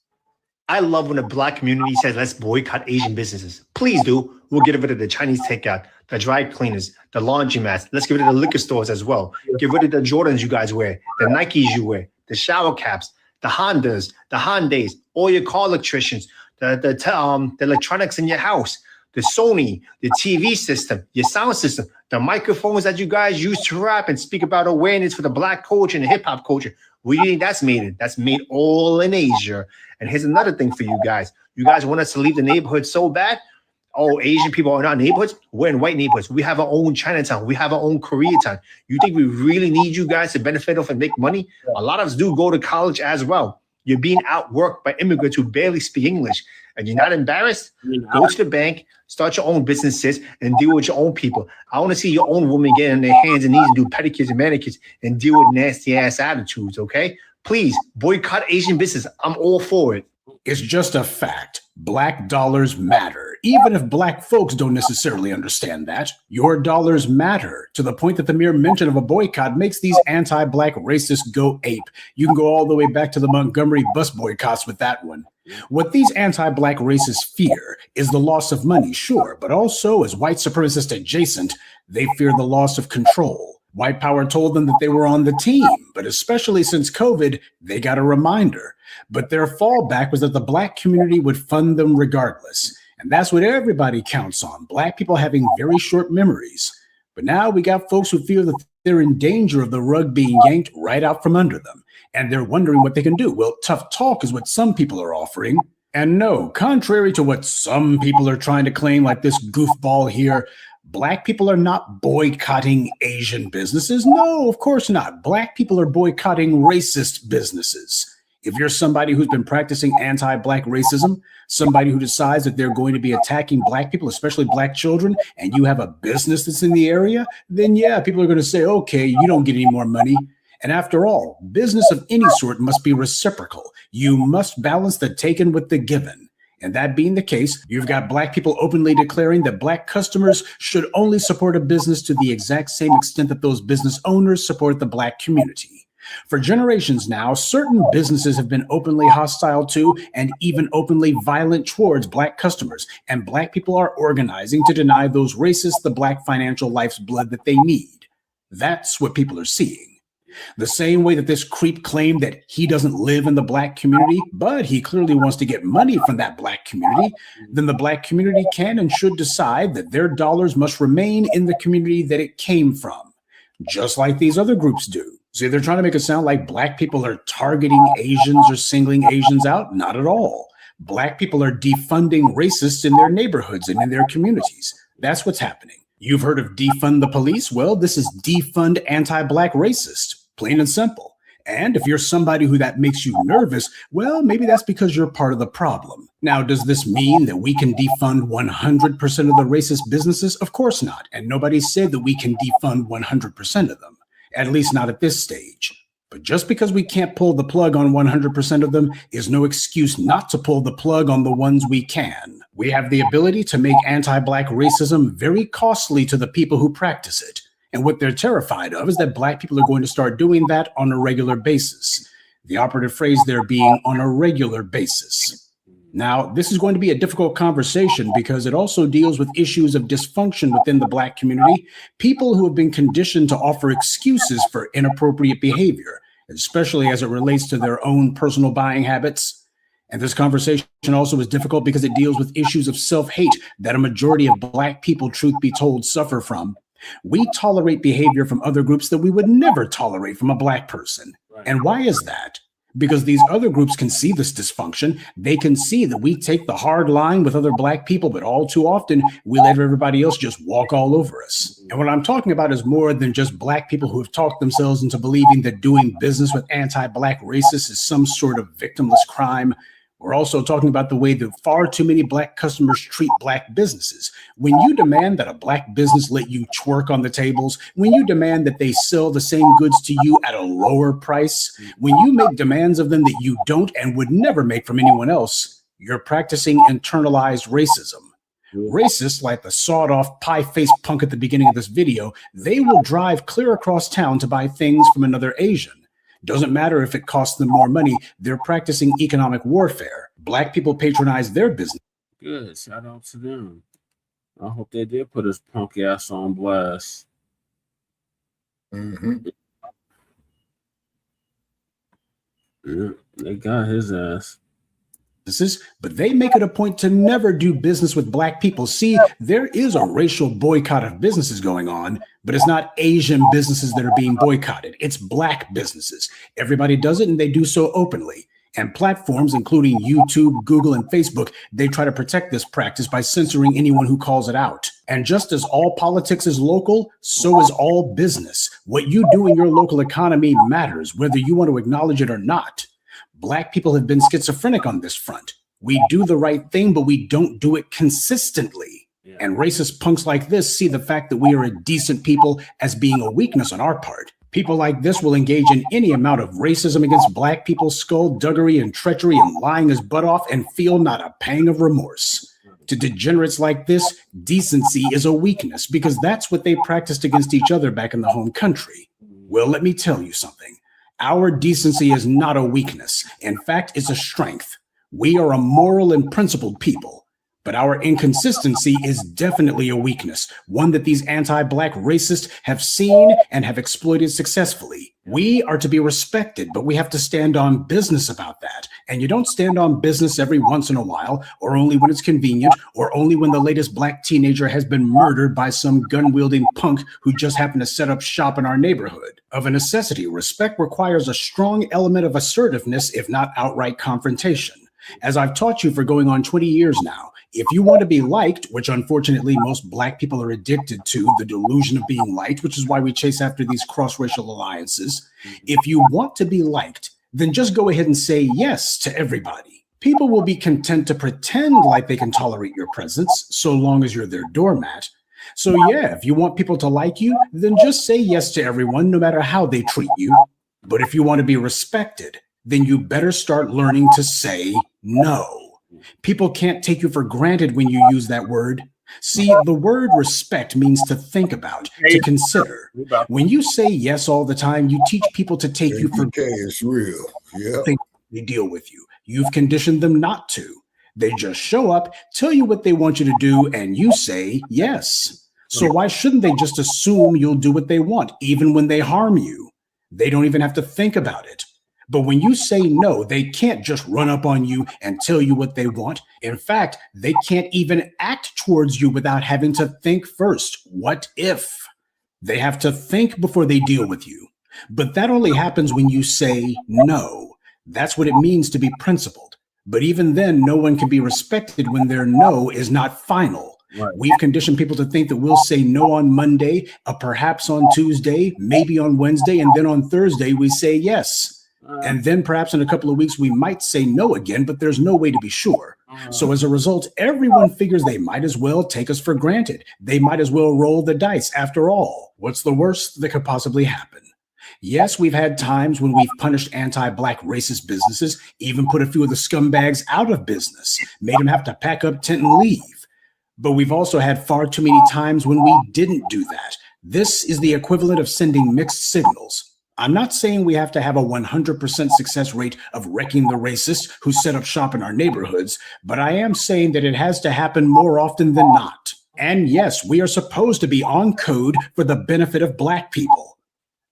I love when the Black community says, let's boycott Asian businesses. Please do. We'll get rid of the Chinese takeout, the dry cleaners, the laundromats. Let's get rid of the liquor stores as well. Get rid of the Jordans you guys wear, the Nikes you wear, the shower caps, the Hondas, the Hyundais, all your car electricians, the electronics in your house, the Sony, the TV system, your sound system, the microphones that you guys use to rap and speak about awareness for the Black culture and the hip hop culture. Where do you think that's made in? That's made all in Asia. And here's another thing for you guys. You guys want us to leave the neighborhood so bad? Oh, Asian people are in our neighborhoods? We're in white neighborhoods. We have our own Chinatown. We have our own Koreatown. You think we really need you guys to benefit off and make money? A lot of us do go to college as well. You're being outworked by immigrants who barely speak English. And you're not embarrassed? Go to the bank, start your own businesses, and deal with your own people. I want to see your own women get on their hands and knees and do pedicures and manicures and deal with nasty-ass attitudes, okay? Please, boycott Asian business. I'm all for it. It's just a fact. Black dollars matter. Even if Black folks don't necessarily understand that, your dollars matter to the point that the mere mention of a boycott makes these anti-Black racists go ape. You can go all the way back to the Montgomery bus boycotts with that one. What these anti-Black racists fear is the loss of money, sure, but also as white supremacist adjacent, they fear the loss of control. White power told them that they were on the team, but especially since COVID, they got a reminder. But their fallback was that the Black community would fund them regardless. And that's what everybody counts on, Black people having very short memories. But now we got folks who feel that they're in danger of the rug being yanked right out from under them. And they're wondering what they can do. Well, tough talk is what some people are offering. And no, contrary to what some people are trying to claim, like this goofball here, Black people are not boycotting Asian businesses. No, of course not. Black people are boycotting racist businesses. If you're somebody who's been practicing anti-Black racism, somebody who decides that they're going to be attacking Black people, especially Black children, and you have a business that's in the area, then yeah, people are going to say, okay, you don't get any more money. And after all, business of any sort must be reciprocal. You must balance the taken with the given. And that being the case, you've got Black people openly declaring that Black customers should only support a business to the exact same extent that those business owners support the Black community. For generations now, certain businesses have been openly hostile to and even openly violent towards Black customers, and Black people are organizing to deny those racists the Black financial life's blood that they need. That's what people are seeing. The same way that this creep claimed that he doesn't live in the Black community, but he clearly wants to get money from that Black community, then the Black community can and should decide that their dollars must remain in the community that it came from, just like these other groups do. See, they're trying to make it sound like Black people are targeting Asians or singling Asians out. Not at all. Black people are defunding racists in their neighborhoods and in their communities. That's what's happening. You've heard of defund the police? Well, this is defund anti-Black racist, plain and simple. And if you're somebody who that makes you nervous, well, maybe that's because you're part of the problem. Now, does this mean that we can defund 100% of the racist businesses? Of course not. And nobody said that we can defund 100% of them, at least not at this stage. But just because we can't pull the plug on 100% of them is no excuse not to pull the plug on the ones we can. We have the ability to make anti-Black racism very costly to the people who practice it. And what they're terrified of is that Black people are going to start doing that on a regular basis. The operative phrase there being on a regular basis. Now, this is going to be a difficult conversation because it also deals with issues of dysfunction within the Black community, people who have been conditioned to offer excuses for inappropriate behavior, especially as it relates to their own personal buying habits. And this conversation also is difficult because it deals with issues of self-hate that a majority of Black people, truth be told, suffer from. We tolerate behavior from other groups that we would never tolerate from a Black person. And why is that? Because these other groups can see this dysfunction. They can see that we take the hard line with other Black people, but all too often we let everybody else just walk all over us. And what I'm talking about is more than just Black people who have talked themselves into believing that doing business with anti-Black racists is some sort of victimless crime. We're also talking about the way that far too many Black customers treat Black businesses. When you demand that a Black business let you twerk on the tables, when you demand that they sell the same goods to you at a lower price, when you make demands of them that you don't and would never make from anyone else, you're practicing internalized racism. Racists, like the sawed-off pie-faced punk at the beginning of this video, they will drive clear across town to buy things from another Asian. Doesn't matter if it costs them more money, they're practicing economic warfare. Black people patronize their business. Good, shout out to them. I hope they did put his punk ass on blast. Mm-hmm. Yeah, they got his ass. But they make it a point to never do business with Black people. See, there is a racial boycott of businesses going on, but it's not Asian businesses that are being boycotted. It's Black businesses. Everybody does it, and they do so openly. And platforms, including YouTube, Google, and Facebook, they try to protect this practice by censoring anyone who calls it out. And just as all politics is local, so is all business. What you do in your local economy matters, whether you want to acknowledge it or not. Black people have been schizophrenic on this front. We do the right thing, but we don't do it consistently. Yeah. And racist punks like this see the fact that we are a decent people as being a weakness on our part. People like this will engage in any amount of racism against Black people, skullduggery and treachery and lying his butt off and feel not a pang of remorse. To degenerates like this, decency is a weakness because that's what they practiced against each other back in the home country. Well, let me tell you something. Our decency is not a weakness. In fact, it's a strength. We are a moral and principled people, but our inconsistency is definitely a weakness, one that these anti-Black racists have seen and have exploited successfully. We are to be respected, but we have to stand on business about that. And you don't stand on business every once in a while, or only when it's convenient, or only when the latest Black teenager has been murdered by some gun-wielding punk who just happened to set up shop in our neighborhood. Of a necessity, respect requires a strong element of assertiveness, if not outright confrontation. As I've taught you for going on 20 years now, if you want to be liked, which unfortunately most Black people are addicted to, the delusion of being liked, which is why we chase after these cross-racial alliances. If you want to be liked, then just go ahead and say yes to everybody. People will be content to pretend like they can tolerate your presence so long as you're their doormat. So yeah, if you want people to like you, then just say yes to everyone, no matter how they treat you. But if you want to be respected, then you better start learning to say no. People can't take you for granted when you use that word. See, the word respect means to think about, to consider. When you say yes all the time, you teach people to take you for granted. It's real. Yeah. They deal with you. You've conditioned them not to. They just show up, tell you what they want you to do, and you say yes. So why shouldn't they just assume you'll do what they want, even when they harm you? They don't even have to think about it. But when you say no, they can't just run up on you and tell you what they want. In fact, they can't even act towards you without having to think first. What if? They have to think before they deal with you. But that only happens when you say no. That's what it means to be principled. But even then, no one can be respected when their no is not final. Right. We've conditioned people to think that we'll say no on Monday, perhaps on Tuesday, maybe on Wednesday, and then on Thursday we say yes. And then perhaps in a couple of weeks we might say no again, but there's no way to be sure. So as a result, everyone figures they might as well take us for granted. They might as well roll the dice. After all, what's the worst that could possibly happen? Yes, we've had times when we've punished anti-Black racist businesses, even put a few of the scumbags out of business, made them have to pack up, tent, and leave. But we've also had far too many times when we didn't do that. This is the equivalent of sending mixed signals. I'm not saying we have to have a 100% success rate of wrecking the racists who set up shop in our neighborhoods, but I am saying that it has to happen more often than not. And yes, we are supposed to be on code for the benefit of Black people.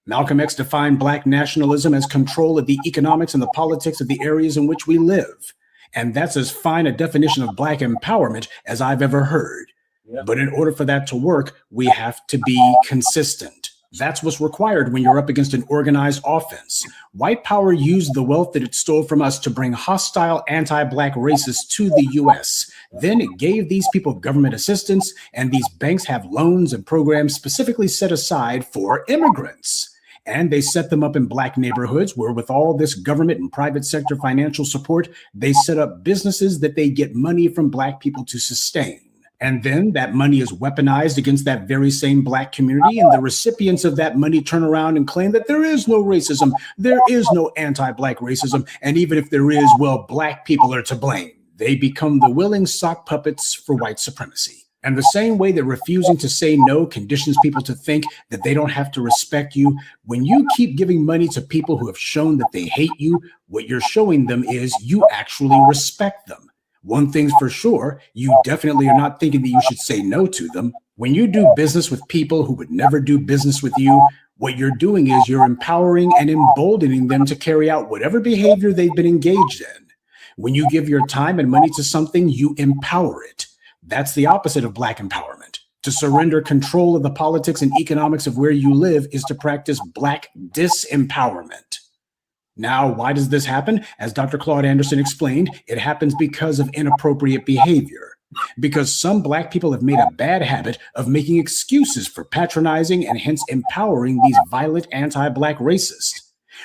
Malcolm X defined Black nationalism as control of the economics and the politics of the areas in which we live. And that's as fine a definition of Black empowerment as I've ever heard. Yeah. But in order for that to work, we have to be consistent. That's what's required when you're up against an organized offense. White power used the wealth that it stole from us to bring hostile anti-Black racists to the U.S. Then it gave these people government assistance, and these banks have loans and programs specifically set aside for immigrants. And they set them up in Black neighborhoods where with all this government and private sector financial support, they set up businesses that they get money from Black people to sustain. And then that money is weaponized against that very same Black community, and the recipients of that money turn around and claim that there is no racism, there is no anti-Black racism, and even if there is, well, Black people are to blame. They become the willing sock puppets for white supremacy. And the same way that refusing to say no conditions people to think that they don't have to respect you, when you keep giving money to people who have shown that they hate you, what you're showing them is you actually respect them. One thing's for sure, you definitely are not thinking that you should say no to them. When you do business with people who would never do business with you, what you're doing is you're empowering and emboldening them to carry out whatever behavior they've been engaged in. When you give your time and money to something, you empower it. That's the opposite of Black empowerment. To surrender control of the politics and economics of where you live is to practice Black disempowerment. Now, why does this happen? As Dr. Claude Anderson explained, it happens because of inappropriate behavior. Because some Black people have made a bad habit of making excuses for patronizing and hence empowering these violent anti-Black racists.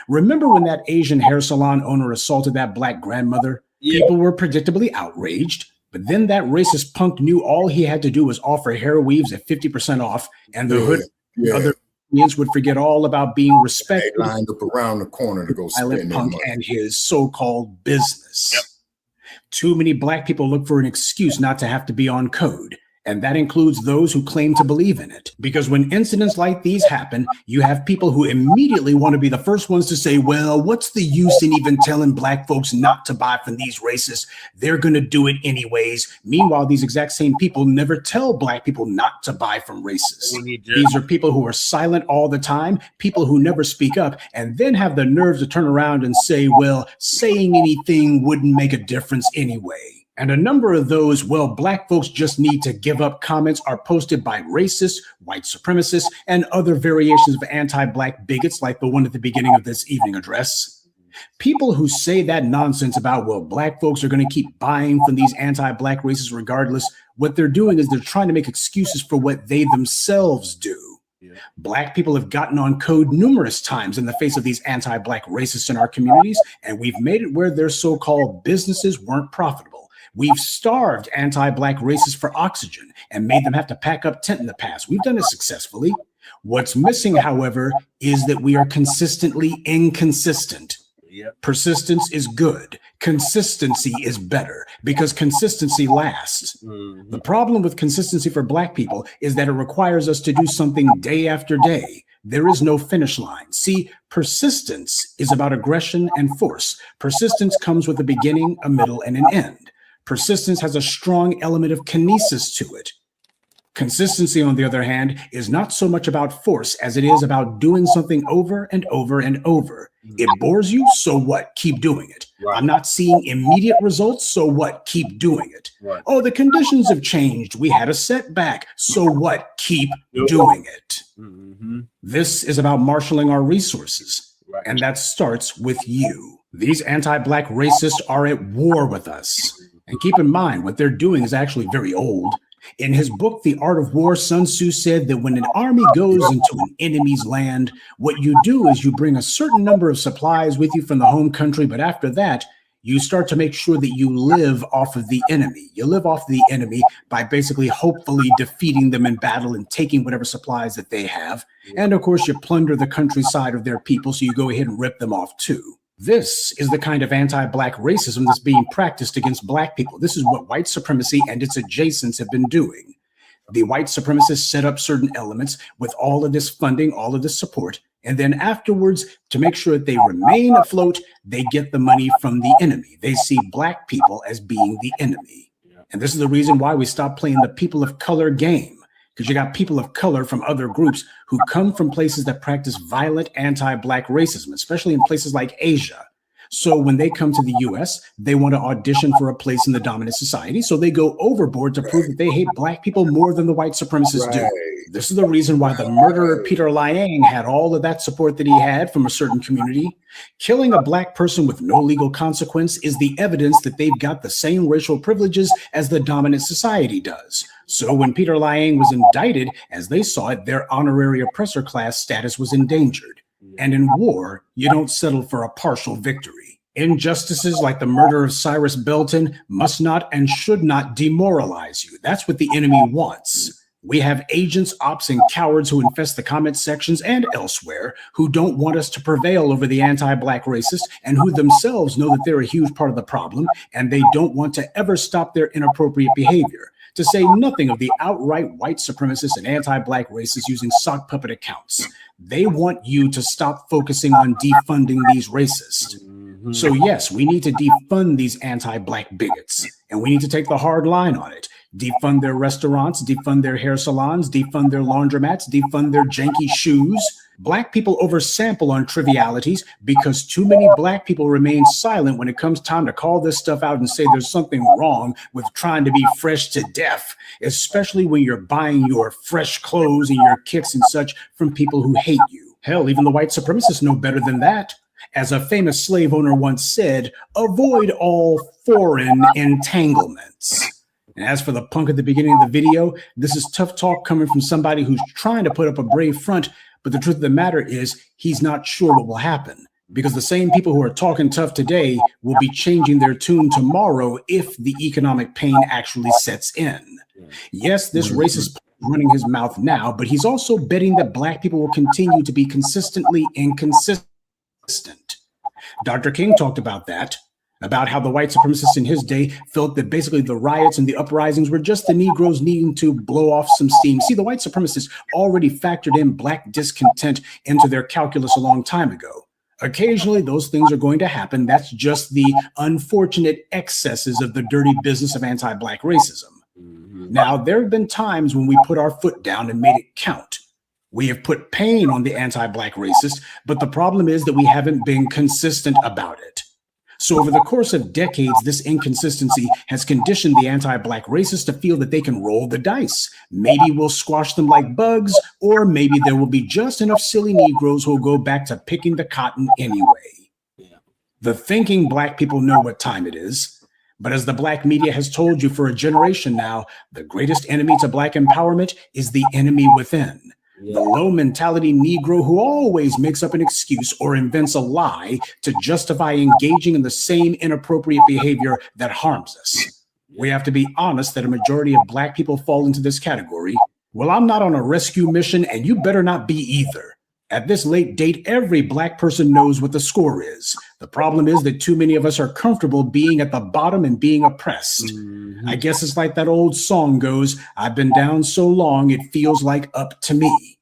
Remember when that Asian hair salon owner assaulted that Black grandmother? Yeah. People were predictably outraged, but then that racist punk knew all he had to do was offer hair weaves at 50% off, and the hood other would forget all about being respected. They lined up around the corner to go spend punk and his so-called business. Yep. Too many Black people look for an excuse not to have to be on code. And that includes those who claim to believe in it. Because when incidents like these happen, you have people who immediately want to be the first ones to say, well, what's the use in even telling Black folks not to buy from these racists? They're going to do it anyways. Meanwhile, these exact same people never tell Black people not to buy from racists. These are people who are silent all the time, people who never speak up, and then have the nerve to turn around and say, well, saying anything wouldn't make a difference anyway. And a number of those, well, Black folks just need to give up comments are posted by racists, white supremacists, and other variations of anti-Black bigots like the one at the beginning of this evening address. People who say that nonsense about, well, Black folks are going to keep buying from these anti-Black racists regardless, what they're doing is they're trying to make excuses for what they themselves do. Yeah. Black people have gotten on code numerous times in the face of these anti-Black racists in our communities, and we've made it where their so-called businesses weren't profitable. We've starved anti-Black racists for oxygen and made them have to pack up tent in the past. We've done it successfully. What's missing, however, is that we are consistently inconsistent. Yep. Persistence is good. Consistency is better because consistency lasts. Mm-hmm. The problem with consistency for Black people is that it requires us to do something day after day. There is no finish line. See, persistence is about aggression and force. Persistence comes with a beginning, a middle, and an end. Persistence has a strong element of kinesis to it. Consistency, on the other hand, is not so much about force as it is about doing something over and over and over. It bores you, so what? Keep doing it. I'm not seeing immediate results, so what? Keep doing it. Oh, the conditions have changed. We had a setback, so what? Keep doing it. This is about marshaling our resources, and that starts with you. These anti-Black racists are at war with us. And keep in mind, what they're doing is actually very old. In his book, The Art of War, Sun Tzu said that when an army goes into an enemy's land, what you do is you bring a certain number of supplies with you from the home country, but after that, you start to make sure that you live off of the enemy. You live off the enemy by basically hopefully defeating them in battle and taking whatever supplies that they have. And of course, you plunder the countryside of their people, so you go ahead and rip them off too. This is the kind of anti-Black racism that's being practiced against Black people. This is what white supremacy and its adjacents have been doing. The white supremacists set up certain elements with all of this funding, all of this support, and then afterwards, to make sure that they remain afloat, they get the money from the enemy. They see Black people as being the enemy. And this is the reason why we stopped playing the people of color game. Because you got people of color from other groups who come from places that practice violent anti-Black racism, especially in places like Asia. So when they come to the US, they want to audition for a place in the dominant society. So they go overboard to prove that they hate Black people more than the white supremacists do. This is the reason why the murderer Peter Liang had all of that support that he had from a certain community. Killing a Black person with no legal consequence is the evidence that they've got the same racial privileges as the dominant society does. So when Peter Liang was indicted, as they saw it, their honorary oppressor class status was endangered. And in war, you don't settle for a partial victory. Injustices like the murder of Cyrus Belton must not and should not demoralize you. That's what the enemy wants. We have agents, ops, and cowards who infest the comment sections and elsewhere who don't want us to prevail over the anti-Black racists and who themselves know that they're a huge part of the problem and they don't want to ever stop their inappropriate behavior. To say nothing of the outright white supremacists and anti-Black racists using sock puppet accounts. They want you to stop focusing on defunding these racists. So yes, we need to defund these anti-Black bigots, and we need to take the hard line on it. Defund their restaurants, defund their hair salons, defund their laundromats, defund their janky shoes. Black people oversample on trivialities because too many Black people remain silent when it comes time to call this stuff out and say there's something wrong with trying to be fresh to death, especially when you're buying your fresh clothes and your kicks and such from people who hate you. Hell, even the white supremacists know better than that. As a famous slave owner once said, avoid all foreign entanglements. And as for the punk at the beginning of the video, this is tough talk coming from somebody who's trying to put up a brave front, but the truth of the matter is he's not sure what will happen because the same people who are talking tough today will be changing their tune tomorrow if the economic pain actually sets in. Yes, this racist is running his mouth now, but he's also betting that Black people will continue to be consistently inconsistent. Dr. King talked about that, about how the white supremacists in his day felt that basically the riots and the uprisings were just the Negroes needing to blow off some steam. See, the white supremacists already factored in Black discontent into their calculus a long time ago. Occasionally, those things are going to happen. That's just the unfortunate excesses of the dirty business of anti-Black racism. Now, there have been times when we put our foot down and made it count. We have put pain on the anti-Black racist, but the problem is that we haven't been consistent about it. So over the course of decades, this inconsistency has conditioned the anti-Black racists to feel that they can roll the dice. Maybe we'll squash them like bugs, or maybe there will be just enough silly Negroes who'll go back to picking the cotton anyway. The thinking Black people know what time it is. But as the Black media has told you for a generation now, the greatest enemy to Black empowerment is the enemy within. The low mentality Negro who always makes up an excuse or invents a lie to justify engaging in the same inappropriate behavior that harms us. We have to be honest that a majority of Black people fall into this category. Well, I'm not on a rescue mission and you better not be either. At this late date, every Black person knows what the score is. The problem is that too many of us are comfortable being at the bottom and being oppressed. I guess it's like that old song goes, I've been down so long, it feels like up to me.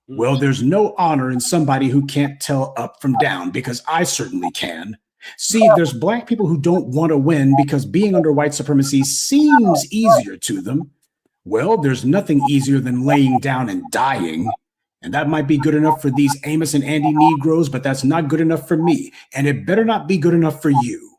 Well, there's no honor in somebody who can't tell up from down, because I certainly can. See, there's Black people who don't want to win because being under white supremacy seems easier to them. Well, there's nothing easier than laying down and dying. And that might be good enough for these Amos and Andy Negroes, but that's not good enough for me. And it better not be good enough for you.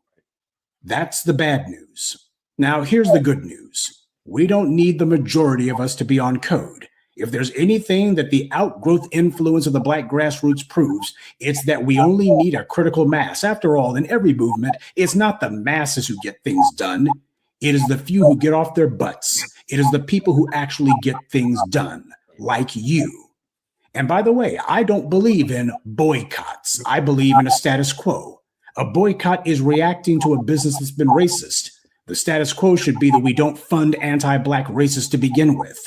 That's the bad news. Now, here's the good news. We don't need the majority of us to be on code. If there's anything that the outgrowth influence of the Black grassroots proves, it's that we only need a critical mass. After all, in every movement, it's not the masses who get things done. It is the few who get off their butts. It is the people who actually get things done, like you. And by the way, I don't believe in boycotts. I believe in a status quo. A boycott is reacting to a business that's been racist. The status quo should be that we don't fund anti-Black racists to begin with.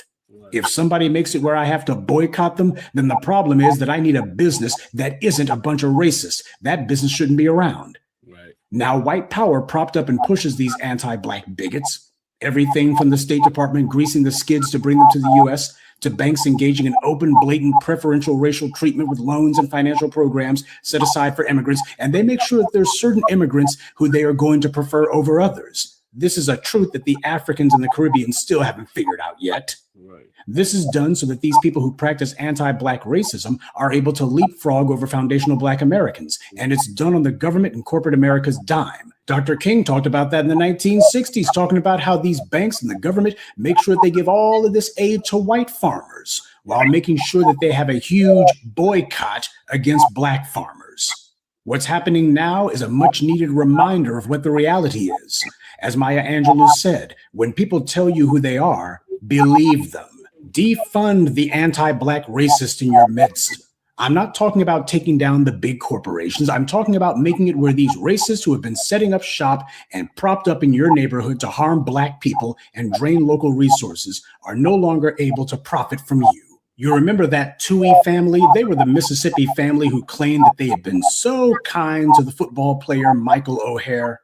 If somebody makes it where I have to boycott them, then the problem is that I need a business that isn't a bunch of racists. That business shouldn't be around. Right. Now, white power propped up and pushes these anti-Black bigots. Everything from the State Department greasing the skids to bring them to the U.S., to banks engaging in open, blatant, preferential racial treatment with loans and financial programs set aside for immigrants, and they make sure that there's certain immigrants who they are going to prefer over others. This is a truth that the Africans and the Caribbean still haven't figured out yet. Right. This is done so that these people who practice anti-Black racism are able to leapfrog over foundational Black Americans, and it's done on the government and corporate America's dime. Dr. King talked about that in the 1960s, talking about how these banks and the government make sure that they give all of this aid to white farmers while making sure that they have a huge boycott against Black farmers. What's happening now is a much needed reminder of what the reality is. As Maya Angelou said, when people tell you who they are, believe them. Defund the anti-Black racist in your midst. I'm not talking about taking down the big corporations. I'm talking about making it where these racists who have been setting up shop and propped up in your neighborhood to harm Black people and drain local resources are no longer able to profit from you. You remember that Tui family? They were the Mississippi family who claimed that they had been so kind to the football player Michael O'Hare.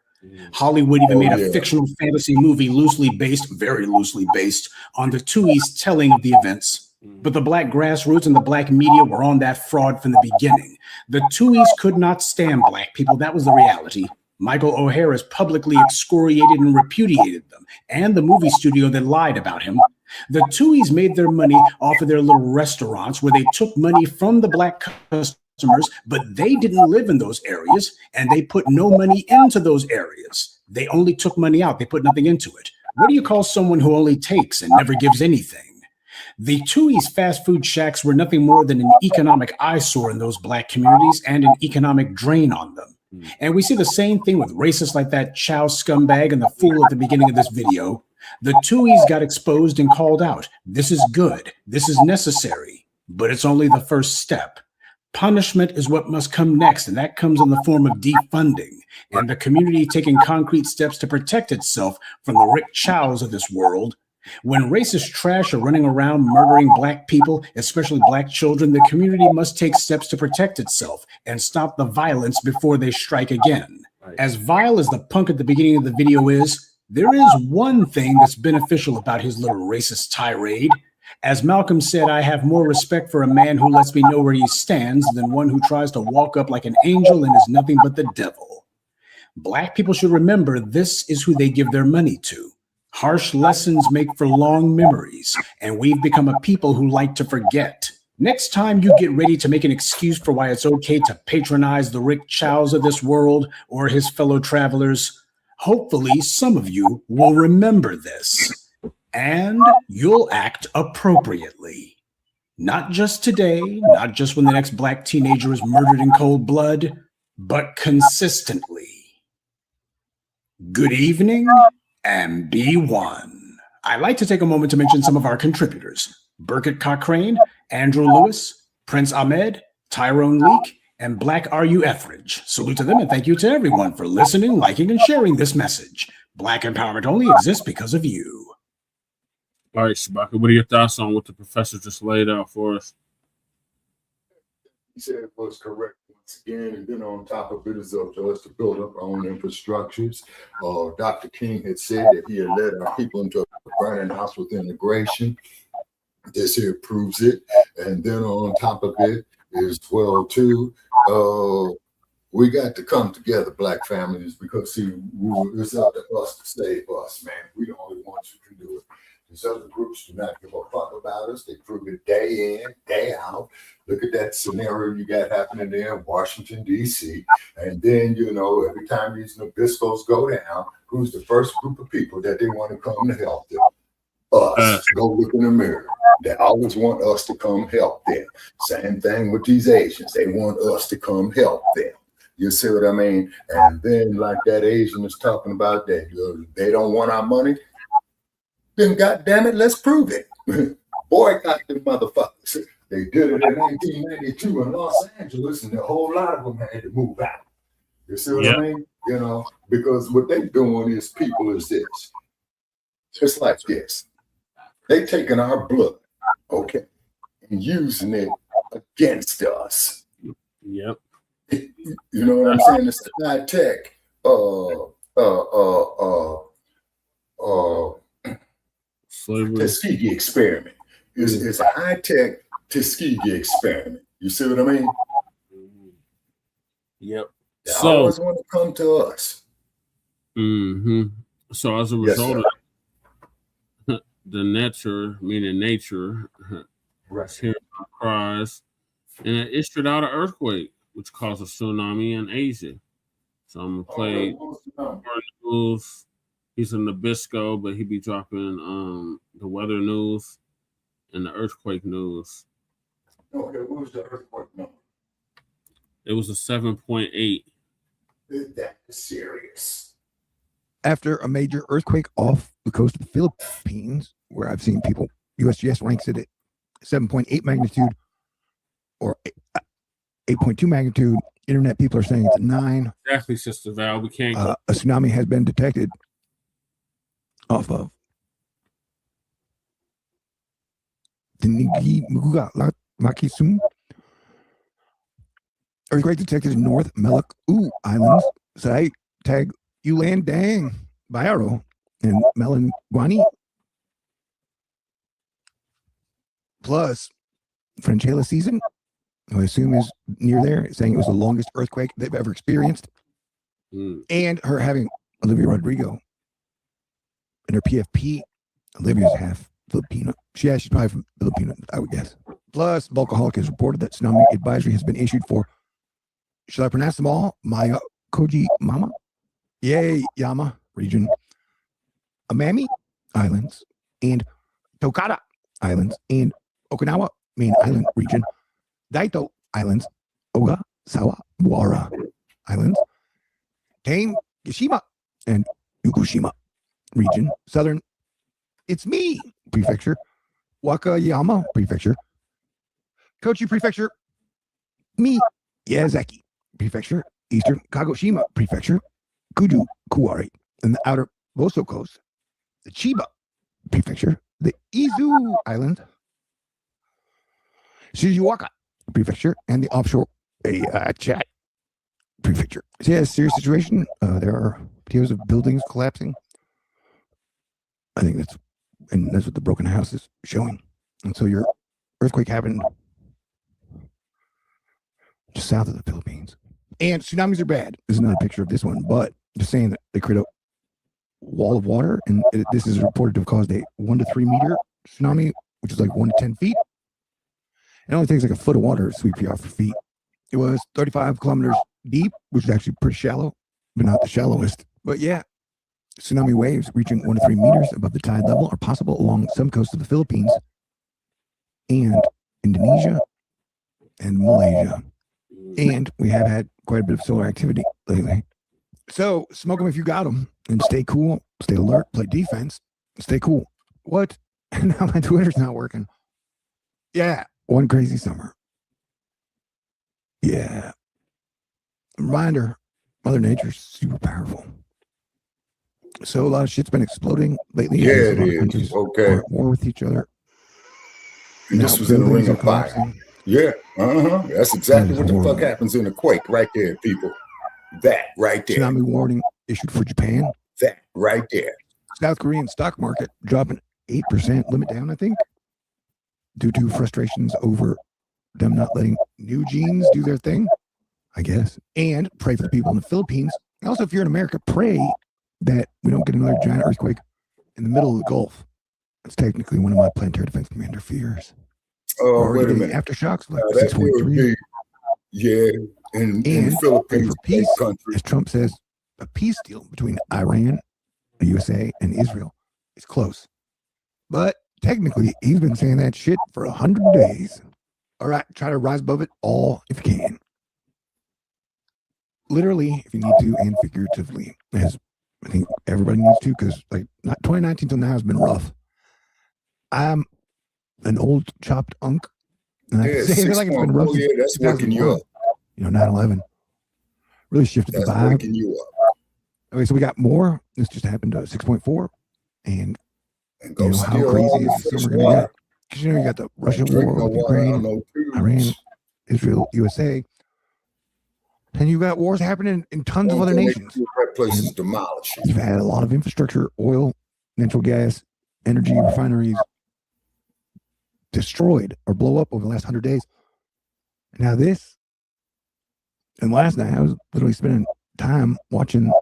Hollywood even made a fictional fantasy movie very loosely based on the Tui's telling of the events. But the Black grassroots and the Black media were on that fraud from the beginning. The Tui's could not stand Black people. That was the reality. Michael O'Hare has publicly excoriated and repudiated them, and the movie studio that lied about him. The Tui's made their money off of their little restaurants where they took money from the Black customers, but they didn't live in those areas, and they put no money into those areas. They only took money out. They put nothing into it. What do you call someone who only takes and never gives anything? The Tui's fast food shacks were nothing more than an economic eyesore in those Black communities and an economic drain on them. And we see the same thing with racists like that Chow scumbag and the fool at the beginning of this video. The Tui's got exposed and called out. This is good. This is necessary. But it's only the first step. Punishment is what must come next, and that comes in the form of defunding and the community taking concrete steps to protect itself from the Ricc Chows of this world. When racist trash are running around murdering Black people, especially Black children, the community must take steps to protect itself and stop the violence before they strike again. As vile as the punk at the beginning of the video is, there is one thing that's beneficial about his little racist tirade. As Malcolm said, I have more respect for a man who lets me know where he stands than one who tries to walk up like an angel and is nothing but the devil. Black people should remember this is who they give their money to. Harsh lessons make for long memories, and we've become a people who like to forget. Next time you get ready to make an excuse for why it's okay to patronize the Ricc Chows of this world or his fellow travelers, hopefully some of you will remember this, and you'll act appropriately. Not just today, not just when the next Black teenager is murdered in cold blood, but consistently. Good evening, and be one. I'd like to take a moment to mention some of our contributors: Burkett Cochrane, Andrew Lewis, Prince Ahmed, Tyrone Leak, and Black RU Etheridge. Salute to them and thank you to everyone for listening, liking, and sharing this message. Black empowerment only exists because of you. All right, Shabaka, what are your thoughts on what the professor just laid out for us? He said it was correct once again, and then on top of it is up to us to build up our own infrastructures. Dr. King had said that he had led our people into a burning house with integration. This here proves it. And then on top of it is, well, too, we got to come together, Black families, because see, it's up to us to save us, man. We the only ones who can do it. These other groups do not give a fuck about us. They prove it day in, day out. Look at that scenario you got happening there in Washington, D.C. And then, you know, every time these Nabiscos go down, who's the first group of people that they want to come to help them? Us. Go look in the mirror. They always want us to come help them. Same thing with these Asians. They want us to come help them. You see what I mean? And then, like that Asian is talking about that they don't want our money. Then, goddamn it, let's prove it. Boycott them motherfuckers. They did it in 1992 in Los Angeles, and a whole lot of them had to move out. You see what I mean? You know, because what they doing is people is this. Just like this. They taking our blood, okay, and using it against us. Yep. You know what I'm saying? It's a high tech Tuskegee experiment. It's a high tech Tuskegee experiment. You see what I mean? Yep. They always want to come to us. So as a result of the nature, meaning nature, hearing our cries, and it issued out an earthquake, which caused a tsunami in Asia. So I'm gonna play news. He's in Nabisco, but he be dropping the weather news and the earthquake news. Okay, what was the earthquake number? It was a 7.8. That is serious. After a major earthquake off the coast of the Philippines, where I've seen people, USGS ranks it at 7.8 magnitude or 8.2 magnitude. Internet people are saying it's a 9. Exactly, Sister Val. We can't. A tsunami has been detected off of Makisum. Earthquake detected in North Maluku Islands. Sai Tag Ulan Dang Bayaro and Melanguani. Plus, Franchella season, who I assume is near there, saying it was the longest earthquake they've ever experienced. And her having Olivia Rodrigo and her PFP. Olivia's half Filipino. She's probably from Filipino, I would guess. Plus, Bulkaholic has reported that tsunami advisory has been issued for, should I pronounce them all? Maya Koji Mama? Yay, Yama region, Amami Islands, and Tokata Islands, and Okinawa main island region, Daito Islands, Ogasawa Wara Islands, Tame Yashima, and Yukushima region, southern It's Me Prefecture, Wakayama Prefecture, Kochi Prefecture, Miyazaki Prefecture, eastern Kagoshima Prefecture, Kuju Kuwari, and the outer Boso Coast, the Chiba Prefecture, the Izu Island, Shizuoka Prefecture, and the offshore Chat Prefecture. So yeah, serious situation. There are videos of buildings collapsing. I think that's what the broken house is showing. And so your earthquake happened just south of the Philippines. And tsunamis are bad. This is not a picture of this one, but just saying that they create a wall of water, and this is reported to have caused a 1 to 3 meter tsunami, which is like 1 to 10 feet. It only takes like a foot of water to sweep you off your feet. It was 35 kilometers deep, which is actually pretty shallow, but not the shallowest. But yeah, tsunami waves reaching 1 to 3 meters above the tide level are possible along some coasts of the Philippines and Indonesia and Malaysia. And we have had quite a bit of solar activity lately. So smoke them if you got them, and stay cool, stay alert, play defense, stay cool. What? Now my Twitter's not working. Yeah, one crazy summer. Yeah. Reminder, Mother Nature's super powerful. So a lot of shit's been exploding lately. Yeah, it is. Okay. At war with each other. And this was in a ring of fire. Yeah, That's exactly what the fuck happens in a quake right there, people. That right there. Tsunami warning issued for Japan. That right there. South Korean stock market dropping 8%, limit down, I think, due to frustrations over them not letting new genes do their thing, I guess. And pray for the people in the Philippines. Also, if you're in America, pray that we don't get another giant earthquake in the middle of the Gulf. It's technically one of my planetary defense commander fears. Oh, wait a minute. Aftershocks like That 643. Yeah, in the Philippines, for peace, country. as Trump says, a peace deal between Iran, the USA, and Israel is close. But technically, he's been saying that shit for 100 days. All right, try to rise above it all if you can. Literally, if you need to, and figuratively, as I think everybody needs to, because like 2019 till now has been rough. I'm an old chopped unk. And I say it like it's been rough. Yeah, that's waking you up. 9/11 really shifted the vibe. Waking you up. Okay, so we got more. This just happened to 6.4, and go how crazy is the summer gonna get? Because you got the Russian war with Ukraine, Iran, Israel, USA, and you got wars happening in tons of other nations. That place is demolished. You've had a lot of infrastructure, oil, natural gas, energy refineries destroyed or blow up over the last 100 days. Now this, and last night I was literally spending time watching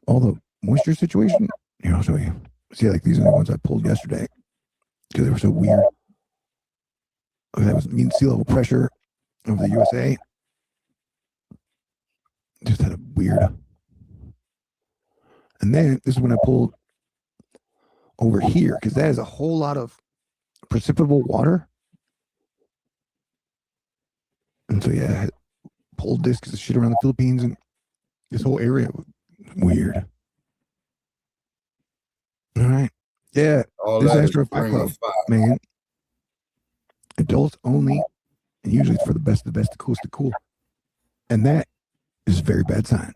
all the moisture situation. Here, I'll show you. See, like these are the ones I pulled yesterday because they were so weird. Okay, that was mean sea level pressure over the USA. Just had a weird. And then this is when I pulled over here because that is a whole lot of precipitable water. And so yeah, I pulled this because of shit around the Philippines and this whole area was weird. All right. Yeah. All this that Astro is Fight Ring Club, of Fire. man. Adults only, and usually it's for the best of the best, the coolest, the cool. And that is a very bad sign.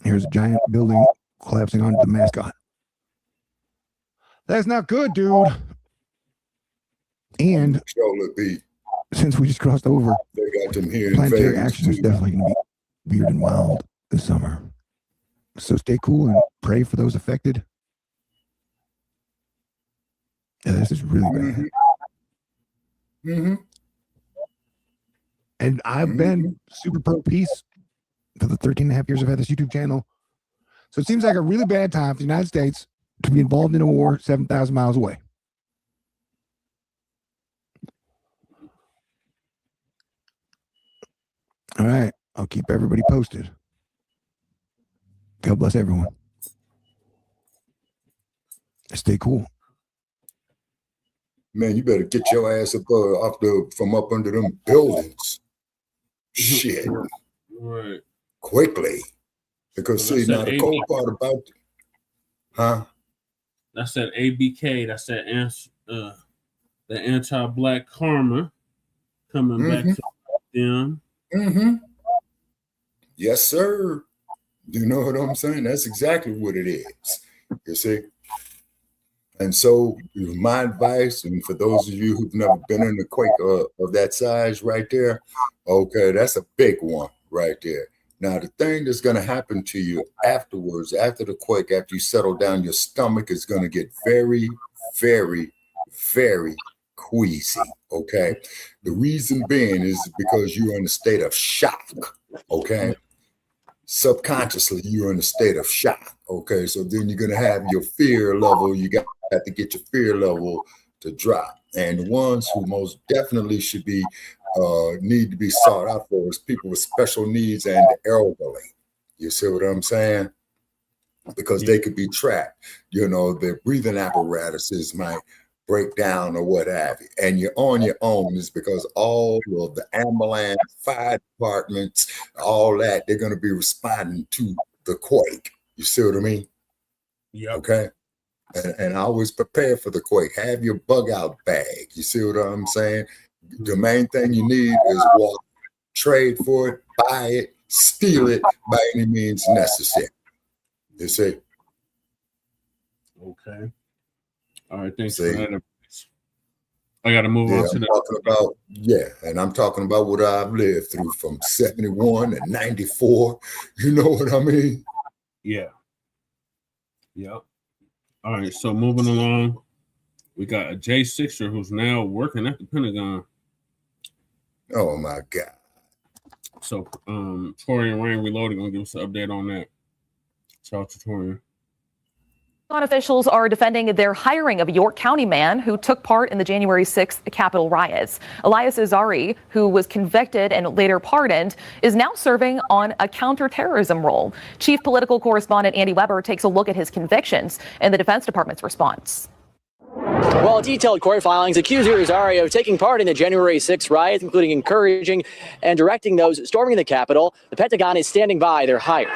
Here's a giant building collapsing onto the mascot. That's not good, dude. And since we just crossed over, they got them here. Planetary action is definitely going to be weird and wild this summer. So stay cool and pray for those affected. Yeah, this is really bad. Mm-hmm. And I've been super pro peace for the 13 and a half years I've had this YouTube channel. So it seems like a really bad time for the United States to be involved in a war 7,000 miles away. All right. I'll keep everybody posted. God bless everyone. Stay cool. Man, you better get your ass up from up under them buildings. Shit. Right. Quickly. Because see, now the cold part about that's that ABK, that's that the anti-black karma coming back to them. Mm-hmm. Yes, sir. You know what I'm saying? That's exactly what it is. You see? And so my advice, and for those of you who've never been in a quake of that size right there, okay, that's a big one right there. Now, the thing that's going to happen to you afterwards, after the quake, after you settle down, your stomach is going to get very, very, very queasy, okay? The reason being is because you're in a state of shock, okay? Subconsciously, you're in a state of shock, okay? So then you're going to have your fear level. You got to get your fear level to drop. And the ones who most definitely should be need to be sought out for is people with special needs and the elderly. You see what I'm saying? Because they could be trapped. You know, their breathing apparatuses might break down or what have you. And you're on your own is because all of the ambulance, fire departments, all that, they're going to be responding to the quake. You see what I mean? Yeah. Okay. And always prepare for the quake. Have your bug out bag. You see what I'm saying? The main thing you need is water. Trade for it, buy it, steal it by any means necessary. You see? Okay. All right. Thanks for that. I got to move on to and I'm talking about what I've lived through from 71 and 94. You know what I mean? Yeah. Yep. All right. So moving along, we got a J6er who's now working at the Pentagon. Oh my God. So Torian Rain Reloaded gonna give us an update on that. Shout out to Torian. Officials are defending their hiring of a York County man who took part in the January 6th Capitol riots. Elias Azari, who was convicted and later pardoned, is now serving on a counterterrorism role. Chief political correspondent Andy Weber takes a look at his convictions and the Defense Department's response. Well, detailed court filings accuse Azari of taking part in the January 6th riots, including encouraging and directing those storming the Capitol. The Pentagon is standing by their hire.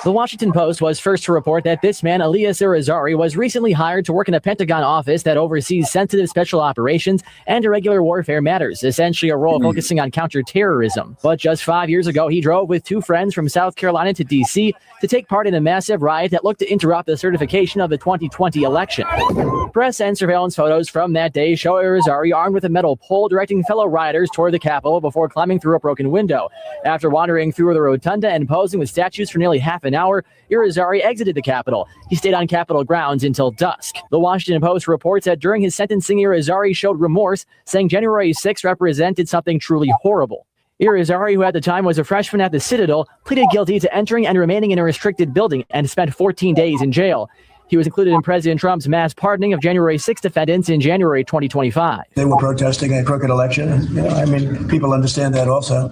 The Washington Post was first to report that this man, Elias Azari, was recently hired to work in a Pentagon office that oversees sensitive special operations and irregular warfare matters, essentially a role focusing on counterterrorism. But just 5 years ago, he drove with two friends from South Carolina to D.C. to take part in a massive riot that looked to interrupt the certification of the 2020 election. Press and surveillance photos from that day show Azari armed with a metal pole directing fellow rioters toward the Capitol before climbing through a broken window. After wandering through the rotunda and posing with statues for nearly half an hour, Azari exited the Capitol. He stayed on Capitol grounds until dusk. The Washington Post reports that during his sentencing, Azari showed remorse, saying January 6 represented something truly horrible. Azari, who at the time was a freshman at the Citadel, pleaded guilty to entering and remaining in a restricted building and spent 14 days in jail. He was included in President Trump's mass pardoning of January 6 defendants in January 2025. They were protesting a crooked election. I mean, people understand that also.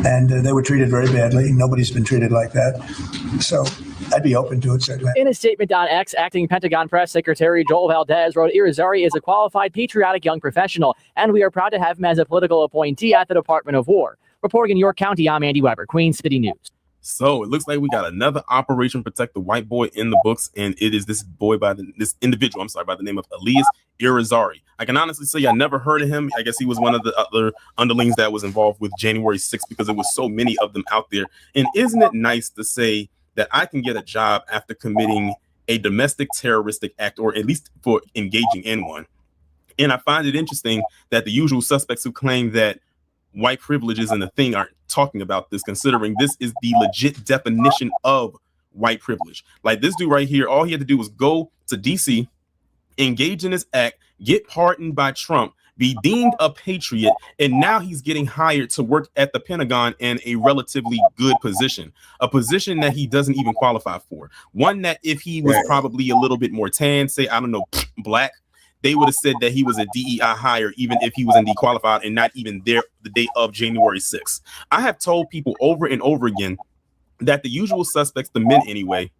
And they were treated very badly. Nobody's been treated like that. So I'd be open to it, certainly. In a statement on X, acting Pentagon Press Secretary Joel Valdez wrote, Azari is a qualified, patriotic young professional, and we are proud to have him as a political appointee at the Department of War. Reporting in York County, I'm Andy Weber, Queen City News. So it looks like we got another Operation Protect the White Boy in the books, and it is this individual by the name of Elias Azari. I can honestly say I never heard of him. I guess he was one of the other underlings that was involved with January 6th because there was so many of them out there. And isn't it nice to say that I can get a job after committing a domestic terroristic act, or at least for engaging in one? And I find it interesting that the usual suspects who claim that white privilege isn't a thing aren't talking about this, considering this is the legit definition of white privilege. Like this dude right here, all he had to do was go to DC, engage in this act, get pardoned by Trump, be deemed a patriot, and now he's getting hired to work at the Pentagon in a relatively good position, a position that he doesn't even qualify for. One that if he was probably a little bit more tan, say, I don't know, black, they would have said that he was a DEI hire, even if he was indeed qualified and not even there the day of January 6th. I have told people over and over again that the usual suspects, the men anyway,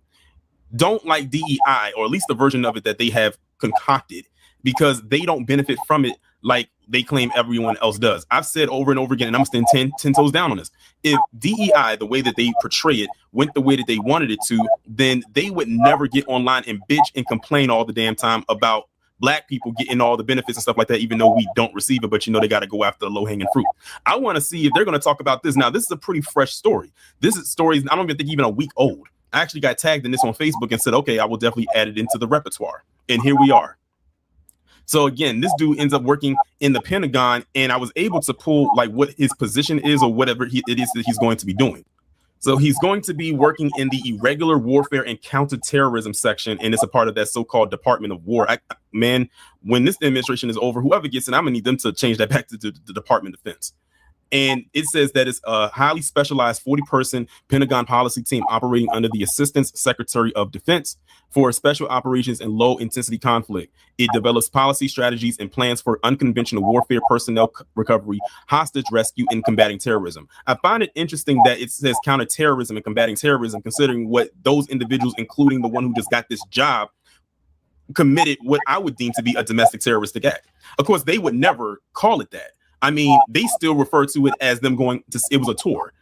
don't like DEI, or at least the version of it that they have concocted, because they don't benefit from it like they claim everyone else does. I've said over and over again, and I'm staying 10 toes down on this. If DEI, the way that they portray it, went the way that they wanted it to, then they would never get online and bitch and complain all the damn time about Black people getting all the benefits and stuff like that, even though we don't receive it. But, you know, they got to go after the low-hanging fruit. I want to see if they're going to talk about this. Now, this is a pretty fresh story. This is stories, I don't even think even a week old. I actually got tagged in this on Facebook and said, okay, I will definitely add it into the repertoire. And here we are. So, again, this dude ends up working in the Pentagon, and I was able to pull like what his position is or whatever it is that he's going to be doing. So he's going to be working in the irregular warfare and counterterrorism section, and it's a part of that so-called Department of War. Man, when this administration is over, whoever gets in, I'm gonna need them to change that back to the Department of Defense. And it says that it's a highly specialized 40-person Pentagon policy team operating under the Assistant Secretary of Defense for special operations and low-intensity conflict. It develops policy strategies and plans for unconventional warfare, personnel recovery, hostage rescue, and combating terrorism. I find it interesting that it says counterterrorism and combating terrorism, considering what those individuals, including the one who just got this job, committed what I would deem to be a domestic terroristic act. Of course, they would never call it that. I mean, they still refer to it as them going to, it was a tour.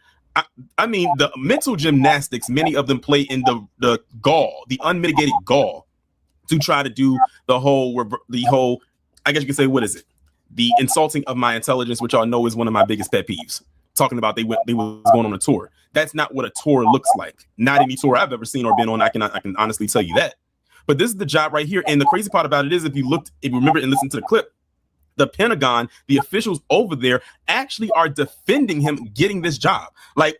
I mean, the mental gymnastics, many of them play in the gall, the unmitigated gall to try to do the whole, I guess you could say, what is it? The insulting of my intelligence, which I know is one of my biggest pet peeves. Talking about they was going on a tour. That's not what a tour looks like. Not any tour I've ever seen or been on. I can honestly tell you that. But this is the job right here. And the crazy part about it is, if you remember and listen to the clip, the Pentagon, the officials over there actually are defending him getting this job. Like,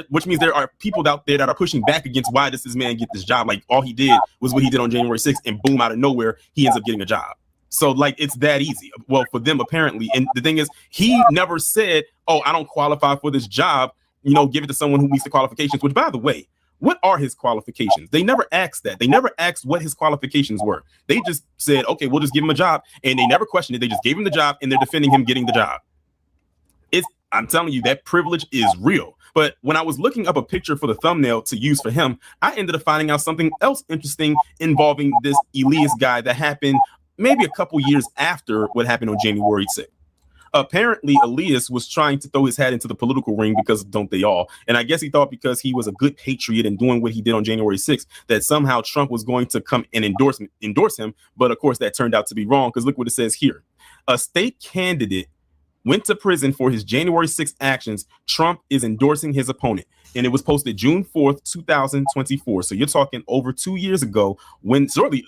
which means there are people out there that are pushing back against why does this man get this job? Like, all he did was what he did on January 6th, and boom, out of nowhere, he ends up getting a job. So, like, it's that easy. Well, for them, apparently. And the thing is, he never said, oh, I don't qualify for this job. You know, give it to someone who meets the qualifications, which, by the way, What are his qualifications? They never asked that. They never asked what his qualifications were. They just said, okay, we'll just give him a job. And they never questioned it. They just gave him the job and they're defending him getting the job. I'm telling you, that privilege is real. But when I was looking up a picture for the thumbnail to use for him, I ended up finding out something else interesting involving this Elias guy that happened maybe a couple years after what happened on January 6th. Apparently, Elias was trying to throw his hat into the political ring because don't they all? And I guess he thought because he was a good patriot and doing what he did on January 6th, that somehow Trump was going to come and endorse him. But of course, that turned out to be wrong, because look what it says here. A state candidate went to prison for his January 6th actions. Trump is endorsing his opponent. And it was posted June 4th, 2024. So you're talking over 2 years ago, when shortly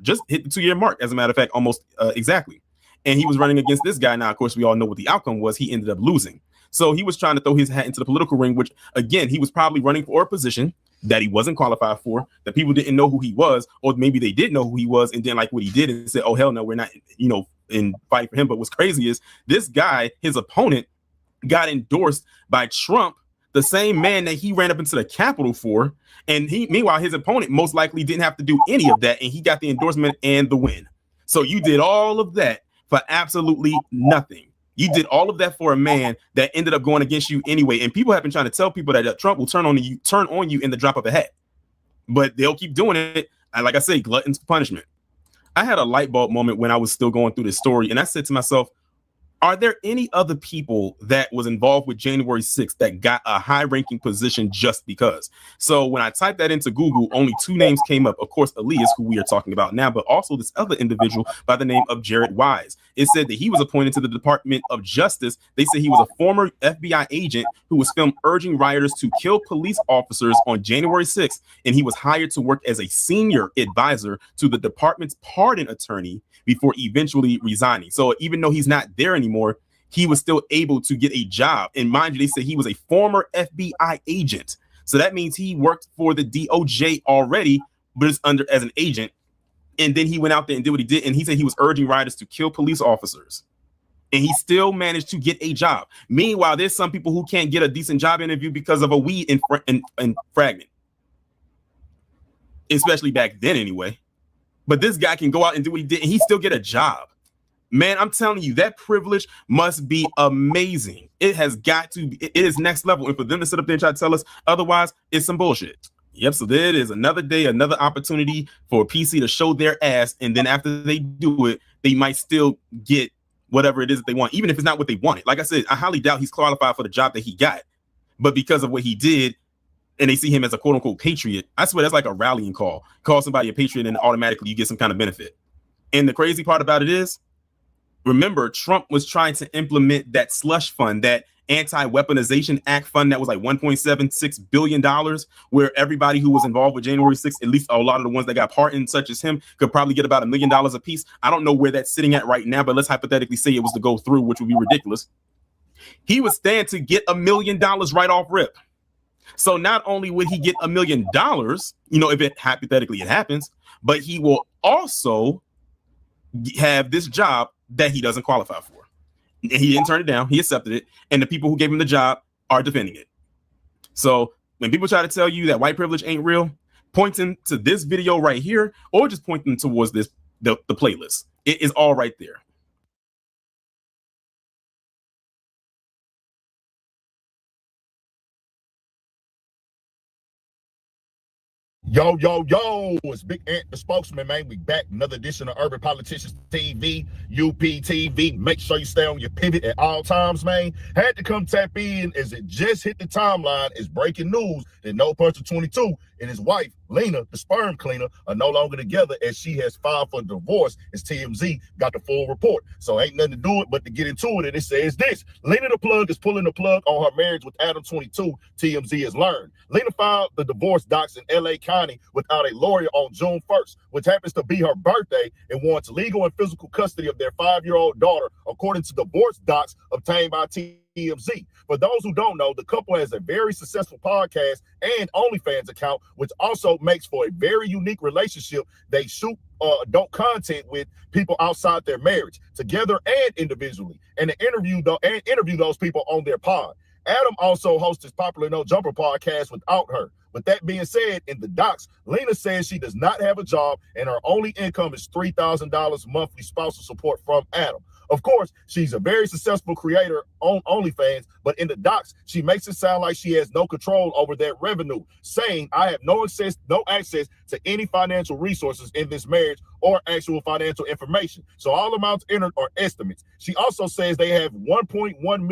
just hit the 2-year mark, as a matter of fact, almost exactly. And he was running against this guy. Now, of course, we all know what the outcome was. He ended up losing. So he was trying to throw his hat into the political ring, which, again, he was probably running for a position that he wasn't qualified for, that people didn't know who he was, or maybe they did know who he was and didn't like what he did and said, oh, hell no, we're not, in fight for him. But what's crazy is this guy, his opponent, got endorsed by Trump, the same man that he ran up into the Capitol for. And meanwhile, his opponent most likely didn't have to do any of that. And he got the endorsement and the win. So you did all of that for absolutely nothing. You did all of that for a man that ended up going against you anyway. And people have been trying to tell people that Trump will turn on you in the drop of a hat. But they'll keep doing it. And like I say, gluttons for punishment. I had a light bulb moment when I was still going through this story. And I said to myself, are there any other people that was involved with January 6th that got a high-ranking position just because? So when I typed that into Google, only 2 names came up. Of course, Elias, who we are talking about now, but also this other individual by the name of Jared Wise. It said that he was appointed to the Department of Justice. They said he was a former FBI agent who was filmed urging rioters to kill police officers on January 6th, and he was hired to work as a senior advisor to the department's pardon attorney before eventually resigning. So even though he's not there anymore, he was still able to get a job. And mind you, they said he was a former FBI agent. So that means he worked for the DOJ already, but it's under as an agent. And then he went out there and did what he did. And he said he was urging rioters to kill police officers. And he still managed to get a job. Meanwhile, there's some people who can't get a decent job interview because of a weed fragment. Especially back then anyway. But this guy can go out and do what he did, and he still get a job. Man, I'm telling you, that privilege must be amazing. It has got to be. It is next level. And for them to sit up there and try to tell us otherwise, it's some bullshit. Yep, so there it is. Another day, another opportunity for PC to show their ass. And then after they do it, they might still get whatever it is that they want, even if it's not what they wanted. Like I said, I highly doubt he's qualified for the job that he got. But because of what he did, and they see him as a quote unquote patriot, I swear that's like a rallying call. Call somebody a patriot and automatically you get some kind of benefit. And the crazy part about it is, remember, Trump was trying to implement that slush fund, that anti-weaponization act fund that was like $1.76 billion, where everybody who was involved with January 6th, at least a lot of the ones that got pardoned, such as him, could probably get about $1 million a piece. I don't know where that's sitting at right now, but let's hypothetically say it was to go through, which would be ridiculous. He would stand to get $1 million right off rip. So not only would he get $1 million, if it hypothetically it happens, but he will also have this job that he doesn't qualify for. And he didn't turn it down. He accepted it. And the people who gave him the job are defending it. So when people try to tell you that white privilege ain't real, point them to this video right here, or just point them towards the playlist. It is all right there. Yo, it's Big Ant, the spokesman, man. We back, another edition of Urban Politicians TV, UPTV. Make sure you stay on your pivot at all times, man. Had to come tap in as it just hit the timeline. It's breaking news that No Puncher 22 and his wife, Lena, the sperm cleaner, are no longer together as she has filed for divorce, as TMZ got the full report. So ain't nothing to do it but to get into it, and it says this. Lena the plug is pulling the plug on her marriage with Adam 22, TMZ has learned. Lena filed the divorce docs in LA County without a lawyer on June 1st, which happens to be her birthday, and wants legal and physical custody of their 5-year-old daughter, according to divorce docs obtained by TMZ. For those who don't know, the couple has a very successful podcast and OnlyFans account, which also makes for a very unique relationship. They shoot adult content with people outside their marriage, together and individually, and interview those people on their pod. Adam also hosts his popular No Jumper podcast without her. With that being said, in the docs, Lena says she does not have a job and her only income is $3,000 monthly spousal support from Adam. Of course, she's a very successful creator on OnlyFans, but in the docs, she makes it sound like she has no control over that revenue, saying, I have no access to any financial resources in this marriage or actual financial information. So all amounts entered are estimates. She also says they have $1.1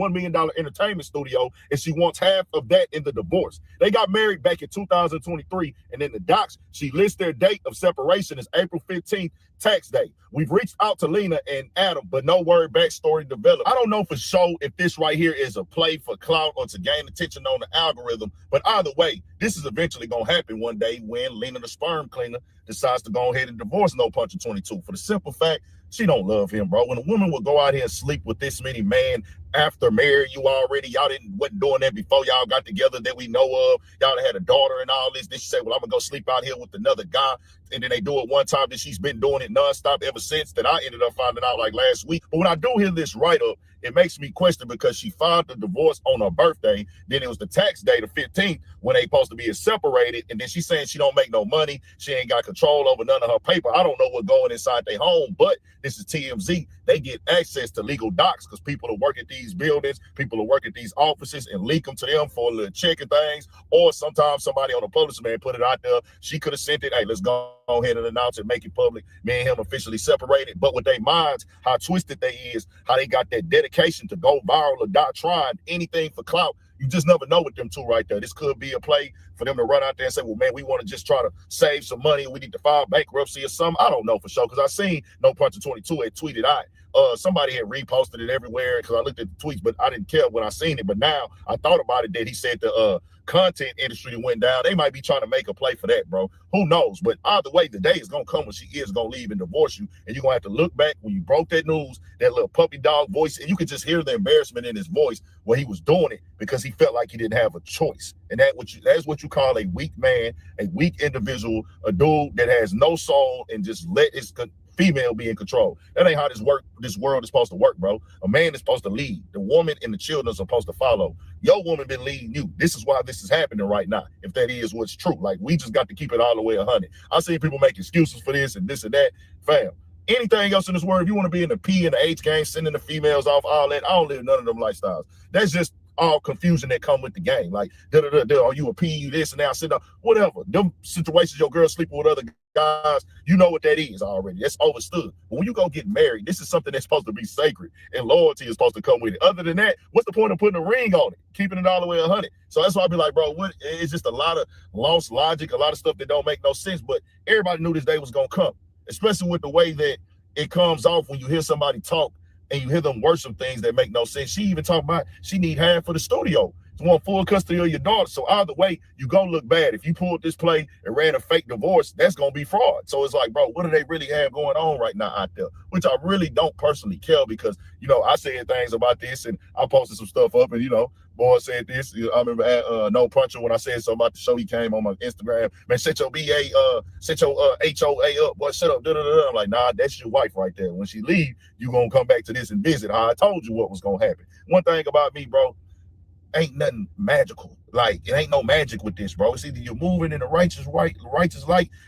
million entertainment studio, and she wants half of that in the divorce. They got married back in 2023, and in the docs, she lists their date of separation as April 15th, tax day. We've reached out to Lena and Adam, but no word backstory developed. I don't know for sure if this right here is a play for clout or to gain attention on the algorithm, but either way, this is eventually going to happen one day when Lena the sperm cleaner decides to go ahead and divorce No Puncher 22 for the simple fact she don't love him, bro. When a woman will go out here and sleep with this many men after married you already, y'all wasn't doing that before y'all got together that we know of. Y'all had a daughter and all this. Then she said, well, I'm gonna go sleep out here with another guy. And then they do it one time, that she's been doing it nonstop ever since, that I ended up finding out like last week. But when I do hear this write-up, it makes me question, because she filed the divorce on her birthday. Then it was the tax day, the 15th, when they supposed to be separated. And then she's saying she don't make no money. She ain't got control over none of her paper. I don't know what's going inside their home, but this is TMZ. They get access to legal docs because people who work at these buildings, people who work at these offices, and leak them to them for a little check and things. Or sometimes somebody on the publicist man put it out there. She could have sent it. Hey, let's go ahead and announce it, make it public. Me and him officially separated. But with their minds, how twisted they is, how they got that dedication to go viral or die trying anything for clout. You just never know with them two right there. This could be a play for them to run out there and say, well, man, we want to just try to save some money. We need to file bankruptcy or something. I don't know for sure, because I seen No Puncher 22 had tweeted out. Somebody had reposted it everywhere because I looked at the tweets, but I didn't care when I seen it. But now I thought about it, that he said the content industry went down. They might be trying to make a play for that, bro. Who knows? But either way, the day is going to come when she is going to leave and divorce you. And you're going to have to look back when you broke that news, that little puppy dog voice, and you could just hear the embarrassment in his voice when he was doing it, because he felt like he didn't have a choice. And that's what you call a weak man, a weak individual, a dude that has no soul and just let his female be in control. That ain't how this world is supposed to work, bro. A man is supposed to lead. The woman and the children are supposed to follow. Your woman been leading you. This is why this is happening right now, if that is what's true. Like, we just got to keep it all the way 100. I see people make excuses for this and this and that. Fam, anything else in this world, if you want to be in the P and the H game, sending the females off, all that, I don't live none of them lifestyles. That's just all confusion that come with the game. Like, are you a P, you this and that, sit down, whatever. Them situations, your girl sleeping with other guys, you know what that is already. That's overstood. But when you go get married, this is something that's supposed to be sacred, and loyalty is supposed to come with it. Other than that, what's the point of putting a ring on it, keeping it all the way 100? So that's why I be like, bro, it's just a lot of lost logic, a lot of stuff that don't make no sense. But everybody knew this day was gonna come, especially with the way that it comes off when you hear somebody talk and you hear them worship things that make no sense. She even talked about she need half for the studio. She want full custody of your daughter. So either way, you gonna look bad. If you pulled this play and ran a fake divorce, that's gonna be fraud. So it's like, bro, what do they really have going on right now out there? Which I really don't personally care, because, you know, I said things about this and I posted some stuff up, and, you know, boy said this. I remember at No Puncher, when I said something about the show, he came on my Instagram, man, set your set your HOA up, boy, shut up, I'm like, nah, that's your wife right there. When she leave, you gonna come back to this and visit. I told you what was gonna happen. One thing about me, bro, ain't nothing magical. Like, it ain't no magic with this, bro. It's either you're moving in the righteous light,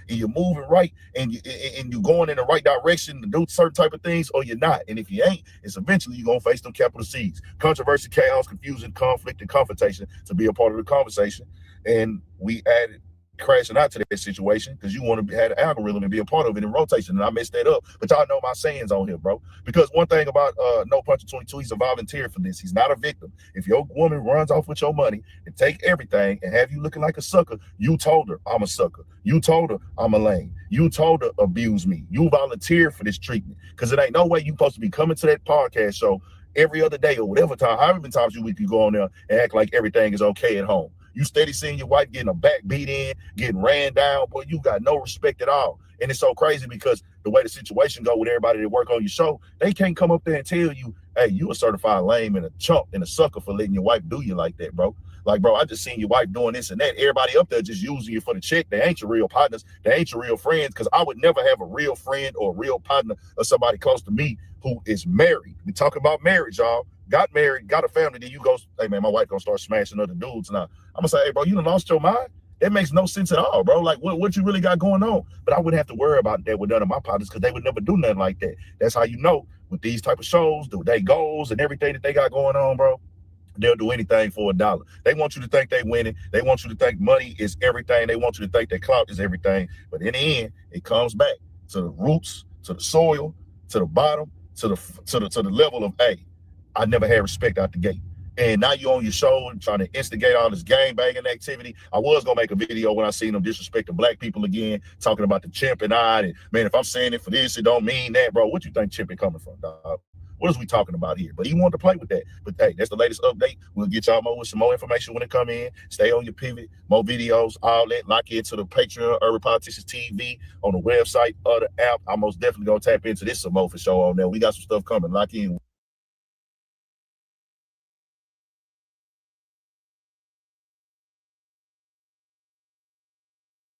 and you're moving right, and you're going in the right direction to do certain type of things, or you're not. And if you ain't, it's eventually you're gonna face them capital C's: controversy, chaos, confusion, conflict, and confrontation to be a part of the conversation. And we added crashing out to that situation because you want to have an algorithm and be a part of it in rotation, and I messed that up. But y'all know my sayings on here, bro. Because one thing about No Puncher 22, he's a volunteer for this. He's not a victim. If your woman runs off with your money and take everything and have you looking like a sucker, you told her I'm a sucker. You told her I'm a lame. You told her abuse me. You volunteered for this treatment, because it ain't no way you supposed to be coming to that podcast show every other day or whatever time, however many times you go on there and act like everything is okay at home. You steady seeing your wife getting a back beat in, getting ran down, boy, you got no respect at all. And it's so crazy because the way the situation go with everybody that work on your show, they can't come up there and tell you, hey, you a certified lame and a chump and a sucker for letting your wife do you like that, bro. Like, bro, I just seen your wife doing this and that. Everybody up there just using you for the check. They ain't your real partners. They ain't your real friends, because I would never have a real friend or a real partner or somebody close to me who is married. We talking about marriage, y'all. Got married, got a family, then you go, hey, man, my wife gonna start smashing other dudes now. I'm gonna say, hey, bro, you done lost your mind? That makes no sense at all, bro. Like, what you really got going on? But I wouldn't have to worry about that with none of my partners, because they would never do nothing like that. That's how you know with these type of shows, their goals and everything that they got going on, bro. They'll do anything for $1. They want you to think they winning. They want you to think money is everything. They want you to think that clout is everything. But in the end, it comes back to the roots, to the soil, to the bottom, to the level of, hey, I never had respect out the gate. And now you on your show and trying to instigate all this gangbanging activity. I was gonna make a video when I seen them disrespecting black people again, talking about the chimp and I. And man, if I'm saying it for this, it don't mean that, bro. What you think chimping coming from, dog? What is we talking about here? But he wanted to play with that. But hey, that's the latest update. We'll get y'all more with some more information when it come in. Stay on your pivot, more videos, all that. Lock into the Patreon, Urban Politicians TV, on the website or the app. I'm most definitely gonna tap into this some more for sure on there. We got some stuff coming. Lock in.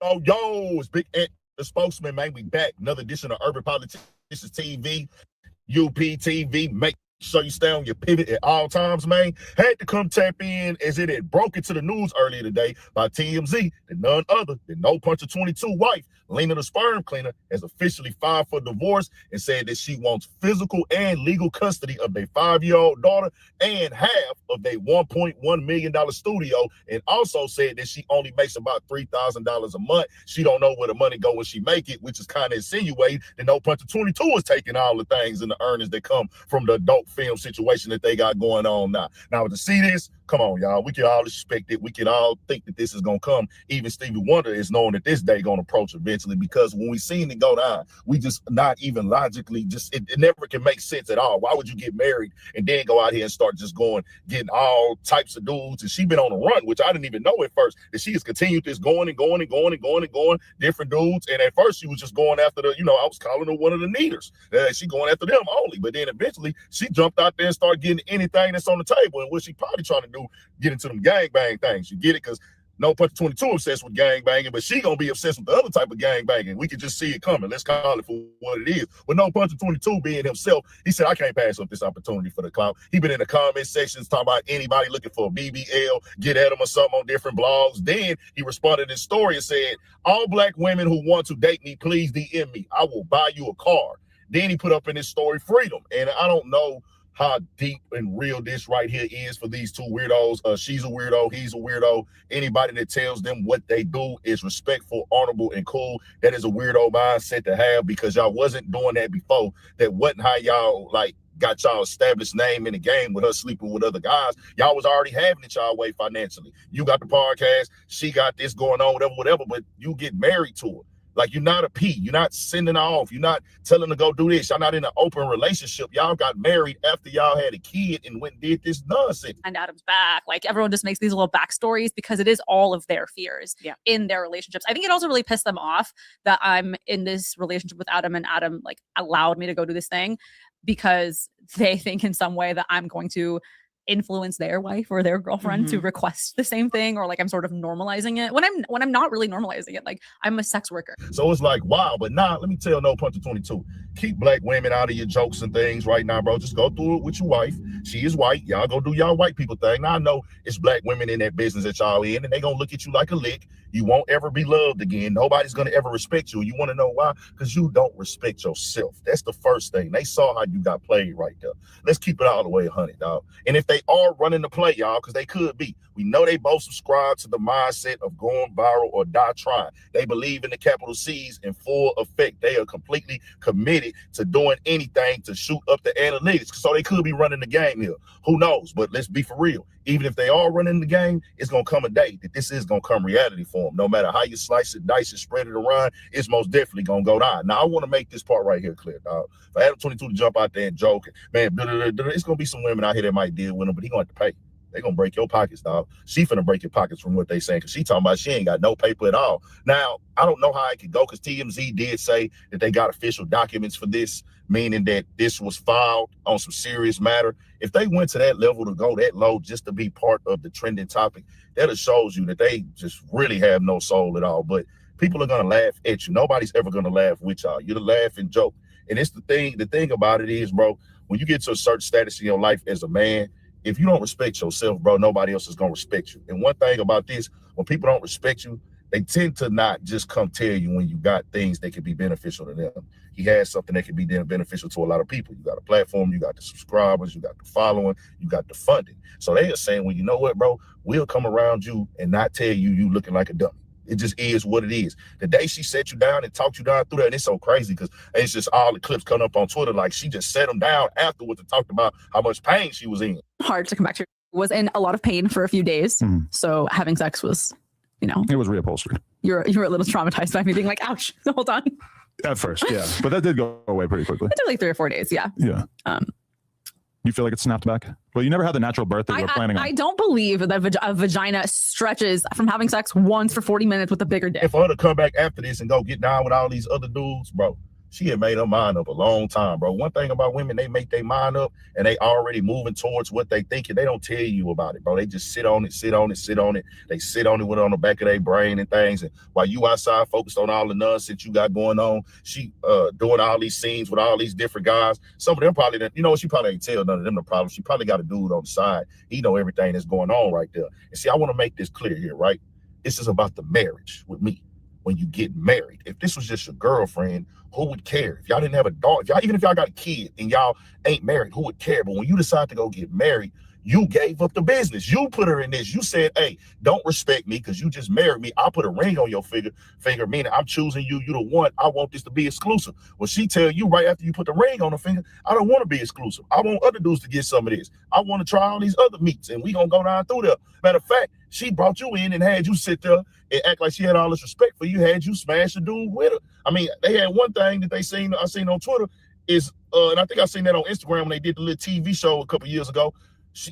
Oh, yo, it's Big Ant, the spokesman, man. We back. Another edition of Urban Politicians TV, UPTV. Make sure you stay on your pivot at all times, man. Had to come tap in as it had broken to the news earlier today by TMZ that none other than No Puncher 22 wife, Lena the sperm cleaner, has officially filed for divorce and said that she wants physical and legal custody of their 5-year-old daughter and half of their $1.1 million studio, and also said that she only makes about $3,000 a month. She don't know where the money go when she make it, which is kind of insinuating that No Puncher 22 is taking all the things and the earnings that come from the adult film situation that they got going on now. Now, to see this, come on, y'all. We can all expect it. We can all think that this is going to come. Even Stevie Wonder is knowing that this day going to approach eventually, because when we seen it go down, we just not even logically, just it never can make sense at all. Why would you get married and then go out here and start just getting all types of dudes? And she been on a run, which I didn't even know at first, that she has continued this going and going and going and going and going, different dudes. And at first she was just going after the, I was calling her one of the neaters. She going after them only. But then eventually she jumped out there and started getting anything that's on the table. And what she probably trying to do, get into them gangbang things. You get it? Because No Puncher 22 obsessed with gangbanging, but she gonna be obsessed with the other type of gangbanging. We can just see it coming. Let's call it for what it is. But No Puncher 22 being himself, he said, I can't pass up this opportunity for the clout. He been in the comment sections talking about anybody looking for a BBL, get at him or something on different blogs. Then he responded in his story and said, all black women who want to date me, please DM me. I will buy you a car. Then he put up in his story, freedom. And I don't know how deep and real this right here is for these two weirdos. She's a weirdo, he's a weirdo. Anybody that tells them what they do is respectful, honorable, and cool, that is a weirdo mindset to have, because y'all wasn't doing that before. That wasn't how y'all got y'all established name in the game with her sleeping with other guys. Y'all was already having it y'all way financially. You got the podcast, she got this going on, whatever, but you get married to her. Like, you're not a P. You're not sending her off. You're not telling her to go do this. Y'all not in an open relationship. Y'all got married after y'all had a kid and went and did this nonsense. And Adam's back. Like, everyone just makes these little backstories because it is all of their fears in their relationships. I think it also really pissed them off that I'm in this relationship with Adam, and Adam allowed me to go do this thing, because they think in some way that I'm going to influence their wife or their girlfriend to request the same thing, or I'm sort of normalizing it when I'm not really normalizing it. I'm a sex worker. So it's wow, but nah, let me tell No Puncher 22, keep black women out of your jokes and things right now, bro. Just go through it with your wife. She is white. Y'all go do y'all white people thing. Now I know it's black women in that business that y'all in, and they gonna look at you like a lick. You won't ever be loved again. Nobody's gonna ever respect you. You want to know why? Because you don't respect yourself. That's the first thing. They saw how you got played right there. Let's keep it all the way 100, dog. And if they are running the play, y'all, because they could be, we know they both subscribe to the mindset of going viral or die trying. They believe in the capital C's in full effect. They are completely committed to doing anything to shoot up the analytics. So they could be running the game here. Who knows? But let's be for real. Even if they are running the game, it's going to come a day that this is going to come reality for them. No matter how you slice it, dice it, spread it around, it's most definitely going to go down. Now, I want to make this part right here clear, dog. For Adam 22 to jump out there and joke, man, it's going to be some women out here that might deal with him, but he's going to have to pay. They gonna break your pockets, dog. She finna break your pockets from what they saying, because she talking about she ain't got no paper at all. Now, I don't know how it could go, because TMZ did say that they got official documents for this, meaning that this was filed on some serious matter. If they went to that level to go that low just to be part of the trending topic, that shows you that they just really have no soul at all. But people are gonna laugh at you. Nobody's ever gonna laugh with y'all. You're the laughing joke. And it's the thing about it is, bro, when you get to a certain status in your life as a man, if you don't respect yourself, bro, nobody else is gonna respect you. And one thing about this, when people don't respect you, they tend to not just come tell you when you got things that could be beneficial to them. He has something that could be beneficial to a lot of people. You got a platform, you got the subscribers, you got the following, you got the funding. So they are saying, well, you know what, bro, we'll come around you and not tell you looking like a dummy. It just is what it is. The day she set you down and talked you down through that, and it's so crazy because it's just all the clips coming up on Twitter. Like, she just set them down afterwards and talked about how much pain she was in. Hard to come back to. Was in a lot of pain for a few days. So having sex was, you know. It was reupholstered. You were a little traumatized by me being like, ouch, hold on. At first, yeah. But that did go away pretty quickly. It took like 3 or 4 days, yeah. Yeah. You feel like it snapped back? Well, you never had the natural birth that you were planning on. I don't believe that a vagina stretches from having sex once for 40 minutes with a bigger dick. If for her to come back after this and go get down with all these other dudes, bro, she had made her mind up a long time, bro. One thing about women, they make their mind up and they already moving towards what they think, and they don't tell you about it, bro. They just sit on it, sit on it, sit on it. They sit on it with it on the back of their brain and things. And while you outside focused on all the nonsense you got going on, she doing all these scenes with all these different guys. Some of them probably, you know, she probably ain't tell none of them the problem. She probably got a dude on the side. He know everything that's going on right there. And see, I want to make this clear here, right? This is about the marriage with me. When you get married, if this was just your girlfriend, who would care? If y'all didn't have a dog, even if y'all got a kid and y'all ain't married, who would care? But when you decide to go get married, you gave up the business. You put her in this. You said, hey, don't respect me because you just married me. I'll put a ring on your finger, meaning I'm choosing you. You the one. I want this to be exclusive. Well, she tell you right after you put the ring on the finger, I don't want to be exclusive. I want other dudes to get some of this. I want to try all these other meats, and we going to go down through there. Matter of fact, she brought you in and had you sit there and act like she had all this respect for you, had you smash the dude with her. I mean, they had one thing that I seen on Twitter is, and I think I seen that on Instagram when they did the little TV show a couple years ago.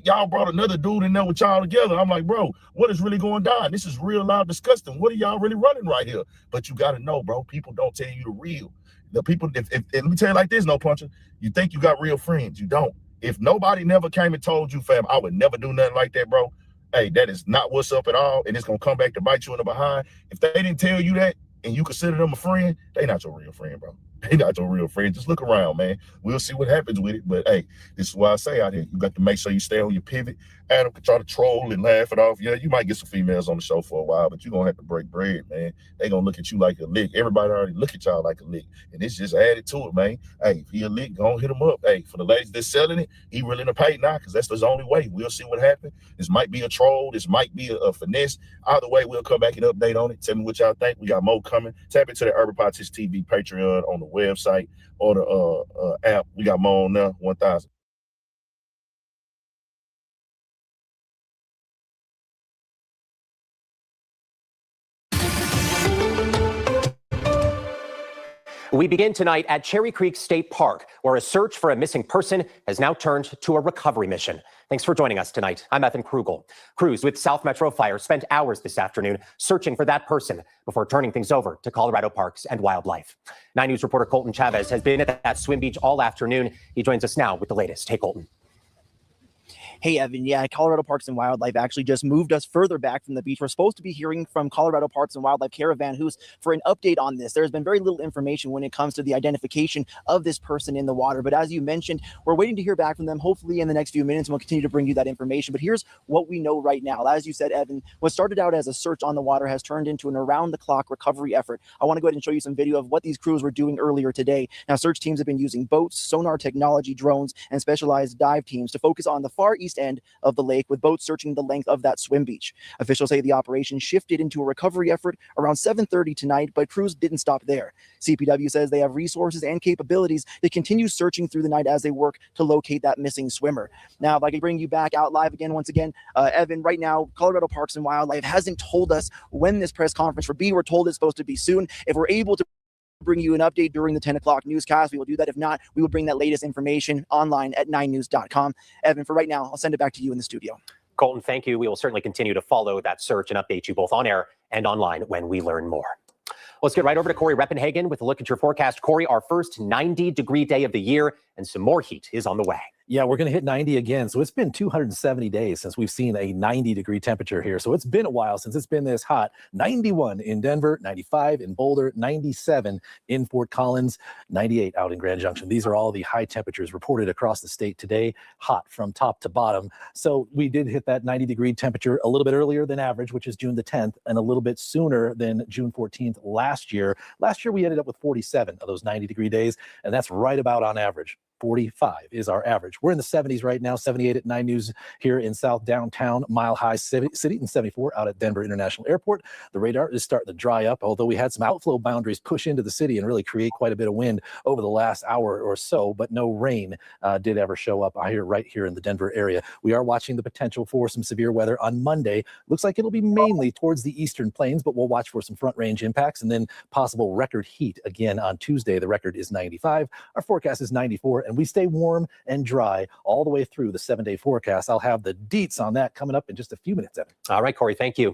Y'all brought another dude in there with y'all together. I'm like, bro, what is really going down? This is real loud disgusting. What are y'all really running right here? But you got to know, bro, people don't tell you the real. The people, if let me tell you like this, no puncher, you think you got real friends. You don't. If nobody never came and told you, fam, I would never do nothing like that, bro. Hey, that is not what's up at all. And it's going to come back to bite you in the behind. If they didn't tell you that and you consider them a friend, they not your real friend, bro. They not your real friend. Just look around, man. We'll see what happens with it. But hey, this is why I say out here, you got to make sure you stay on your pivot. Adam can try to troll and laugh it off. Yeah, you might get some females on the show for a while, but you're going to have to break bread, man. They going to look at you like a lick. Everybody already look at y'all like a lick. And it's just added to it, man. Hey, if he a lick, go on hit him up. Hey, for the ladies that's selling it, he really in the pay now because that's his only way. We'll see what happens. This might be a troll. This might be a finesse. Either way, we'll come back and update on it. Tell me what y'all think. We got more coming. Tap into the Urban Politics TV Patreon on the website or the app. We got more on there, 1,000. We begin tonight at Cherry Creek State Park, where a search for a missing person has now turned to a recovery mission. Thanks for joining us tonight. I'm Ethan Krugel. Crews with South Metro Fire spent hours this afternoon searching for that person before turning things over to Colorado Parks and Wildlife. 9 News reporter Colton Chavez has been at that swim beach all afternoon. He joins us now with the latest. Hey, Colton. Hey, Evan. Yeah, Colorado Parks and Wildlife actually just moved us further back from the beach. We're supposed to be hearing from Colorado Parks and Wildlife Caravan Hoos for an update on this. There's been very little information when it comes to the identification of this person in the water. But as you mentioned, we're waiting to hear back from them, hopefully in the next few minutes, and we'll continue to bring you that information. But here's what we know right now. As you said, Evan, what started out as a search on the water has turned into an around-the-clock recovery effort. I want to go ahead and show you some video of what these crews were doing earlier today. Now, search teams have been using boats, sonar technology, drones, and specialized dive teams to focus on the far east end of the lake, with boats searching the length of that swim beach. Officials say the operation shifted into a recovery effort around 7:30 tonight, but crews didn't stop there. CPW says they have resources and capabilities to continue searching through the night as they work to locate that missing swimmer. Now, if I could bring you back out live again, once again, Evan, right now, Colorado Parks and Wildlife hasn't told us when this press conference will be. We're told it's supposed to be soon. If we're able to bring you an update during the 10 o'clock newscast, we will do that. If not, we will bring that latest information online at 9news.com. Evan, for right now, I'll send it back to you in the studio. Colton, thank you. We will certainly continue to follow that search and update you both on air and online when we learn more. Let's get right over to Corey Reppenhagen with a look at your forecast. Corey, our first 90-degree day of the year, and some more heat is on the way. Yeah, we're going to hit 90 again. So it's been 270 days since we've seen a 90-degree temperature here. So it's been a while since it's been this hot. 91 in Denver, 95 in Boulder, 97 in Fort Collins, 98 out in Grand Junction. These are all the high temperatures reported across the state today, hot from top to bottom. So we did hit that 90-degree temperature a little bit earlier than average, which is June the 10th, and a little bit sooner than June 14th last year. Last year, we ended up with 47 of those 90-degree days, and that's right about on average. 45 is our average. We're in the 70s right now, 78 at 9 News here in South Downtown, Mile High City, and 74 out at Denver International Airport. The radar is starting to dry up, although we had some outflow boundaries push into the city and really create quite a bit of wind over the last hour or so, but no rain did ever show up right here in the Denver area. We are watching the potential for some severe weather on Monday. Looks like it'll be mainly towards the eastern plains, but we'll watch for some front range impacts and then possible record heat again on Tuesday. The record is 95. Our forecast is 94, and we stay warm and dry all the way through the 7-day forecast. I'll have the deets on that coming up in just a few minutes, Evan. All right, Corey, thank you.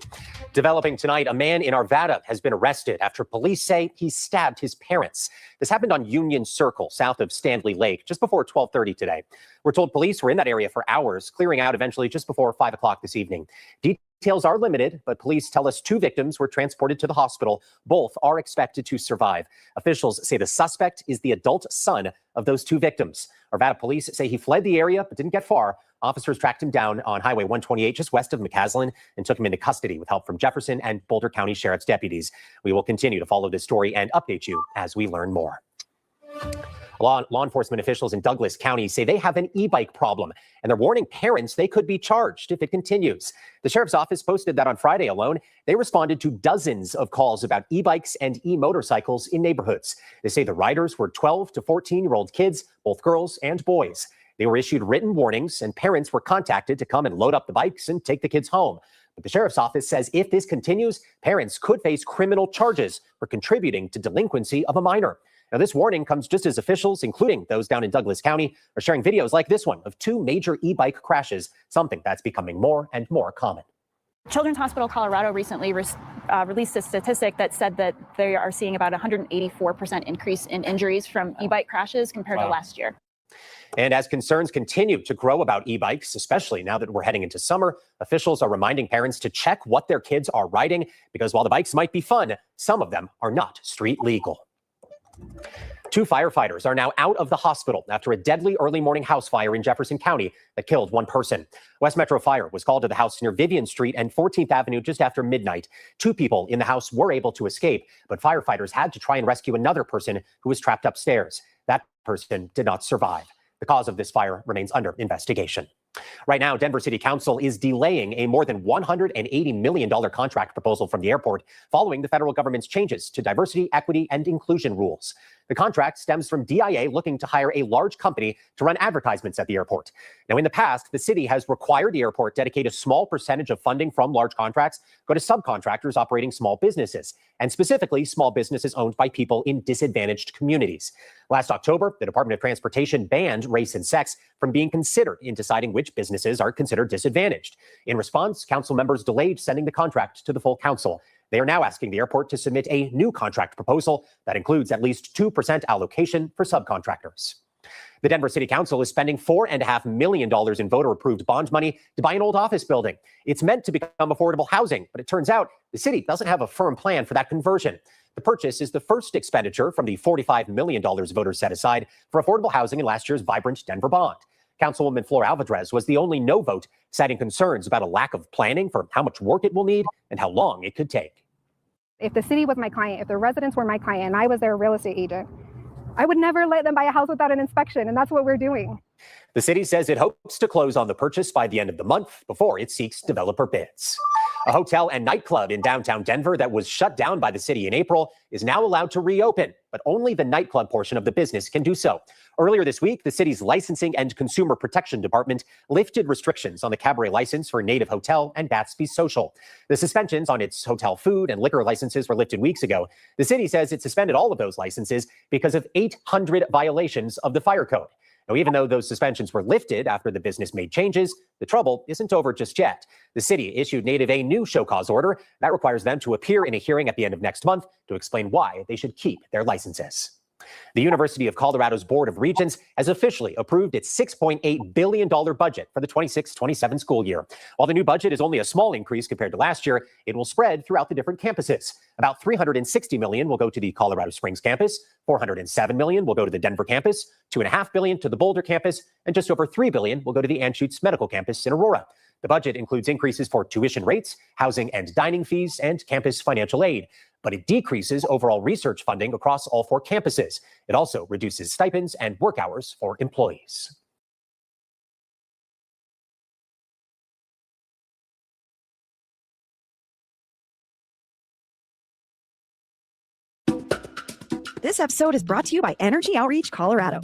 Developing tonight, a man in Arvada has been arrested after police say he stabbed his parents. This happened on Union Circle, south of Stanley Lake, just before 12:30 today. We're told police were in that area for hours, clearing out eventually just before 5 o'clock this evening. Details are limited, but police tell us 2 victims were transported to the hospital. Both are expected to survive. Officials say the suspect is the adult son of those 2 victims. Arvada police say he fled the area but didn't get far. Officers tracked him down on Highway 128 just west of McCaslin and took him into custody with help from Jefferson and Boulder County Sheriff's deputies. We will continue to follow this story and update you as we learn more. Law enforcement officials in Douglas County say they have an e-bike problem, and they're warning parents they could be charged if it continues. The sheriff's office posted that on Friday alone, they responded to dozens of calls about e-bikes and e-motorcycles in neighborhoods. They say the riders were 12 to 14-year-old kids, both girls and boys. They were issued written warnings, and parents were contacted to come and load up the bikes and take the kids home. But the sheriff's office says if this continues, parents could face criminal charges for contributing to delinquency of a minor. Now, this warning comes just as officials, including those down in Douglas County, are sharing videos like this one of 2 major e-bike crashes, something that's becoming more and more common. Children's Hospital Colorado recently released a statistic that said that they are seeing about 184% increase in injuries from e-bike crashes compared to last year. And as concerns continue to grow about e-bikes, especially now that we're heading into summer, officials are reminding parents to check what their kids are riding, because while the bikes might be fun, some of them are not street legal. 2 firefighters are now out of the hospital after a deadly early morning house fire in Jefferson County that killed 1 person. West Metro Fire was called to the house near Vivian Street and 14th Avenue just after midnight. 2 people in the house were able to escape, but firefighters had to try and rescue another person who was trapped upstairs. That person did not survive. The cause of this fire remains under investigation. Right now, Denver City Council is delaying a more than $180 million contract proposal from the airport following the federal government's changes to diversity, equity, and inclusion rules. The contract stems from DIA looking to hire a large company to run advertisements at the airport. Now, in the past, the city has required the airport dedicate a small percentage of funding from large contracts go to subcontractors operating small businesses, and specifically small businesses owned by people in disadvantaged communities. Last October, the Department of Transportation banned race and sex from being considered in deciding which businesses are considered disadvantaged. In response, council members delayed sending the contract to the full council. They are now asking the airport to submit a new contract proposal that includes at least 2% allocation for subcontractors. The Denver City Council is spending $4.5 million in voter-approved bond money to buy an old office building. It's meant to become affordable housing, but it turns out the city doesn't have a firm plan for that conversion. The purchase is the first expenditure from the $45 million voters set aside for affordable housing in last year's vibrant Denver bond. Councilwoman Flora Alvarez was the only no vote, citing concerns about a lack of planning for how much work it will need and how long it could take. If the city was my client, if the residents were my client, and I was their real estate agent, I would never let them buy a house without an inspection, and that's what we're doing. The city says it hopes to close on the purchase by the end of the month before it seeks developer bids. A hotel and nightclub in downtown Denver that was shut down by the city in April is now allowed to reopen, but only the nightclub portion of the business can do so. Earlier this week, the city's Licensing and Consumer Protection Department lifted restrictions on the cabaret license for Native Hotel and Gatsby's Social. The suspensions on its hotel food and liquor licenses were lifted weeks ago. The city says it suspended all of those licenses because of 800 violations of the fire code. Now, even though those suspensions were lifted after the business made changes, the trouble isn't over just yet. The city issued Native a new show cause order that requires them to appear in a hearing at the end of next month to explain why they should keep their licenses. The University of Colorado's Board of Regents has officially approved its $6.8 billion budget for the 26-27 school year. While the new budget is only a small increase compared to last year, it will spread throughout the different campuses. About $360 million will go to the Colorado Springs campus, $407 million will go to the Denver campus, $2.5 billion to the Boulder campus, and just over $3 billion will go to the Anschutz Medical Campus in Aurora. The budget includes increases for tuition rates, housing and dining fees, and campus financial aid. But it decreases overall research funding across all 4 campuses. It also reduces stipends and work hours for employees. This episode is brought to you by Energy Outreach Colorado.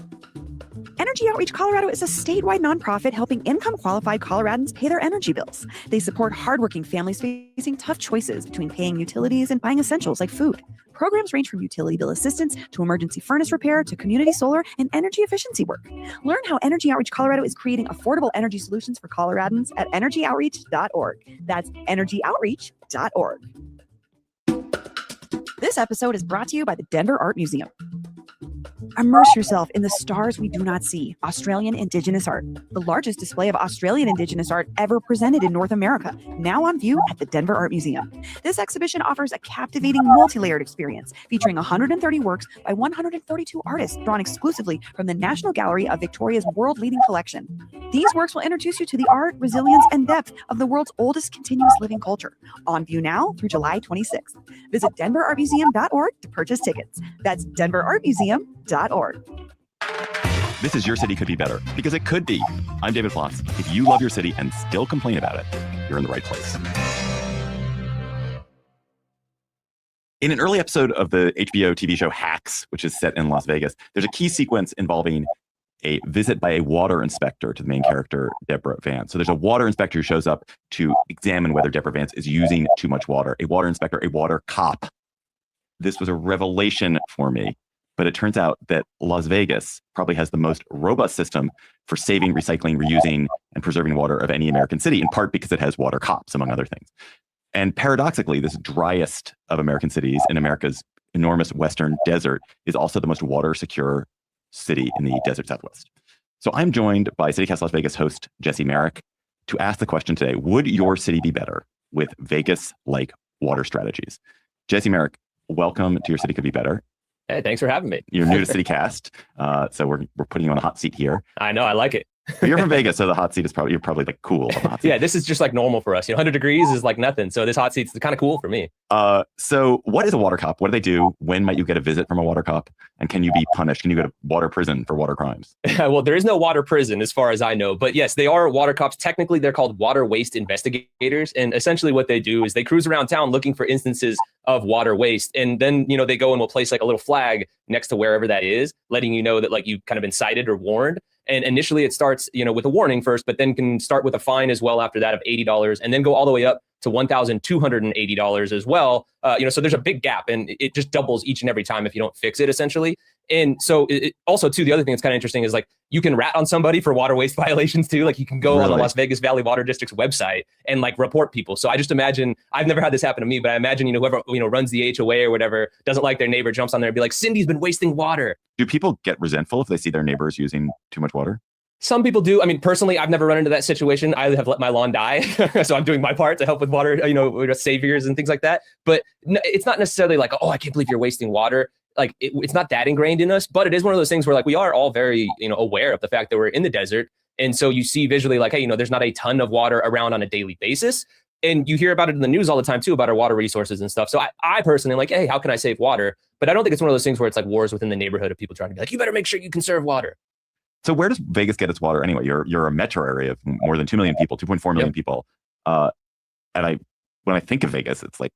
Energy Outreach Colorado is a statewide nonprofit helping income-qualified Coloradans pay their energy bills. They support hardworking families facing tough choices between paying utilities and buying essentials like food. Programs range from utility bill assistance to emergency furnace repair to community solar and energy efficiency work. Learn how Energy Outreach Colorado is creating affordable energy solutions for Coloradans at energyoutreach.org. That's energyoutreach.org. This episode is brought to you by the Denver Art Museum. Immerse yourself in the stars we do not see, Australian Indigenous art, the largest display of Australian Indigenous art ever presented in North America, now on view at the Denver Art Museum. This exhibition offers a captivating multi-layered experience featuring 130 works by 132 artists drawn exclusively from the National Gallery of Victoria's world-leading collection. These works will introduce you to the art, resilience, and depth of the world's oldest continuous living culture, on view now through July 26th. Visit denverartmuseum.org to purchase tickets. That's denverartmuseum.org. This is Your City Could Be Better, because it could be. I'm David Plotz. If you love your city and still complain about it, you're in the right place. In an early episode of the HBO TV show Hacks, which is set in Las Vegas, there's a key sequence involving a visit by a water inspector to the main character, Deborah Vance. So there's a water inspector who shows up to examine whether Deborah Vance is using too much water. A water inspector, a water cop. This was a revelation for me. But it turns out that Las Vegas probably has the most robust system for saving, recycling, reusing, and preserving water of any American city, in part because it has water cops, among other things. And paradoxically, this driest of American cities in America's enormous western desert is also the most water secure city in the desert Southwest. So I'm joined by CityCast Las Vegas host Jesse Merrick to ask the question today, would your city be better with Vegas-like water strategies? Jesse Merrick, welcome to Your City Could Be Better. Hey, thanks for having me. You're new to CityCast, so we're putting you on a hot seat here. I know, I like it. But you're from Vegas, so the hot seat is you're probably like cool. Yeah, this is just like normal for us. 100 degrees is like nothing. So this hot seat's kind of cool for me. So what is a water cop? What do they do? When might you get a visit from a water cop? And can you be punished? Can you go to water prison for water crimes? Well, there is no water prison as far as I know. But yes, they are water cops. Technically, they're called water waste investigators. And essentially what they do is they cruise around town looking for instances of water waste. And then, they go and will place like a little flag next to wherever that is, letting you know that like you've kind of been cited or warned. And initially it starts, with a warning first, but then can start with a fine as well after that of $80 and then go all the way up to $1,280 as well. So there's a big gap and it just doubles each and every time if you don't fix it, essentially. And so also, too, the other thing that's kind of interesting is like you can rat on somebody for water waste violations, too. Like you can go on the Las Vegas Valley Water District's website and like report people. So I just imagine, I've never had this happen to me, but I imagine, whoever, runs the HOA or whatever doesn't like their neighbor jumps on there and be like, Cindy's been wasting water. Do people get resentful if they see their neighbors using too much water? Some people do. I mean, personally, I've never run into that situation. I have let my lawn die. So I'm doing my part to help with water, saviors and things like that. But it's not necessarily like, oh, I can't believe you're wasting water. Like it's not that ingrained in us, but it is one of those things where like we are all very, aware of the fact that we're in the desert. And so you see visually like, hey, there's not a ton of water around on a daily basis. And you hear about it in the news all the time, too, about our water resources and stuff. So I personally like, hey, how can I save water? But I don't think it's one of those things where it's like wars within the neighborhood of people trying to be like, you better make sure you conserve water. So where does Vegas get its water anyway? You're a metro area of more than 2 million people, 2.4 million people. And when I think of Vegas, it's like,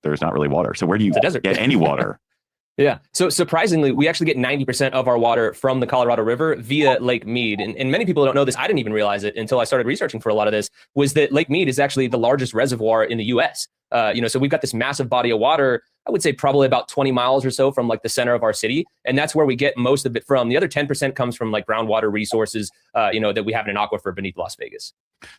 there's not really water. So where do you get any water? Yeah. So surprisingly, we actually get 90% of our water from the Colorado River via Lake Mead. And many people don't know this. I didn't even realize it until I started researching for a lot of this, was that Lake Mead is actually the largest reservoir in the US. So we've got this massive body of water I would say probably about 20 miles or so from like the center of our city. And that's where we get most of it from. The other 10% comes from like groundwater resources, that we have in an aquifer beneath Las Vegas.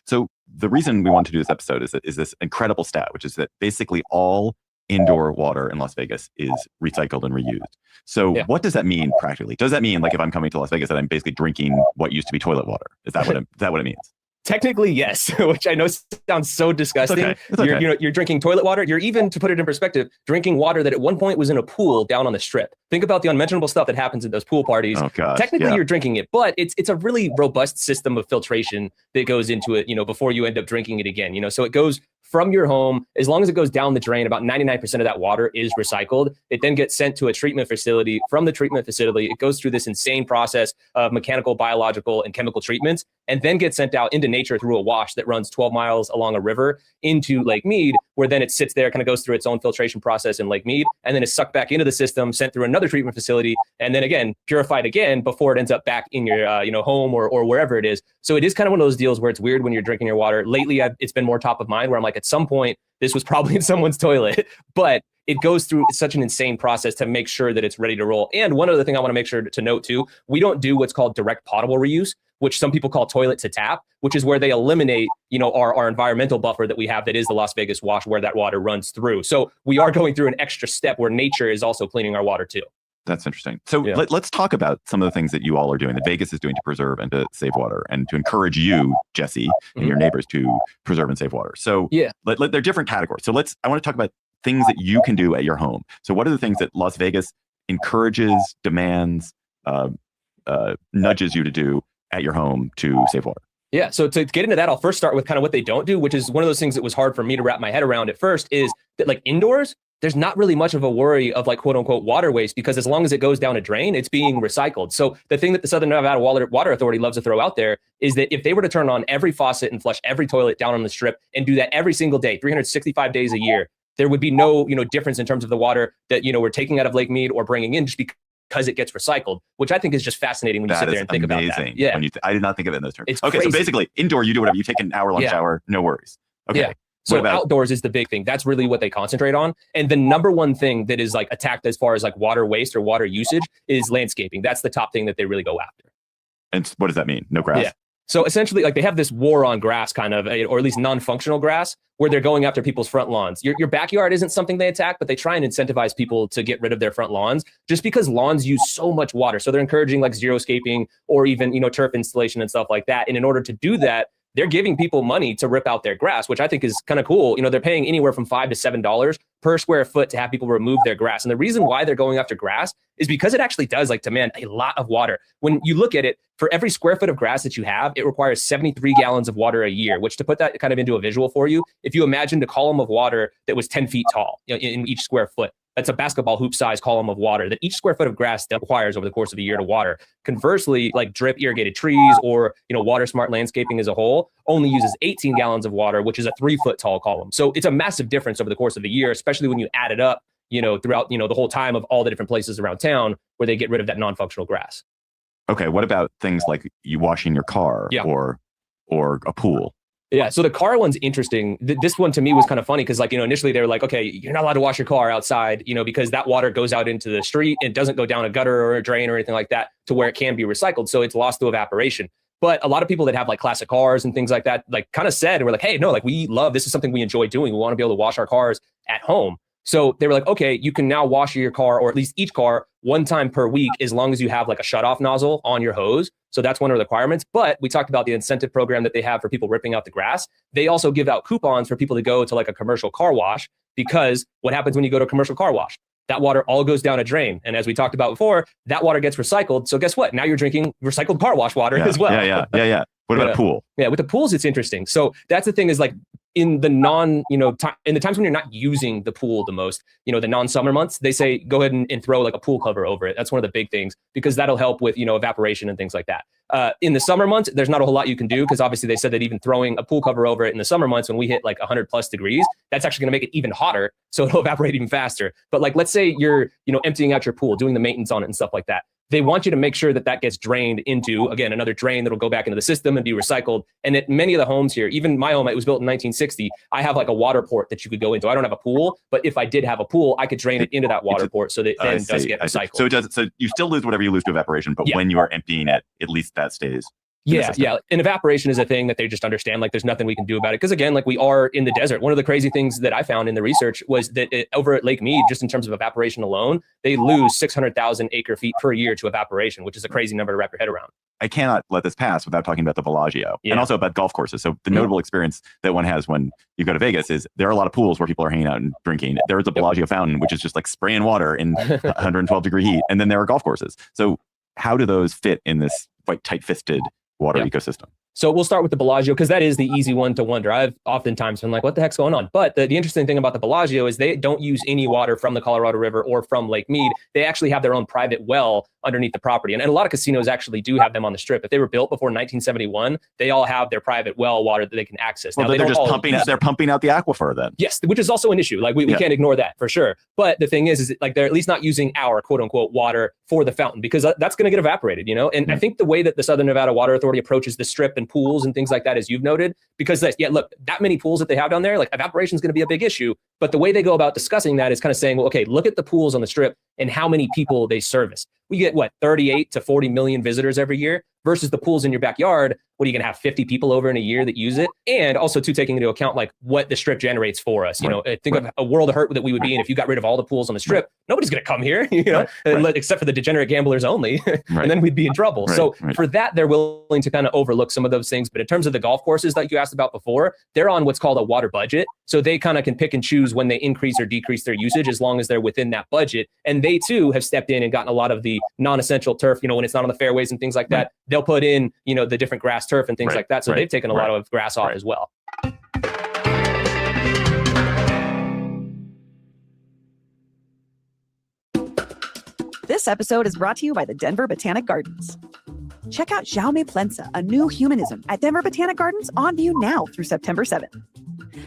So the reason we want to do this episode is this incredible stat, which is that basically all indoor water in Las Vegas is recycled and reused. So what does that mean practically? Does that mean like if I'm coming to Las Vegas that I'm basically drinking what used to be toilet water? Is that what it means? Technically, yes, which I know sounds so disgusting. It's okay. You're drinking toilet water. You're even, to put it in perspective, drinking water that at one point was in a pool down on the strip. Think about the unmentionable stuff that happens at those pool parties. Oh, gosh, Technically, you're drinking it, but it's a really robust system of filtration that goes into it, before you end up drinking it again. So it goes from your home, as long as it goes down the drain, about 99% of that water is recycled. It then gets sent to a treatment facility. From the treatment facility, it goes through this insane process of mechanical, biological, and chemical treatments, and then gets sent out into nature through a wash that runs 12 miles along a river into Lake Mead, where then it sits there, kind of goes through its own filtration process in Lake Mead, and then is sucked back into the system, sent through another treatment facility, and then again, purified again before it ends up back in your home or wherever it is. So it is kind of one of those deals where it's weird when you're drinking your water. Lately, it's been more top of mind where I'm like, at some point, this was probably in someone's toilet, but it goes through such an insane process to make sure that it's ready to roll. And one other thing I want to make sure to note too, we don't do what's called direct potable reuse, which some people call toilet to tap, which is where they eliminate, our environmental buffer that we have that is the Las Vegas wash where that water runs through. So we are going through an extra step where nature is also cleaning our water too. That's interesting. So let's talk about some of the things that you all are doing, that Vegas is doing to preserve and to save water, and to encourage you, Jesse, and your neighbors to preserve and save water. So they're different categories. So I want to talk about things that you can do at your home. So what are the things that Las Vegas encourages, demands, nudges you to do at your home to save water? Yeah, so to get into that, I'll first start with kind of what they don't do, which is one of those things that was hard for me to wrap my head around at first, is that like indoors, there's not really much of a worry of like quote unquote water waste, because as long as it goes down a drain, it's being recycled. So the thing that the Southern Nevada Water Authority loves to throw out there is that if they were to turn on every faucet and flush every toilet down on the strip and do that every single day, 365 days a year, there would be no, difference in terms of the water that, we're taking out of Lake Mead or bringing in, just because it gets recycled, which I think is just fascinating when you sit there and think about that. Yeah. I did not think of it in those terms. It's okay. crazy. So basically indoor, you do whatever, you take an hour-long shower, no worries. Okay. Yeah. So outdoors is the big thing. That's really what they concentrate on. And the number one thing that is like attacked as far as like water waste or water usage is landscaping. That's the top thing that they really go after. And what does that mean? No grass? Yeah. So essentially, like they have this war on grass kind of, or at least non-functional grass, where they're going after people's front lawns. Your backyard isn't something they attack, but they try and incentivize people to get rid of their front lawns just because lawns use so much water. So they're encouraging like xeriscaping or even, turf installation and stuff like that. And in order to do that, they're giving people money to rip out their grass, which I think is kind of cool. They're paying anywhere from $5 to $7 per square foot to have people remove their grass. And the reason why they're going after grass is because it actually does demand a lot of water. When you look at it, for every square foot of grass that you have, it requires 73 gallons of water a year, which, to put that kind of into a visual for you, if you imagined a column of water that was 10 feet tall in each square foot, that's a basketball hoop size column of water that each square foot of grass requires over the course of a year to water. Conversely, like drip irrigated trees or, water smart landscaping as a whole only uses 18 gallons of water, which is a 3 foot tall column. So it's a massive difference over the course of a year, especially when you add it up, throughout, the whole time of all the different places around town where they get rid of that non-functional grass. Okay. What about things like you washing your car or a pool? Yeah, so the car one's interesting. This one to me was kind of funny because, initially they were like, okay, you're not allowed to wash your car outside, because that water goes out into the street and doesn't go down a gutter or a drain or anything like that to where it can be recycled. So it's lost to evaporation. But a lot of people that have like classic cars and things like that, kind of said, and we're like, hey, no, this is something we enjoy doing. We want to be able to wash our cars at home. So they were like, okay, you can now wash your car, or at least each car, one time per week, as long as you have like a shutoff nozzle on your hose. So that's one of the requirements. But we talked about the incentive program that they have for people ripping out the grass. They also give out coupons for people to go to like a commercial car wash, because what happens when you go to a commercial car wash? That water all goes down a drain. And as we talked about before, that water gets recycled. So guess what? Now you're drinking recycled car wash water as well. Yeah. What about a pool? Yeah, with the pools, it's interesting. So that's the thing is like in the in the times when you're not using the pool the most, the non-summer months, they say go ahead and throw like a pool cover over it. That's one of the big things because that'll help with, evaporation and things like that. In the summer months, there's not a whole lot you can do because obviously they said that even throwing a pool cover over it in the summer months when we hit like 100+ degrees, that's actually going to make it even hotter. So it'll evaporate even faster. But like, let's say you're, emptying out your pool, doing the maintenance on it and stuff like that. they want you to make sure that that gets drained into, again, another drain that'll go back into the system and be recycled. And at many of the homes here, even my home, it was built in 1960. I have like a water port that you could go into. I don't have a pool, but if I did have a pool, I could drain it into that water port so that then it does get recycled. So it does. So you still lose whatever you lose to evaporation, but when you are emptying it, at least that stays. Yeah. And evaporation is a thing that they just understand. Like, there's nothing we can do about it. Because again, like, we are in the desert. One of the crazy things that I found in the research was that over at Lake Mead, just in terms of evaporation alone, they lose 600,000 acre feet per year to evaporation, which is a crazy number to wrap your head around. I cannot let this pass without talking about the Bellagio and also about golf courses. So the notable experience that one has when you go to Vegas is there are a lot of pools where people are hanging out and drinking. There is a Bellagio fountain, which is just like spraying water in 112-degree heat. And then there are golf courses. So how do those fit in this quite tight-fisted water ecosystem? So we'll start with the Bellagio, because that is the easy one to wonder. I've oftentimes been like, what the heck's going on? But the interesting thing about the Bellagio is they don't use any water from the Colorado River or from Lake Mead. They actually have their own private well underneath the property. And a lot of casinos actually do have them on the Strip. If they were built before 1971, they all have their private well water that they can access. Well, now, they're just pumping out the aquifer then. Yes, which is also an issue. Like, we can't ignore that for sure. But the thing is like, they're at least not using our quote unquote water for the fountain, because that's going to get evaporated, you know? And I think the way that the Southern Nevada Water Authority approaches the Strip and pools and things like that, as you've noted, because look, that many pools that they have down there, like, evaporation is going to be a big issue. But the way they go about discussing that is kind of saying, well, okay, look at the pools on the Strip and how many people they service. We get 38 to 40 million visitors every year, versus the pools in your backyard. What are you going to have 50 people over in a year that use it? And also too, taking into account like what the Strip generates for us. You know, think of a world of hurt that we would be in if you got rid of all the pools on the Strip. Nobody's going to come here, you know, except for the degenerate gamblers only. And then we'd be in trouble. For that, they're willing to kind of overlook some of those things. But in terms of the golf courses that you asked about before, they're on what's called a water budget. So they kind of can pick and choose when they increase or decrease their usage, as long as they're within that budget. And they too have stepped in and gotten a lot of the non-essential turf, you know, when it's not on the fairways and things like that, they'll put in, you know, the different grass turf and things like that. So they've taken a lot of grass off as well. This episode is brought to you by the Denver Botanic Gardens. Check out Jaume Plensa, a new humanism, at Denver Botanic Gardens, on view now through September 7th.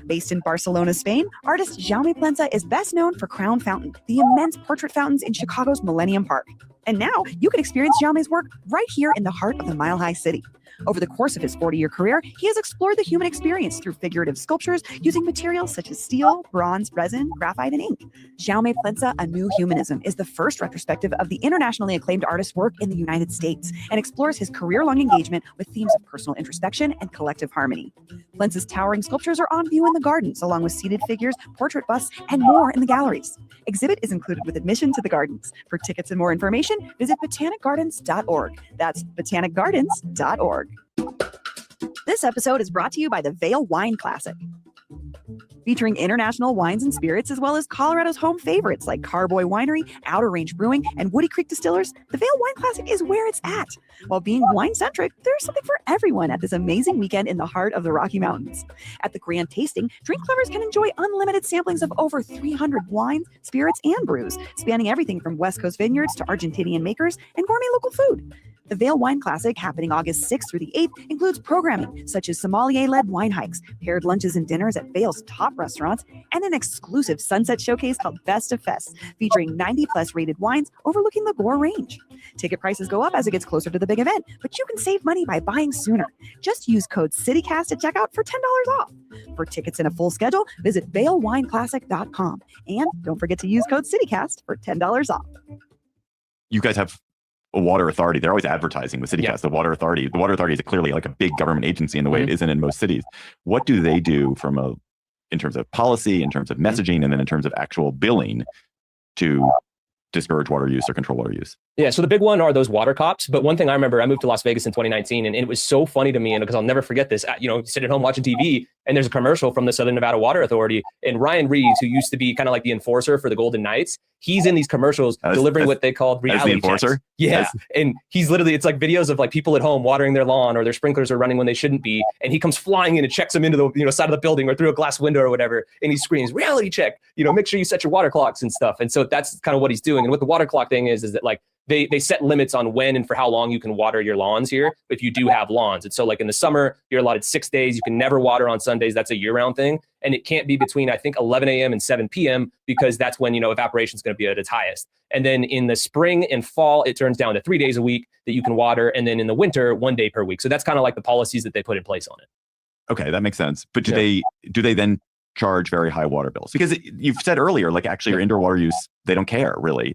Based in Barcelona, Spain, artist Jaume Plensa is best known for Crown Fountain, the immense portrait fountains in Chicago's Millennium Park. And now you can experience Jaume's work right here in the heart of the Mile High City. Over the course of his 40-year career, he has explored the human experience through figurative sculptures using materials such as steel, bronze, resin, graphite, and ink. Jaume Plensa, A New Humanism, is the first retrospective of the internationally acclaimed artist's work in the United States and explores his career-long engagement with themes of personal introspection and collective harmony. Plensa's towering sculptures are on view in the gardens, along with seated figures, portrait busts, and more in the galleries. Exhibit is included with admission to the gardens. For tickets and more information, visit botanicgardens.org. That's botanicgardens.org. This episode is brought to you by the Vail Wine Classic. Featuring international wines and spirits, as well as Colorado's home favorites like Carboy Winery, Outer Range Brewing, and Woody Creek Distillers, the Vail Wine Classic is where it's at. While being wine-centric, there's something for everyone at this amazing weekend in the heart of the Rocky Mountains. At the Grand Tasting, drink lovers can enjoy unlimited samplings of over 300 wines, spirits, and brews, spanning everything from West Coast vineyards to Argentinian makers and gourmet local food. The Vail Wine Classic, happening August 6th through the 8th, includes programming such as sommelier-led wine hikes, paired lunches and dinners at Vail's top restaurants, and an exclusive sunset showcase called Best of Fests, featuring 90-plus rated wines overlooking the Gore Range. Ticket prices go up as it gets closer to the big event, but you can save money by buying sooner. Just use code CITYCAST at checkout for $10 off. For tickets and a full schedule, visit vailwineclassic.com. And don't forget to use code CITYCAST for $10 off. You guys have a water authority. They're always advertising with CityCast. The water authority is clearly like a big government agency in the way it isn't in most cities. What do they do in terms of policy, in terms of messaging, and then in terms of actual billing to discourage water use or control water use? Yeah, so the big one are those water cops. But one thing I remember, I moved to Las Vegas in 2019, and it was so funny to me, and because I'll never forget this. You know, sit at home watching TV, and there's a commercial from the Southern Nevada Water Authority, and Ryan Reeves, who used to be kind of like the enforcer for the Golden Knights, he's in these commercials delivering what they called reality checks. Yeah, and he's literally, it's like videos of like people at home watering their lawn, or their sprinklers are running when they shouldn't be, and he comes flying in and checks them into the side of the building or through a glass window or whatever, and he screams, "Reality check! Make sure you set your water clocks and stuff." And so that's kind of what he's doing. And what the water clock thing is that like they set limits on when and for how long you can water your lawns here if you do have lawns. And so like in the summer, you're allotted 6 days. You can never water on Sundays. That's a year-round thing. And it can't be between, I think, 11 a.m. and 7 p.m. because that's when, evaporation is going to be at its highest. And then in the spring and fall, it turns down to 3 days a week that you can water. And then in the winter, 1 day per week. So that's kind of like the policies that they put in place on it. Okay, that makes sense. But do they then charge very high water bills? Because you've said earlier, like actually your indoor water use, they don't care really.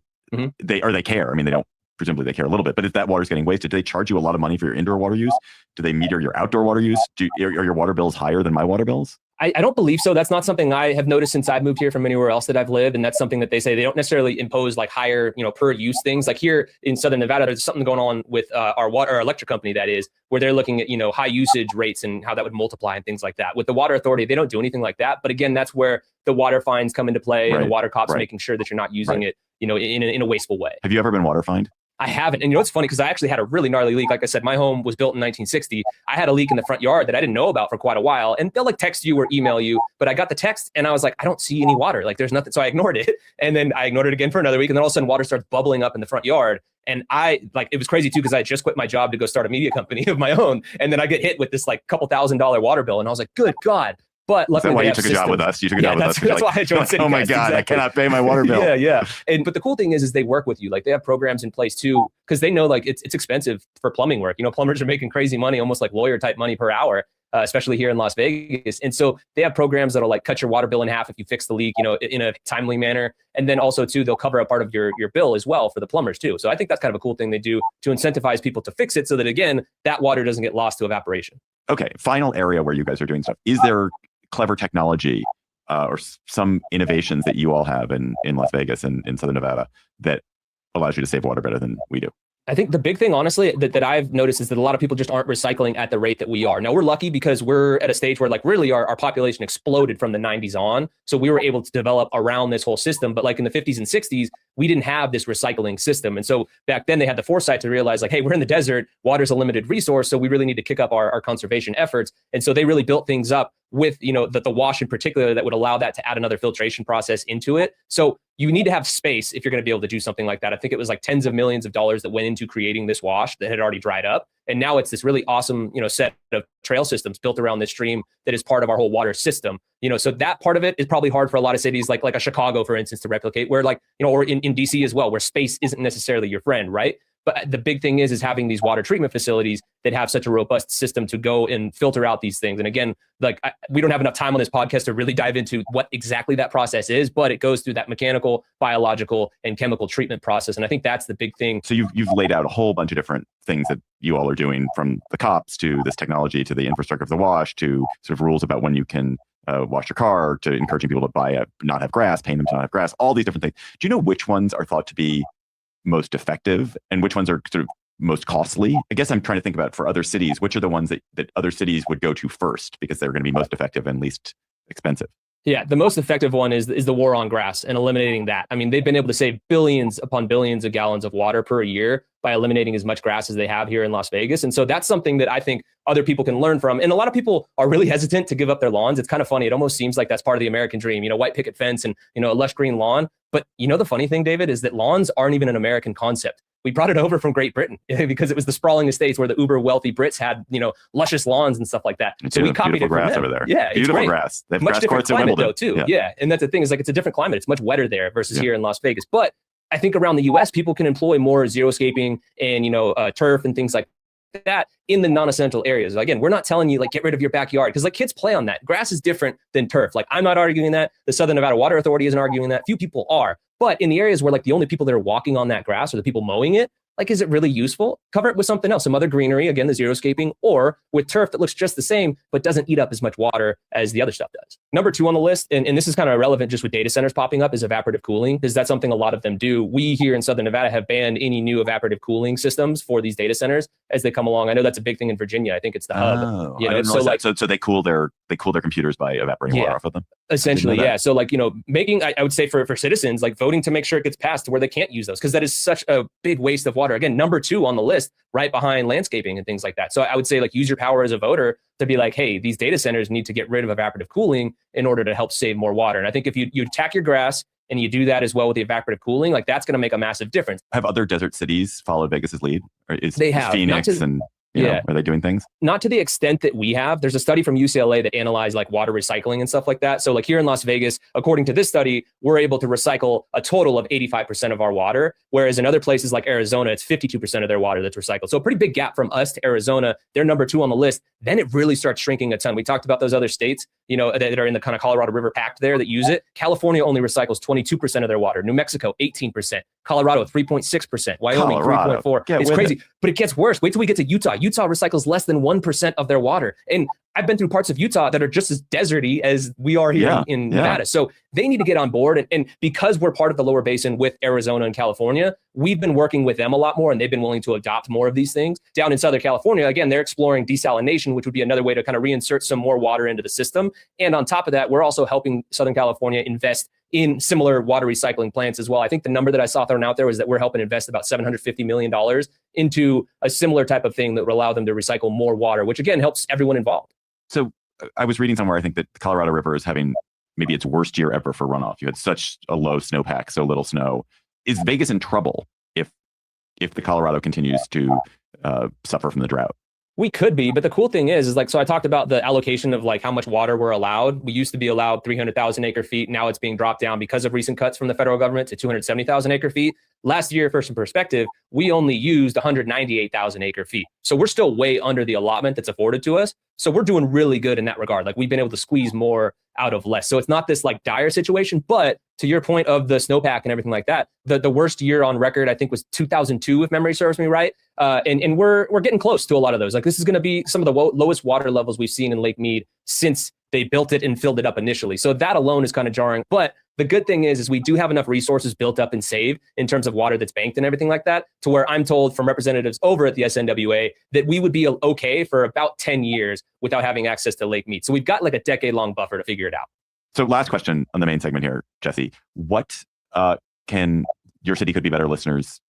They care. I mean, they don't. Presumably they care a little bit, but if that water's getting wasted, do they charge you a lot of money for your indoor water use? Do they meter your outdoor water use? Are your water bills higher than my water bills? I don't believe so. That's not something I have noticed since I've moved here from anywhere else that I've lived. And that's something that they say they don't necessarily impose like higher, per use things. Like here in Southern Nevada, there's something going on with our electric company, that is, where they're looking at, high usage rates and how that would multiply and things like that. With the water authority, they don't do anything like that. But again, that's where the water fines come into play, and the water cops making sure that you're not using it, in a wasteful way. Have you ever been water fined? I haven't. And it's funny because I actually had a really gnarly leak. Like I said, my home was built in 1960. I had a leak in the front yard that I didn't know about for quite a while. And they'll like text you or email you. But I got the text and I was like, I don't see any water. Like there's nothing. So I ignored it. And then I ignored it again for another week. And then all of a sudden water starts bubbling up in the front yard. And it was crazy too, because I just quit my job to go start a media company of my own. And then I get hit with this like couple $1,000 water bill. And I was like, good God. But luckily, is that why you took a job with us? You took a job with us. That's why I joined City. Oh my God, I cannot pay my water bill. Yeah. But the cool thing is they work with you. Like they have programs in place too, because they know like it's expensive for plumbing work. Plumbers are making crazy money, almost like lawyer type money per hour, especially here in Las Vegas. And so they have programs that'll like cut your water bill in half if you fix the leak, in a timely manner. And then also too, they'll cover a part of your bill as well for the plumbers too. So I think that's kind of a cool thing they do to incentivize people to fix it, so that again, that water doesn't get lost to evaporation. Okay, final area where you guys are doing stuff. Is there clever technology or some innovations that you all have in Las Vegas and in Southern Nevada that allows you to save water better than we do? I think the big thing, honestly, that I've noticed is that a lot of people just aren't recycling at the rate that we are. Now, we're lucky because we're at a stage where like really our population exploded from the 90s on. So we were able to develop around this whole system. But like in the 50s and 60s, we didn't have this recycling system. And so back then they had the foresight to realize like, hey, we're in the desert, water's a limited resource. So we really need to kick up our conservation efforts. And so they really built things up with, the wash in particular that would allow that to add another filtration process into it. So you need to have space if you're going to be able to do something like that. I think it was like tens of millions of dollars that went into creating this wash that had already dried up. And now it's this really awesome, set of trail systems built around this stream that is part of our whole water system. So that part of it is probably hard for a lot of cities like a Chicago, for instance, to replicate, where like, or in DC as well, where space isn't necessarily your friend, right? But the big thing is having these water treatment facilities that have such a robust system to go and filter out these things. And again, we don't have enough time on this podcast to really dive into what exactly that process is, but it goes through that mechanical, biological, and chemical treatment process. And I think that's the big thing. So you've laid out a whole bunch of different things that you all are doing, from the cops to this technology to the infrastructure of the wash to sort of rules about when you can wash your car, to encouraging people to not have grass, paying them to not have grass, all these different things. Do you know which ones are thought to be most effective and which ones are sort of most costly? I guess I'm trying to think about, for other cities, which are the ones that other cities would go to first because they're going to be most effective and least expensive. Yeah, the most effective one is the war on grass and eliminating that. I mean, they've been able to save billions upon billions of gallons of water per year by eliminating as much grass as they have here in Las Vegas. And so that's something that I think other people can learn from. And a lot of people are really hesitant to give up their lawns. It's kind of funny. It almost seems like that's part of the American dream, white picket fence and, a lush green lawn. But the funny thing, David, is that lawns aren't even an American concept. We brought it over from Great Britain because it was the sprawling estates where the uber wealthy Brits had, luscious lawns and stuff like that. So we copied it from grass them. over there. Yeah, beautiful it's grass. They have much grass different courts at climate Wimbledon though too. Yeah, and that's the thing, is like it's a different climate. It's much wetter there versus here in Las Vegas. But I think around the U.S., people can employ more xeriscaping and turf and things like that in the non-essential areas. Again, we're not telling you get rid of your backyard, because kids play on that. Grass is different than turf. I'm not arguing that. The Southern Nevada Water Authority isn't arguing that. Few people are. But in the areas where the only people that are walking on that grass are the people mowing it, is it really useful? Cover it with something else, some other greenery, again, the xeriscaping, or with turf that looks just the same, but doesn't eat up as much water as the other stuff does. Number 2 on the list, and this is kind of irrelevant just with data centers popping up, is evaporative cooling, because that's something a lot of them do. We here in Southern Nevada have banned any new evaporative cooling systems for these data centers as they come along. I know that's a big thing in Virginia. I think it's the hub. So they cool their computers by evaporating water off of them. Essentially, yeah. So making, I would say for citizens, voting to make sure it gets passed to where they can't use those, because that is such a big waste of water. Again, number 2 on the list, right behind landscaping and things like that. So I would say use your power as a voter to be hey, these data centers need to get rid of evaporative cooling in order to help save more water. And I think if you attack your grass, and you do that as well with the evaporative cooling, like that's going to make a massive difference. Have other desert cities followed Vegas's lead? Or is They have. Phoenix and you know, are they doing things? Not to the extent that we have. There's a study from UCLA that analyzed like water recycling and stuff like that. So like here in Las Vegas, according to this study, we're able to recycle a total of 85% of our water, whereas in other places like Arizona, it's 52% of their water that's recycled. So a pretty big gap from us to Arizona. They're number 2 on the list. Then it really starts shrinking a ton. We talked about those other states, you know, that are in the kind of Colorado River Pact there that use it. California only recycles 22% of their water. New Mexico, 18%. Colorado, 3.6%. Wyoming, 3.4%. It's crazy, but it gets worse. Wait till we get to Utah. Utah recycles less than 1% of their water. And I've been through parts of Utah that are just as deserty as we are here in Nevada. So they need to get on board. And because we're part of the lower basin with Arizona and California, we've been working with them a lot more, and they've been willing to adopt more of these things. Down in Southern California, again, they're exploring desalination, which would be another way to kind of reinsert some more water into the system. And on top of that, we're also helping Southern California invest in similar water recycling plants as well. I think the number that I saw thrown out there was that we're helping invest about $750 million into a similar type of thing that will allow them to recycle more water, which again helps everyone involved. So I was reading somewhere, I think that the Colorado River is having maybe its worst year ever for runoff. You had such a low snowpack, so little snow. Is Vegas in trouble if the Colorado continues to suffer from the drought? We could be, but the cool thing is like, so I talked about the allocation of like how much water we're allowed. We used to be allowed 300,000 acre feet. Now it's being dropped down because of recent cuts from the federal government to 270,000 acre feet. Last year, for some perspective, we only used 198,000 acre feet. So we're still way under the allotment that's afforded to us. So we're doing really good in that regard. Like we've been able to squeeze more out of less. So it's not this like dire situation, but to your point of the snowpack and everything like that, the worst year on record, I think was 2002, if memory serves me right. And we're getting close to a lot of those. Like this is going to be some of the lowest water levels we've seen in Lake Mead since they built it and filled it up initially. So that alone is kind of jarring. But the good thing is we do have enough resources built up and saved in terms of water that's banked and everything like that, to where I'm told from representatives over at the SNWA that we would be okay for about 10 years without having access to Lake Mead. So we've got like a decade-long buffer to figure it out. So last question on the main segment here, Jesse. What can Your City Could Be Better listeners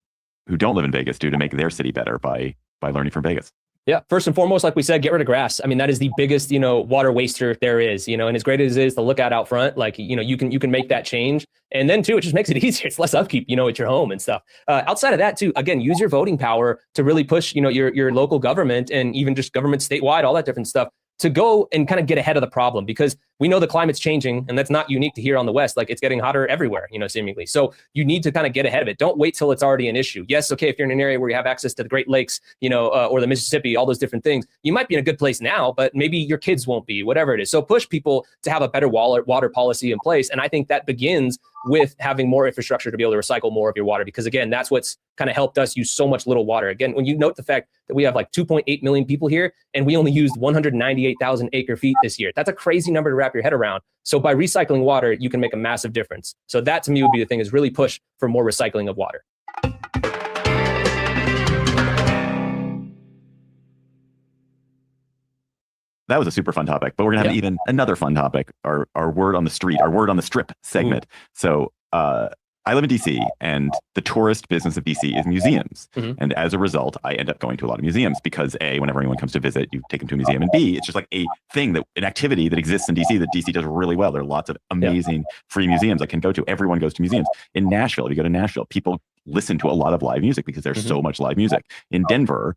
who don't live in Vegas do to make their city better by learning from Vegas? Yeah, first and foremost, like we said, get rid of grass. I mean, that is the biggest, water waster there is, and as great as it is to look out front, like, you can make that change. And then too, it just makes it easier. It's less upkeep, at your home and stuff. Outside of that too, again, use your voting power to really push, your local government and even just government statewide, all that different stuff, to go and kind of get ahead of the problem, because we know the climate's changing, and that's not unique to here on the West. Like it's getting hotter everywhere, seemingly. So you need to kind of get ahead of it. Don't wait till it's already an issue. Yes, okay, if you're in an area where you have access to the Great Lakes, or the Mississippi, all those different things, you might be in a good place now, but maybe your kids won't be, whatever it is. So push people to have a better water policy in place. And I think that begins with having more infrastructure to be able to recycle more of your water, because again, that's what's kind of helped us use so much little water. Again, when you note the fact that we have like 2.8 million people here and we only used 198,000 acre feet this year, that's a crazy number to wrap your head around. So by recycling water, you can make a massive difference. So that to me would be the thing, is really push for more recycling of water. That was a super fun topic, but we're gonna have even another fun topic, our word on the street, our word on the strip segment. So I live in DC, and the tourist business of DC is museums. And as a result, I end up going to a lot of museums because A, whenever anyone comes to visit, you take them to a museum, and B, it's just like an activity that exists in DC that DC does really well. There are lots of amazing free museums I can go to. Everyone goes to museums. In Nashville, if you go to Nashville, people listen to a lot of live music because there's so much live music. In Denver,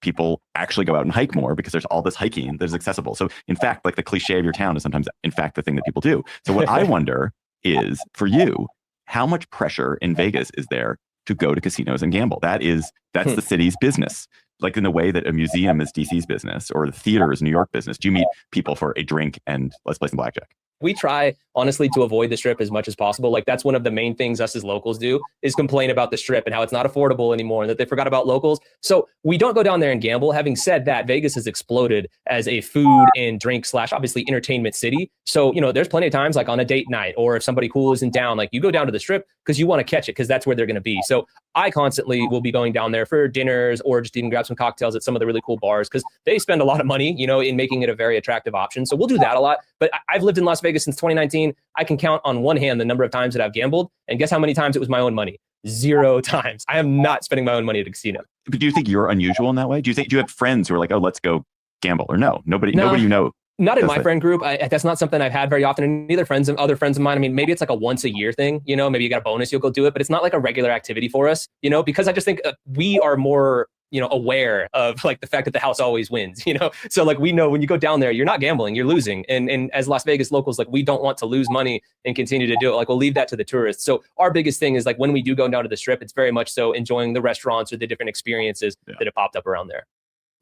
people actually go out and hike more because there's all this hiking that is accessible. So in fact, like the cliche of your town is sometimes in fact the thing that people do. So what I wonder is, for you, how much pressure in Vegas is there to go to casinos and gamble? That's the city's business. Like in the way that a museum is DC's business or the theater is New York business. Do you meet people for a drink and let's play some blackjack? We try, honestly, to avoid the strip as much as possible. Like that's one of the main things us as locals do, is complain about the strip and how it's not affordable anymore and that they forgot about locals. So we don't go down there and gamble. Having said that, Vegas has exploded as a food and drink / obviously entertainment city. So, there's plenty of times like on a date night, or if somebody cool is in town, like you go down to the strip because you want to catch it because that's where they're going to be. So I constantly will be going down there for dinners or just even grab some cocktails at some of the really cool bars because they spend a lot of money, in making it a very attractive option. So we'll do that a lot. But I've lived in Las Vegas since 2019. I can count on one hand the number of times that I've gambled. And guess how many times it was my own money? 0 times. I am not spending my own money at a casino. But do you think you're unusual in that way? Do you have friends who are like, oh, let's go gamble? Or no? Nobody you know. Not in my friend group. That's not something I've had very often. And neither other friends of mine. I mean, maybe it's like a once a year thing, you know, maybe you got a bonus, you'll go do it, but it's not like a regular activity for us, you know, because I just think we are more, you know, aware of like the fact that the house always wins, you know? So like, we know when you go down there, you're not gambling, you're losing. And as Las Vegas locals, like we don't want to lose money and continue to do it. Like we'll leave that to the tourists. So our biggest thing is like when we do go down to the Strip, it's very much so enjoying the restaurants or the different experiences that have popped up around there.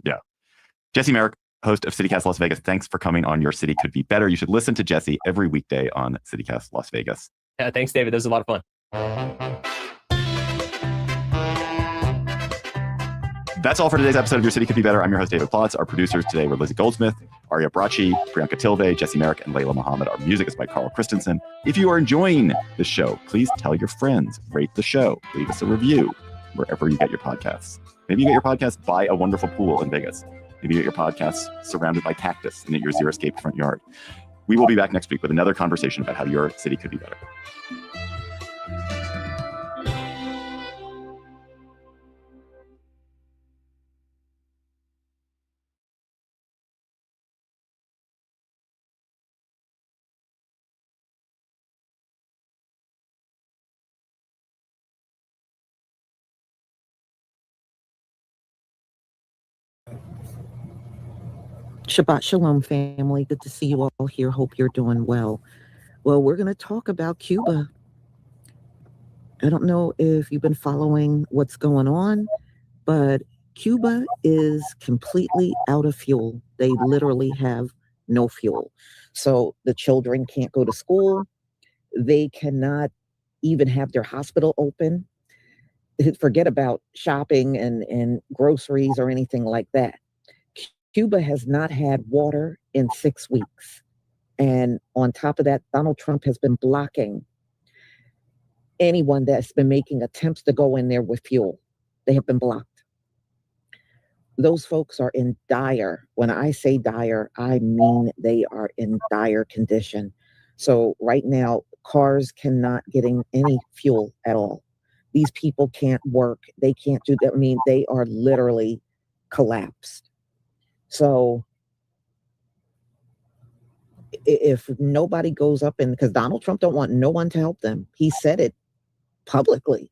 Yeah. Jesse Merrick, host of CityCast Las Vegas. Thanks for coming on Your City Could Be Better. You should listen to Jesse every weekday on CityCast Las Vegas. Yeah, thanks, David. This was a lot of fun. That's all for today's episode of Your City Could Be Better. I'm your host, David Plotz. Our producers today were Lizzie Goldsmith, Aria Bracci, Priyanka Tilve, Jesse Merrick, and Layla Muhammad. Our music is by Carl Christensen. If you are enjoying the show, please tell your friends, rate the show, leave us a review wherever you get your podcasts. Maybe you get your podcast by a wonderful pool in Vegas. Maybe you get your podcasts surrounded by cactus and at your zero-escape front yard. We will be back next week with another conversation about how your city could be better. Shabbat Shalom, family. Good to see you all here. Hope you're doing well. Well, we're going to talk about Cuba. I don't know if you've been following what's going on, but Cuba is completely out of fuel. They literally have no fuel. So the children can't go to school. They cannot even have their hospital open. Forget about shopping and groceries or anything like that. Cuba has not had water in 6 weeks. And on top of that, Donald Trump has been blocking anyone that's been making attempts to go in there with fuel. They have been blocked. Those folks are in dire. When I say dire, I mean they are in dire condition. So right now, cars cannot get any fuel at all. These people can't work. They can't do that. I mean, they are literally collapsed. So if nobody goes up because Donald Trump don't want no one to help them. He said it publicly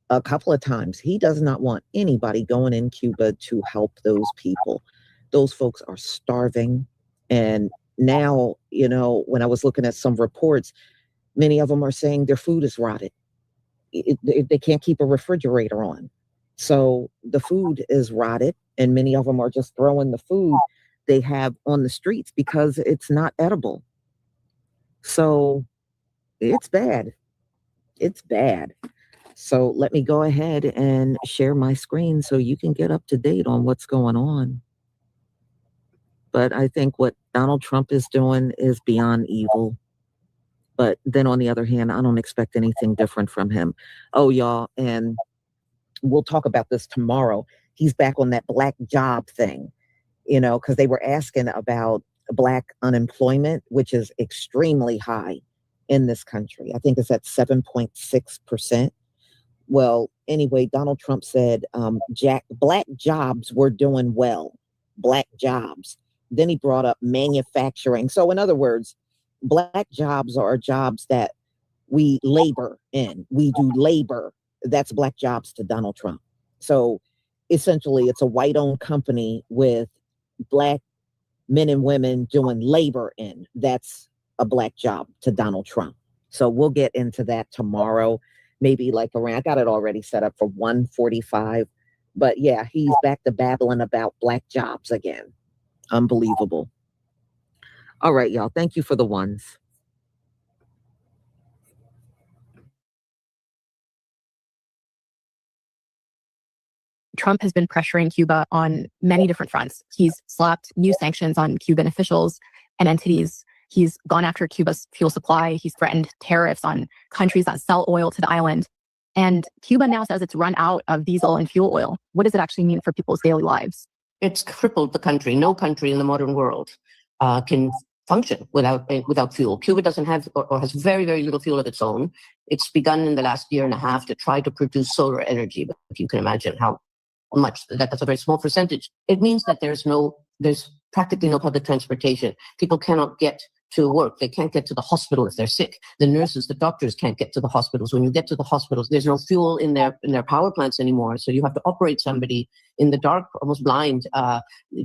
a couple of times. He does not want anybody going in Cuba to help those people. Those folks are starving. And now, you know, when I was looking at some reports, many of them are saying their food is rotted. They can't keep a refrigerator on. So the food is rotted, and many of them are just throwing the food they have on the streets because it's not edible. So it's bad. It's bad. So let me go ahead and share my screen so you can get up to date on what's going on. But I think what Donald Trump is doing is beyond evil. But then on the other hand, I don't expect anything different from him. Oh, y'all, and we'll talk about this tomorrow. He's back on that black job thing, you know, because they were asking about black unemployment, which is extremely high in this country. I think it's at 7.6%. Well, anyway, Donald Trump said black jobs were doing well, black jobs. Then he brought up manufacturing. So in other words, black jobs are jobs that we labor in. We do labor. That's black jobs to Donald Trump. So essentially, it's a white-owned company with black men and women doing labor in. That's a black job to Donald Trump. So we'll get into that tomorrow. Maybe like around, I got it already set up for 1:45. But yeah, he's back to babbling about black jobs again. Unbelievable. All right, y'all. Thank you for the ones. Trump has been pressuring Cuba on many different fronts. He's slapped new sanctions on Cuban officials and entities. He's gone after Cuba's fuel supply. He's threatened tariffs on countries that sell oil to the island. And Cuba now says it's run out of diesel and fuel oil. What does it actually mean for people's daily lives? It's crippled the country. No country in the modern world can function without fuel. Cuba doesn't have or has very, very little fuel of its own. It's begun in the last year and a half to try to produce solar energy, but you can imagine how much that's a very small percentage. It means that there's practically no public transportation. People cannot get to work. They can't get to the hospital if they're sick. The nurses, the doctors can't get to the hospitals. When you get to the hospitals, there's no fuel in their power plants anymore. So you have to operate somebody in the dark, almost blind.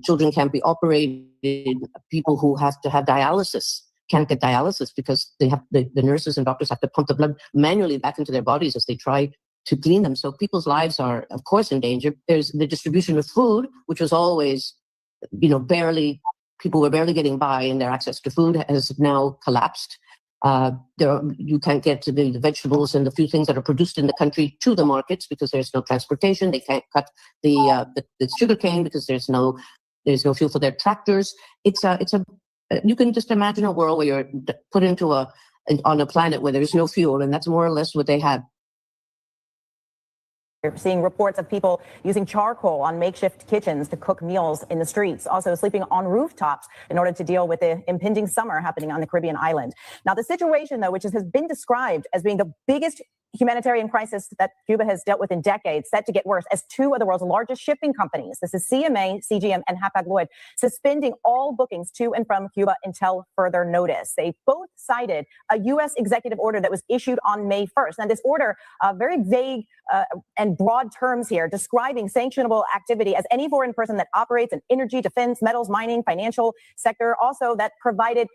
Children can't be operated. People who have to have dialysis can't get dialysis because they have the nurses and doctors have to pump the blood manually back into their bodies as they try to clean them. So people's lives are, of course, in danger. There's the distribution of food, which was always, people were barely getting by, and their access to food has now collapsed. You can't get to the vegetables and the few things that are produced in the country to the markets because there's no transportation. They can't cut the sugar cane because there's no fuel for their tractors. You can just imagine a world where you're put on a planet where there's no fuel, and that's more or less what they had. We're seeing reports of people using charcoal on makeshift kitchens to cook meals in the streets, also sleeping on rooftops in order to deal with the impending summer happening on the Caribbean island. Now, the situation, though, which has been described as being the biggest humanitarian crisis that Cuba has dealt with in decades, set to get worse as two of the world's largest shipping companies, this is CMA, CGM, and Hapag-Lloyd, suspending all bookings to and from Cuba until further notice. They both cited a U.S. executive order that was issued on May 1st. Now, this order, very vague and broad terms here, describing sanctionable activity as any foreign person that operates in energy, defense, metals, mining, financial sector, also that provided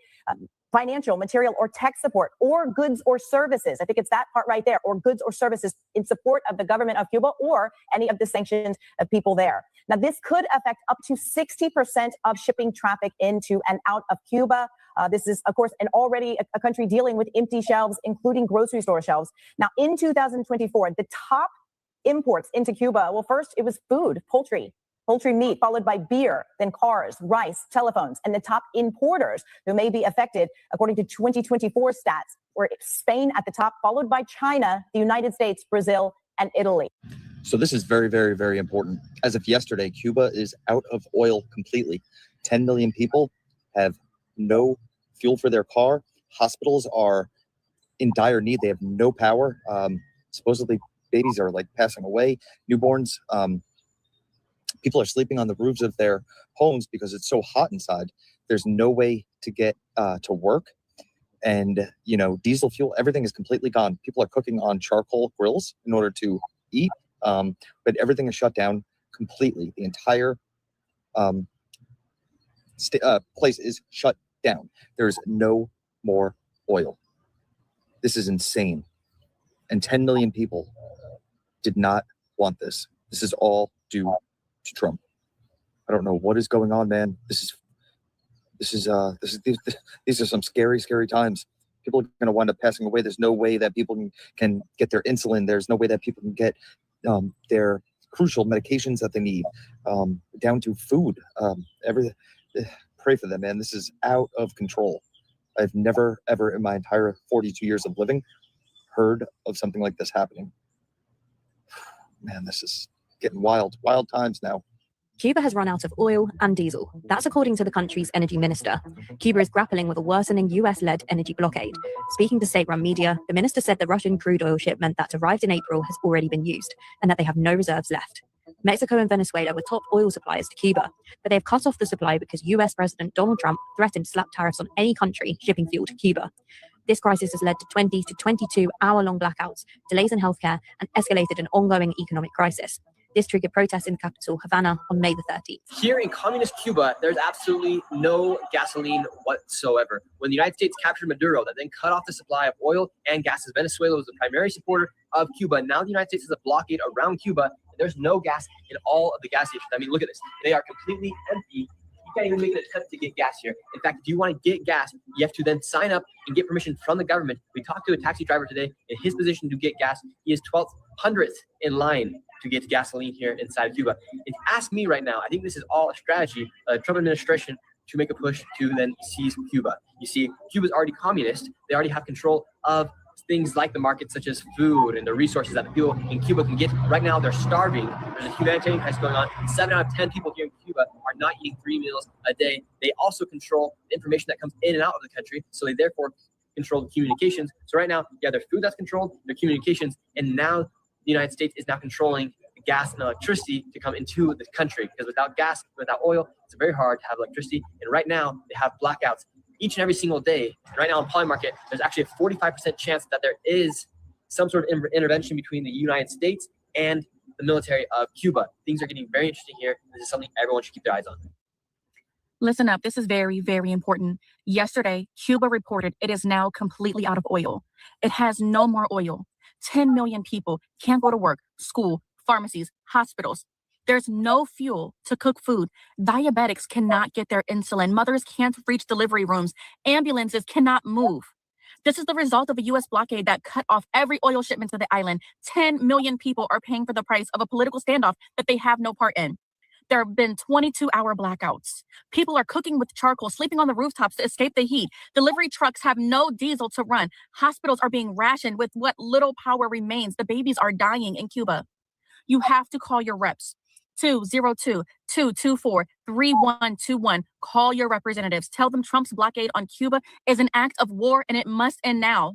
financial, material, or tech support, or goods or services. I think it's that part right there, or goods or services in support of the government of Cuba or any of the sanctioned people there. Now, this could affect up to 60% of shipping traffic into and out of Cuba. This is, of course, already a country dealing with empty shelves, including grocery store shelves. Now, in 2024, the top imports into Cuba, well, first it was food, poultry meat, followed by beer, then cars, rice, telephones, and the top importers who may be affected, according to 2024 stats, were Spain at the top, followed by China, the United States, Brazil, and Italy. So this is very, very, very important. As of yesterday, Cuba is out of oil completely. 10 million people have no fuel for their car. Hospitals are in dire need. They have no power. Supposedly, babies are passing away, newborns. People are sleeping on the roofs of their homes because it's so hot inside. There's no way to get to work. And, diesel fuel, everything is completely gone. People are cooking on charcoal grills in order to eat, but everything is shut down completely. The entire place is shut down. There's no more oil. This is insane. And 10 million people did not want this. This is all due to Trump. I don't know what is going on, man. These are some scary, scary times. People are going to wind up passing away. There's no way that people can get their insulin. There's no way that people can get their crucial medications that they need, down to food. Pray for them, man. This is out of control. I've never, ever in my entire 42 years of living heard of something like this happening. Man, this is getting wild times now. Cuba has run out of oil and diesel. That's according to the country's energy minister. Cuba is grappling with a worsening US-led energy blockade. Speaking to state-run media, the minister said the Russian crude oil shipment that arrived in April has already been used and that they have no reserves left. Mexico and Venezuela were top oil suppliers to Cuba, but they've cut off the supply because US President Donald Trump threatened to slap tariffs on any country shipping fuel to Cuba. This crisis has led to 20 to 22-hour-long blackouts, delays in healthcare, and escalated an ongoing economic crisis. This triggered protests in the capital, Havana, on May the 13th. Here in communist Cuba, there's absolutely no gasoline whatsoever. When the United States captured Maduro, that then cut off the supply of oil and gas, as Venezuela was the primary supporter of Cuba. Now the United States has a blockade around Cuba, and there's no gas in all of the gas stations. I mean, look at this. They are completely empty. You can't even make an attempt to get gas here. In fact, if you want to get gas, you have to then sign up and get permission from the government. We talked to a taxi driver today. In his position to get gas, he is 1,200th in line to get gasoline here inside Cuba. If you ask me right now, I think this is all a strategy of the Trump administration to make a push to then seize Cuba. You see, Cuba's already communist. They already have control of things like the market, such as food and the resources that the people in Cuba can get. Right now, they're starving. There's a humanitarian crisis going on. 7 out of 10 people here in Cuba are not eating 3 meals a day. They also control the information that comes in and out of the country, so they therefore control the communications. So right now, yeah, there's food that's controlled, their communications, and now the United States is now controlling the gas and electricity to come into the country, because without gas, without oil, it's very hard to have electricity. And right now they have blackouts each and every single day. And right now in Poly Market, there's actually a 45% chance that there is some sort of intervention between the United States and the military of Cuba. Things are getting very interesting here. This is something everyone should keep their eyes on. Listen up. This is very, very important. Yesterday, Cuba reported it is now completely out of oil. It has no more oil. 10 million people can't go to work, school, pharmacies, hospitals. There's no fuel to cook food. Diabetics cannot get their insulin. Mothers can't reach delivery rooms. Ambulances cannot move. This is the result of a U.S. blockade that cut off every oil shipment to the island. 10 million people are paying for the price of a political standoff that they have no part in. There have been 22-hour blackouts. People are cooking with charcoal, sleeping on the rooftops to escape the heat. Delivery trucks have no diesel to run. Hospitals are being rationed with what little power remains. The babies are dying in Cuba. You have to call your reps. 202-224-3121. Call your representatives. Tell them Trump's blockade on Cuba is an act of war and it must end now.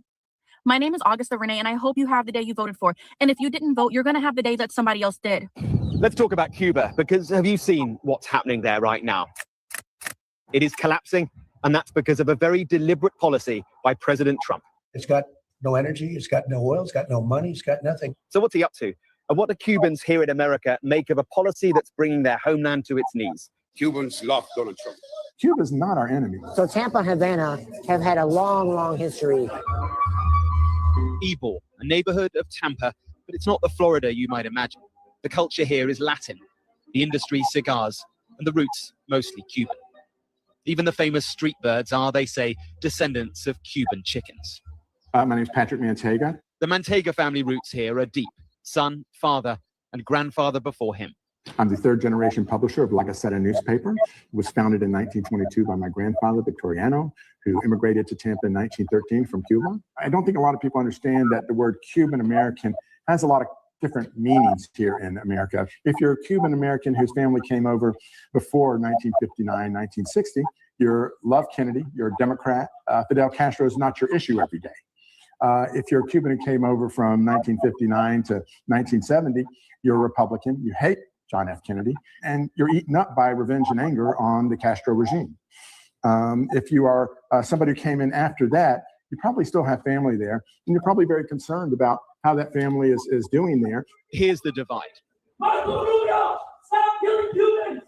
My name is Augusta Renee, and I hope you have the day you voted for. And if you didn't vote, you're going to have the day that somebody else did. Let's talk about Cuba, because have you seen what's happening there right now? It is collapsing, and that's because of a very deliberate policy by President Trump. It's got no energy, it's got no oil, it's got no money, it's got nothing. So what's he up to? And what do Cubans here in America make of a policy that's bringing their homeland to its knees? Cubans love Donald Trump. Cuba's not our enemy. So Tampa, Havana have had a long, long history. Ybor, a neighborhood of Tampa, but it's not the Florida you might imagine. The culture here is Latin, the industry cigars, and the roots mostly Cuban. Even the famous street birds are, they say, descendants of Cuban chickens. My name's Patrick Manteiga. The Manteiga family roots here are deep. Son, father, and grandfather before him. I'm the third generation publisher of La Gaceta newspaper. It was founded in 1922 by my grandfather, Victoriano, who immigrated to Tampa in 1913 from Cuba. I don't think a lot of people understand that the word Cuban American has a lot of different meanings here in America. If you're a Cuban American whose family came over before 1959, 1960, you love Kennedy, you're a Democrat. Fidel Castro is not your issue every day. If you're a Cuban who came over from 1959 to 1970, you're a Republican, you hate John F. Kennedy, and you're eaten up by revenge and anger on the Castro regime. If you are somebody who came in after that, you probably still have family there, and you're probably very concerned about how that family is doing there. Here's the divide. Marco Rubio, stop killing Cubans!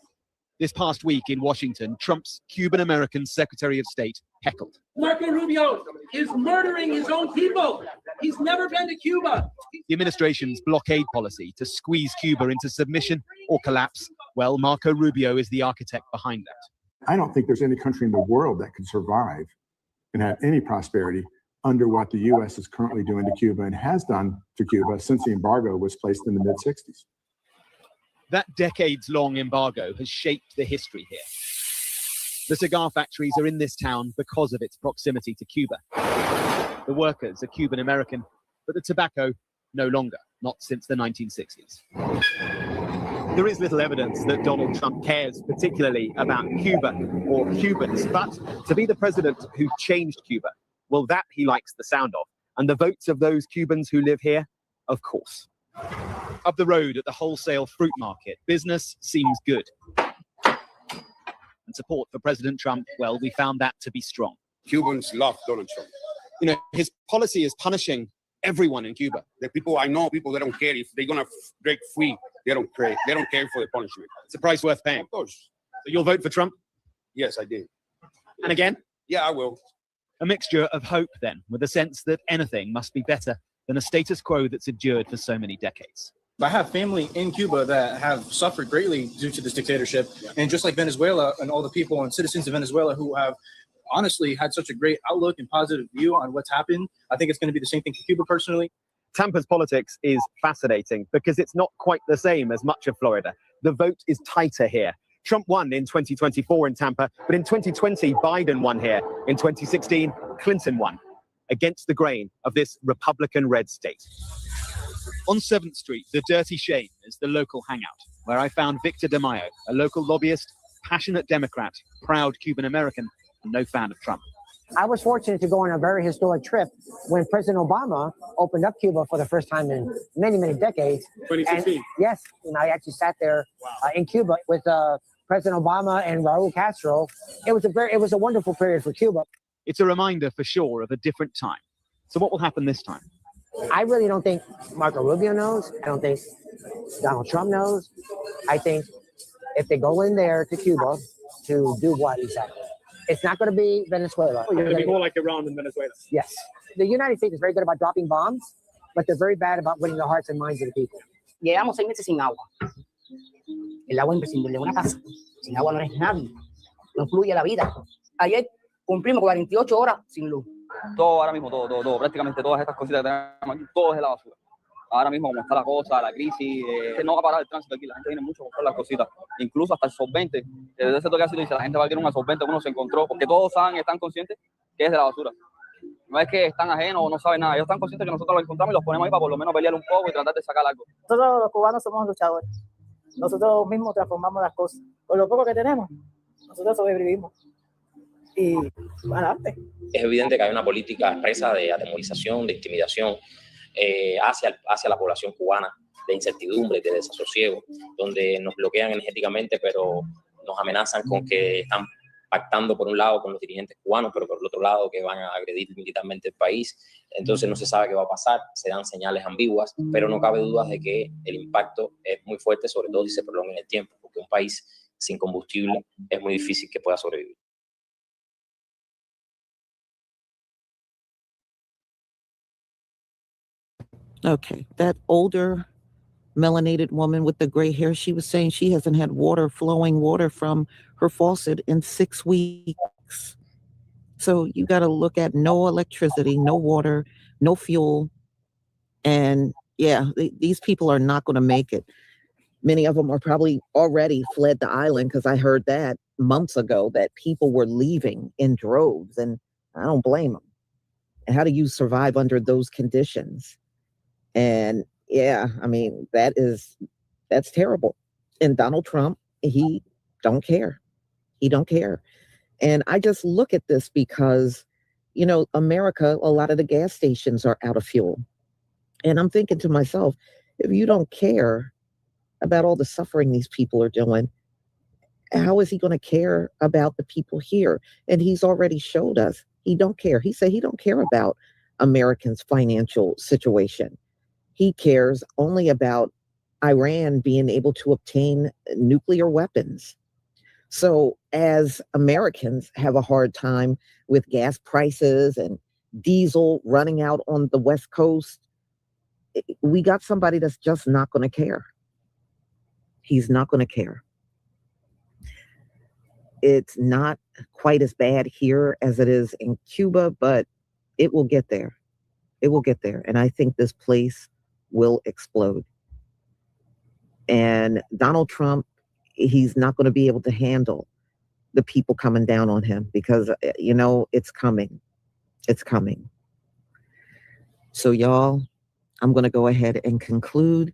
This past week in Washington, Trump's Cuban-American Secretary of State heckled. Marco Rubio is murdering his own people. He's never been to Cuba. The administration's blockade policy to squeeze Cuba into submission or collapse, well, Marco Rubio is the architect behind that. I don't think there's any country in the world that could survive and have any prosperity under what the U.S. is currently doing to Cuba and has done to Cuba since the embargo was placed in the mid-60s. That decades-long embargo has shaped the history here. The cigar factories are in this town because of its proximity to Cuba. The workers are Cuban-American, but the tobacco no longer, not since the 1960s. There is little evidence that Donald Trump cares particularly about Cuba or Cubans, but to be the president who changed Cuba, well, that he likes the sound of. And the votes of those Cubans who live here, of course. Up the road at the wholesale fruit market, business seems good. And support for President Trump, well, we found that to be strong. Cubans love Donald Trump. You know, his policy is punishing everyone in Cuba. The people I know, people, they don't care if they're gonna break free. They don't care. They don't care for the punishment. It's a price worth paying. Of course. So you'll vote for Trump? Yes, I did. And again? Yeah, I will. A mixture of hope, then, with a sense that anything must be better than a status quo that's endured for so many decades. I have family in Cuba that have suffered greatly due to this dictatorship. And just like Venezuela and all the people and citizens of Venezuela who have honestly had such a great outlook and positive view on what's happened, I think it's going to be the same thing for Cuba personally. Tampa's politics is fascinating because it's not quite the same as much of Florida. The vote is tighter here. Trump won in 2024 in Tampa, but in 2020, Biden won here. In 2016, Clinton won, against the grain of this Republican-red state. On 7th Street, the Dirty Shame is the local hangout, where I found Victor De Mayo, a local lobbyist, passionate Democrat, proud Cuban-American, and no fan of Trump. I was fortunate to go on a very historic trip when President Obama opened up Cuba for the first time in many, many decades. 2016. Yes, and I actually sat there in Cuba with President Obama and Raul Castro. It was a wonderful period for Cuba. It's a reminder for sure of a different time. So what will happen this time? I really don't think Marco Rubio knows. I don't think Donald Trump knows. I think if they go in there to Cuba to do what exactly? It's not going to be Venezuela. It's going to be more like Iran than Venezuela. Yes. The United States is very good about dropping bombs, but they're very bad about winning the hearts and minds of the people. Llevamos 6 meses sin agua. El agua es imprescindible en una casa. Sin agua no eres nadie. No fluye la vida. Ayer cumplimos 48 horas sin luz. Todo ahora mismo, todo, prácticamente todas estas cositas que tenemos aquí, todo es de la basura. Ahora mismo como está la cosa, la crisis, no va a parar el tránsito aquí, la gente viene mucho a comprar las cositas, incluso hasta el solvente, desde ese toque así dice, la gente va a querer un solvente que uno se encontró, porque todos saben y están conscientes que es de la basura. No es que están ajenos o no saben nada, ellos están conscientes que nosotros los encontramos y los ponemos ahí para por lo menos pelear un poco y tratar de sacar algo. Nosotros los cubanos somos luchadores, nosotros mismos transformamos las cosas, con lo poco que tenemos, nosotros sobrevivimos. Y adelante. Es evidente que hay una política expresa de atemorización, de intimidación hacia la población cubana, de incertidumbre, de desasosiego, donde nos bloquean energéticamente, pero nos amenazan con que están pactando por un lado con los dirigentes cubanos, pero por el otro lado que van a agredir militarmente el país. Entonces no se sabe qué va a pasar, se dan señales ambiguas, pero no cabe duda de que el impacto es muy fuerte, sobre todo si se prolonga en el tiempo, porque un país sin combustible es muy difícil que pueda sobrevivir. Okay, that older melanated woman with the gray hair, she was saying she hasn't had flowing water from her faucet in 6 weeks. So you got to look at no electricity, no water, no fuel. And yeah, these people are not going to make it. Many of them are probably already fled the island, because I heard that months ago that people were leaving in droves, and I don't blame them. And how do you survive under those conditions? And yeah, I mean, that's terrible. And Donald Trump, he don't care. He don't care. And I just look at this because, you know, America, a lot of the gas stations are out of fuel. And I'm thinking to myself, if you don't care about all the suffering these people are doing, how is he going to care about the people here? And he's already showed us he don't care. He said he don't care about Americans' financial situation. He cares only about Iran being able to obtain nuclear weapons. So as Americans have a hard time with gas prices and diesel running out on the West Coast, we got somebody that's just not going to care. He's not going to care. It's not quite as bad here as it is in Cuba, but it will get there. It will get there. And I think this place will explode. And Donald Trump, he's not going to be able to handle the people coming down on him, because, you know, it's coming. It's coming. So y'all, I'm going to go ahead and conclude.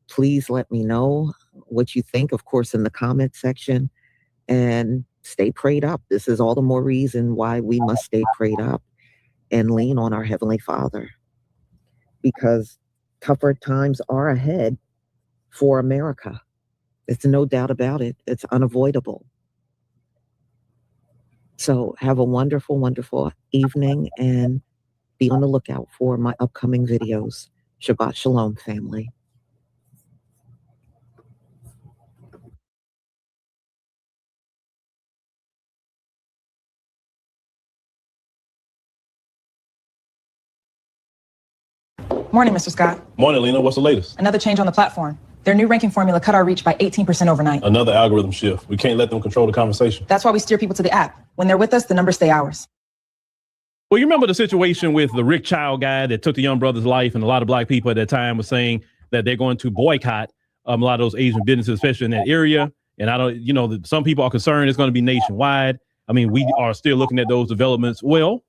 Please let me know what you think, of course, in the comment section, and stay prayed up. This is all the more reason why we must stay prayed up and lean on our Heavenly Father, because tougher times are ahead for America. It's no doubt about it. It's unavoidable. So have a wonderful, wonderful evening, and be on the lookout for my upcoming videos. Shabbat Shalom, family. Morning, Mr. Scott. Morning, Lena. What's the latest? Another change on the platform. Their new ranking formula cut our reach by 18% overnight. Another algorithm shift. We can't let them control the conversation. That's why we steer people to the app. When they're with us, the numbers stay ours. Well, you remember the situation with the Ricc Chow guy that took the young brother's life, and a lot of black people at that time were saying that they're going to boycott a lot of those Asian businesses, especially in that area. And I don't, you know, some people are concerned it's going to be nationwide. I mean, we are still looking at those developments. Well,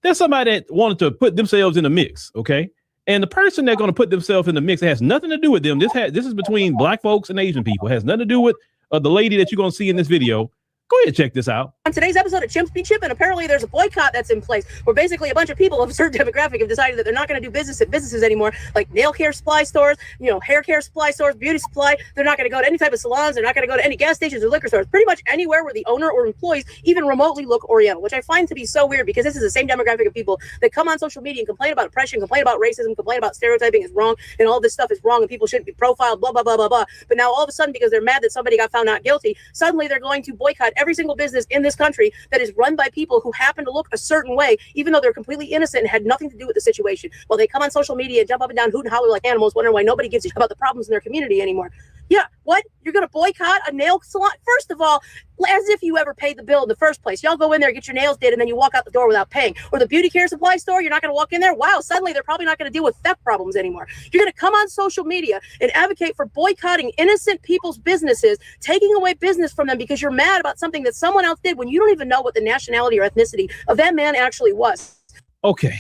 there's somebody that wanted to put themselves in the mix, okay? And the person that's going to put themselves in the mix, it has nothing to do with them. This is between black folks and Asian people. It has nothing to do with the lady that you're going to see in this video. Go ahead and check this out. On today's episode of Chimps Be Chippin', apparently there's a boycott that's in place where basically a bunch of people of a certain demographic have decided that they're not going to do business at businesses anymore, like nail care supply stores, hair care supply stores, beauty supply. They're not going to go to any type of salons. They're not going to go to any gas stations or liquor stores. Pretty much anywhere where the owner or employees even remotely look Oriental, which I find to be so weird because this is the same demographic of people that come on social media and complain about oppression, complain about racism, complain about stereotyping is wrong, and all this stuff is wrong, and people shouldn't be profiled, blah, blah, blah, blah, blah. But now all of a sudden, because they're mad that somebody got found not guilty, suddenly they're going to boycott every single business in this country that is run by people who happen to look a certain way, even though they're completely innocent and had nothing to do with the situation. Well, they come on social media and jump up and down, hoot and holler like animals, wondering why nobody gives a shit about the problems in their community anymore. Yeah, what? You're going to boycott a nail salon? First of all, as if you ever paid the bill in the first place. Y'all go in there, get your nails did, and then you walk out the door without paying. Or the beauty care supply store, you're not going to walk in there? Wow, suddenly they're probably not going to deal with theft problems anymore. You're going to come on social media and advocate for boycotting innocent people's businesses, taking away business from them because you're mad about something that someone else did when you don't even know what the nationality or ethnicity of that man actually was. Okay.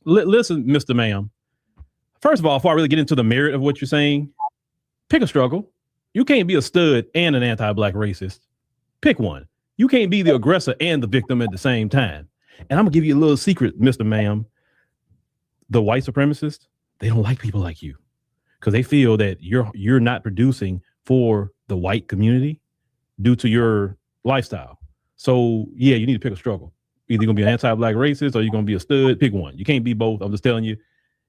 Listen, Mr. Ma'am. First of all, before I really get into the merit of what you're saying, pick a struggle. You can't be a stud and an anti-black racist. Pick one. You can't be the aggressor and the victim at the same time. And I'm gonna give you a little secret, Mr. Ma'am. The white supremacists, they don't like people like you because they feel that you're not producing for the white community due to your lifestyle. So yeah, you need to pick a struggle. Either you're gonna be an anti-black racist or you're gonna be a stud. Pick one. You can't be both. I'm just telling you,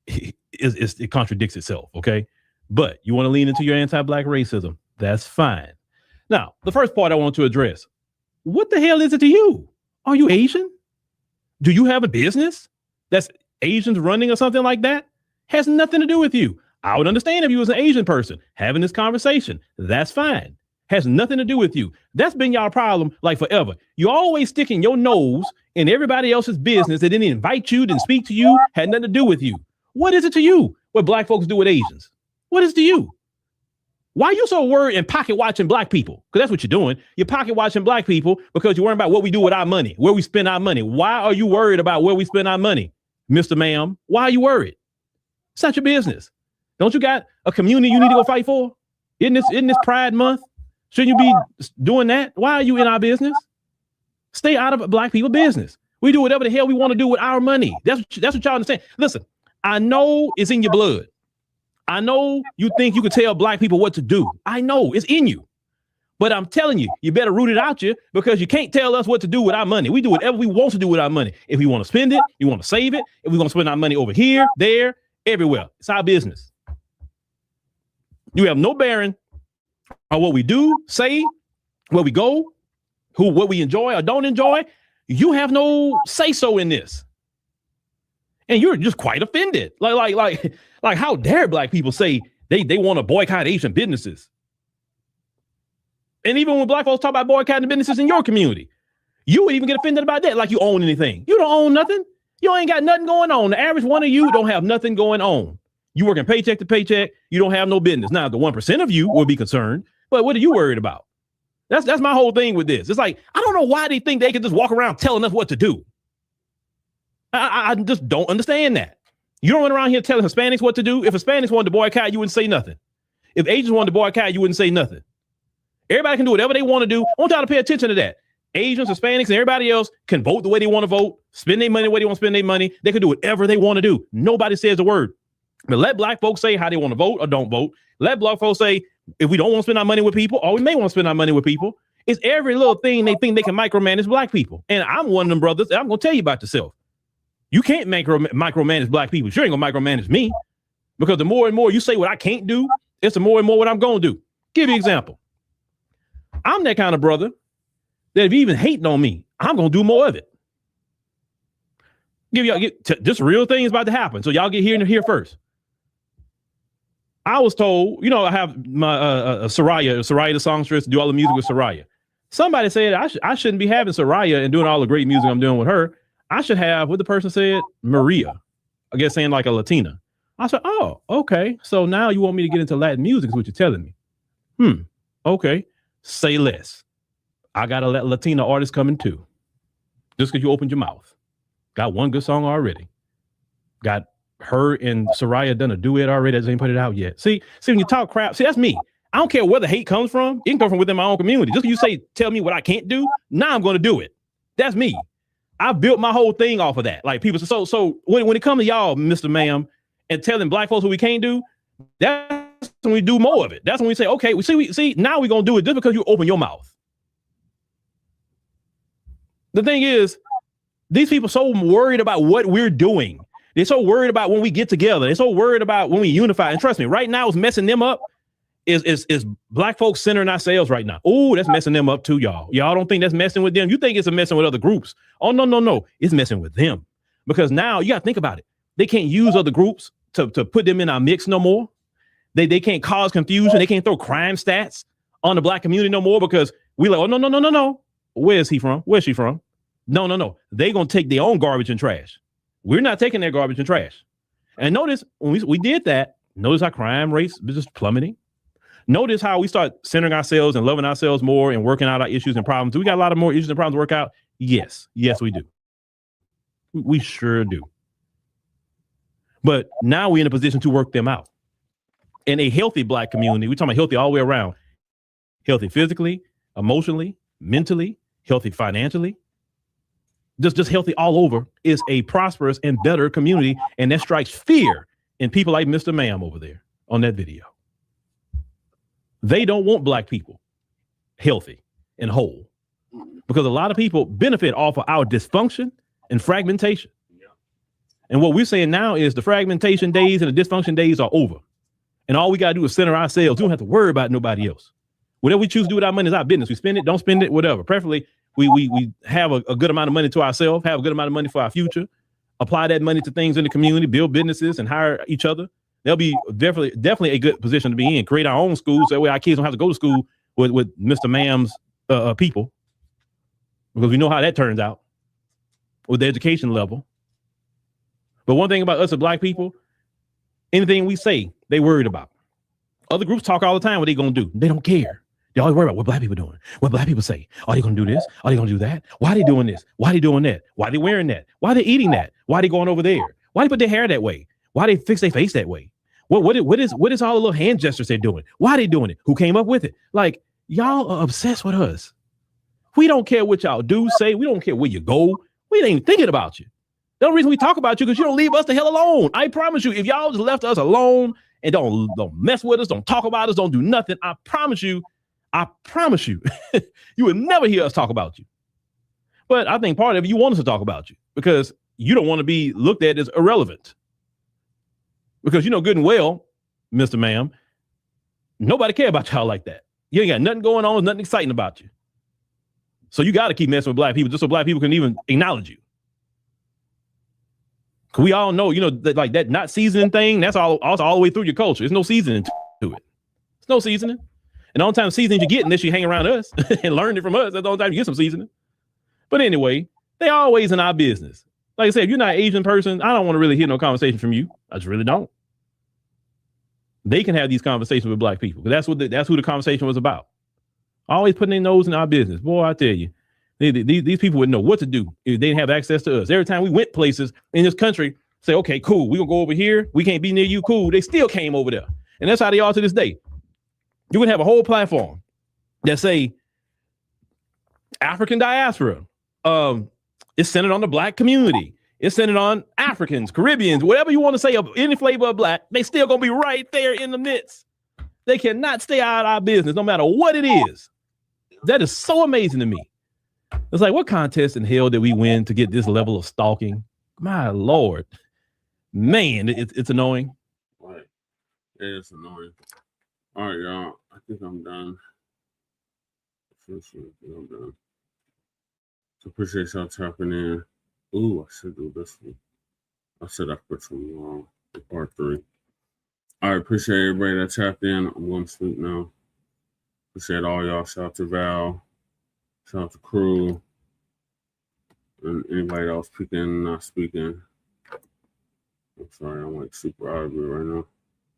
it contradicts itself. Okay. But you want to lean into your anti-black racism. That's fine. Now, the first part I want to address. What the hell is it to you? Are you Asian? Do you have a business that's Asians running or something like that? Has nothing to do with you. I would understand if you was an Asian person having this conversation. That's fine. Has nothing to do with you. That's been y'all problem like forever. You always sticking your nose in everybody else's business that didn't invite you, didn't speak to you, had nothing to do with you. What is it to you what black folks do with Asians? What is it to you? Why are you so worried and pocket watching black people? Because that's what you're doing. You're pocket watching black people because you're worried about what we do with our money, where we spend our money. Why are you worried about where we spend our money, Mr. Ma'am? Why are you worried? It's not your business. Don't you got a community you need to go fight for? Isn't this Pride Month? Shouldn't you be doing that? Why are you in our business? Stay out of black people business. We do whatever the hell we want to do with our money. That's what y'all understand. Listen, I know it's in your blood. I know you think you can tell black people what to do. I know it's in you. But I'm telling you, you better root it out you because you can't tell us what to do with our money. We do whatever we want to do with our money. If we want to spend it, you want to save it. If we want to spend our money over here, there, everywhere. It's our business. You have no bearing on what we do, say, where we go, what we enjoy or don't enjoy. You have no say-so in this. And you're just quite offended. Like how dare black people say they want to boycott Asian businesses? And even when black folks talk about boycotting businesses in your community, you would even get offended about that, like you own anything. You don't own nothing. You ain't got nothing going on. The average one of you don't have nothing going on. You working paycheck to paycheck. You don't have no business. Now, the 1% of you will be concerned, but what are you worried about? That's my whole thing with this. It's like, I don't know why they think they can just walk around telling us what to do. I just don't understand that. You don't run around here telling Hispanics what to do. If Hispanics wanted to boycott, you wouldn't say nothing. If Asians wanted to boycott, you wouldn't say nothing. Everybody can do whatever they want to do. I want y'all to pay attention to that. Asians, Hispanics, and everybody else can vote the way they want to vote, spend their money the way they want to spend their money. They can do whatever they want to do. Nobody says a word. But let black folks say how they want to vote or don't vote. Let black folks say if we don't want to spend our money with people, or we may want to spend our money with people. It's every little thing they think they can micromanage black people. And I'm one of them brothers. I'm going to tell you about yourself. You can't micromanage black people. Sure ain't gonna micromanage me, because the more and more you say what I can't do, it's the more and more what I'm gonna do. Give you an example. I'm that kind of brother that if you even hating on me, I'm gonna do more of it. This real thing is about to happen, so y'all get here first. I was told, I have my Soraya the songstress, do all the music with Soraya. Somebody said I shouldn't be having Soraya and doing all the great music I'm doing with her. I should have what the person said, Maria, I guess saying like a Latina. I said, oh, okay. So now you want me to get into Latin music is what you're telling me. Okay. Say less. I got a Latina artist coming too. Just because you opened your mouth. Got one good song already. Got her and Soraya done a duet already. They ain't put it out yet. See, when you talk crap, see, that's me. I don't care where the hate comes from. It can come from within my own community. Just because you tell me what I can't do, now I'm going to do it. That's me. I built my whole thing off of that. Like people, so when it comes to y'all, Mr. Ma'am, and telling black folks what we can't do, that's when we do more of it. That's when we say, okay, we see now we're going to do it just because you open your mouth. The thing is, these people so worried about what we're doing. They're so worried about when we get together. They're so worried about when we unify. And trust me, right now, what's messing them up is black folks centering ourselves right now. Oh, that's messing them up too, y'all. Y'all don't think that's messing with them. You think it's a messing with other groups. Oh, no. It's messing with them. Because now you got to think about it. They can't use other groups to put them in our mix no more. They can't cause confusion. They can't throw crime stats on the black community no more because we like, oh, no. Where is he from? Where's she from? No. They going to take their own garbage and trash. We're not taking their garbage and trash. And notice when we did that, notice how crime rates was just plummeting. Notice how we start centering ourselves and loving ourselves more and working out our issues and problems. Do we got a lot of more issues and problems to work out? Yes, we do. We sure do. But now we're in a position to work them out. In a healthy black community, we're talking about healthy all the way around. Healthy physically, emotionally, mentally, healthy financially. Just healthy all over is a prosperous and better community. And that strikes fear in people like Mr. Ma'am over there on that video. They don't want black people healthy and whole because a lot of people benefit off of our dysfunction and fragmentation. And what we're saying now is the fragmentation days and the dysfunction days are over. And all we got to do is center ourselves. We don't have to worry about nobody else. Whatever we choose to do with our money is our business. We spend it, don't spend it, whatever. Preferably, we have a good amount of money to ourselves, have a good amount of money for our future, apply that money to things in the community, build businesses and hire each other. They'll be definitely a good position to be in. Create our own schools. That way our kids don't have to go to school with Mr. Ma'am's people. Because we know how that turns out with the education level. But one thing about us as black people, anything we say, they worried about. Other groups talk all the time what they gonna do. They don't care. They always worry about what black people doing, what black people say. Are they gonna do this? Are they gonna do that? Why are they doing this? Why are they doing that? Why are they wearing that? Why are they eating that? Why are they going over there? Why they put their hair that way? Why they fix their face that way? What is all the little hand gestures they're doing? Why are they doing it? Who came up with it? Like, y'all are obsessed with us. We don't care what y'all do, say. We don't care where you go. We ain't even thinking about you. The only reason we talk about you because you don't leave us the hell alone. I promise you, if y'all just left us alone and don't mess with us, don't talk about us, don't do nothing, I promise you, you would never hear us talk about you. But I think part of it, you want us to talk about you because you don't want to be looked at as irrelevant. Because you know good and well, Mr. Ma'am, nobody care about y'all like that. You ain't got nothing going on, nothing exciting about you. So you got to keep messing with black people just so black people can even acknowledge you. Cause we all know, like that not seasoning thing, that's all the way through your culture. There's no seasoning to it. There's no seasoning. And the only time seasoning you get unless you hang around us and learn it from us, that's the only time you get some seasoning. But anyway, they always in our business. Like I said, if you're not an Asian person, I don't want to really hear no conversation from you. I just really don't. They can have these conversations with black people. That's who the conversation was about. Always putting their nose in our business. Boy, I tell you, these people wouldn't know what to do if they didn't have access to us. Every time we went places in this country, say, okay, cool, we're going to go over here. We can't be near you. Cool. They still came over there. And that's how they are to this day. You would have a whole platform that say African diaspora. It's centered on the black community. It's centered on Africans, Caribbeans, whatever you want to say of any flavor of black, they still going to be right there in the midst. They cannot stay out of our business no matter what it is. That is so amazing to me. It's like, what contest in hell did we win to get this level of stalking? My Lord. Man, it's annoying. Right. It's annoying. All right, y'all. I think I'm done. I'm done. So appreciate y'all tapping in. Ooh, I should do this one. I said I put some part 3. All right, appreciate everybody that tapped in. I'm going to sleep now. Appreciate all y'all. Shout out to Val. Shout out to Crew. And anybody else speaking, not speaking. I'm sorry, I'm like super out of it right now.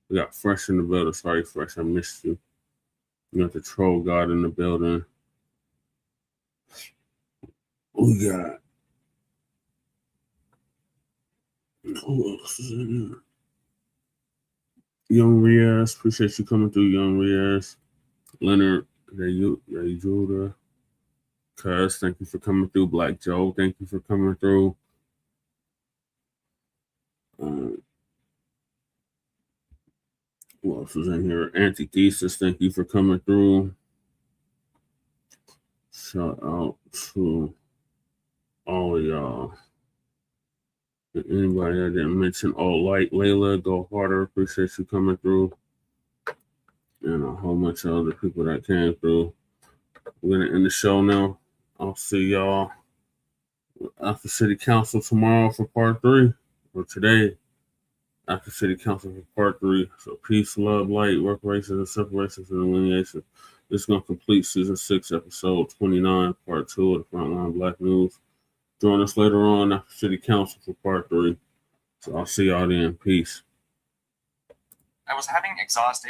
We got Fresh in the building. Sorry, Fresh, I missed you. We got the Troll God in the building. We got. Who else is in there? Young Riaz, appreciate you coming through, Young Riaz. Leonard, Judah. Cuz, thank you for coming through. Black Joe, thank you for coming through. Who else is in here? Antithesis, thank you for coming through. Shout out to all of y'all. Anybody I didn't mention, All Light, Layla, Go Harder, appreciate you coming through. And a whole bunch of other people that came through. We're gonna end the show now. I'll see y'all after City Council tomorrow for part 3, or today after City Council for part 3. So peace, love, light, reparations, and separations and delineation. This is gonna complete season 6, episode 29, part 2 of the Frontline Black News. Join us later on after City Council for part 3. So I'll see y'all then. Peace. I was having exhaust